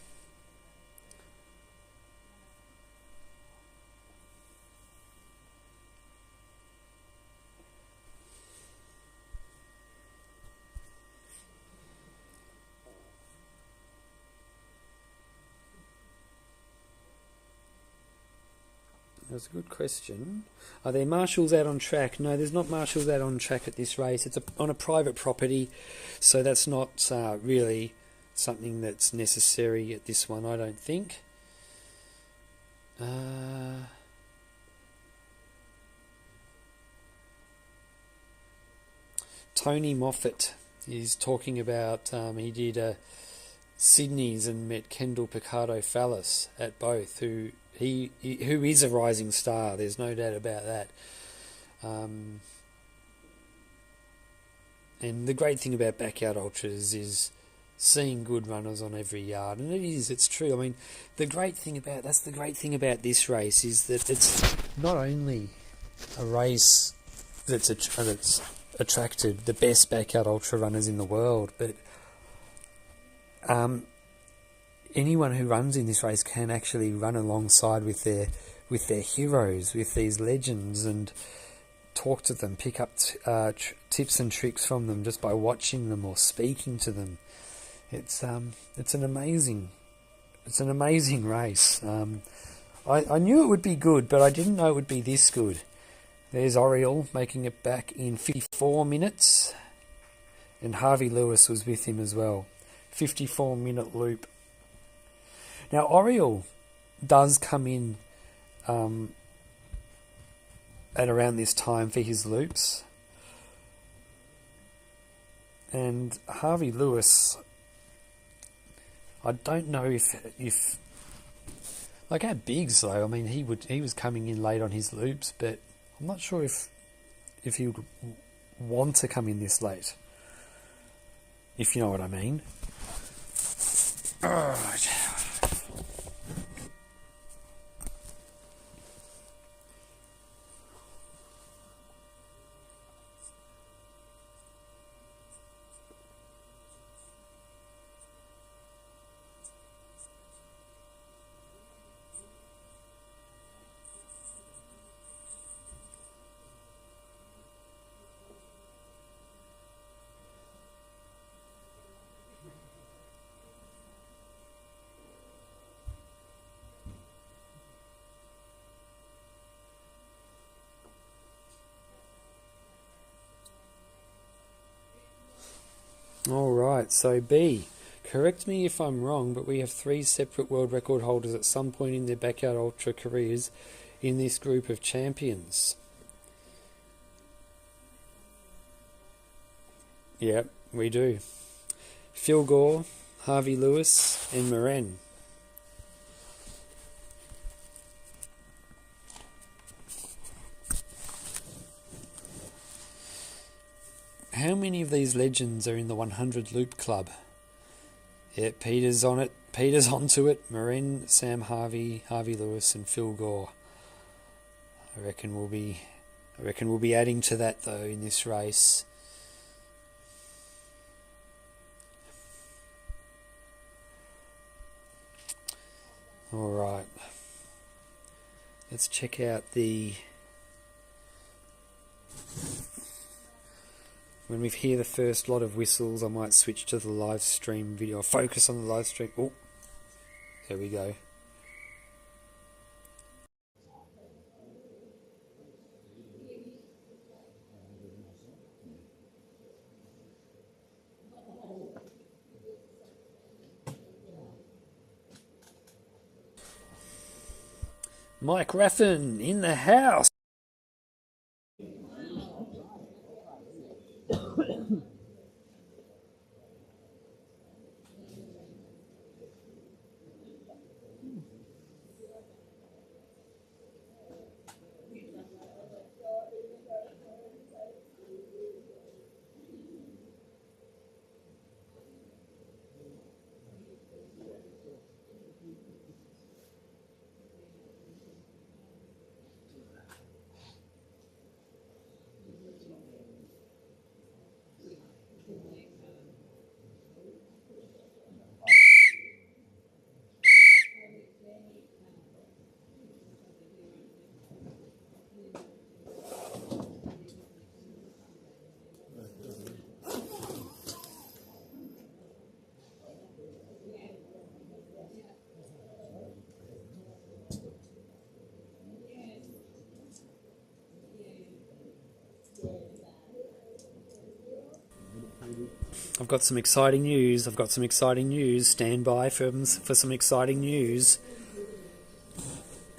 That's a good question. Are there marshals out on track? No, there's not marshals out on track at this race. It's on a private property, so that's not really something that's necessary at this one, I don't think. Tony Moffat is talking about he did Sydney's and met Kendall Picardo Fallis at both, who is a rising star. There's no doubt about that. And the great thing about backyard ultras is seeing good runners on every yard, and it's true. I mean, that's the great thing about this race is that it's not only a race that's attracted the best backyard ultra runners in the world, but anyone who runs in this race can actually run alongside with their heroes, with these legends, and talk to them, pick up tips and tricks from them just by watching them or speaking to them. It's an amazing race. I knew it would be good, but I didn't know it would be this good. There's Oriole making it back in 54 minutes, and Harvey Lewis was with him as well. 54-minute loop. Now, Oriole does come in at around this time for his loops. And Harvey Lewis, I don't know if like at Biggs though, I mean he was coming in late on his loops, but I'm not sure if he would want to come in this late. If you know what I mean. Alright. Alright, so B. Correct me if I'm wrong, but we have 3 separate world record holders at some point in their backyard ultra careers in this group of champions. Yep, we do. Phil Gore, Harvey Lewis, and Moran. How many of these legends are in the 100 Loop Club? Yeah, Peter's on it. Peter's onto it. Moran, Sam Harvey, Harvey Lewis, and Phil Gore. I reckon we'll be adding to that though in this race. All right. Let's check out the. When we hear the first lot of whistles, I might switch to the live stream video. Focus on the live stream. Oh, there we go. Mike Raffin in the house. I've got some exciting news. Stand by for some exciting news.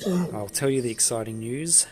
I'll tell you the exciting news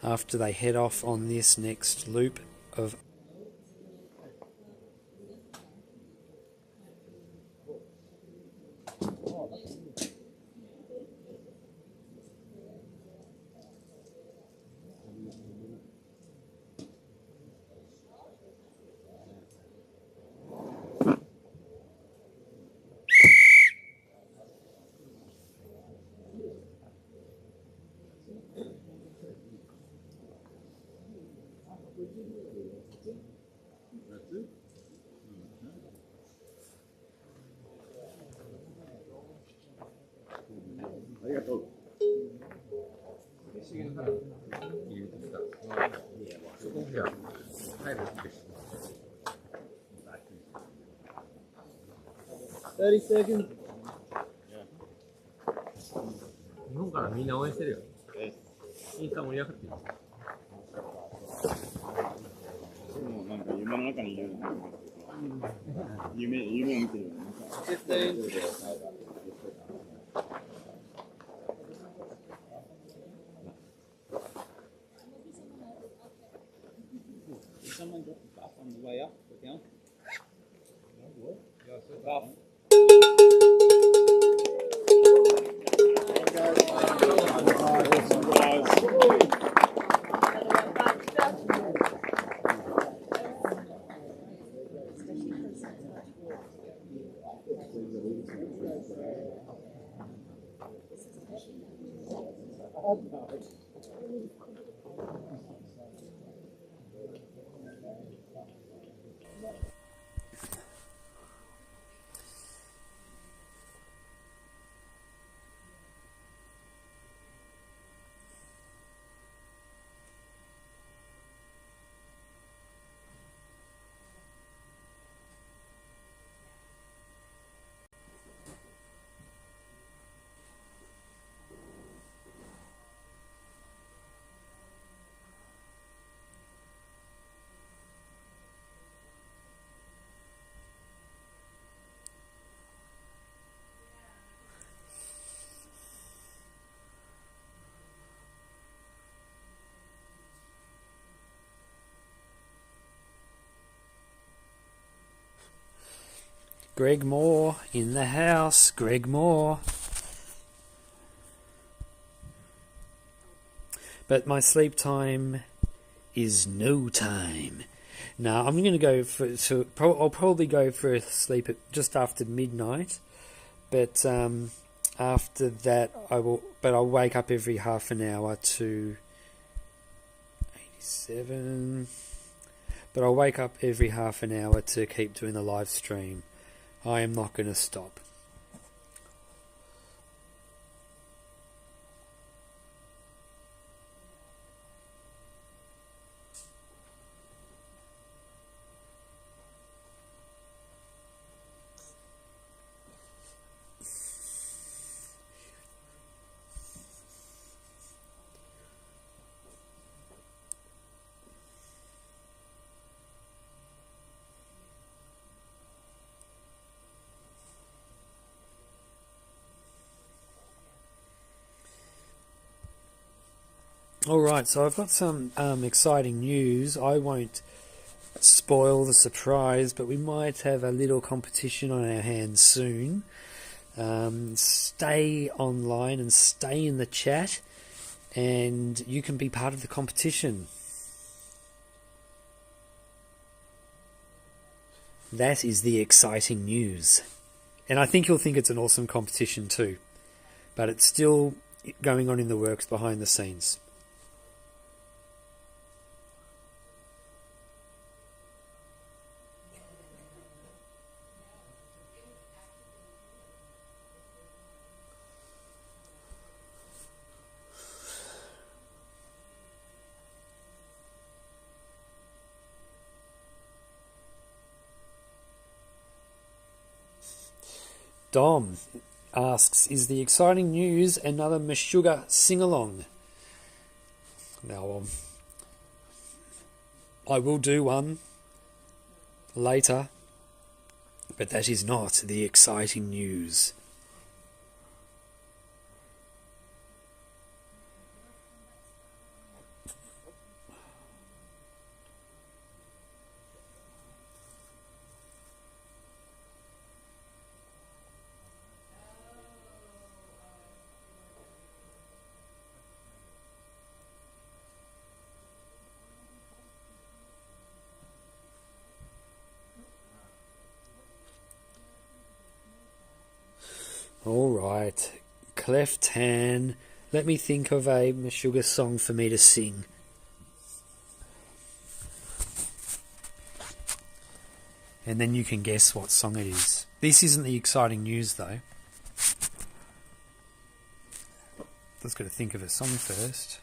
after they head off on this next loop of30 seconds. 日本からみんな応援してるよ。インスタ盛り上がってる。もうなんか夢の中にいるような感じがする。夢を見てるような。Someone dropped the buff on the way up or down? Buff. Greg Moore in the house. Greg Moore. But my sleep time is no time. Now I'm going to go for. I'll probably go for a sleep at just after midnight. But after that, I'll wake up every half an hour to 87. But I'll wake up every half an hour to keep doing the live stream. I am not going to stop. Alright, so I've got some exciting news. I won't spoil the surprise, but we might have a little competition on our hands soon. Stay online and stay in the chat, and you can be part of the competition. That is the exciting news. And I think you'll think it's an awesome competition too. But it's still going on in the works behind the scenes. Dom asks, is the exciting news another Meshuggah sing-along? Now, I will do one later, But that is not the exciting news. All right, Cleft Tan, let me think of a Meshuggah song for me to sing. And then you can guess what song it is. This isn't the exciting news, though. Just got to think of a song first.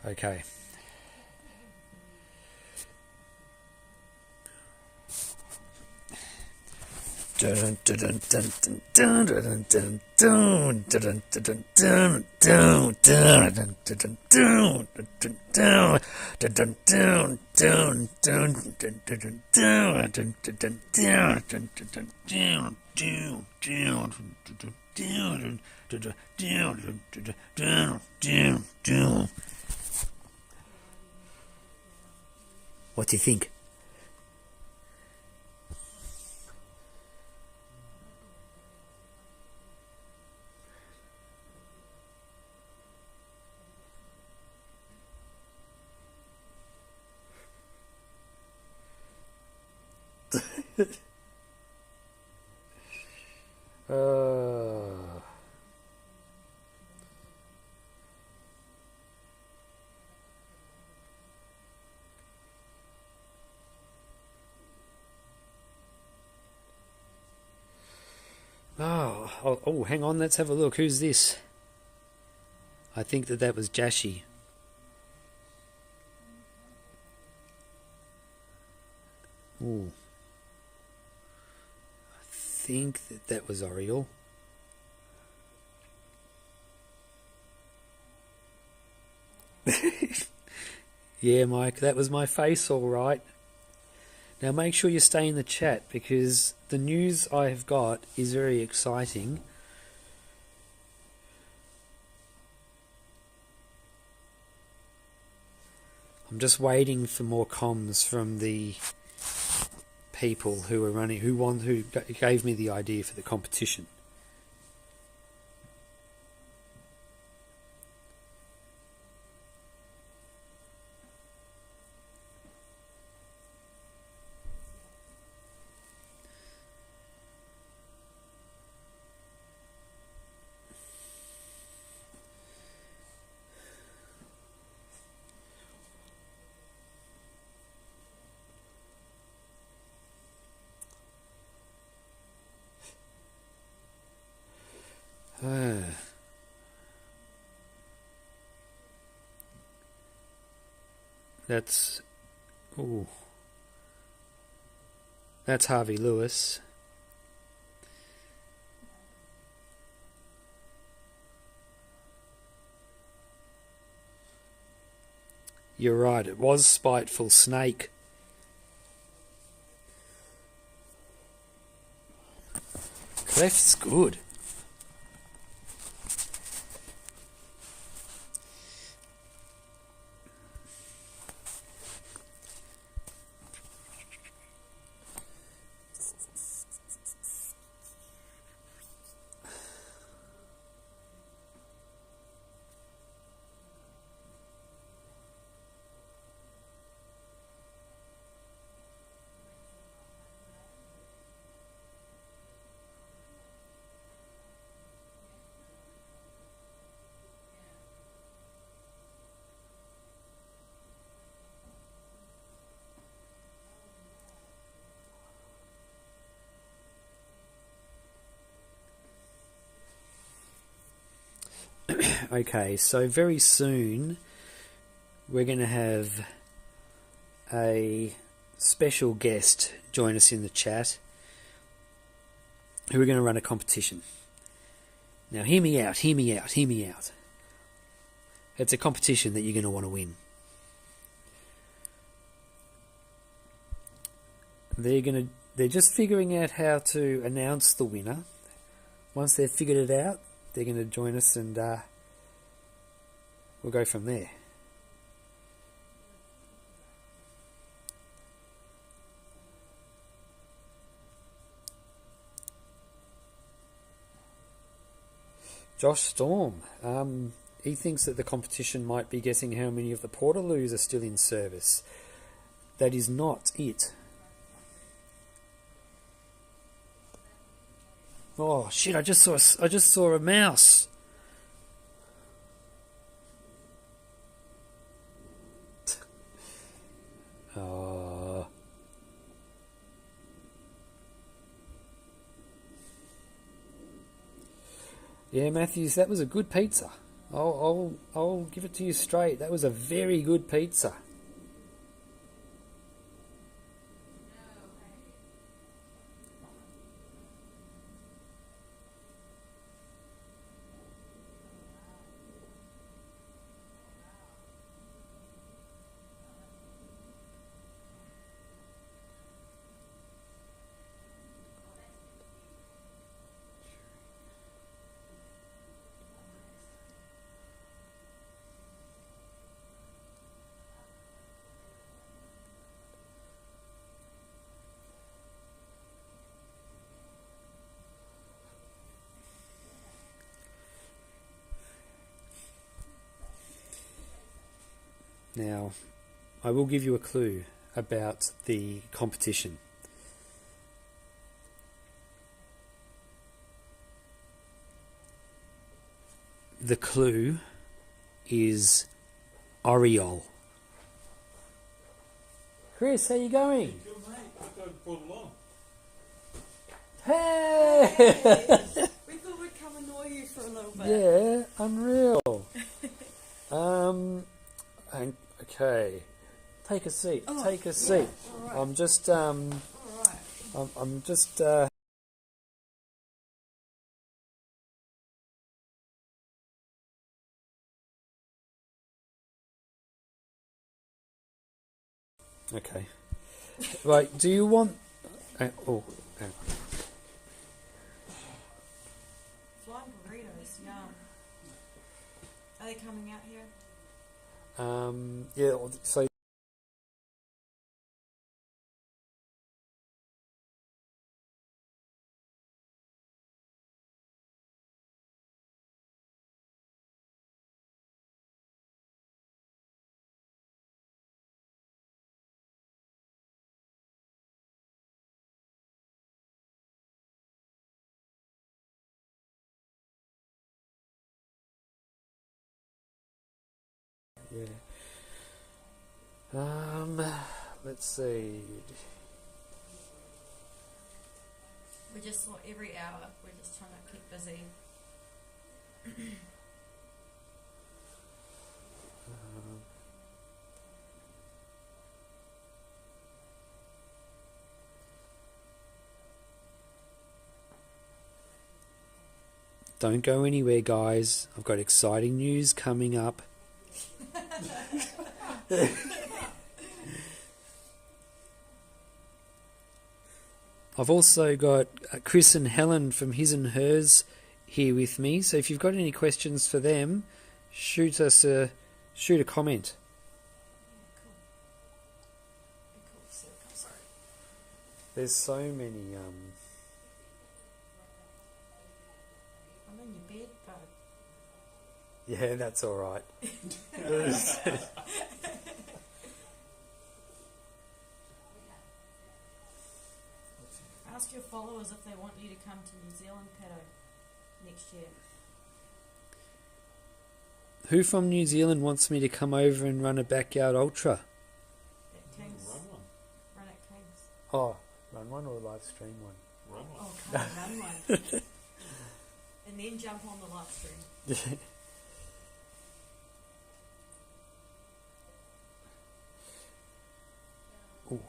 Okay. Dun dun dun dun dun dun dun dun dun dun dun dun dun dun dun dun. What do you think? Oh, hang on, let's have a look. Who's this? I think that was Jashi. Ooh. I think that was Oriole. Yeah, Mike, that was my face, all right. Now make sure you stay in the chat because the news I have got is very exciting. I'm just waiting for more comms from the people who are running, who gave me the idea for the competition. That's Harvey Lewis. You're right, it was Spiteful Snake. Cleft's good. Okay, so very soon we're going to have a special guest join us in the chat who are going to run a competition. Now, hear me out, hear me out, hear me out. It's a competition that you're going to want to win. They're just figuring out how to announce the winner. Once they've figured it out, they're going to join us and we'll go from there. Josh Storm, he thinks that the competition might be guessing how many of the Portaloos are still in service. That is not it. Oh shit! I just saw a mouse. Oh. Yeah, Matthews, that was a good pizza. I'll give it to you straight. That was a very good pizza. Now, I will give you a clue about the competition. The clue is Oriole. Chris, how you going? Hey! We thought we'd come annoy you for a little bit. Yeah, unreal. Okay, take a seat. Oh, take a seat. Yeah, right. I'm just I'm just okay. Right, do you want hang on. Flying burritos, yum. Are they coming out here? Yeah, so yeah. Let's see. We just saw every hour. We're just trying to keep busy. Don't go anywhere, guys. I've got exciting news coming up. I've also got Chris and Helen from His and Hers here with me. So if you've got any questions for them, shoot a comment. There's so many. I'm in your bed, bud. Yeah, that's all right. Ask your followers if they want you to come to New Zealand, Pato, next year. Who from New Zealand wants me to come over and run a backyard ultra? At Kings. Run at Kings. Oh, run one or live stream one? Run one. Oh, come on, run one. And then jump on the live stream. Ooh.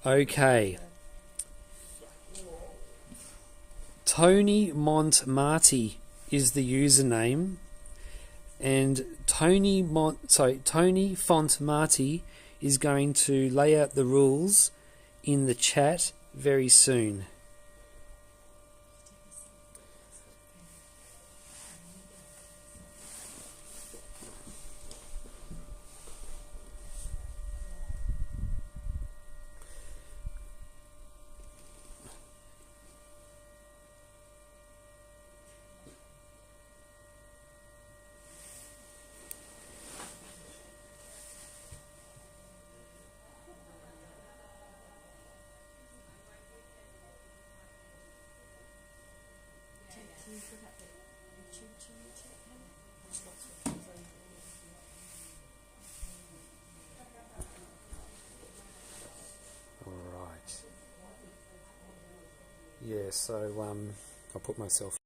Okay. Tony Montmarty is the username, and Tony Fontmarty is going to lay out the rules in the chat very soon. Alright. Yeah, so I'll put myself.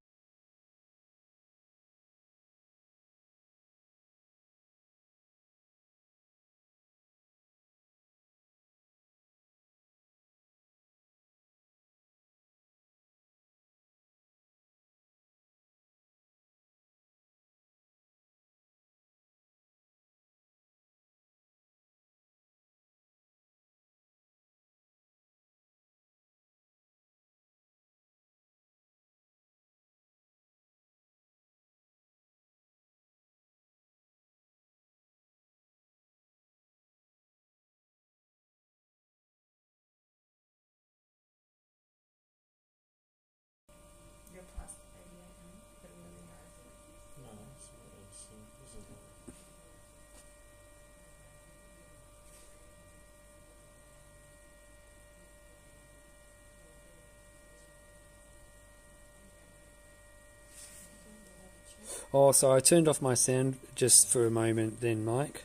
Oh, so I turned off my sound just for a moment then, Mike.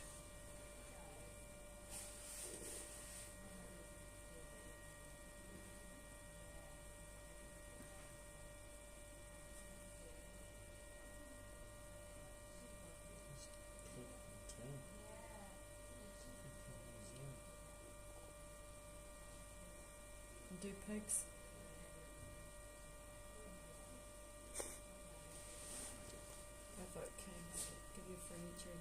Do pigs. I vote kings. Give you furniture.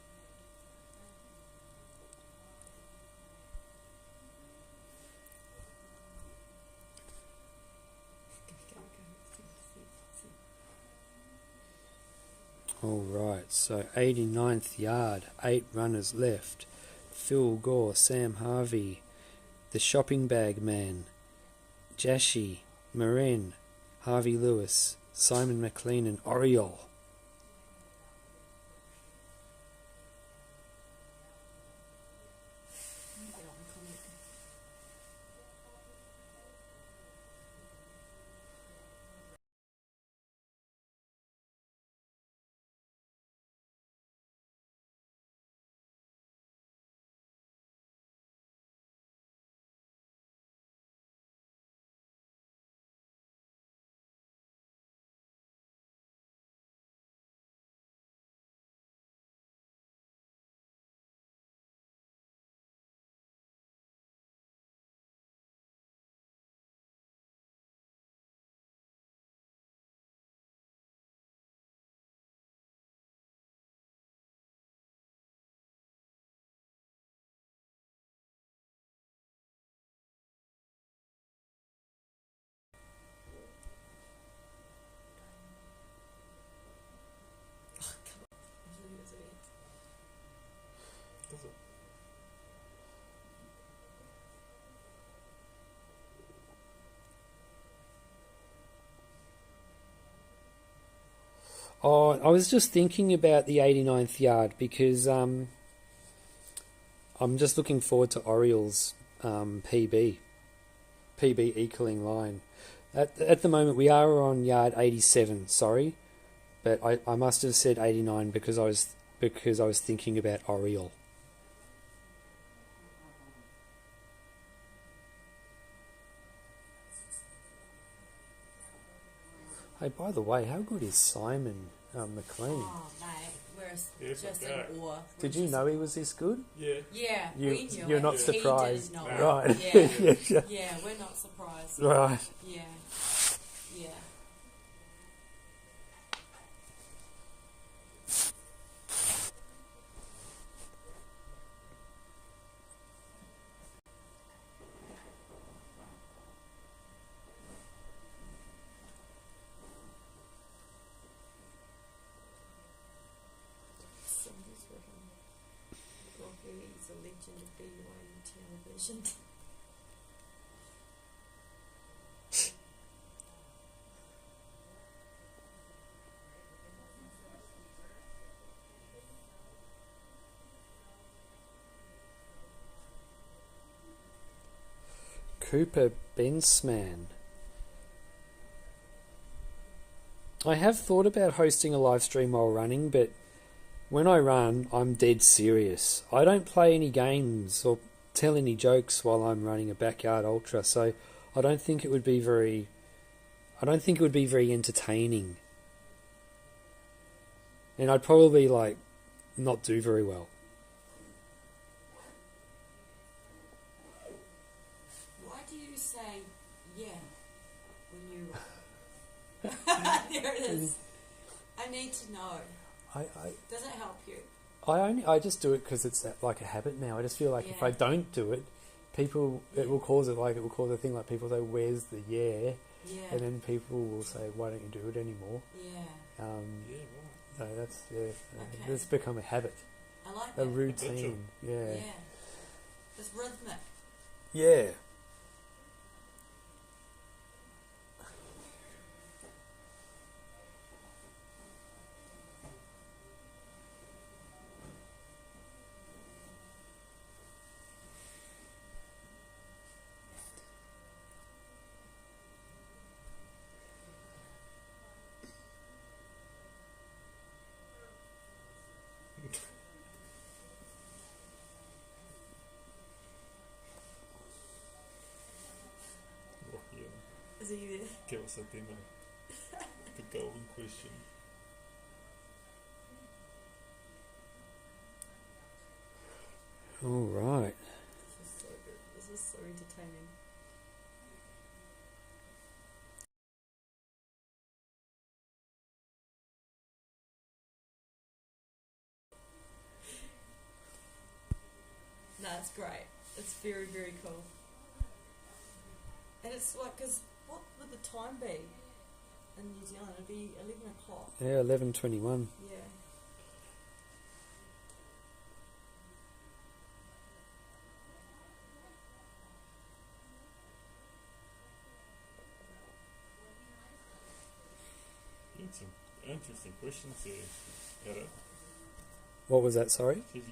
Alright, so 89th yard, 8 runners left. Phil Gore, Sam Harvey, the Shopping Bag Man, Jashi, Maren, Harvey Lewis, Simon McLean and Oriole. Oh, I was just thinking about the 89th yard because I'm just looking forward to Orioles PB equaling line. At the moment we are on yard 87, sorry, but I must have said 89 because I was thinking about Oriole. Hey, by the way, how good is Simon McLean? Oh, mate, we're just Yes, just okay. in awe. Did you know he was this good? Yeah. Yeah, You, we knew you're it. not He surprised, didn't know it. right? Yeah. Yeah, we're not surprised. Right. Yeah. Yeah. Somebody's written, Rocky is a legend of BYU television. Cooper Bensman. I have thought about hosting a live stream while running, but when I run, I'm dead serious. I don't play any games or tell any jokes while I'm running a backyard ultra, so I don't think it would be very entertaining. And I'd probably not do very well. Why do you say yeah when you run? There it is. I need to know. Does it help you? I just do it because it's like a habit now. I just feel like if I don't do it, it will cause a thing like people say, "Where's the yeah?" Yeah. And then people will say, "Why don't you do it anymore?" Yeah. So that's it's become a habit. I like a that. routine. Yeah. Yeah. It's rhythmic. Yeah. Is he there? Give us a demo. The golden question. All right. This is so good. This is so entertaining. No, it's great. It's very, very cool. And it's like, because what would the time be in New Zealand? It'd be 11 o'clock. Yeah, 11:21. Yeah. You get some interesting questions there, Eric. What was that? Sorry. You're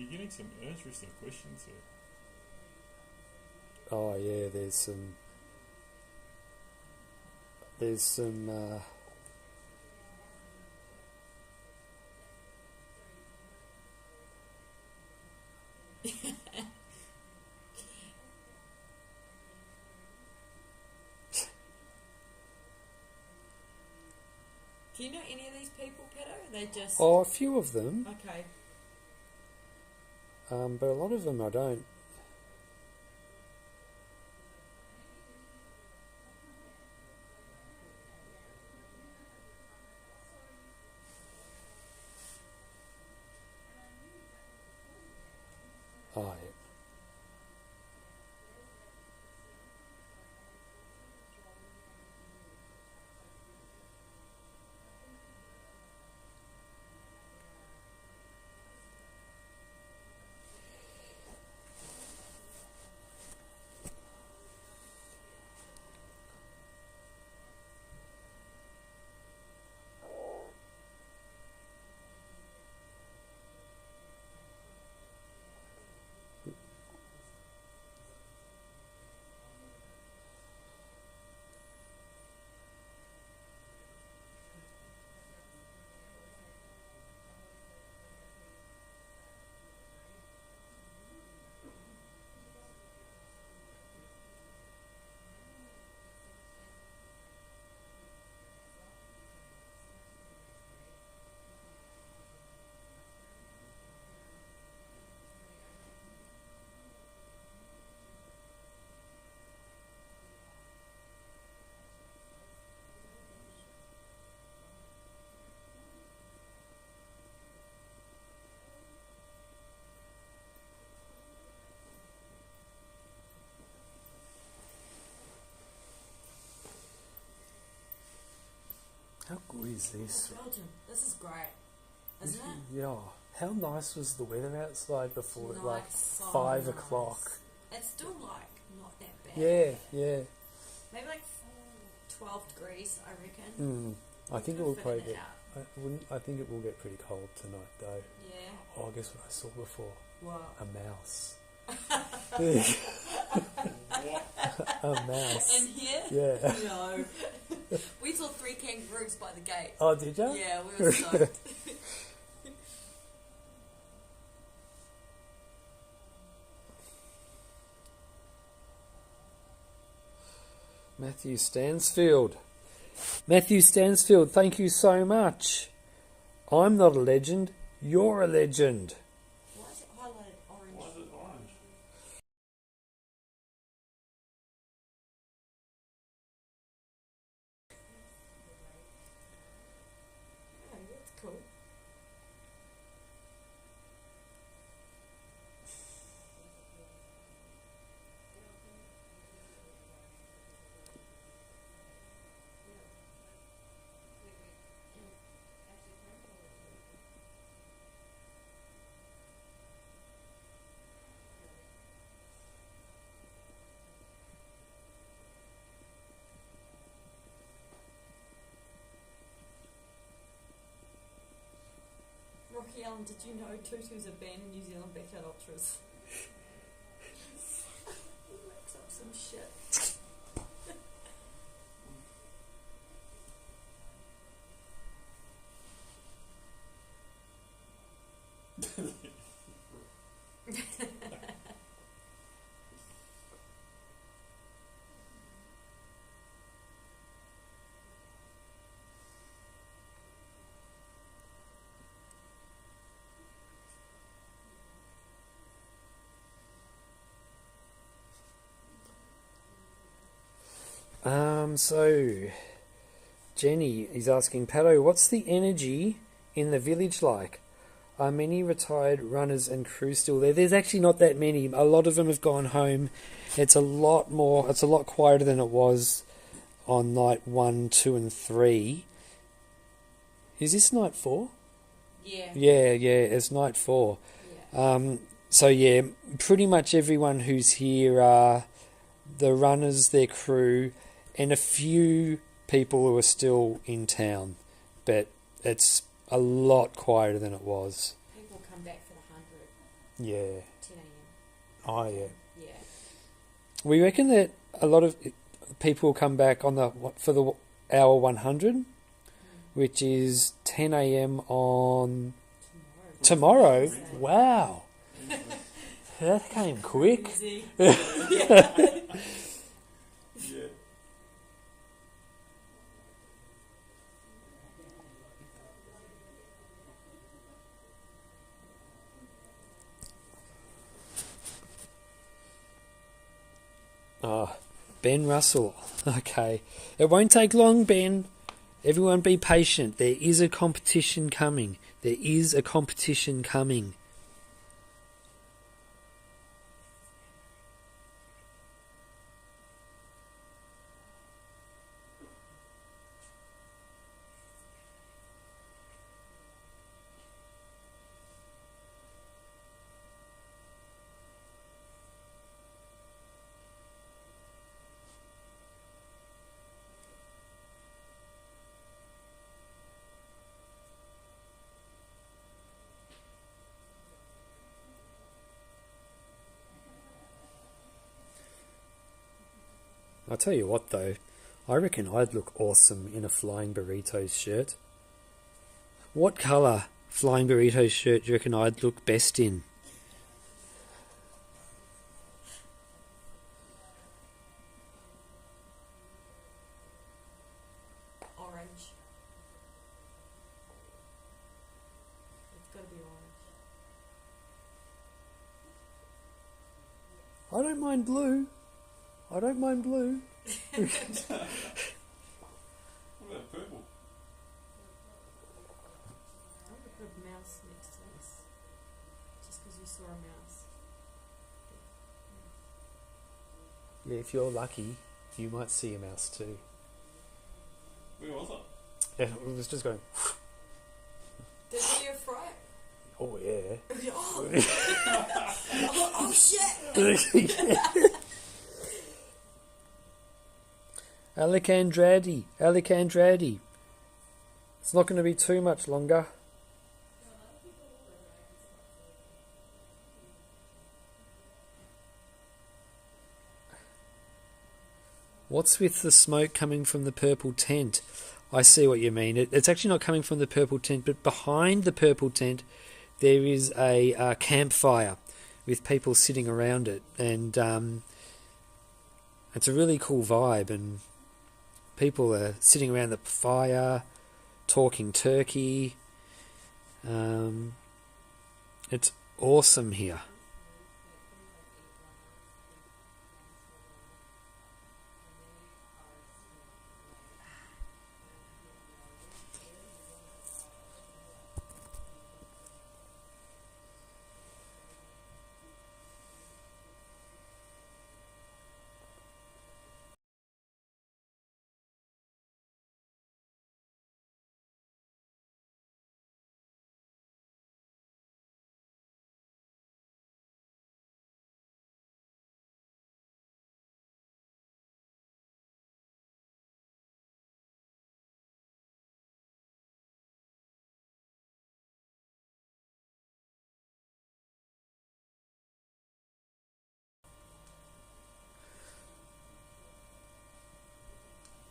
getting some interesting questions here. Oh yeah, there's some. Do you know any of these people, Pedo? They just... Oh, a few of them. Okay. But a lot of them I don't. Oh, yeah. is this? Belgium. This is great, isn't it? Yeah. How nice was the weather outside before Nice, like so 5 nice. o'clock? It's still like not that bad. Yeah, yeah. Maybe like 12 degrees, I reckon. I think it Could will fit probably it get. out. I think it will get pretty cold tonight, though. Yeah. Oh, guess what I saw before? What? A mouse. A mouse. In here? Yeah. No. We saw 3 kangaroos by the gate. Oh, did you? Yeah, we were stoked. Matthew Stansfield. Matthew Stansfield, thank you so much. I'm not a legend. You're a legend. Why is it highlighted orange? Why is it orange? Oh, that's cool. Rocky Allen, did you know Tutu's a band in New Zealand backyard ultras? He makes up some shit. So Jenny is asking, Pato, what's the energy in the village like? Are many retired runners and crew still there? There's actually not that many. A lot of them have gone home. It's a lot quieter than it was on night 1, 2 and 3. Is this night 4? Yeah. Yeah, it's night 4. Yeah. So yeah, pretty much everyone who's here are the runners, their crew, and a few people who are still in town. But it's a lot quieter than it was. People come back for the 100. Yeah. 10 a.m. Oh, yeah. Yeah. We reckon that a lot of people come back on for the hour 100, which is 10 a.m. on tomorrow. Wow. That came quick. Ben Russell. Okay. It won't take long, Ben. Everyone be patient. There is a competition coming. There is a competition coming. I'll tell you what though, I reckon I'd look awesome in a Flying Burritos shirt. What colour Flying Burritos shirt do you reckon I'd look best in? Orange. It's got to be orange. I don't mind blue. I don't mind blue. What about purple? I'm going to put a mouse next to this. Just because you saw a mouse. Yeah, if you're lucky, you might see a mouse too. Where was it? Yeah, it was just going. Did you fry? Oh yeah. Oh shit! Alicandradi. It's not going to be too much longer. What's with the smoke coming from the purple tent? I see what you mean. It's actually not coming from the purple tent, but behind the purple tent there is a campfire with people sitting around it, and it's a really cool vibe, and people are sitting around the fire, talking turkey. It's awesome here.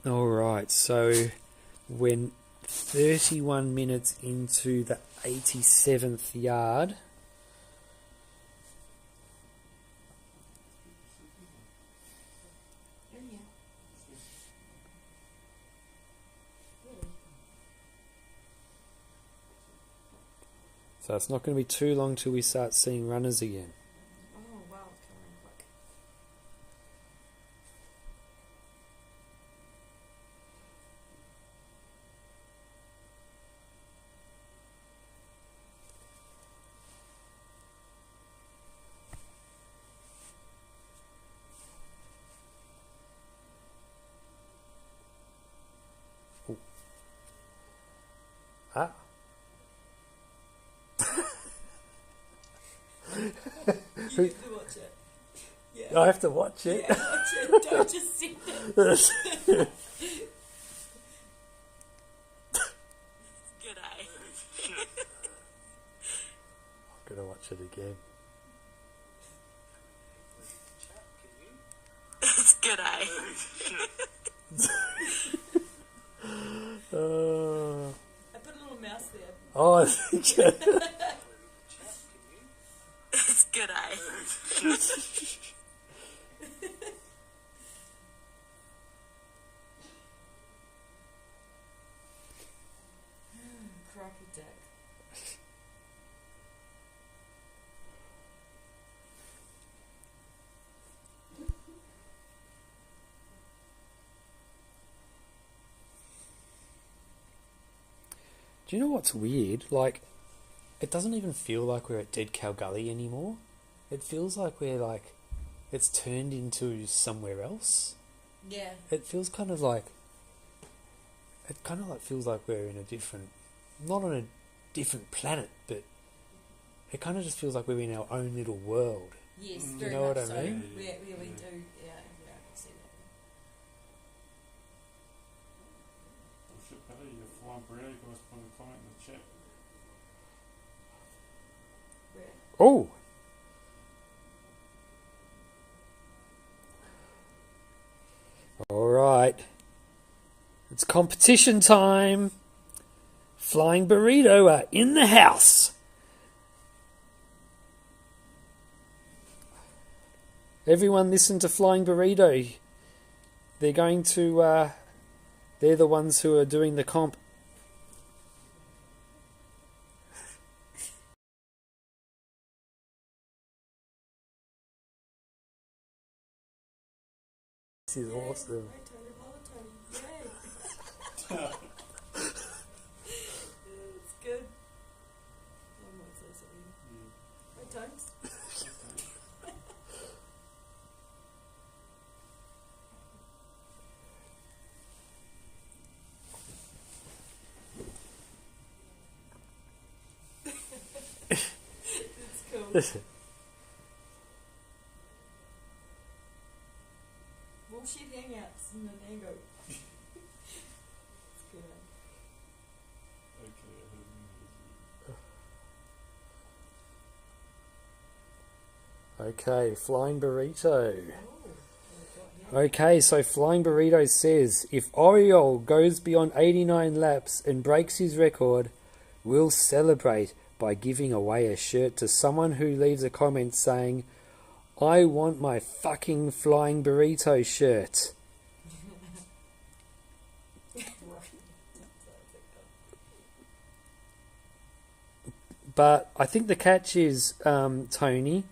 Alright, so we're 31 minutes into the 87th yard. So it's not going to be too long till we start seeing runners again. Oh wow, it's coming quick. Ah. You have to watch it. Yeah. I have to watch it. Yeah, watch it. Don't just sit there. Good eye. I'm gonna watch it again. It's good eye. I put a little mouse there. Oh, I think It's good eye. Crappy deck. Do you know what's weird? Like, it doesn't even feel like we're at Dead Cow Gully anymore. It feels like it's turned into somewhere else. Yeah. It feels kind of like feels like we're in a different, not on a different planet, but it kind of just feels like we're in our own little world. Yes, you very know much what I so. mean? We do. Yeah, I can see that. Shit, Billy, your flying burrito was putting a comment in the chat. Oh! Alright. It's competition time. Flying Burrito are in the house. Everyone listen to Flying Burrito. They're going to, they're the ones who are doing the comp. This is awesome. It's good. I might say something. Right, Tones? Bullshit hangouts in the Nango. It's good. Okay, Flying Burrito. Okay, so Flying Burrito says, if Oriole goes beyond 89 laps and breaks his record, we'll celebrate by giving away a shirt to someone who leaves a comment saying, I want my fucking Flying Burrito shirt. But I think the catch is, Tony,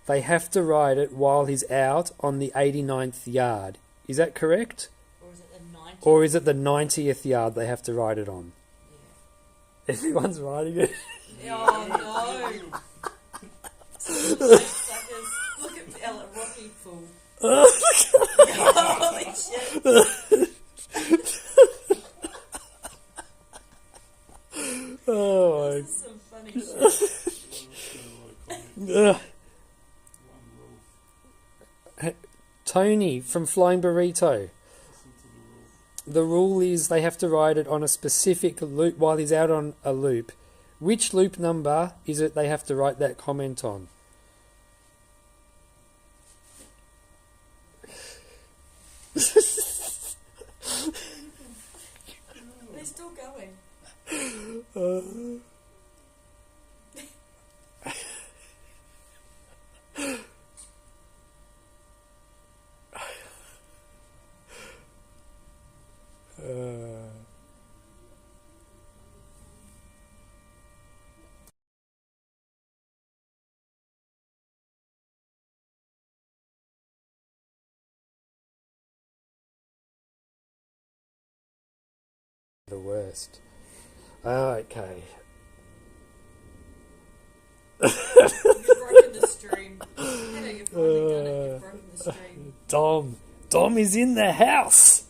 they have to ride it while he's out on the 89th yard. Is that correct? Or is it the 90th? Or is it the 90th yard they have to ride it on? Yeah. Everyone's riding it. Oh no! Suckers. Look at Ella Rocky fool. Holy shit! Oh, this is some funny shit. Tony from Flying Burrito. The rule is they have to ride it on a specific loop while he's out on a loop. Which loop number is it they have to write that comment on? They're still going. The worst. Okay. You've broken the stream. Heather, you've finally done it. You've broken the stream. Dom is in the house.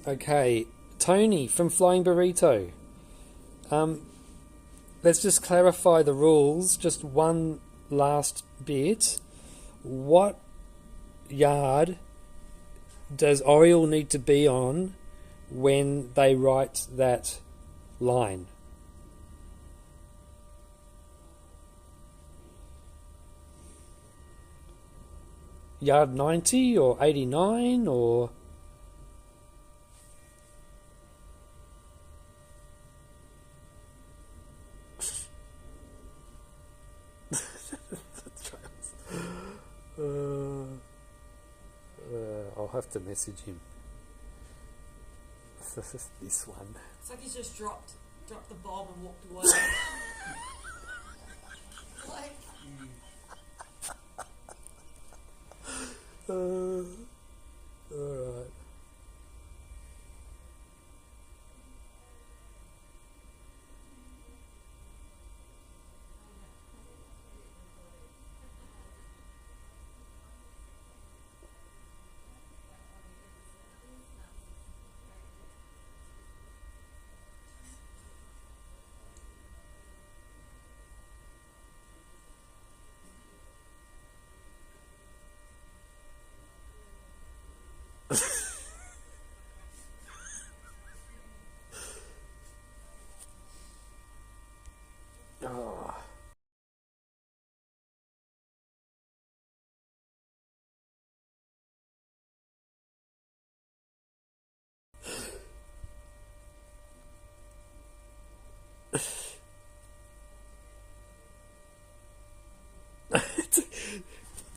Okay, Tony from Flying Burrito. Let's just clarify the rules. Just one last bit. What yard does Oriole need to be on when they write that line? Yard 90 or 89 or... I'll have to message him. This one. It's like he's just dropped the bomb and walked away. Like... Alright.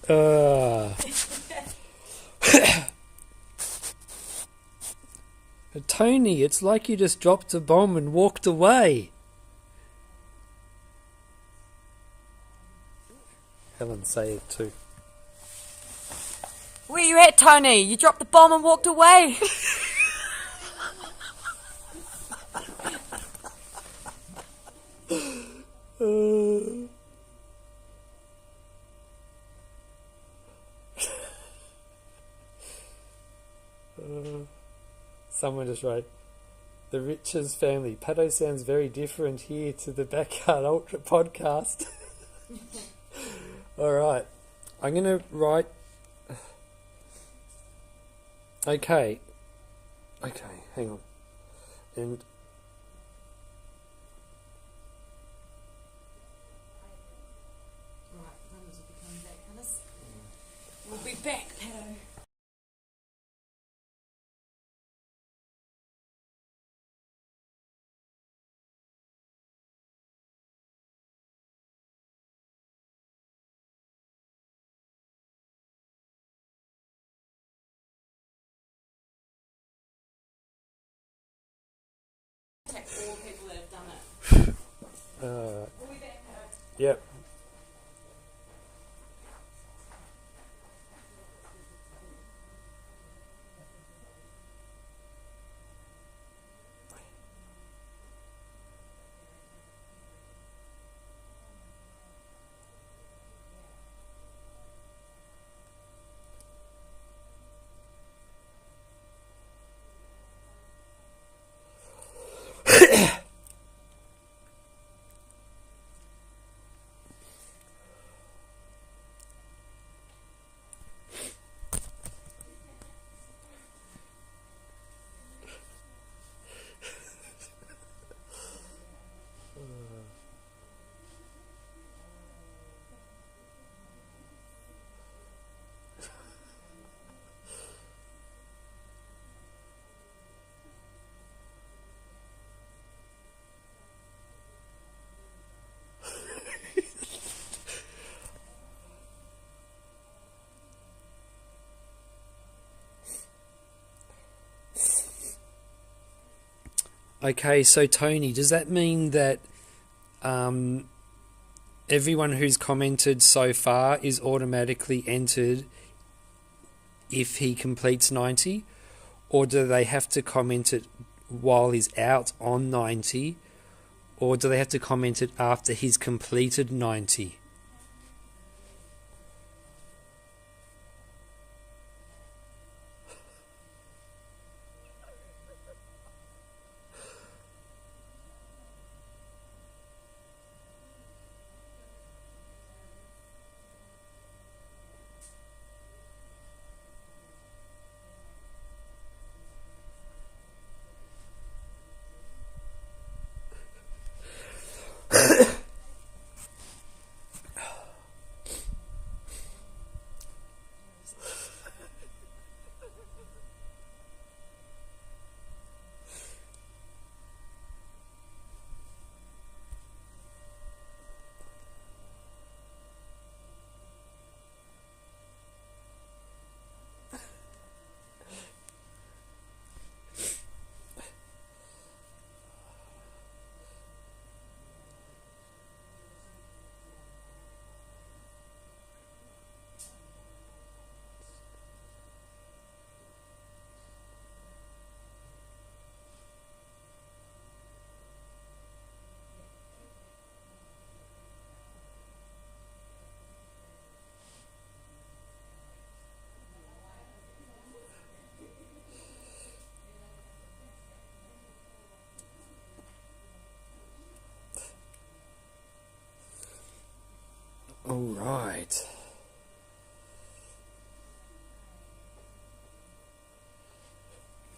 Oh. Tony, it's like you just dropped a bomb and walked away. Helen, say it too. Where you at, Tony? You dropped the bomb and walked away. Someone just wrote, the Riches family. Pato sounds very different here to the Backyard Ultra podcast. All right. I'm going to write... Okay, hang on. And... Right, runners will be coming back. Runners. We'll be back, Pato. Contact all people that have done it. We'll be back, Pato. Yep. Okay, so Tony, does that mean that everyone who's commented so far is automatically entered if he completes 90? Or do they have to comment it while he's out on 90? Or do they have to comment it after he's completed 90? All right.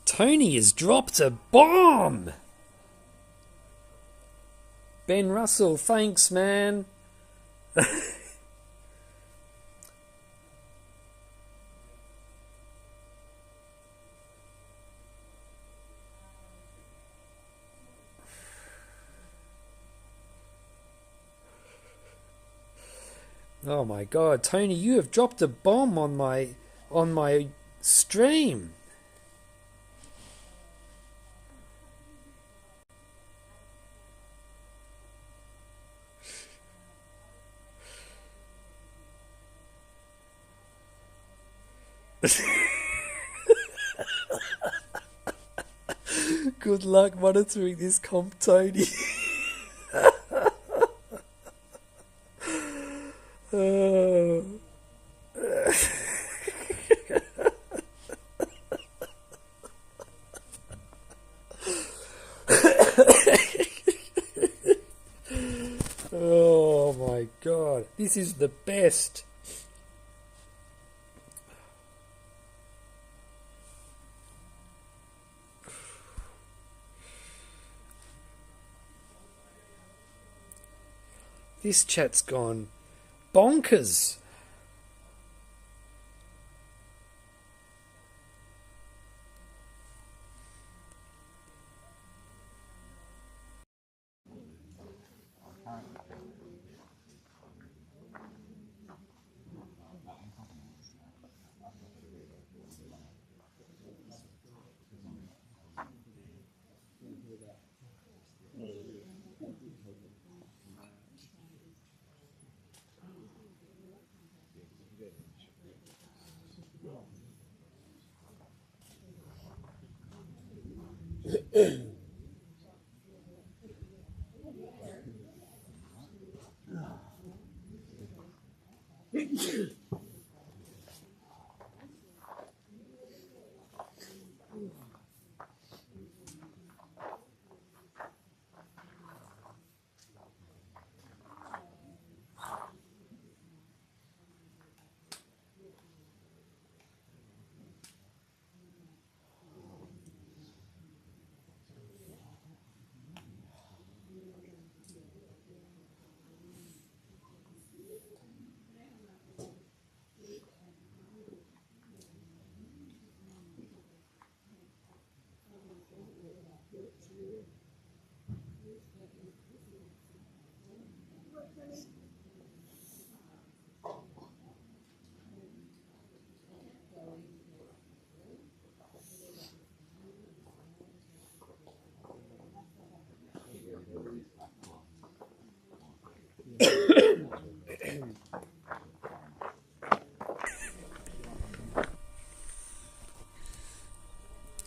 Tony has dropped a bomb. Ben Russell, thanks, man. Oh my God, Tony, you have dropped a bomb on my stream. Good luck monitoring this comp, Tony. This is the best. This chat's gone bonkers.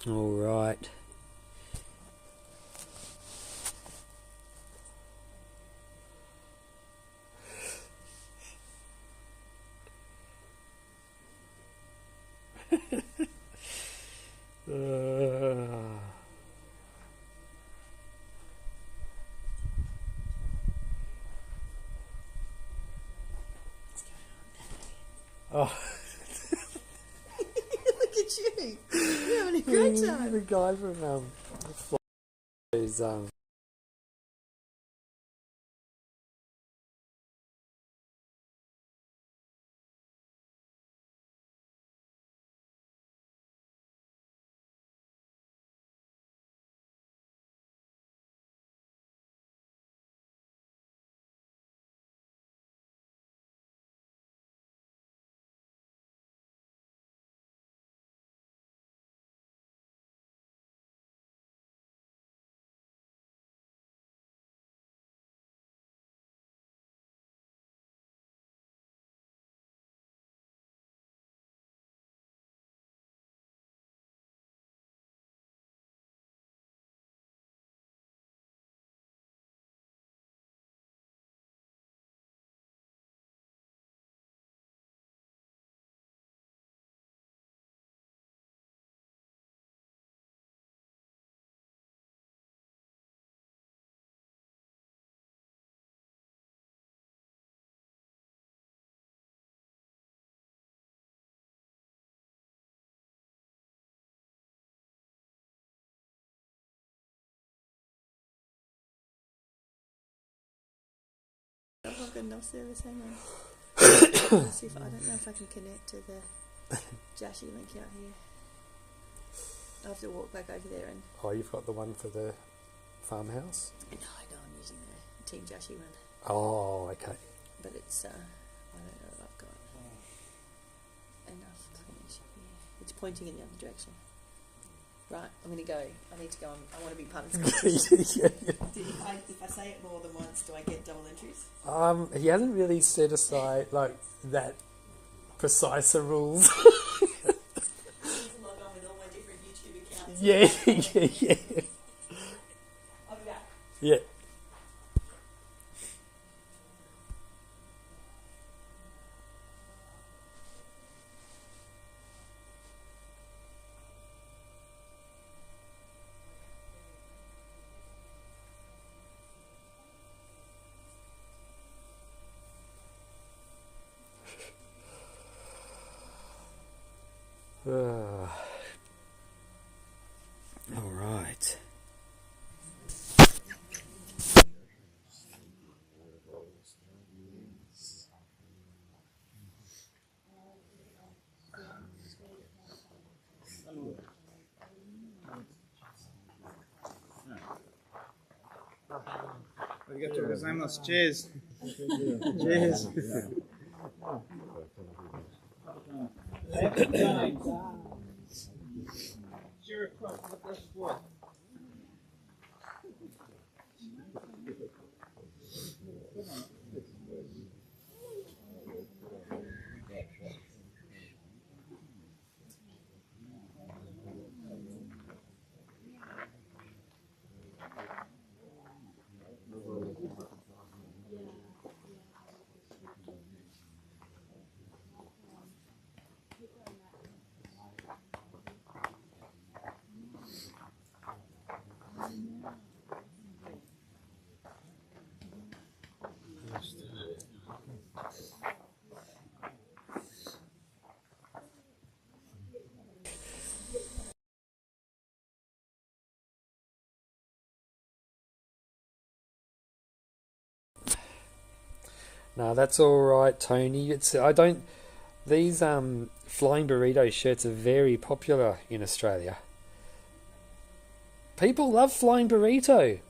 All right. Oh. Look at you. You're having a great time. The guy from is I've got good enough service, hang on. Let's see if I don't know if I can connect to the Jashi link out here. I have to walk back over there and... Oh, you've got the one for the farmhouse? No, I'm using the Team Jashi one. Oh, okay. But it's, I don't know if I've got enough connection here. It's pointing in the other direction. Right, I'm going to go. I need to go. I want to be part of this conversation. If I say it more than once, do I get double entries? He hasn't really set aside like that precise rules. I need to log on with all my different YouTube accounts. Yeah. I'll be back. Yeah. All right. Arigatou gozaimasu. Cheers. Cheers. No, that's all right, Tony. It's I don't. These flying burrito shirts are very popular in Australia. People love flying burrito.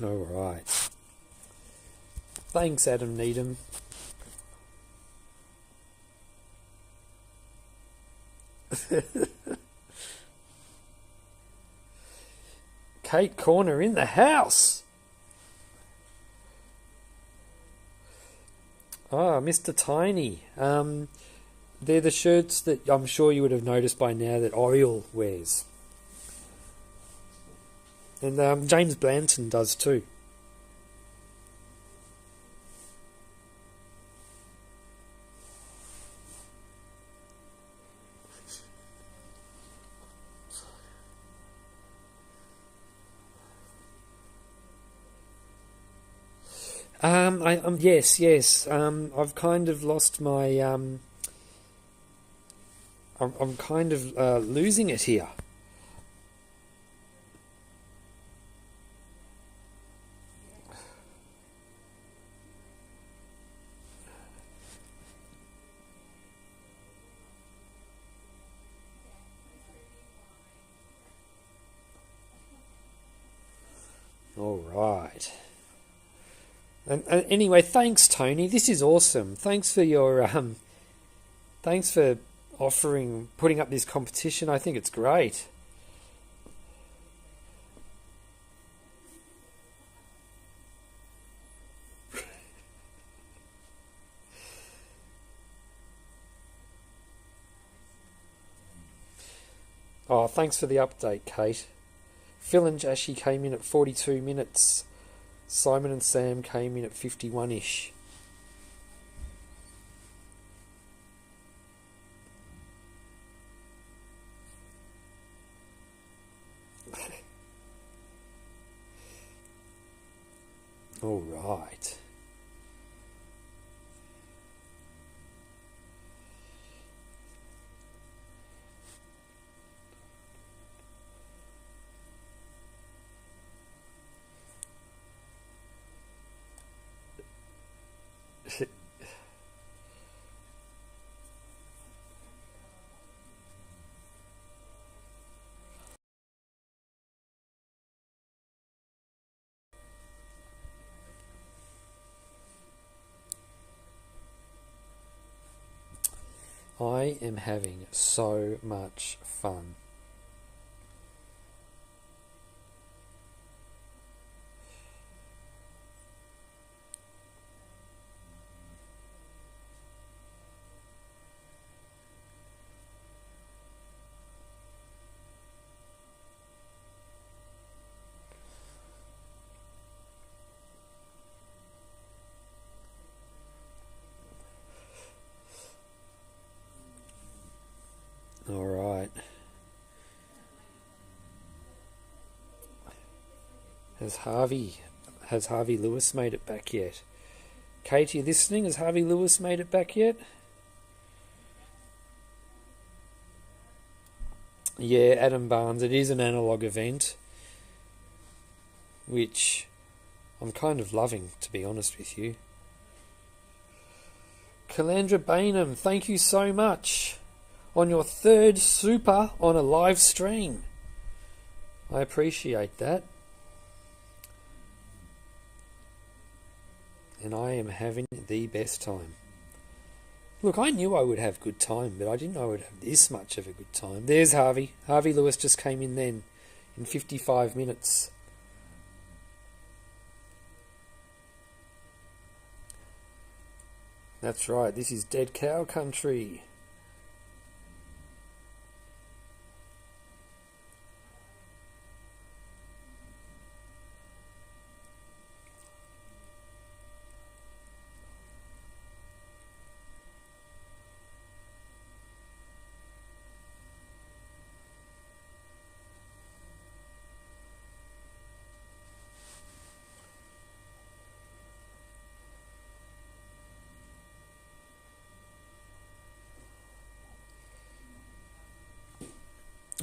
All right. Thanks, Adam Needham. Kate Corner in the house. Ah, Mr. Tiny. They're the shirts that I'm sure you would have noticed by now that Oriel wears. And James Blanton does too. Yes. I've kind of lost my. I'm kind of losing it here. All right. And anyway, thanks, Tony. This is awesome. Thanks for your thanks for putting up this competition. I think it's great. Oh, thanks for the update, Kate. Phil and Jashi came in at 42 minutes. Simon and Sam came in at 51-ish. All right. I am having so much fun. All right. Has Harvey Lewis made it back yet? Kate, you listening? Has Harvey Lewis made it back yet? Yeah, Adam Barnes. It is an analog event, which I'm kind of loving, to be honest with you. Calandra Bainham, thank you so much on your third super on a live stream. I appreciate that. And I am having the best time. Look, I knew I would have good time, but I didn't know I would have this much of a good time. There's Harvey. Harvey Lewis just came in then, in 55 minutes. That's right, this is Dead Cow Country.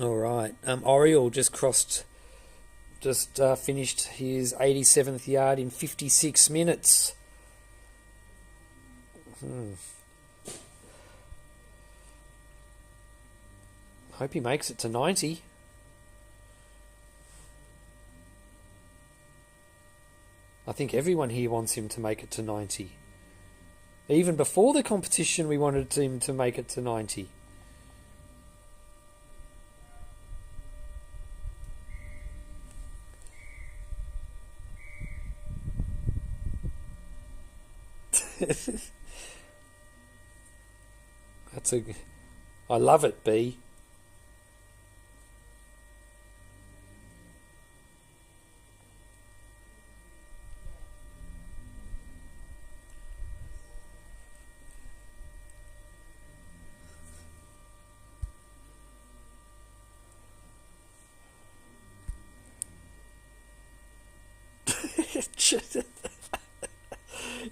All right. Oriole just finished his 87th yard in 56 minutes. Hope he makes it to 90. I think everyone here wants him to make it to 90. Even before the competition, we wanted him to make it to 90. I love it, B.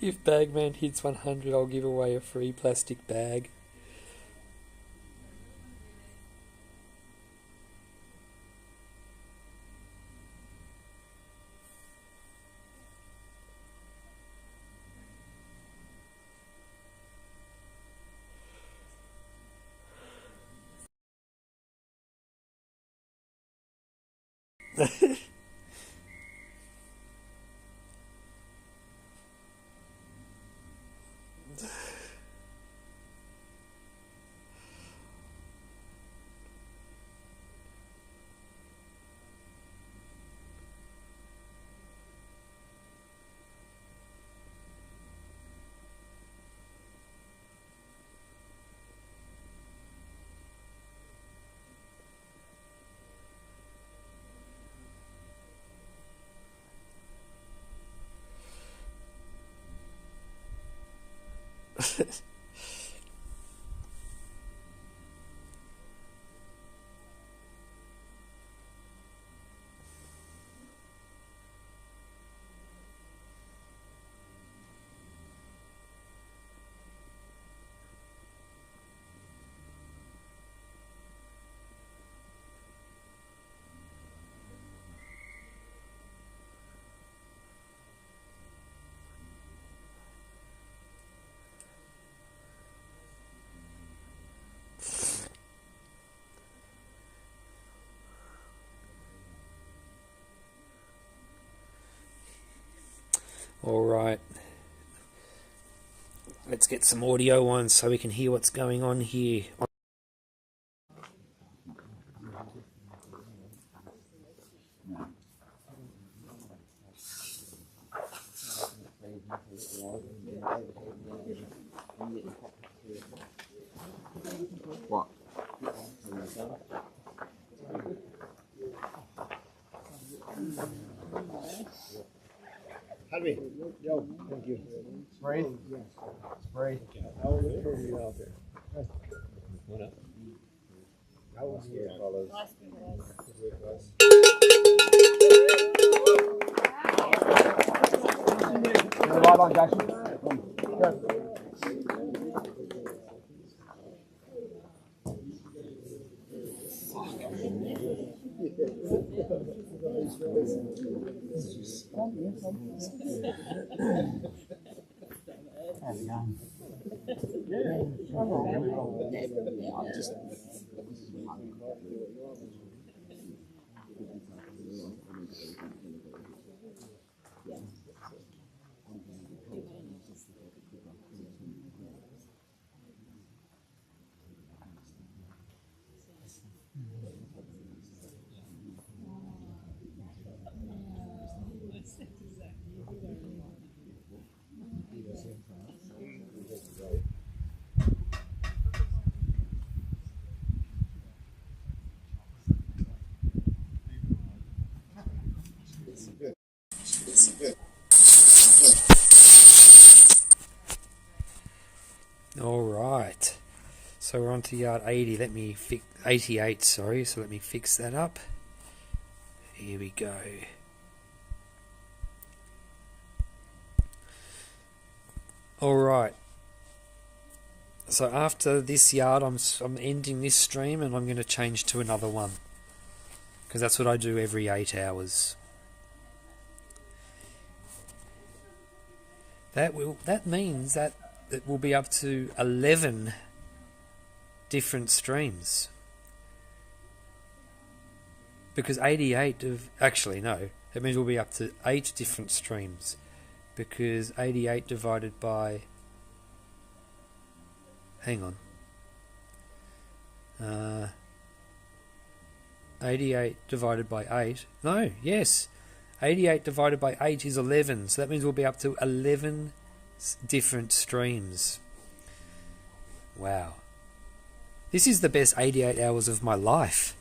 If Bagman hits 100, I'll give away a free plastic bag. All right. Let's get some audio on so we can hear what's going on here. What? Harvey, yo, thank you. Spray? Spray. I'll look for you out there. What up? Right on, Jason. Go. How's it going? All right. So we're on to yard 80. Let me 88, sorry. So let me fix that up. Here we go. All right. So after this yard, I'm ending this stream and I'm going to change to another one, because that's what I do every 8 hours. That means that it will be up to 11 different streams, because 88 of actually no, it means we'll be up to 8 different streams, because 88 divided by, hang on, 88 divided by 8, no, yes, 88 divided by 8 is 11, so that means we'll be up to 11 different streams. Wow. This is the best 88 hours of my life.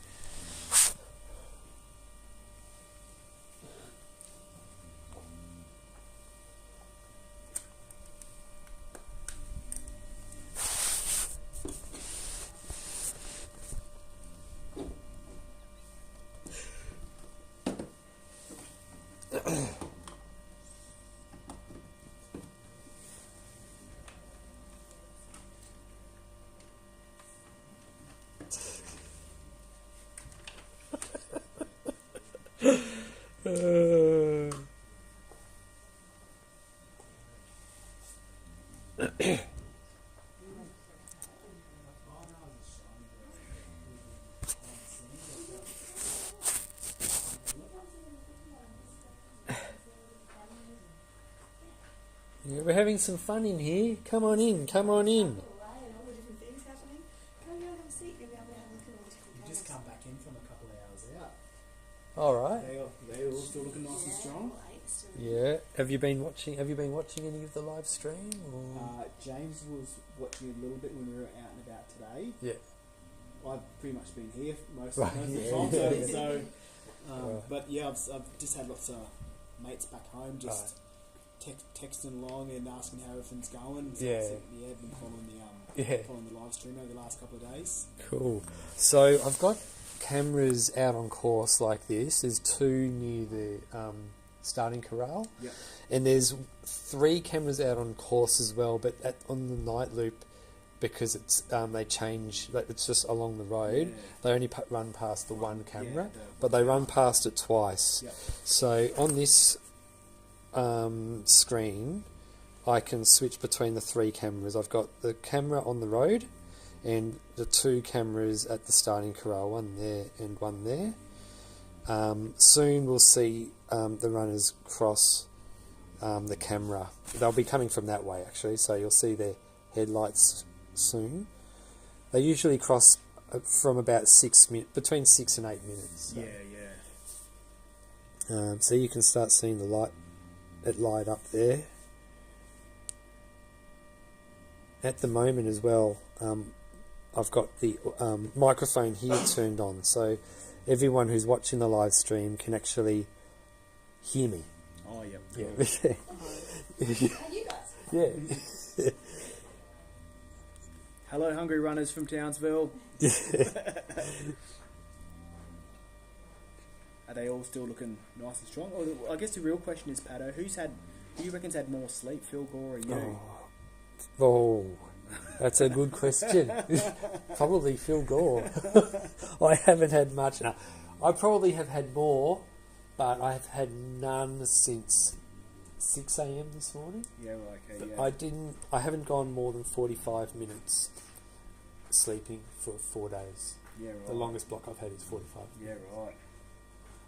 Yeah, we're having some fun in here. Come on in, come on in. You just come back in from a couple of hours out. Alright. They all still looking nice and strong. Yeah. Have you been watching any of the live stream? Or? James was watching a little bit when we were out and about today. Yeah. I've pretty much been here most Right, of yeah. the time. Right. But yeah, I've just had lots of mates back home just texting along and asking how everything's going. So Yeah. I've been following the live stream over the last couple of days. Cool. So I've got cameras out on course like this. There's 2 near the starting corral. Yep. And there's 3 cameras out on course as well, but on the night loop, because it's they change, like it's just along the road, Yeah. they only run past the one camera, Yeah, but they run past it twice. Yep. So on this screen, I can switch between the 3 cameras. I've got the camera on the road and the 2 cameras at the starting corral, one there and one there. Soon we'll see the runners cross the camera. They'll be coming from that way actually, so you'll see their headlights soon. They usually cross from about between 6 and 8 minutes. So. Yeah. So you can start seeing the light up there. At the moment as well, I've got the microphone here turned on, so everyone who's watching the live stream can actually hear me. Oh, yeah. Yeah. Yeah. Hello, hungry runners from Townsville. Are they all still looking nice and strong? Or I guess the real question is, Pato, who you reckon's had more sleep, Phil Gore or you? Oh, that's a good question. Probably Phil Gore. I haven't had much. No, I probably have had more, but I've had none since 6 a.m. this morning. Yeah, well, okay, yeah. I haven't gone more than 45 minutes sleeping for 4 days. Yeah, right. The longest block I've had is 45. Yeah, right.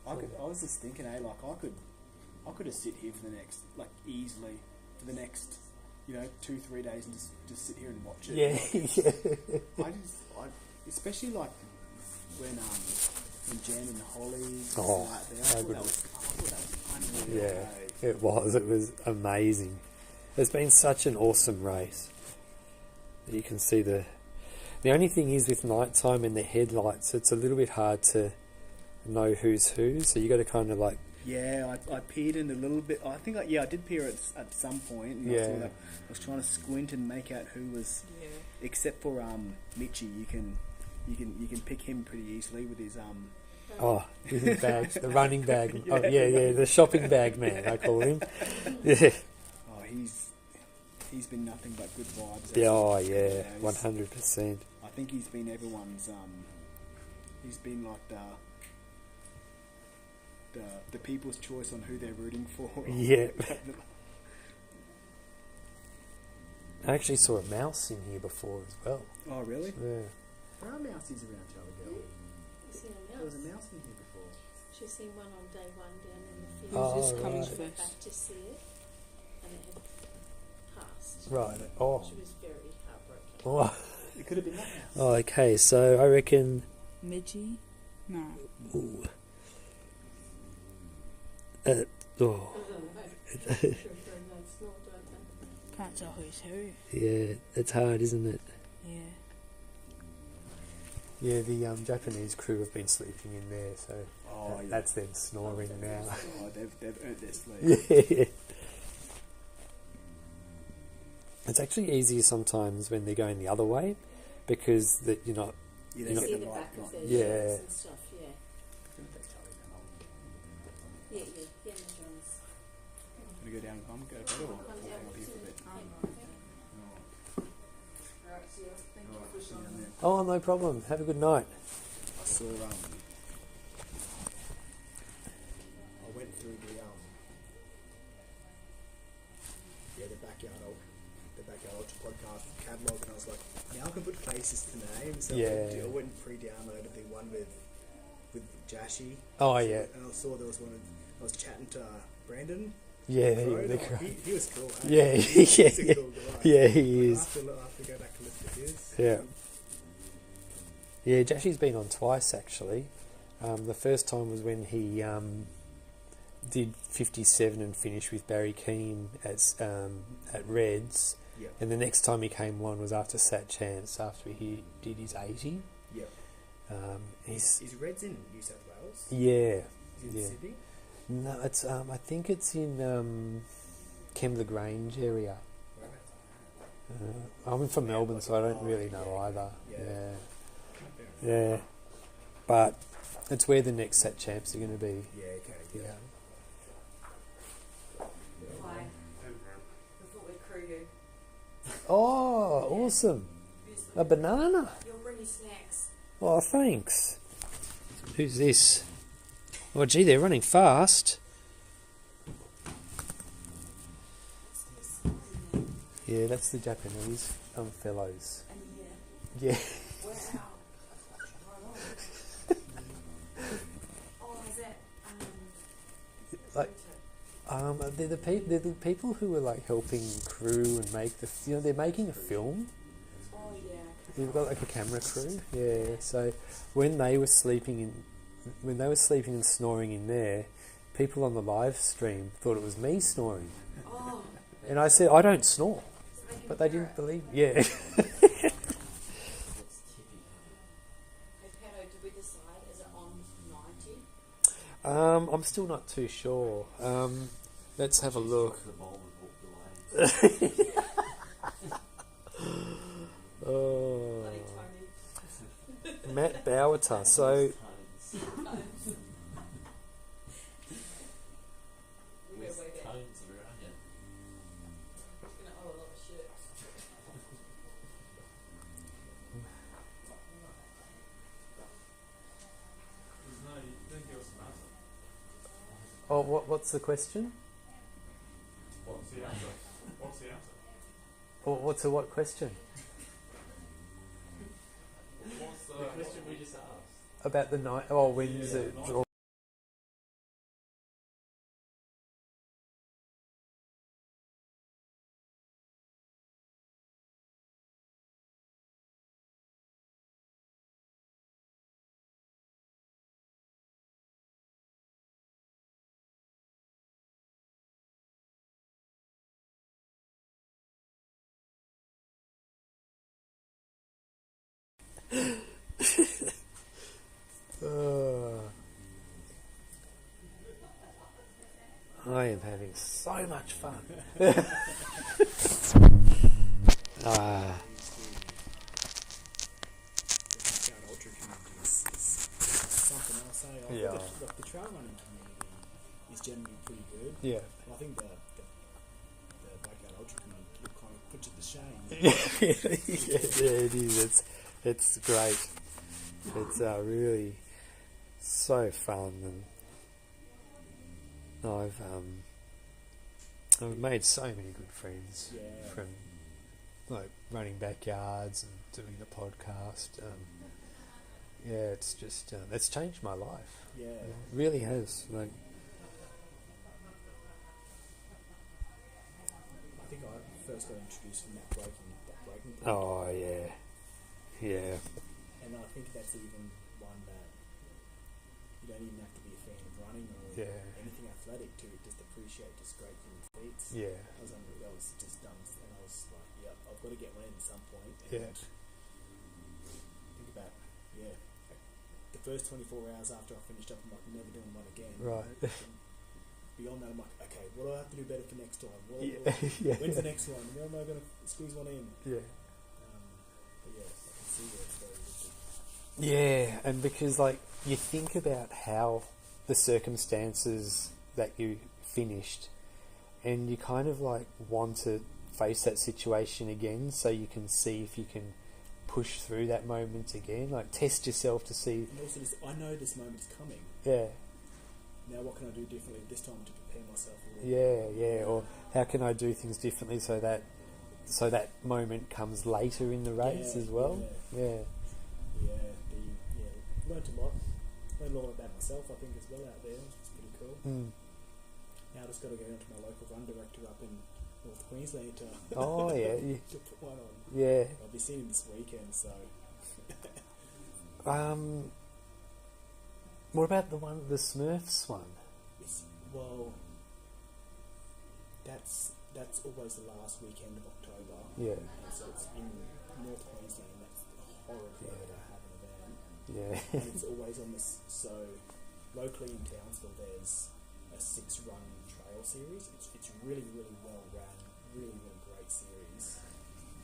I was just thinking, like I could just sit here for the next, like easily for the next, 2-3 days and just sit here and watch it. Yeah, like, I especially like when Jen and Holly. Oh, I thought that was unreal. Yeah, it was. It was amazing. It's been such an awesome race. You can see the only thing is with nighttime and the headlights, it's a little bit hard to know who's who. So you got to kind of like. Yeah, I peered in a little bit. I think I did peer at some point. And I was trying to squint and make out who was. Yeah. Except for Mitchie, you can pick him pretty easily with his Oh, with his bags, the running bag. Yeah. Oh, yeah, the shopping bag man, I call him. Yeah. Oh, he's been nothing but good vibes. Yeah, 100%. I think he's been everyone's. He's been like the people's choice on who they're rooting for. Yeah. I actually saw a mouse in here before as well. Oh, really? Yeah. There are mousies around, Charlie Girl. I've seen a mouse. There was a mouse in here before. She's seen one on day one down in the field. Oh, Just coming right. back to see it, and it had passed. Right. Oh. She was very heartbroken. Oh. It could have been that mouse. Oh, okay, so I reckon. Midgie? No. Ooh. Can't tell who's who. Yeah, it's hard, isn't it? Yeah. Yeah, the Japanese crew have been sleeping in there, so that's them snoring now. Oh, they've earned their sleep. Yeah. It's actually easier sometimes when they're going the other way, because you're not. You you're not see the back of their yeah. shirts and stuff, yeah. Yeah, no dramas. Gonna go down and go to bed or hang up here for a bit? Oh, no problem. Have a good night. I saw I went through the backyard ultra podcast catalogue, and I was like, now I can put faces to names. So Yeah. I went pre-downloaded the one with Jashi. Oh, yeah. And I saw there was one. I was chatting to Brandon. Yeah, Crow. the Crow. He was cool. Yeah, He's a cool guy. yeah, he is. I have to go back and listen to his. Yeah. Yeah, Jashi's been on twice actually. The first time was when he did 57 and finished with Barry Keane at Reds. Yep. And the next time he came on was after Sat Chance, after he did his 80. Yep. Is Reds in New South Wales? Yeah. Is it in Sydney? No, it's I think it's in Kembla Grange area. I'm from Melbourne, so I don't really know either. Yeah. But it's where the next Sat Champs are going to be. Yeah, okay. Yeah. Hi. I thought we'd crew you. Oh, awesome. A banana. You'll bring your snacks. Oh, thanks. Who's this? Oh, gee, they're running fast. Yeah, that's the Japanese fellows. Yeah. Wow. Oh, is that Like, they're the people who are like helping crew and make they're making a film. Oh yeah. They've got like a camera crew. Yeah. So when they were sleeping and snoring in there, people on the live stream thought it was me snoring. Oh. And I said I don't snore, but they didn't believe. Yeah. Hey, Pato, did we decide, is it on 90? I'm still not too sure. Let's have a look. Oh. Matt Bauerta. So. Oh, what's the question? What's the answer? What's the answer? What's a what question? What's the question we just asked? About the night. Oh, when's it? I am having so much fun. Something else, eh? I think the trail running community is generally pretty good. Yeah. I think the backyard ultra community kind of puts it to shame. Yeah, it is. It's great. It's really so fun, and I've made so many good friends from like running backyards and doing the podcast. Yeah, it's just it's changed my life. Yeah, it really has. Like, I think I first got introduced from that breaking point. Oh yeah. And I think that's even one that you don't even have to be a fan of running or anything athletic to just appreciate just great human feats. Yeah. That was just dumb, and I was like, yeah, I've got to get one in at some point. And think about the first 24 hours after I finished up, I'm like, never doing one again. Right. Beyond that, I'm like, okay, what do I have to do better for next time? When's the next one? When am I going to squeeze one in? Yeah. But yeah, I can see where it's very different. Yeah, and because like you think about how the circumstances that you finished, and you kind of like want to face that situation again, so you can see if you can push through that moment again, like test yourself to see. And also, I know this moment's coming. Yeah. Now, what can I do differently this time to prepare myself? Yeah. Or how can I do things differently so that moment comes later in the race as well? Yeah. Learned a lot. Learned a lot about myself, I think, as well out there. It's pretty cool. Now I just got to go down to my local run director up in North Queensland to to put one on. Yeah. I'll be seeing him this weekend, so. What about the Smurfs one? Well, that's always the last weekend of October. Yeah. And so it's in North Queensland. That's the horror weather to have in a van. Yeah. And it's always on this. So locally in Townsville, there's a 6-run trail series. It's really, really well run, really, really great series,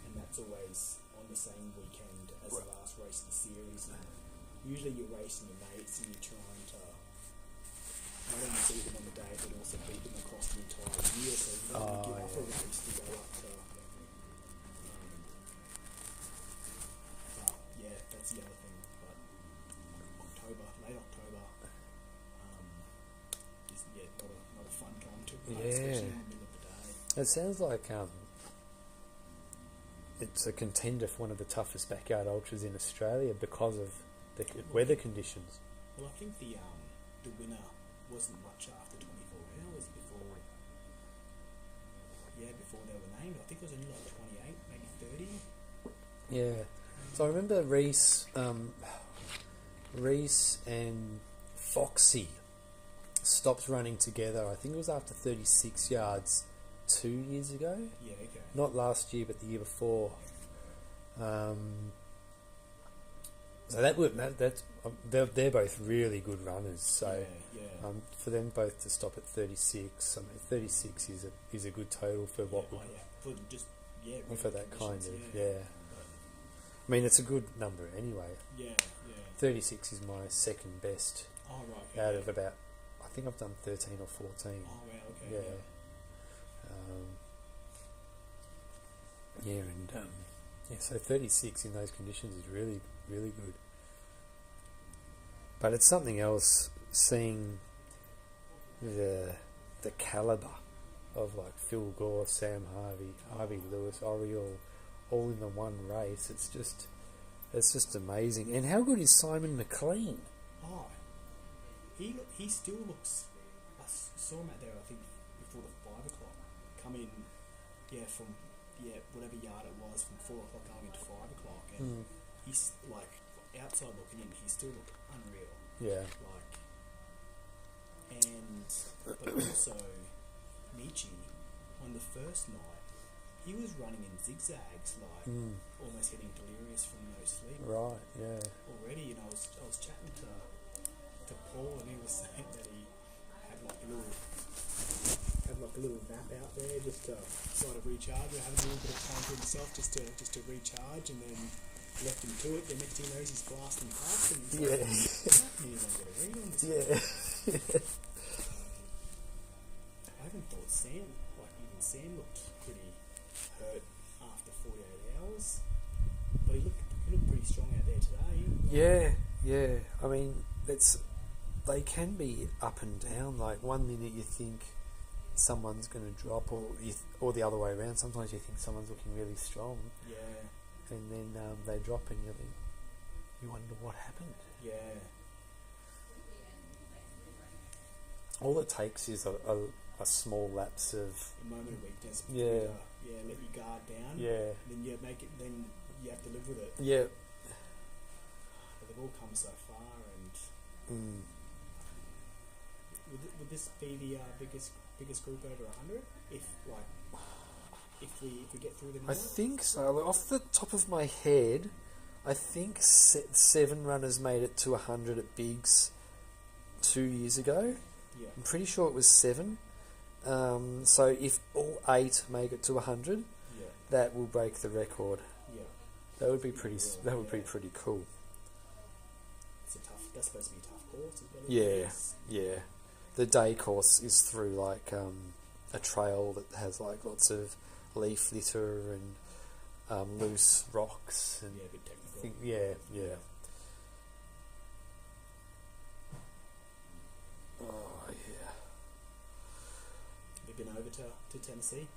and that's always on the same weekend as the last race of the series. And usually you're racing your mates and you're trying to not only beat them on the day, but also beat them across the entire year. So you don't want to give up a race to go up to. But yeah, that's the other thing. But late October, is not a fun time to run, especially in the middle of the day. It sounds like it's a contender for one of the toughest backyard ultras in Australia because of the weather conditions. Well, I think the winner wasn't much after 24 hours before they were named. I think it was only like 28, maybe 30. Yeah. So I remember Reese and Foxy stopped running together. I think it was after 36 yards 2 years ago. Yeah, okay. Not last year, but the year before. So they're both really good runners. So for them both to stop at 36, I mean 36 is a good total for what for that kind of I mean it's a good number anyway. Yeah. 36 is my second best. Oh, right. Out of about, I think I've done 13 or 14. Oh, wow, okay. Yeah. So 36 in those conditions is really, really good. But it's something else seeing the calibre of like Phil Gore, Sam Harvey, Harvey Lewis, Oriole, all in the one race. It's just amazing. And how good is Simon McLean? Oh, he still looks. I saw him out there. I think before the 5 o'clock. Come in, from whatever yard it was, from 4 o'clock going into 5 o'clock, and he's like outside looking in. He still looked unreal. Yeah. But also Michi on the first night, he was running in zigzags, like almost getting delirious from no sleep. Right. Yeah. Already, I was chatting to Paul, and he was saying that he had like a little nap out there just to sort of recharge, or having a little bit of time for himself just to recharge, and then left him to it. The next thing he knows, he's blasting past, and he's like, he's not get a read on this. Yeah. I haven't thought even Sam looked pretty hurt after 48 hours, but he looked pretty strong out there today. Yeah. I mean, they can be up and down. Like 1 minute you think someone's going to drop, or the other way around. Sometimes you think someone's looking really strong. Yeah. And then they drop, and you wonder what happened. Yeah. All it takes is a small lapse of a moment of weakness. Yeah. Let your guard down. Yeah. Then you make it. Then you have to live with it. Yeah. But they've all come so far, and would this be the biggest group over 100? If we get through the north? I think so. Off the top of my head, I think 7 runners made it to 100 at Biggs 2 years ago. Yeah. I'm pretty sure it was 7. So if all 8 make it to 100, that will break the record. Yeah. That would be pretty. That would be pretty cool. That's supposed to be a tough course as well. Yeah. The day course is through like a trail that has like lots of leaf litter and loose rocks and a bit technical. Yeah. Oh yeah. Have you been over to Tennessee?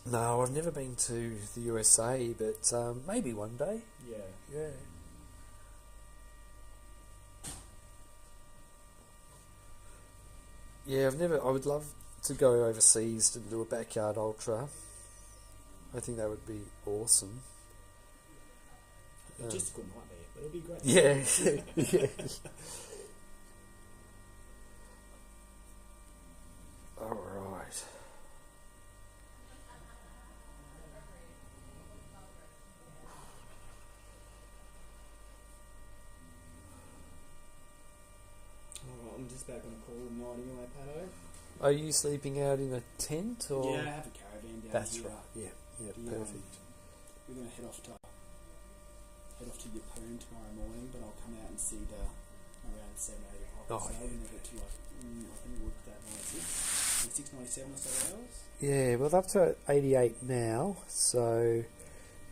No, I've never been to the USA, but maybe one day. Yeah. Yeah, I would love to go overseas to do a backyard ultra. I think that would be awesome. Just a good nightmare, but it'll be great. Yeah. All right. I'm just about going to call it a night anyway, Pato. Are you sleeping out in a tent or? Yeah, I have a caravan down That's here. right. Yeah, perfect. We're going to head off to Yeppoon tomorrow morning, but I'll come out and see around 7, 8 o'clock. So we're going to get to I think we'll look at 96, 97 or so hours. Yeah, well, up to 88 now. So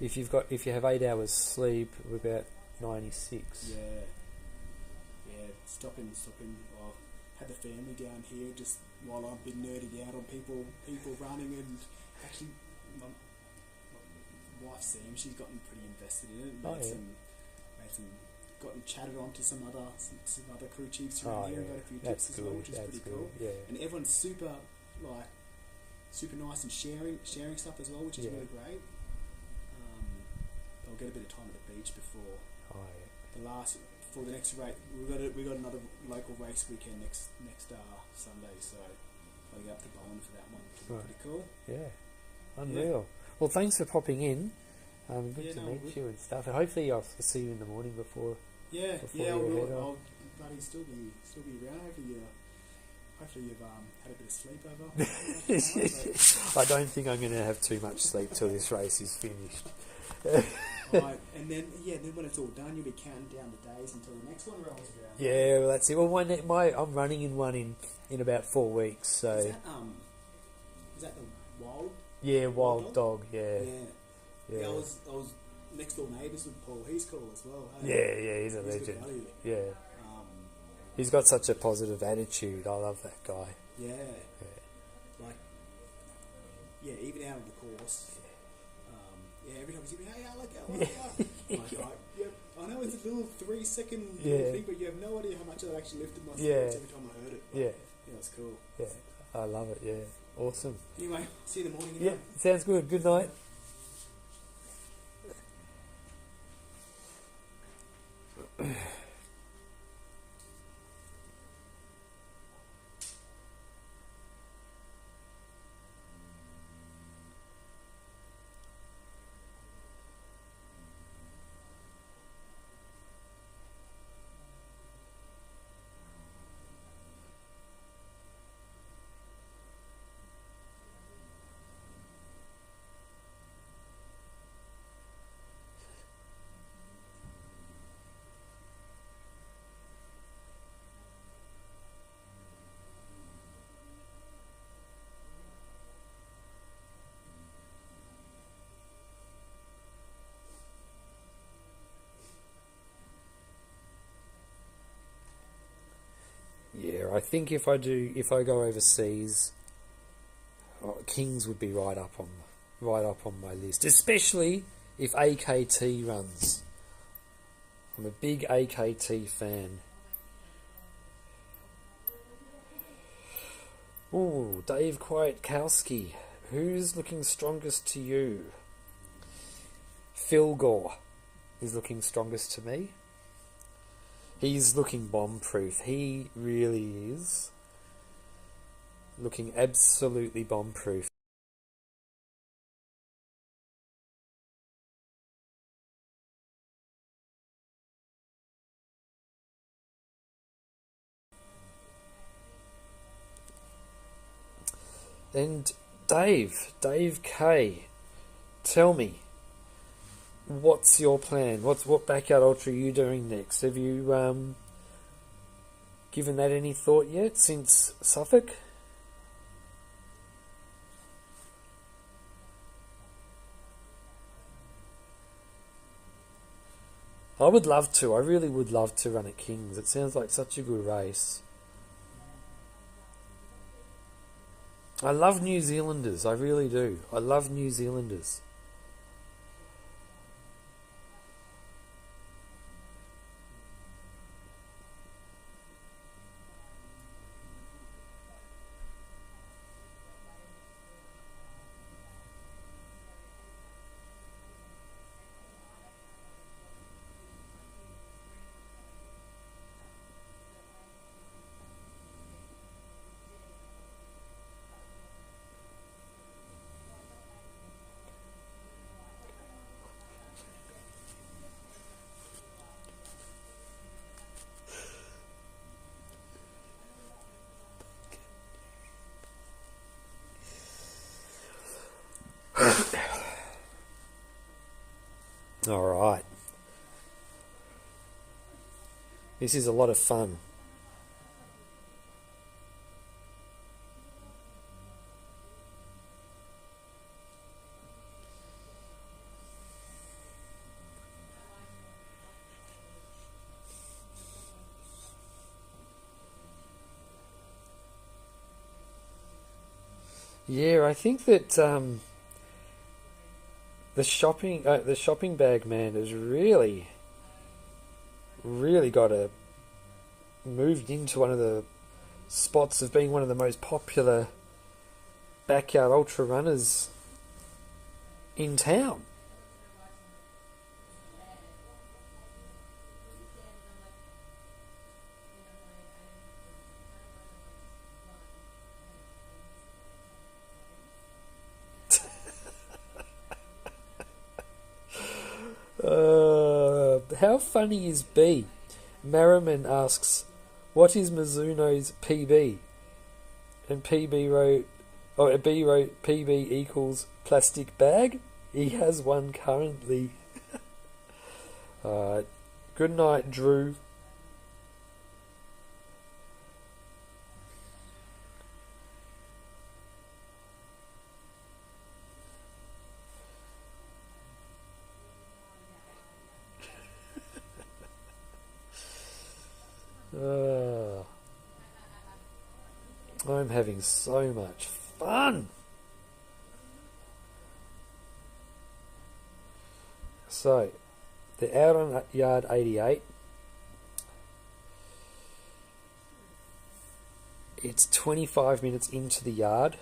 if you have 8 hours sleep, we're about 96. Yeah, stopping. Well, had the family down here just while I've been nerding out on people running, and actually my wife Sam, she's gotten pretty invested in it. Gotten chatted on to some other crew chiefs around here, and got a few tips as well, which is pretty cool. Yeah. And everyone's super nice and sharing stuff as well, which is really great. I'll get a bit of time at the beach before the next race. We got another local race weekend next Sunday, so I'll get up to Bowen for that one, which will be pretty cool. Yeah, unreal. Well, thanks for popping in. Good to meet you and stuff. And hopefully I'll see you in the morning before. I'll bloody still be around. Hopefully you've had a bit of sleep over. I don't think I'm going to have too much sleep till this race is finished. Right, and And then when it's all done, you'll be counting down the days until the next one rolls around. Yeah, well, that's it. Well, I'm running in one in about 4 weeks. So is that the wild? Yeah, wild dog. Yeah. Yeah. I was next door neighbours with Paul. He's cool as well. Hey? Yeah, he's a legend. Good Yeah. He's got such a positive attitude. I love that guy. Yeah. Even out of the course. Every time he's like, hey, I like it. I know it's a little 3-second thing, but you have no idea how much that actually lifted my spirits every time I heard it. Yeah, it's cool. Yeah, I love it. Yeah, awesome. Anyway, see you in the morning. Yeah, sounds good. Good night. Yeah, I think if I go overseas, Kings would be right up on my list, especially if AKT runs. I'm a big AKT fan. Ooh, Dave Kwiatkowski. Who's looking strongest to you? Phil Gore is looking strongest to me. He's looking bomb-proof. He really is looking absolutely bomb-proof. And Dave K, tell me, what's your plan? What Backyard Ultra are you doing next? Have you given that any thought yet since Suffolk? I would love to. I really would love to run at Kings. It sounds like such a good race. I love New Zealanders. I really do. I love New Zealanders. All right. This is a lot of fun. Yeah, I think that the shopping bag man has really got moved into one of the spots of being one of the most popular backyard ultra runners in town. How funny is B? Merriman asks, what is Mizuno's PB? And B wrote PB equals plastic bag. He has one currently. Good night, Drew. I'm having so much fun. So, they're out on yard 88. It's 25 minutes into the yard.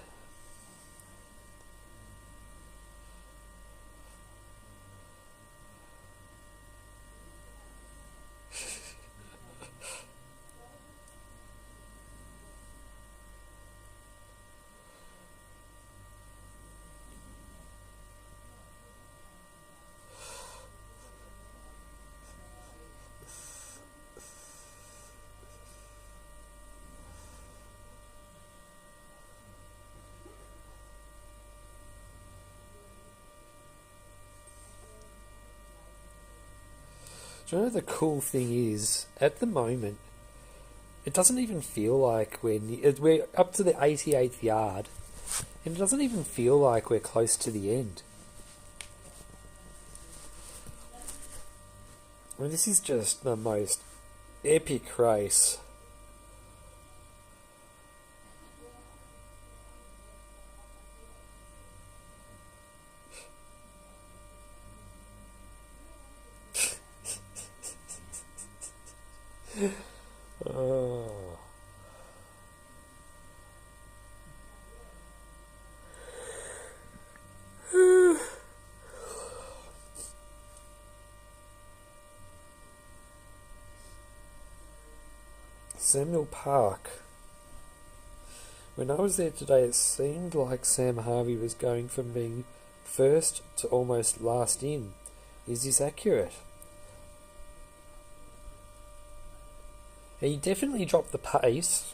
Do you know the cool thing is, at the moment, it doesn't even feel like we're up to the 88th yard, and it doesn't even feel like we're close to the end. I mean, this is just the most epic race. Oh. Samuel Park. When I was there today, it seemed like Sam Harvey was going from being first to almost last in. Is this accurate? He definitely dropped the pace.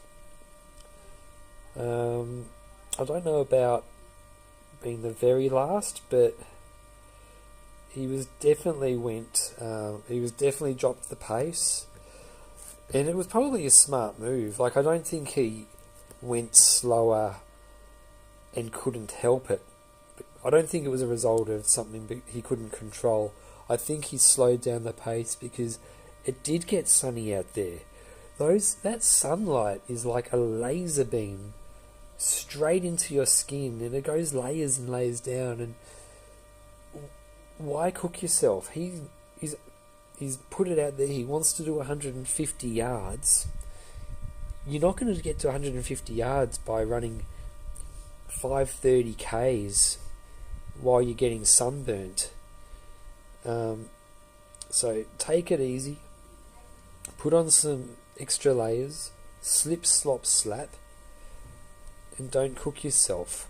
I don't know about being the very last, but he was definitely dropped the pace, and it was probably a smart move. Like, I don't think he went slower and couldn't help it. I don't think it was a result of something he couldn't control. I think he slowed down the pace because it did get sunny out there. That sunlight is like a laser beam straight into your skin, and it goes layers and layers down. And why cook yourself? He's put it out there. He wants to do 150 yards. You're not going to get to 150 yards by running 5:30 Ks while you're getting sunburnt. So take it easy. Put on some extra layers, slip, slop, slap, and don't cook yourself.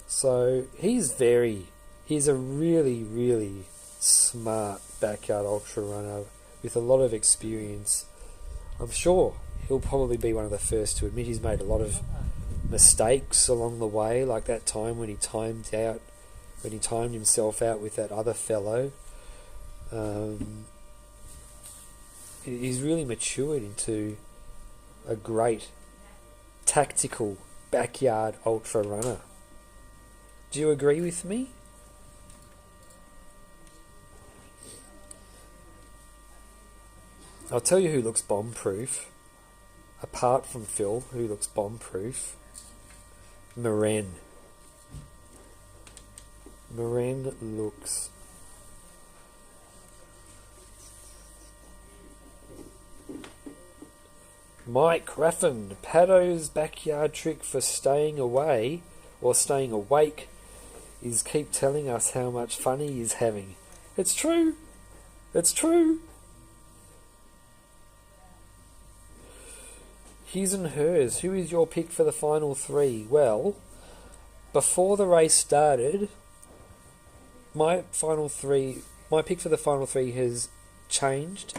So he's a really, really smart backyard ultra runner with a lot of experience. I'm sure he'll probably be one of the first to admit he's made a lot of mistakes along the way, like that time when he timed himself out with that other fellow. He's really matured into a great tactical backyard ultra runner. Do you agree with me? I'll tell you who looks bomb-proof. Apart from Phil, who looks bomb-proof. Moran. Moran looks... Mike Raffin, Paddo's backyard trick for staying away or staying awake is keep telling us how much fun he is having. It's true. It's true. His and hers. Who is your pick for the final three? Well, before the race started, my pick for the final three has changed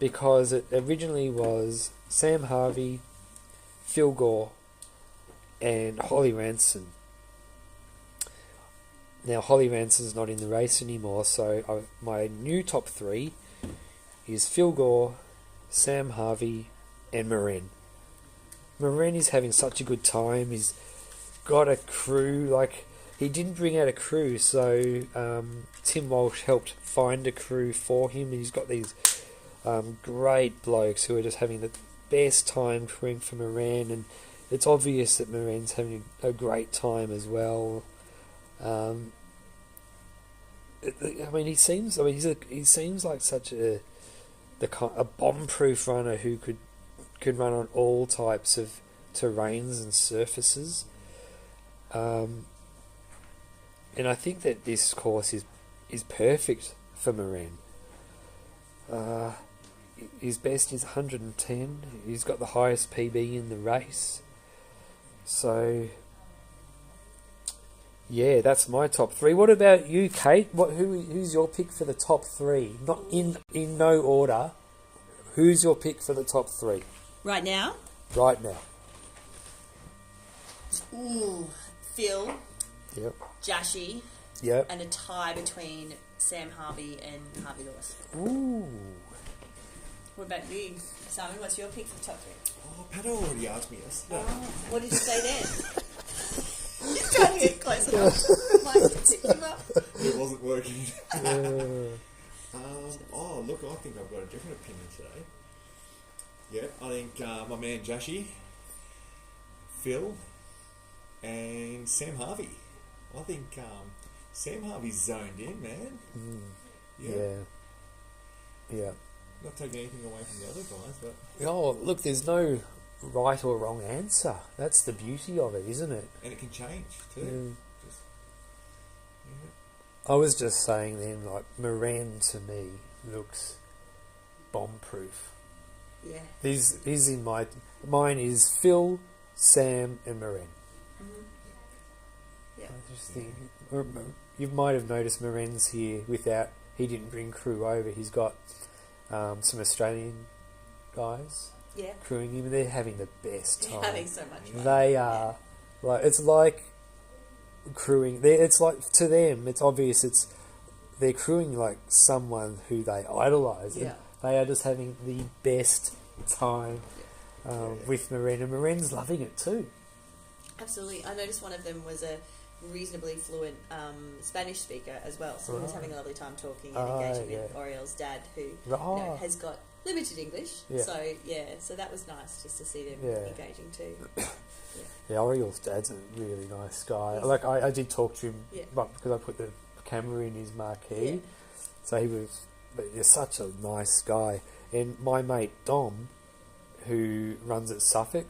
because it originally was Sam Harvey, Phil Gore, and Holly Ranson. Now Holly Ranson's not in the race anymore, so my new top three is Phil Gore, Sam Harvey, and Maren. Maren is having such a good time. He's got a crew. Like, he didn't bring out a crew, so Tim Walsh helped find a crew for him. And he's got these great blokes who are just having the best time crewing for Maren, and it's obvious that Maren's having a great time as well. I mean, he seems like such a bomb-proof runner who could run on all types of terrains and surfaces. And I think that this course is perfect for Maren. His best is 110. He's got the highest PB in the race. So, yeah, that's my top three. What about you, Kate? Who's your pick for the top three? Not in no order. Who's your pick for the top three? Right now? Right now. Ooh, Phil. Yep. Jashi. Yep. And a tie between Sam Harvey and Harvey Lewis. Ooh. What about you, Simon? What's your pick for the top three? Oh, Pat already asked me this. Oh, what did you say then? He's trying to get close enough to the mic to pick him up. It wasn't working. Look, I think I've got a different opinion today. Yeah, I think my man Jashi, Phil, and Sam Harvey. I think Sam Harvey's zoned in, man. Yeah. Not taking anything away from the other guys, but... Oh, look, there's no right or wrong answer. That's the beauty of it, isn't it? And it can change, too. I was just saying then, like, Maren to me looks bomb-proof. Yeah. He's in mine is Phil, Sam, and Maren. Yeah. I just think you might have noticed Maren's here he didn't bring crew over. He's got some Australian guys crewing him. They're having the best time. Having so much fun. They are it's like crewing. It's like, to them, it's obvious. They're crewing like someone who they idolise. Yeah. They are just having the best time with Maren, and Maren's loving it too. Absolutely. I noticed one of them was a reasonably fluent Spanish speaker as well, so he was having a lovely time talking and engaging with Oriel's dad, who has got limited English. So that was nice just to see them engaging too. Yeah, Oriel's dad's a really nice guy. Like, I did talk to him because I put the camera in his marquee. So he's such a nice guy. And my mate Dom, who runs at Suffolk,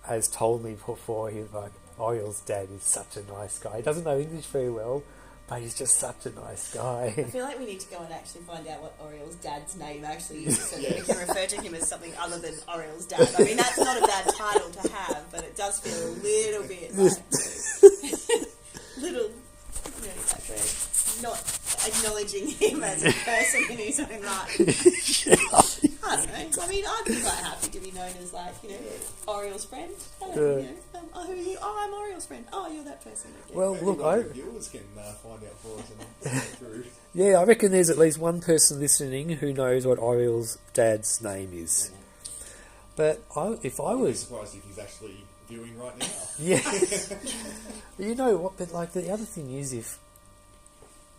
has told me before, he's like, Oriel's dad is such a nice guy. He doesn't know English very well, but he's just such a nice guy. I feel like we need to go and actually find out what Oriel's dad's name actually is, so that we can refer to him as something other than Oriel's dad. I mean, that's not a bad title to have, but it does feel a little bit like like we're not acknowledging him as a person in his own right. I don't know. I mean, I'd be quite happy to be known as, like, Oriel's friend. I don't know, I'm Oriel's friend. Oh, you're that person. Okay. Well, maybe look, viewers can find out for us and through. Yeah, I reckon there's at least one person listening who knows what Oriel's dad's name is. But if I was surprised if he's actually viewing right now. Yeah. You know what? But like, the other thing is,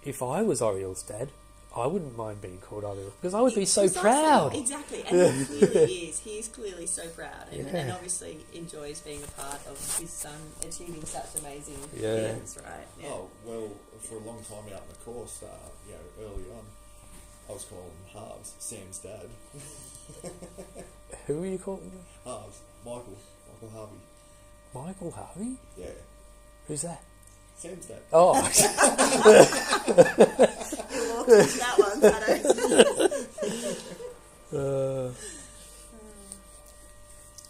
if I was Oriel's dad, I wouldn't mind being called Oriel, because I would be so proud. Exactly, and he clearly is. He is clearly so proud, and obviously enjoys being a part of his son achieving such amazing things, right? Yeah. Oh, well, for a long time out in the course, early on, I was calling him Halves, Sam's dad. Who are you calling him? Halves, Michael Harvey. Michael Harvey? Yeah. Who's that? Sam's dad. Oh. You walked into that one,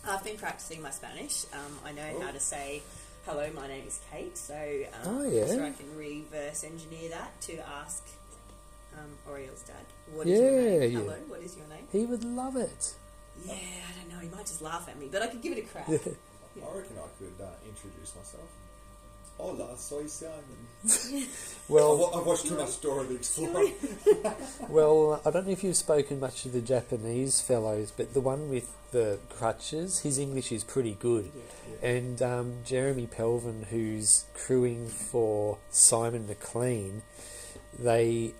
I've been practicing my Spanish. I know how to say, hello, my name is Kate, so so I can reverse engineer that to ask Oriel's dad, what is your name? Hello, what is your name? He would love it. Yeah, I don't know, he might just laugh at me, but I could give it a crack. I reckon I could introduce myself. Hola, soy Simon. Well, I've watched too much Dora the Explorer. Well, I don't know if you've spoken much to the Japanese fellows, but the one with the crutches, his English is pretty good. And Jeremy Pelvin, who's crewing for Simon McLean, they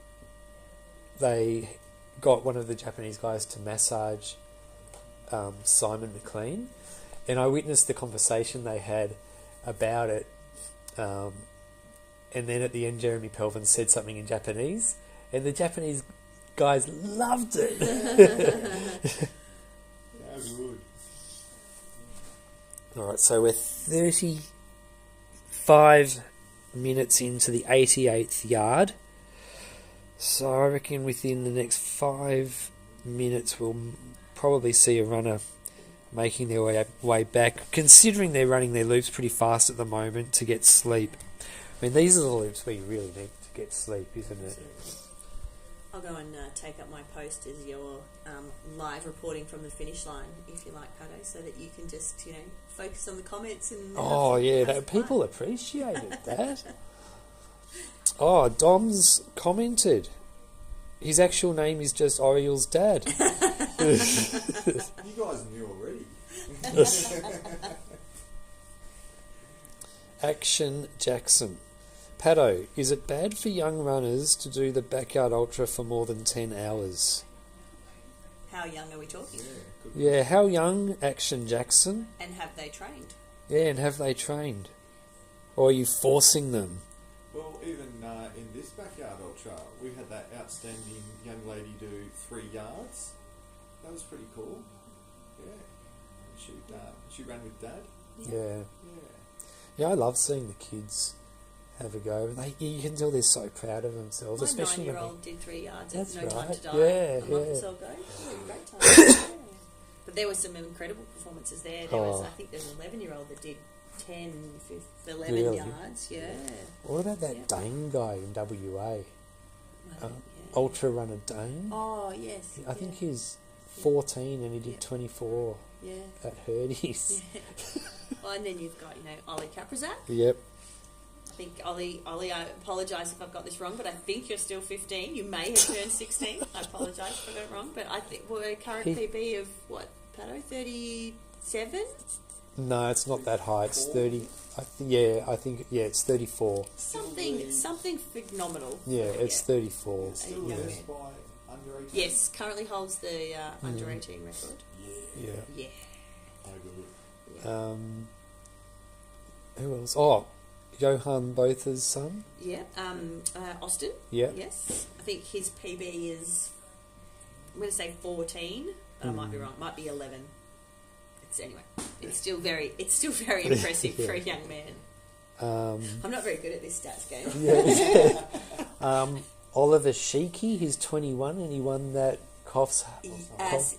got one of the Japanese guys to massage Simon McLean, and I witnessed the conversation they had about it. And then at the end, Jeremy Pelvin said something in Japanese, and the Japanese guys loved it. Good. All right, so we're 35 minutes into the 88th yard. So I reckon within the next 5 minutes we'll probably see a runner making their way back, considering they're running their loops pretty fast at the moment to get sleep. I mean, these are the loops where you really need to get sleep, isn't it? I'll go and take up my post as your live reporting from the finish line, if you like, Pato, so that you can just, focus on the comments and... Oh, yeah, people appreciated that. Oh, Dom's commented. His actual name is just Oriel's dad. You guys knew already. Action Jackson. Pato, is it bad for young runners to do the backyard ultra for more than 10 hours? How young are we talking? Yeah, how young, Action Jackson? And have they trained? Yeah, and have they trained? Or are you forcing them? Well, even in this backyard ultra, we had that outstanding young lady do 3 yards. That was pretty cool. Yeah. She ran with Dad. Yeah. Yeah, I love seeing the kids have a go. You can tell they're so proud of themselves. My especially 9-year-old did 3 yards That's at No Time right. to Die Yeah, a month or so ago. Great time. But there were some incredible performances there. There was, I think there's an 11-year-old that did 10, 11 Really? yards. Yeah. What about that Dane guy in WA? Ultra runner Dane? Oh, yes. I think he's 14 and he did 24 at Hurdy's. Yeah. Well, and then you've got, Ollie Caprazat. Yep. I think Ollie, I apologise if I've got this wrong, but I think you're still 15. You may have turned 16. I apologise if I got it wrong, but I think we're current PB of what, Pato, 37? No, it's not that high. It's 30. I think it's 34. Something phenomenal. Yeah, it's 34. Still Yeah. led by under 18. Yes, currently holds the under 18 record. Yeah. Yeah. Who else? Oh, Johan Botha's son. Yeah. Austin. Yeah. Yes. I think his PB is, I'm going to say 14, but I might be wrong. Might be 11. It's still very impressive for a young man. I'm not very good at this stats game. Oliver Sheikey, he's 21 and he won that Coffs. Coffs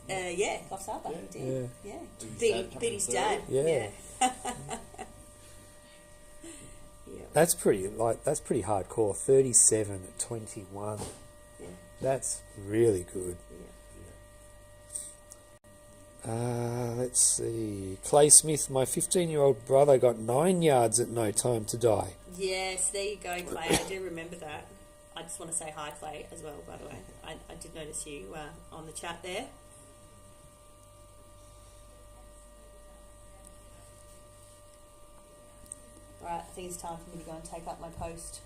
Harbour. He did. Yeah. Beat his dad. Yeah. That's pretty hardcore. 37 at 21. Yeah. That's really good. Let's see. Clay Smith, my 15-year-old brother got 9 yards at No Time to Die. Yes, there you go, Clay. I do remember that. I just want to say hi, Clay, as well, by the way. I did notice you on the chat there. Right, I think it's time for me to go and take up my post.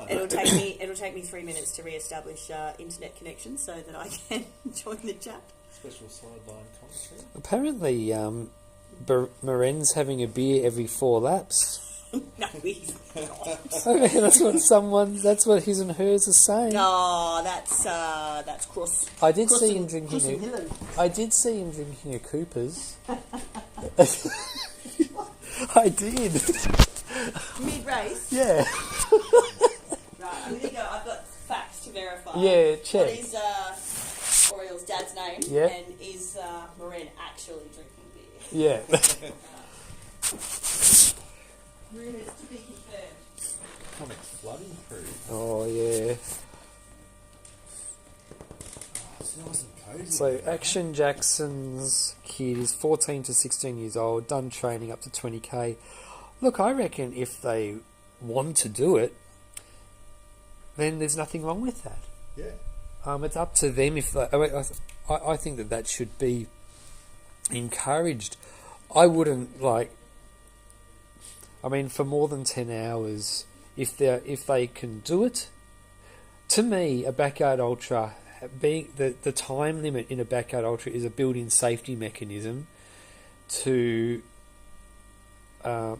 It'll take me 3 minutes to re-establish internet connection so that I can join the chat. Special sideline commentary. Apparently, Moren's having a beer every 4 laps. No, he's not. Okay, that's what his and hers are saying. No, that's cross. I did see him drinking a Cooper's. I did. Mid-race? Yeah. Right, I'm going to go. I've got facts to verify. Yeah, check. What is Oriel's dad's name? Yeah. And is Moren actually drinking beer? Yeah. Rumours to be confirmed. Comics flooding through. Oh, yeah. It's nice and cozy. So, Action Jackson's kid is 14 to 16 years old, done training up to 20k. Look, I reckon if they want to do it, then there's nothing wrong with that. Yeah. It's up to them if they, I think that should be encouraged. I wouldn't for more than 10 hours, if they can do it. To me, a backyard ultra, being the time limit in a backyard ultra is a built-in safety mechanism to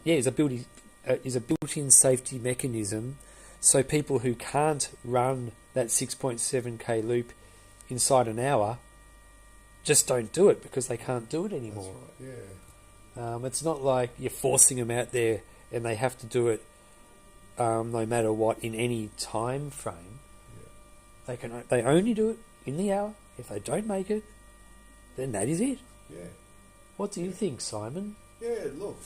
is a built-in safety mechanism, so people who can't run that 6.7k loop inside an hour just don't do it because they can't do it anymore. That's right, yeah. It's not like you're forcing them out there and they have to do it no matter what in any time frame. Yeah. They only do it in the hour. If they don't make it, then that is it. Yeah. What do you think, Simon? Yeah, look,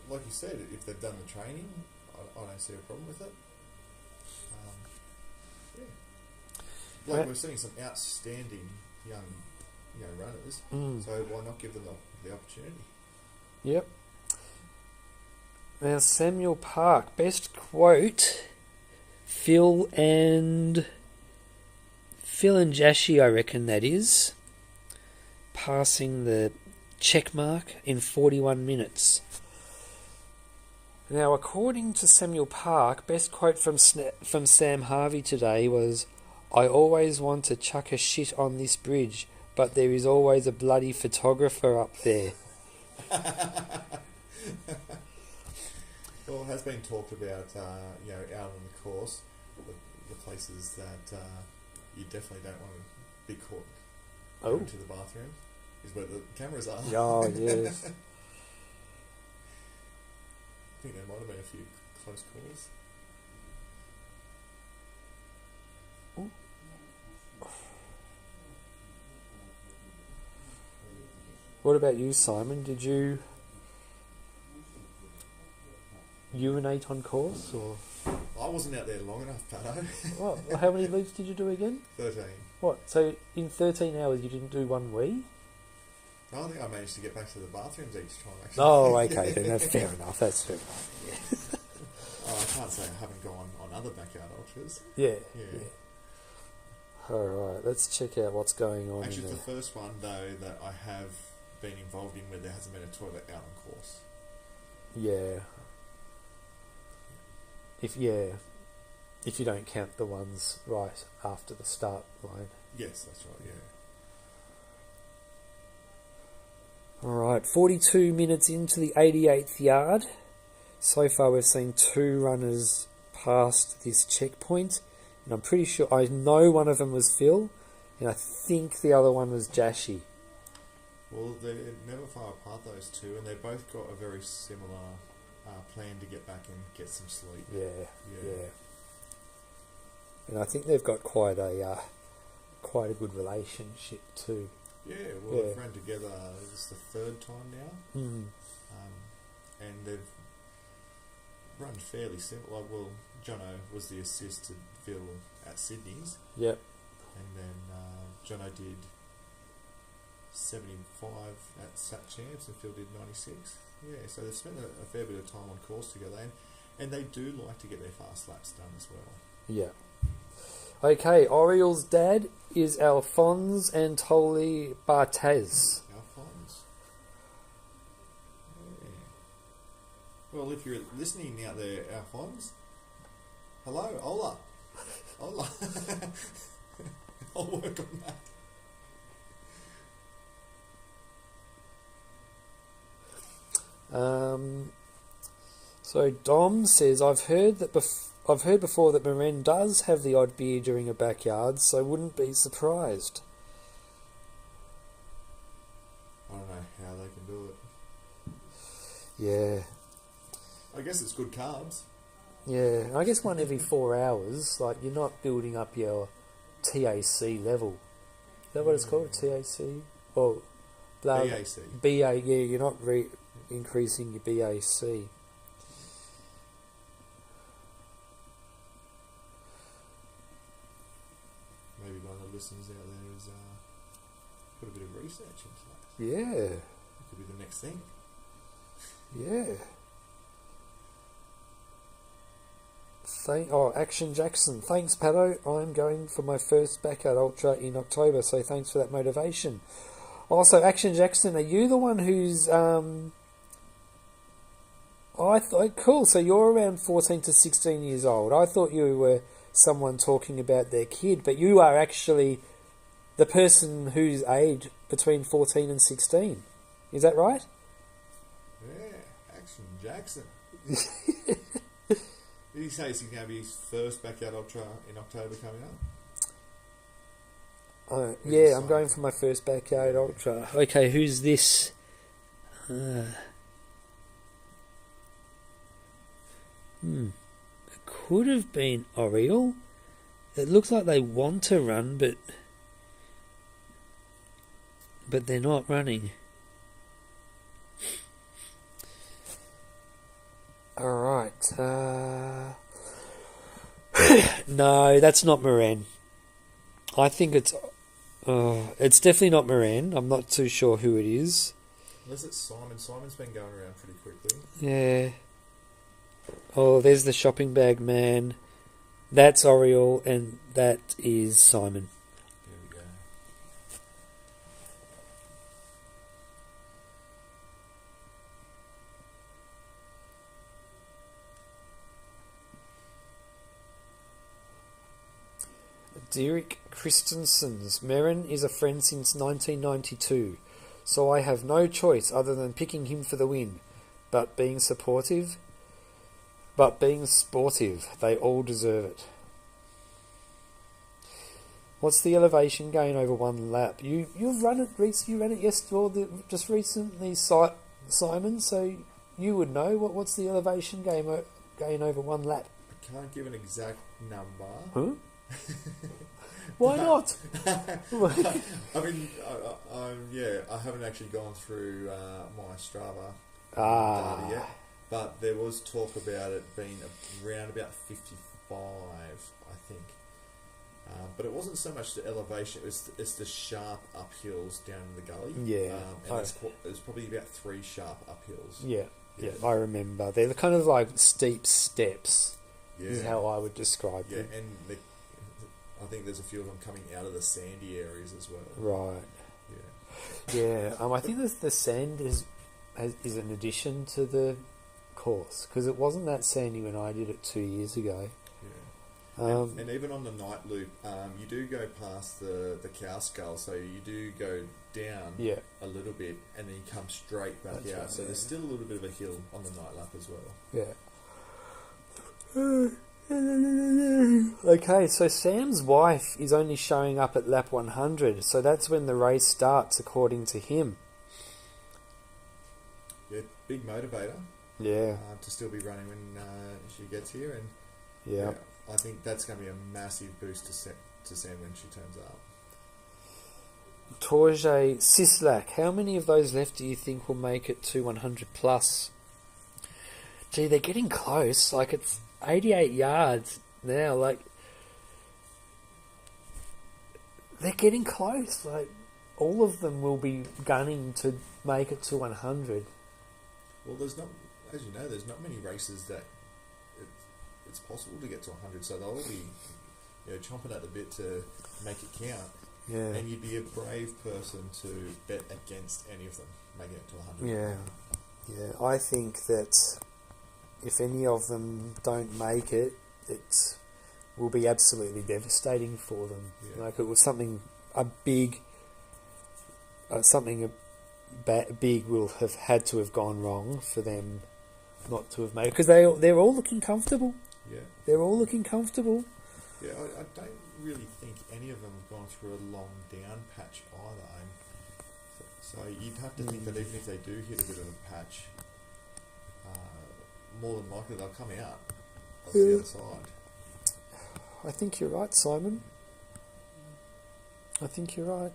like you said, if they've done the training, I don't see a problem with it. We're seeing some outstanding young runners, so why not give them the opportunity? Yep. Now, Samuel Park, best quote, Phil and Jashi, I reckon that is, passing the check mark in 41 minutes. Now, according to Samuel Park, best quote from Sam Harvey today was, "I always want to chuck a shit on this bridge, but there is always a bloody photographer up there." Well, it has been talked about, out on the course, the places that you definitely don't want to be caught going to the bathroom is where the cameras are. Oh, yes. I think there might have been a few close calls. What about you, Simon? Did you urinate on course, or? I wasn't out there long enough, Pato. What? How many loops did you do again? 13. What? So in 13 hours you didn't do one wee? I think I managed to get back to the bathrooms each time, actually. Oh, okay, then that's fair enough. That's fair enough. Yeah. I can't say I haven't gone on other backyard ultras. Yeah. All right, let's check out what's going on. Actually, it's the first one though that I have been involved in where there hasn't been a toilet out on course. Yeah. If you don't count the ones right after the start line. Yes, that's right. Yeah. All right, 42 minutes into the 88th yard. So far, we've seen 2 runners past this checkpoint, and I'm pretty sure I know one of them was Phil, and I think the other one was Jashi. Well, they're never far apart, those two, and they've both got a very similar plan to get back and get some sleep. Yeah. And I think they've got quite a good relationship too. Yeah, well, they've run together. It's the 3rd time now, and they've run fairly simple. Like, well, Jono was the assist to Phil at Sydney's. Yep. And then Jono did 75 at SAT Champs, and Phil did 96. Yeah, so they've spent a fair bit of time on course together, and they do like to get their fast laps done as well. Yeah. Okay, Oriel's dad is Alphonse Antoli Barthez. Alphonse. Yeah. Well, if you're listening out there, Alphonse, hello, hola. Hola. I'll work on that. So Dom says, I've heard before that Maren does have the odd beer during a backyard, so wouldn't be surprised. I don't know how they can do it. Yeah. I guess it's good carbs. Yeah, I guess one every 4 hours. Like, you're not building up your TAC level. Is that what it's called? TAC? Or BAC. BA, yeah, you're not increasing your BAC. Maybe one of the listeners out there has put a bit of research into that. Yeah. It could be the next thing. Yeah. Action Jackson. Thanks, Pato. I'm going for my first backyard ultra in October, so thanks for that motivation. Also, Action Jackson, are you the one who's I thought cool. So you're around 14 to 16 years old. I thought you were someone talking about their kid, but you are actually the person whose age between 14 and 16. Is that right? Yeah, Action Jackson. Did he say it's going to be his first backyard ultra in October coming up? Yeah, I'm going for my first backyard ultra. Okay, who's this? It could have been Oriole. It looks like they want to run, but they're not running. Alright. No, that's not Moran. I think it's definitely not Moran. I'm not too sure who it is. Unless it's Simon. Simon's been going around pretty quickly. Yeah. Oh, there's the shopping bag man. That's Oriole, and that is Simon. There we go. Derek Christensen's. Merrin is a friend since 1992, so I have no choice other than picking him for the win. But being sportive, they all deserve it. What's the elevation gain over one lap? You've run it. You ran it yesterday, just recently, Simon. So you would know what the elevation gain over one lap. I can't give an exact number. Huh? Why not? I mean, I haven't actually gone through my Strava data yet, but there was talk about it being around about 55, I think. But it wasn't so much the elevation; it's the sharp uphills down in the gully. Yeah, and it's probably about 3 sharp uphills. Yeah, I remember. They're kind of like steep steps. Yeah. Is how I would describe them. Yeah, and I think there's a few of them coming out of the sandy areas as well. Right. Yeah. I think the sand is an addition to the course, because it wasn't that sandy when I did it 2 years ago. Yeah. And even on the night loop, you do go past the cow skull, so you do go down a little bit, and then you come straight back out. Right, so there's still a little bit of a hill on the night lap as well. Yeah. Okay, so Sam's wife is only showing up at lap 100, so that's when the race starts, according to him. Yeah, big motivator. Yeah. To still be running when she gets here, and yeah, I think that's going to be a massive boost to Sam when she turns up. Torje Sislak, how many of those left do you think will make it to 100 plus? Gee, they're getting close. Like, it's 88 yards now. Like, they're getting close. Like, all of them will be gunning to make it to 100. Well, there's not, as you know, there's not many races that it's possible to get to 100. So they'll all be, chomping at the bit to make it count. Yeah. And you'd be a brave person to bet against any of them making it to 100. Yeah. Yeah, I think that if any of them don't make it, it will be absolutely devastating for them. Yeah. Like, it was something big will have had to have gone wrong for them not to have made it, because they're all looking comfortable. Yeah, they're all looking comfortable. Yeah, I don't really think any of them have gone through a long down patch either. So you'd have to think that even if they do hit a bit of a patch, more than likely they'll come out on the other side. I think you're right, Simon. I think you're right.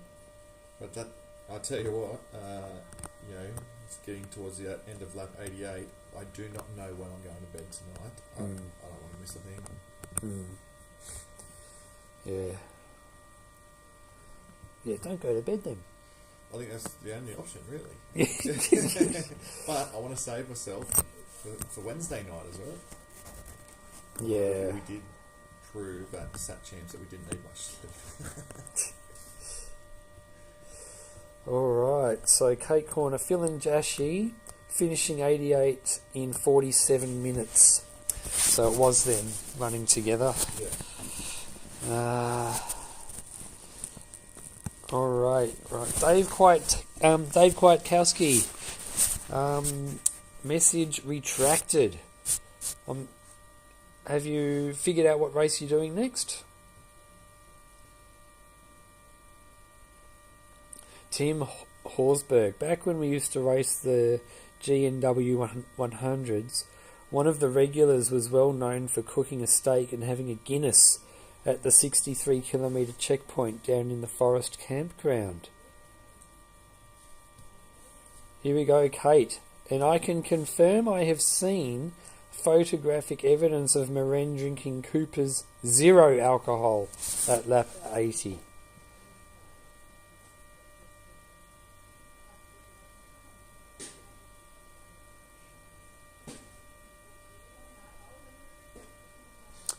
But that, I'll tell you what, it's getting towards the end of lap 88. I do not know when I'm going to bed tonight. I don't want to miss a thing. Yeah. Yeah, don't go to bed then. I think that's the only option, really. But I want to save myself for Wednesday night as well. Yeah. We did prove at the Sat Champs that we didn't need much sleep. Alright, so Kate Corner, Phil and Jashi finishing 88 in 47 minutes. So it was them running together. Yeah. Alright, right. Dave Kwiatkowski. Message retracted. Have you figured out what race you're doing next? Tim Horsberg. Back when we used to race the G&W 100s, one of the regulars was well known for cooking a steak and having a Guinness at the 63 kilometre checkpoint down in the forest campground. Here we go, Kate. And I can confirm I have seen photographic evidence of Maren drinking Cooper's 0 alcohol at lap 80.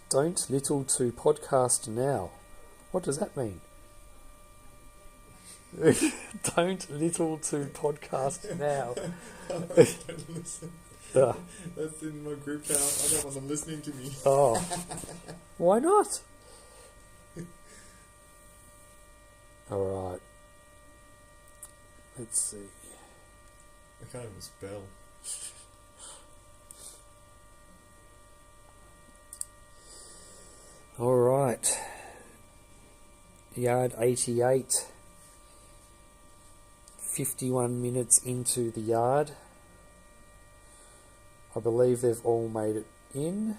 Don't little to podcast now. What does that mean? Don't little to podcast now. Don't listen. That's in my group chat. I don't want them listening to me. Oh. Why not? Alright. Let's see. I can't even spell. Alright. Yard 88. 51 minutes into the yard. I believe they've all made it in.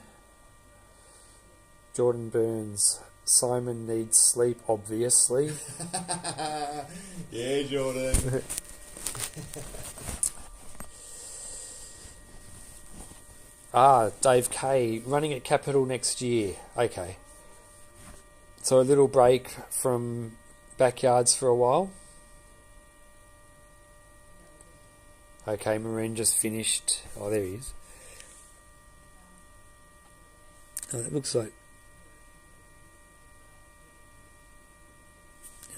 Jordan Burns. Simon needs sleep, obviously. Yeah, Jordan. Dave K. Running at Capital next year. Okay. So a little break from backyards for a while. Okay, Maren just finished. Oh, there he is. Oh, that looks like...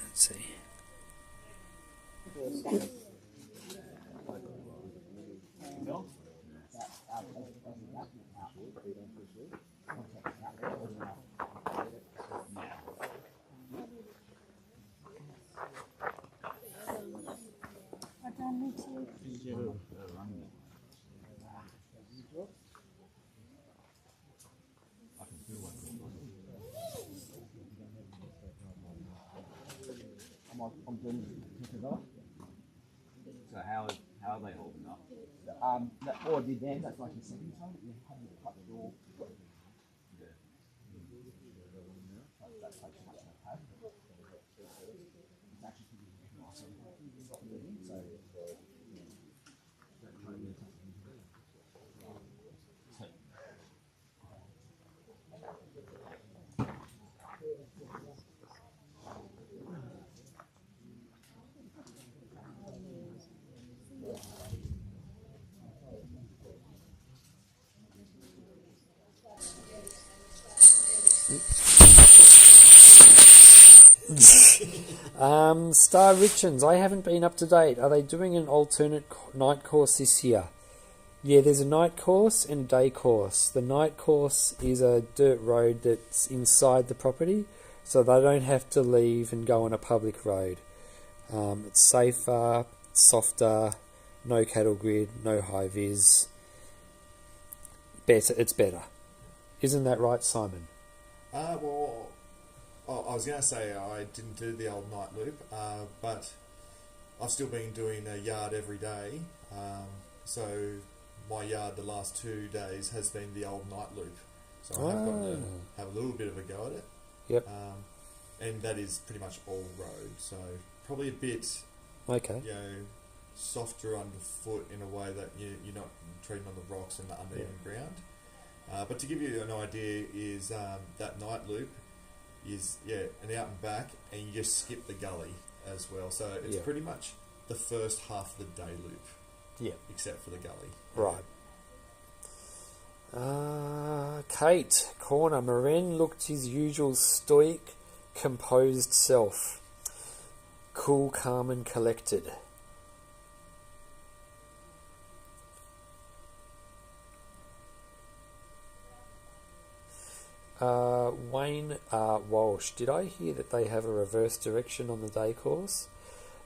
Let's see. So how are they holding up? Or did then, that's like the second time, you haven't cut the door. That takes much more pad. It's actually pretty nice. So, Star Richards, I haven't been up to date. Are they doing an alternate night course this year? Yeah, there's a night course and a day course. The night course is a dirt road that's inside the property, so they don't have to leave and go on a public road. It's safer, softer, no cattle grid, no high vis. It's better. Isn't that right, Simon? Well, I was going to say I didn't do the old night loop, but I've still been doing a yard every day. So my yard the last 2 days has been the old night loop. So I have got to have a little bit of a go at it. Yep. And that is pretty much all road. So probably a bit, softer underfoot in a way that you're not treading on the rocks and the uneven ground. But to give you an idea, is that night loop is an out and back, and you just skip the gully as well. So it's pretty much the first half of the day loop. Yeah. Except for the gully. Right. Kate, corner. Maren looked his usual stoic, composed self. Cool, calm and collected. Wayne Walsh, did I hear that they have a reverse direction on the day course?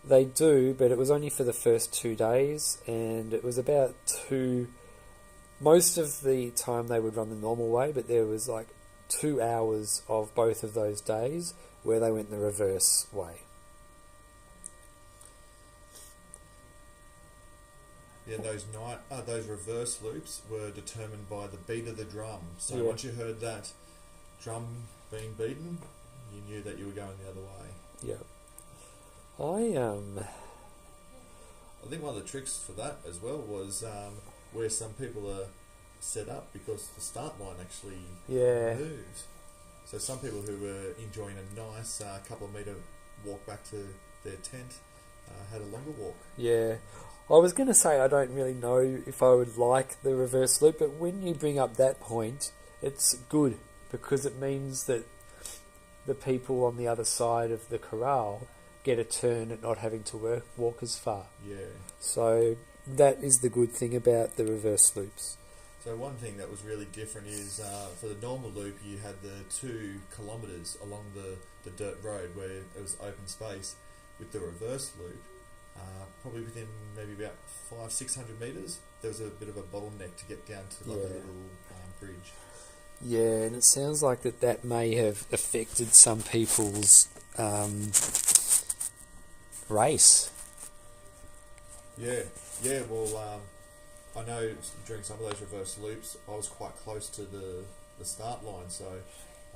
They do, but it was only for the first 2 days, and it was about most of the time they would run the normal way, but there was like 2 hours of both of those days where they went the reverse way. Yeah, those reverse loops were determined by the beat of the drum. So once you heard that drum being beaten, you knew that you were going the other way. Yeah. I think one of the tricks for that as well was where some people are set up, because the start line actually moves. So some people who were enjoying a nice couple of metre walk back to their tent had a longer walk. Yeah. I was going to say I don't really know if I would like the reverse loop, but when you bring up that point, it's good because it means that the people on the other side of the corral get a turn at not having to walk as far. Yeah. So that is the good thing about the reverse loops. So one thing that was really different is for the normal loop you had the 2 kilometres along the dirt road where it was open space. With the reverse loop, probably within maybe about 500-600 metres, there was a bit of a bottleneck to get down to like a little bridge. Yeah, and it sounds like that may have affected some people's race. Yeah. Well, I know during some of those reverse loops, I was quite close to the start line, so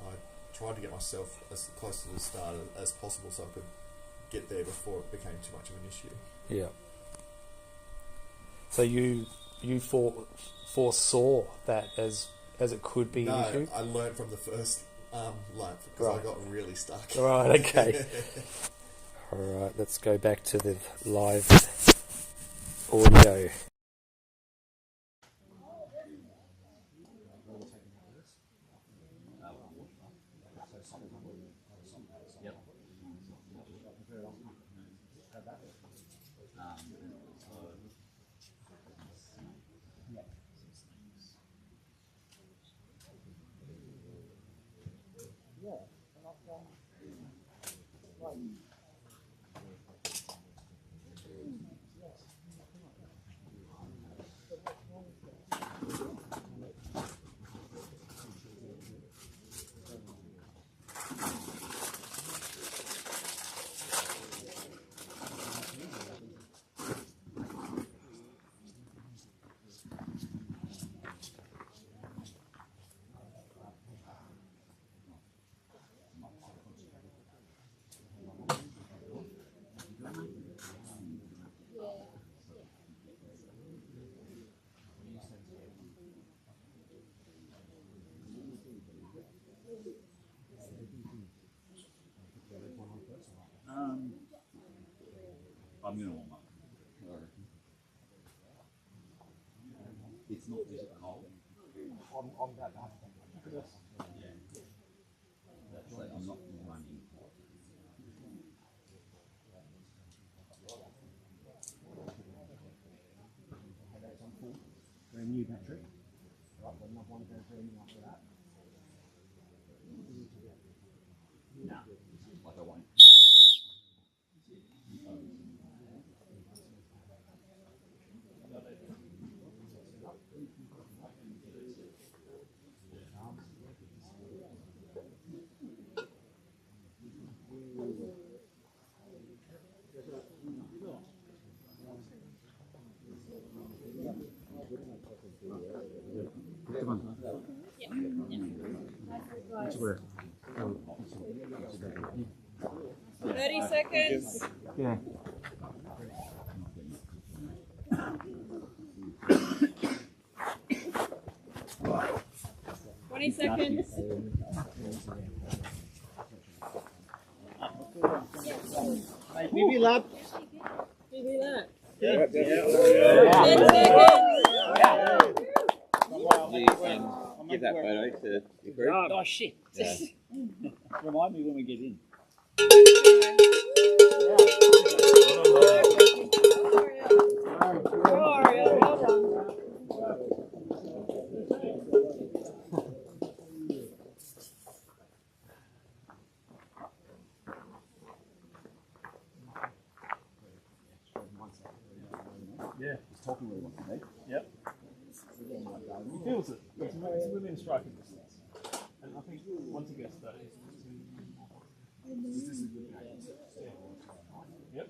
I tried to get myself as close to the start as possible so I could get there before it became too much of an issue. Yeah. So you foresaw that as it could be an issue? No, I learned from the first lap because I got really stuck. Right, okay. Alright, let's go back to the live audio. I'm going to warm up. It's not just cold. I'm that bad. Look at this. Yeah. That's like I'm not running. Headaches on full. Very new battery. Right, got another one going burning after that. No, like I won't. Where? 30 seconds. Yeah. Seconds. BB lap. BB lap. Yeah. 10 seconds. actually give that photo to the group. Oh shit! Yeah. Remind me when we get in. Yeah, he's talking where he wants to be. Yep. He feels it. It's within striking distance. And I think once he gets that, is this a good game? Yep.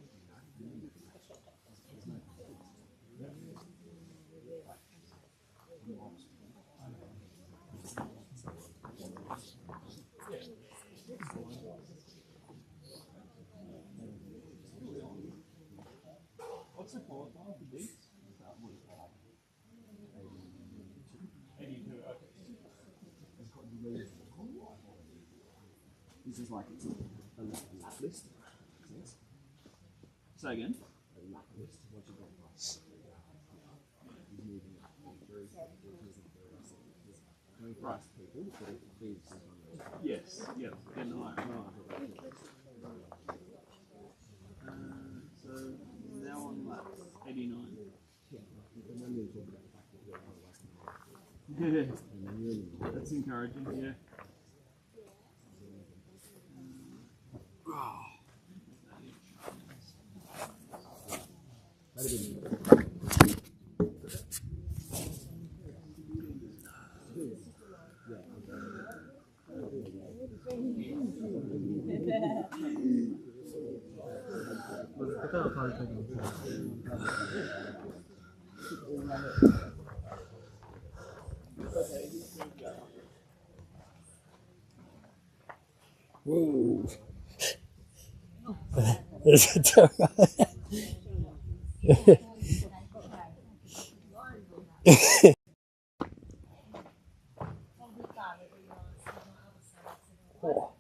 What's the qualifier for these? 82, okay. This is like it's a lap list. Say again? A lap list. Once you go past. He's moving up through. Going past people, but it feeds. Yes, yep. Getting higher. So now on lap 89. Yeah, that's encouraging, yeah. Whoa. There's a dog. Oh.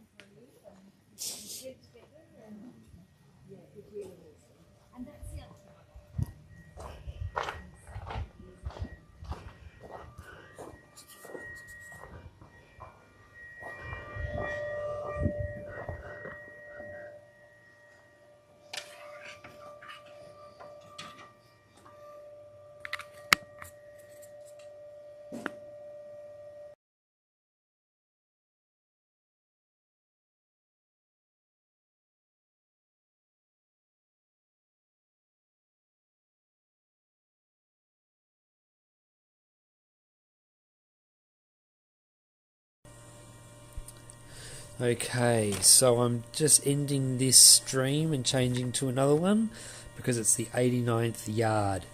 Okay, so I'm just ending this stream and changing to another one because it's the 89th yard.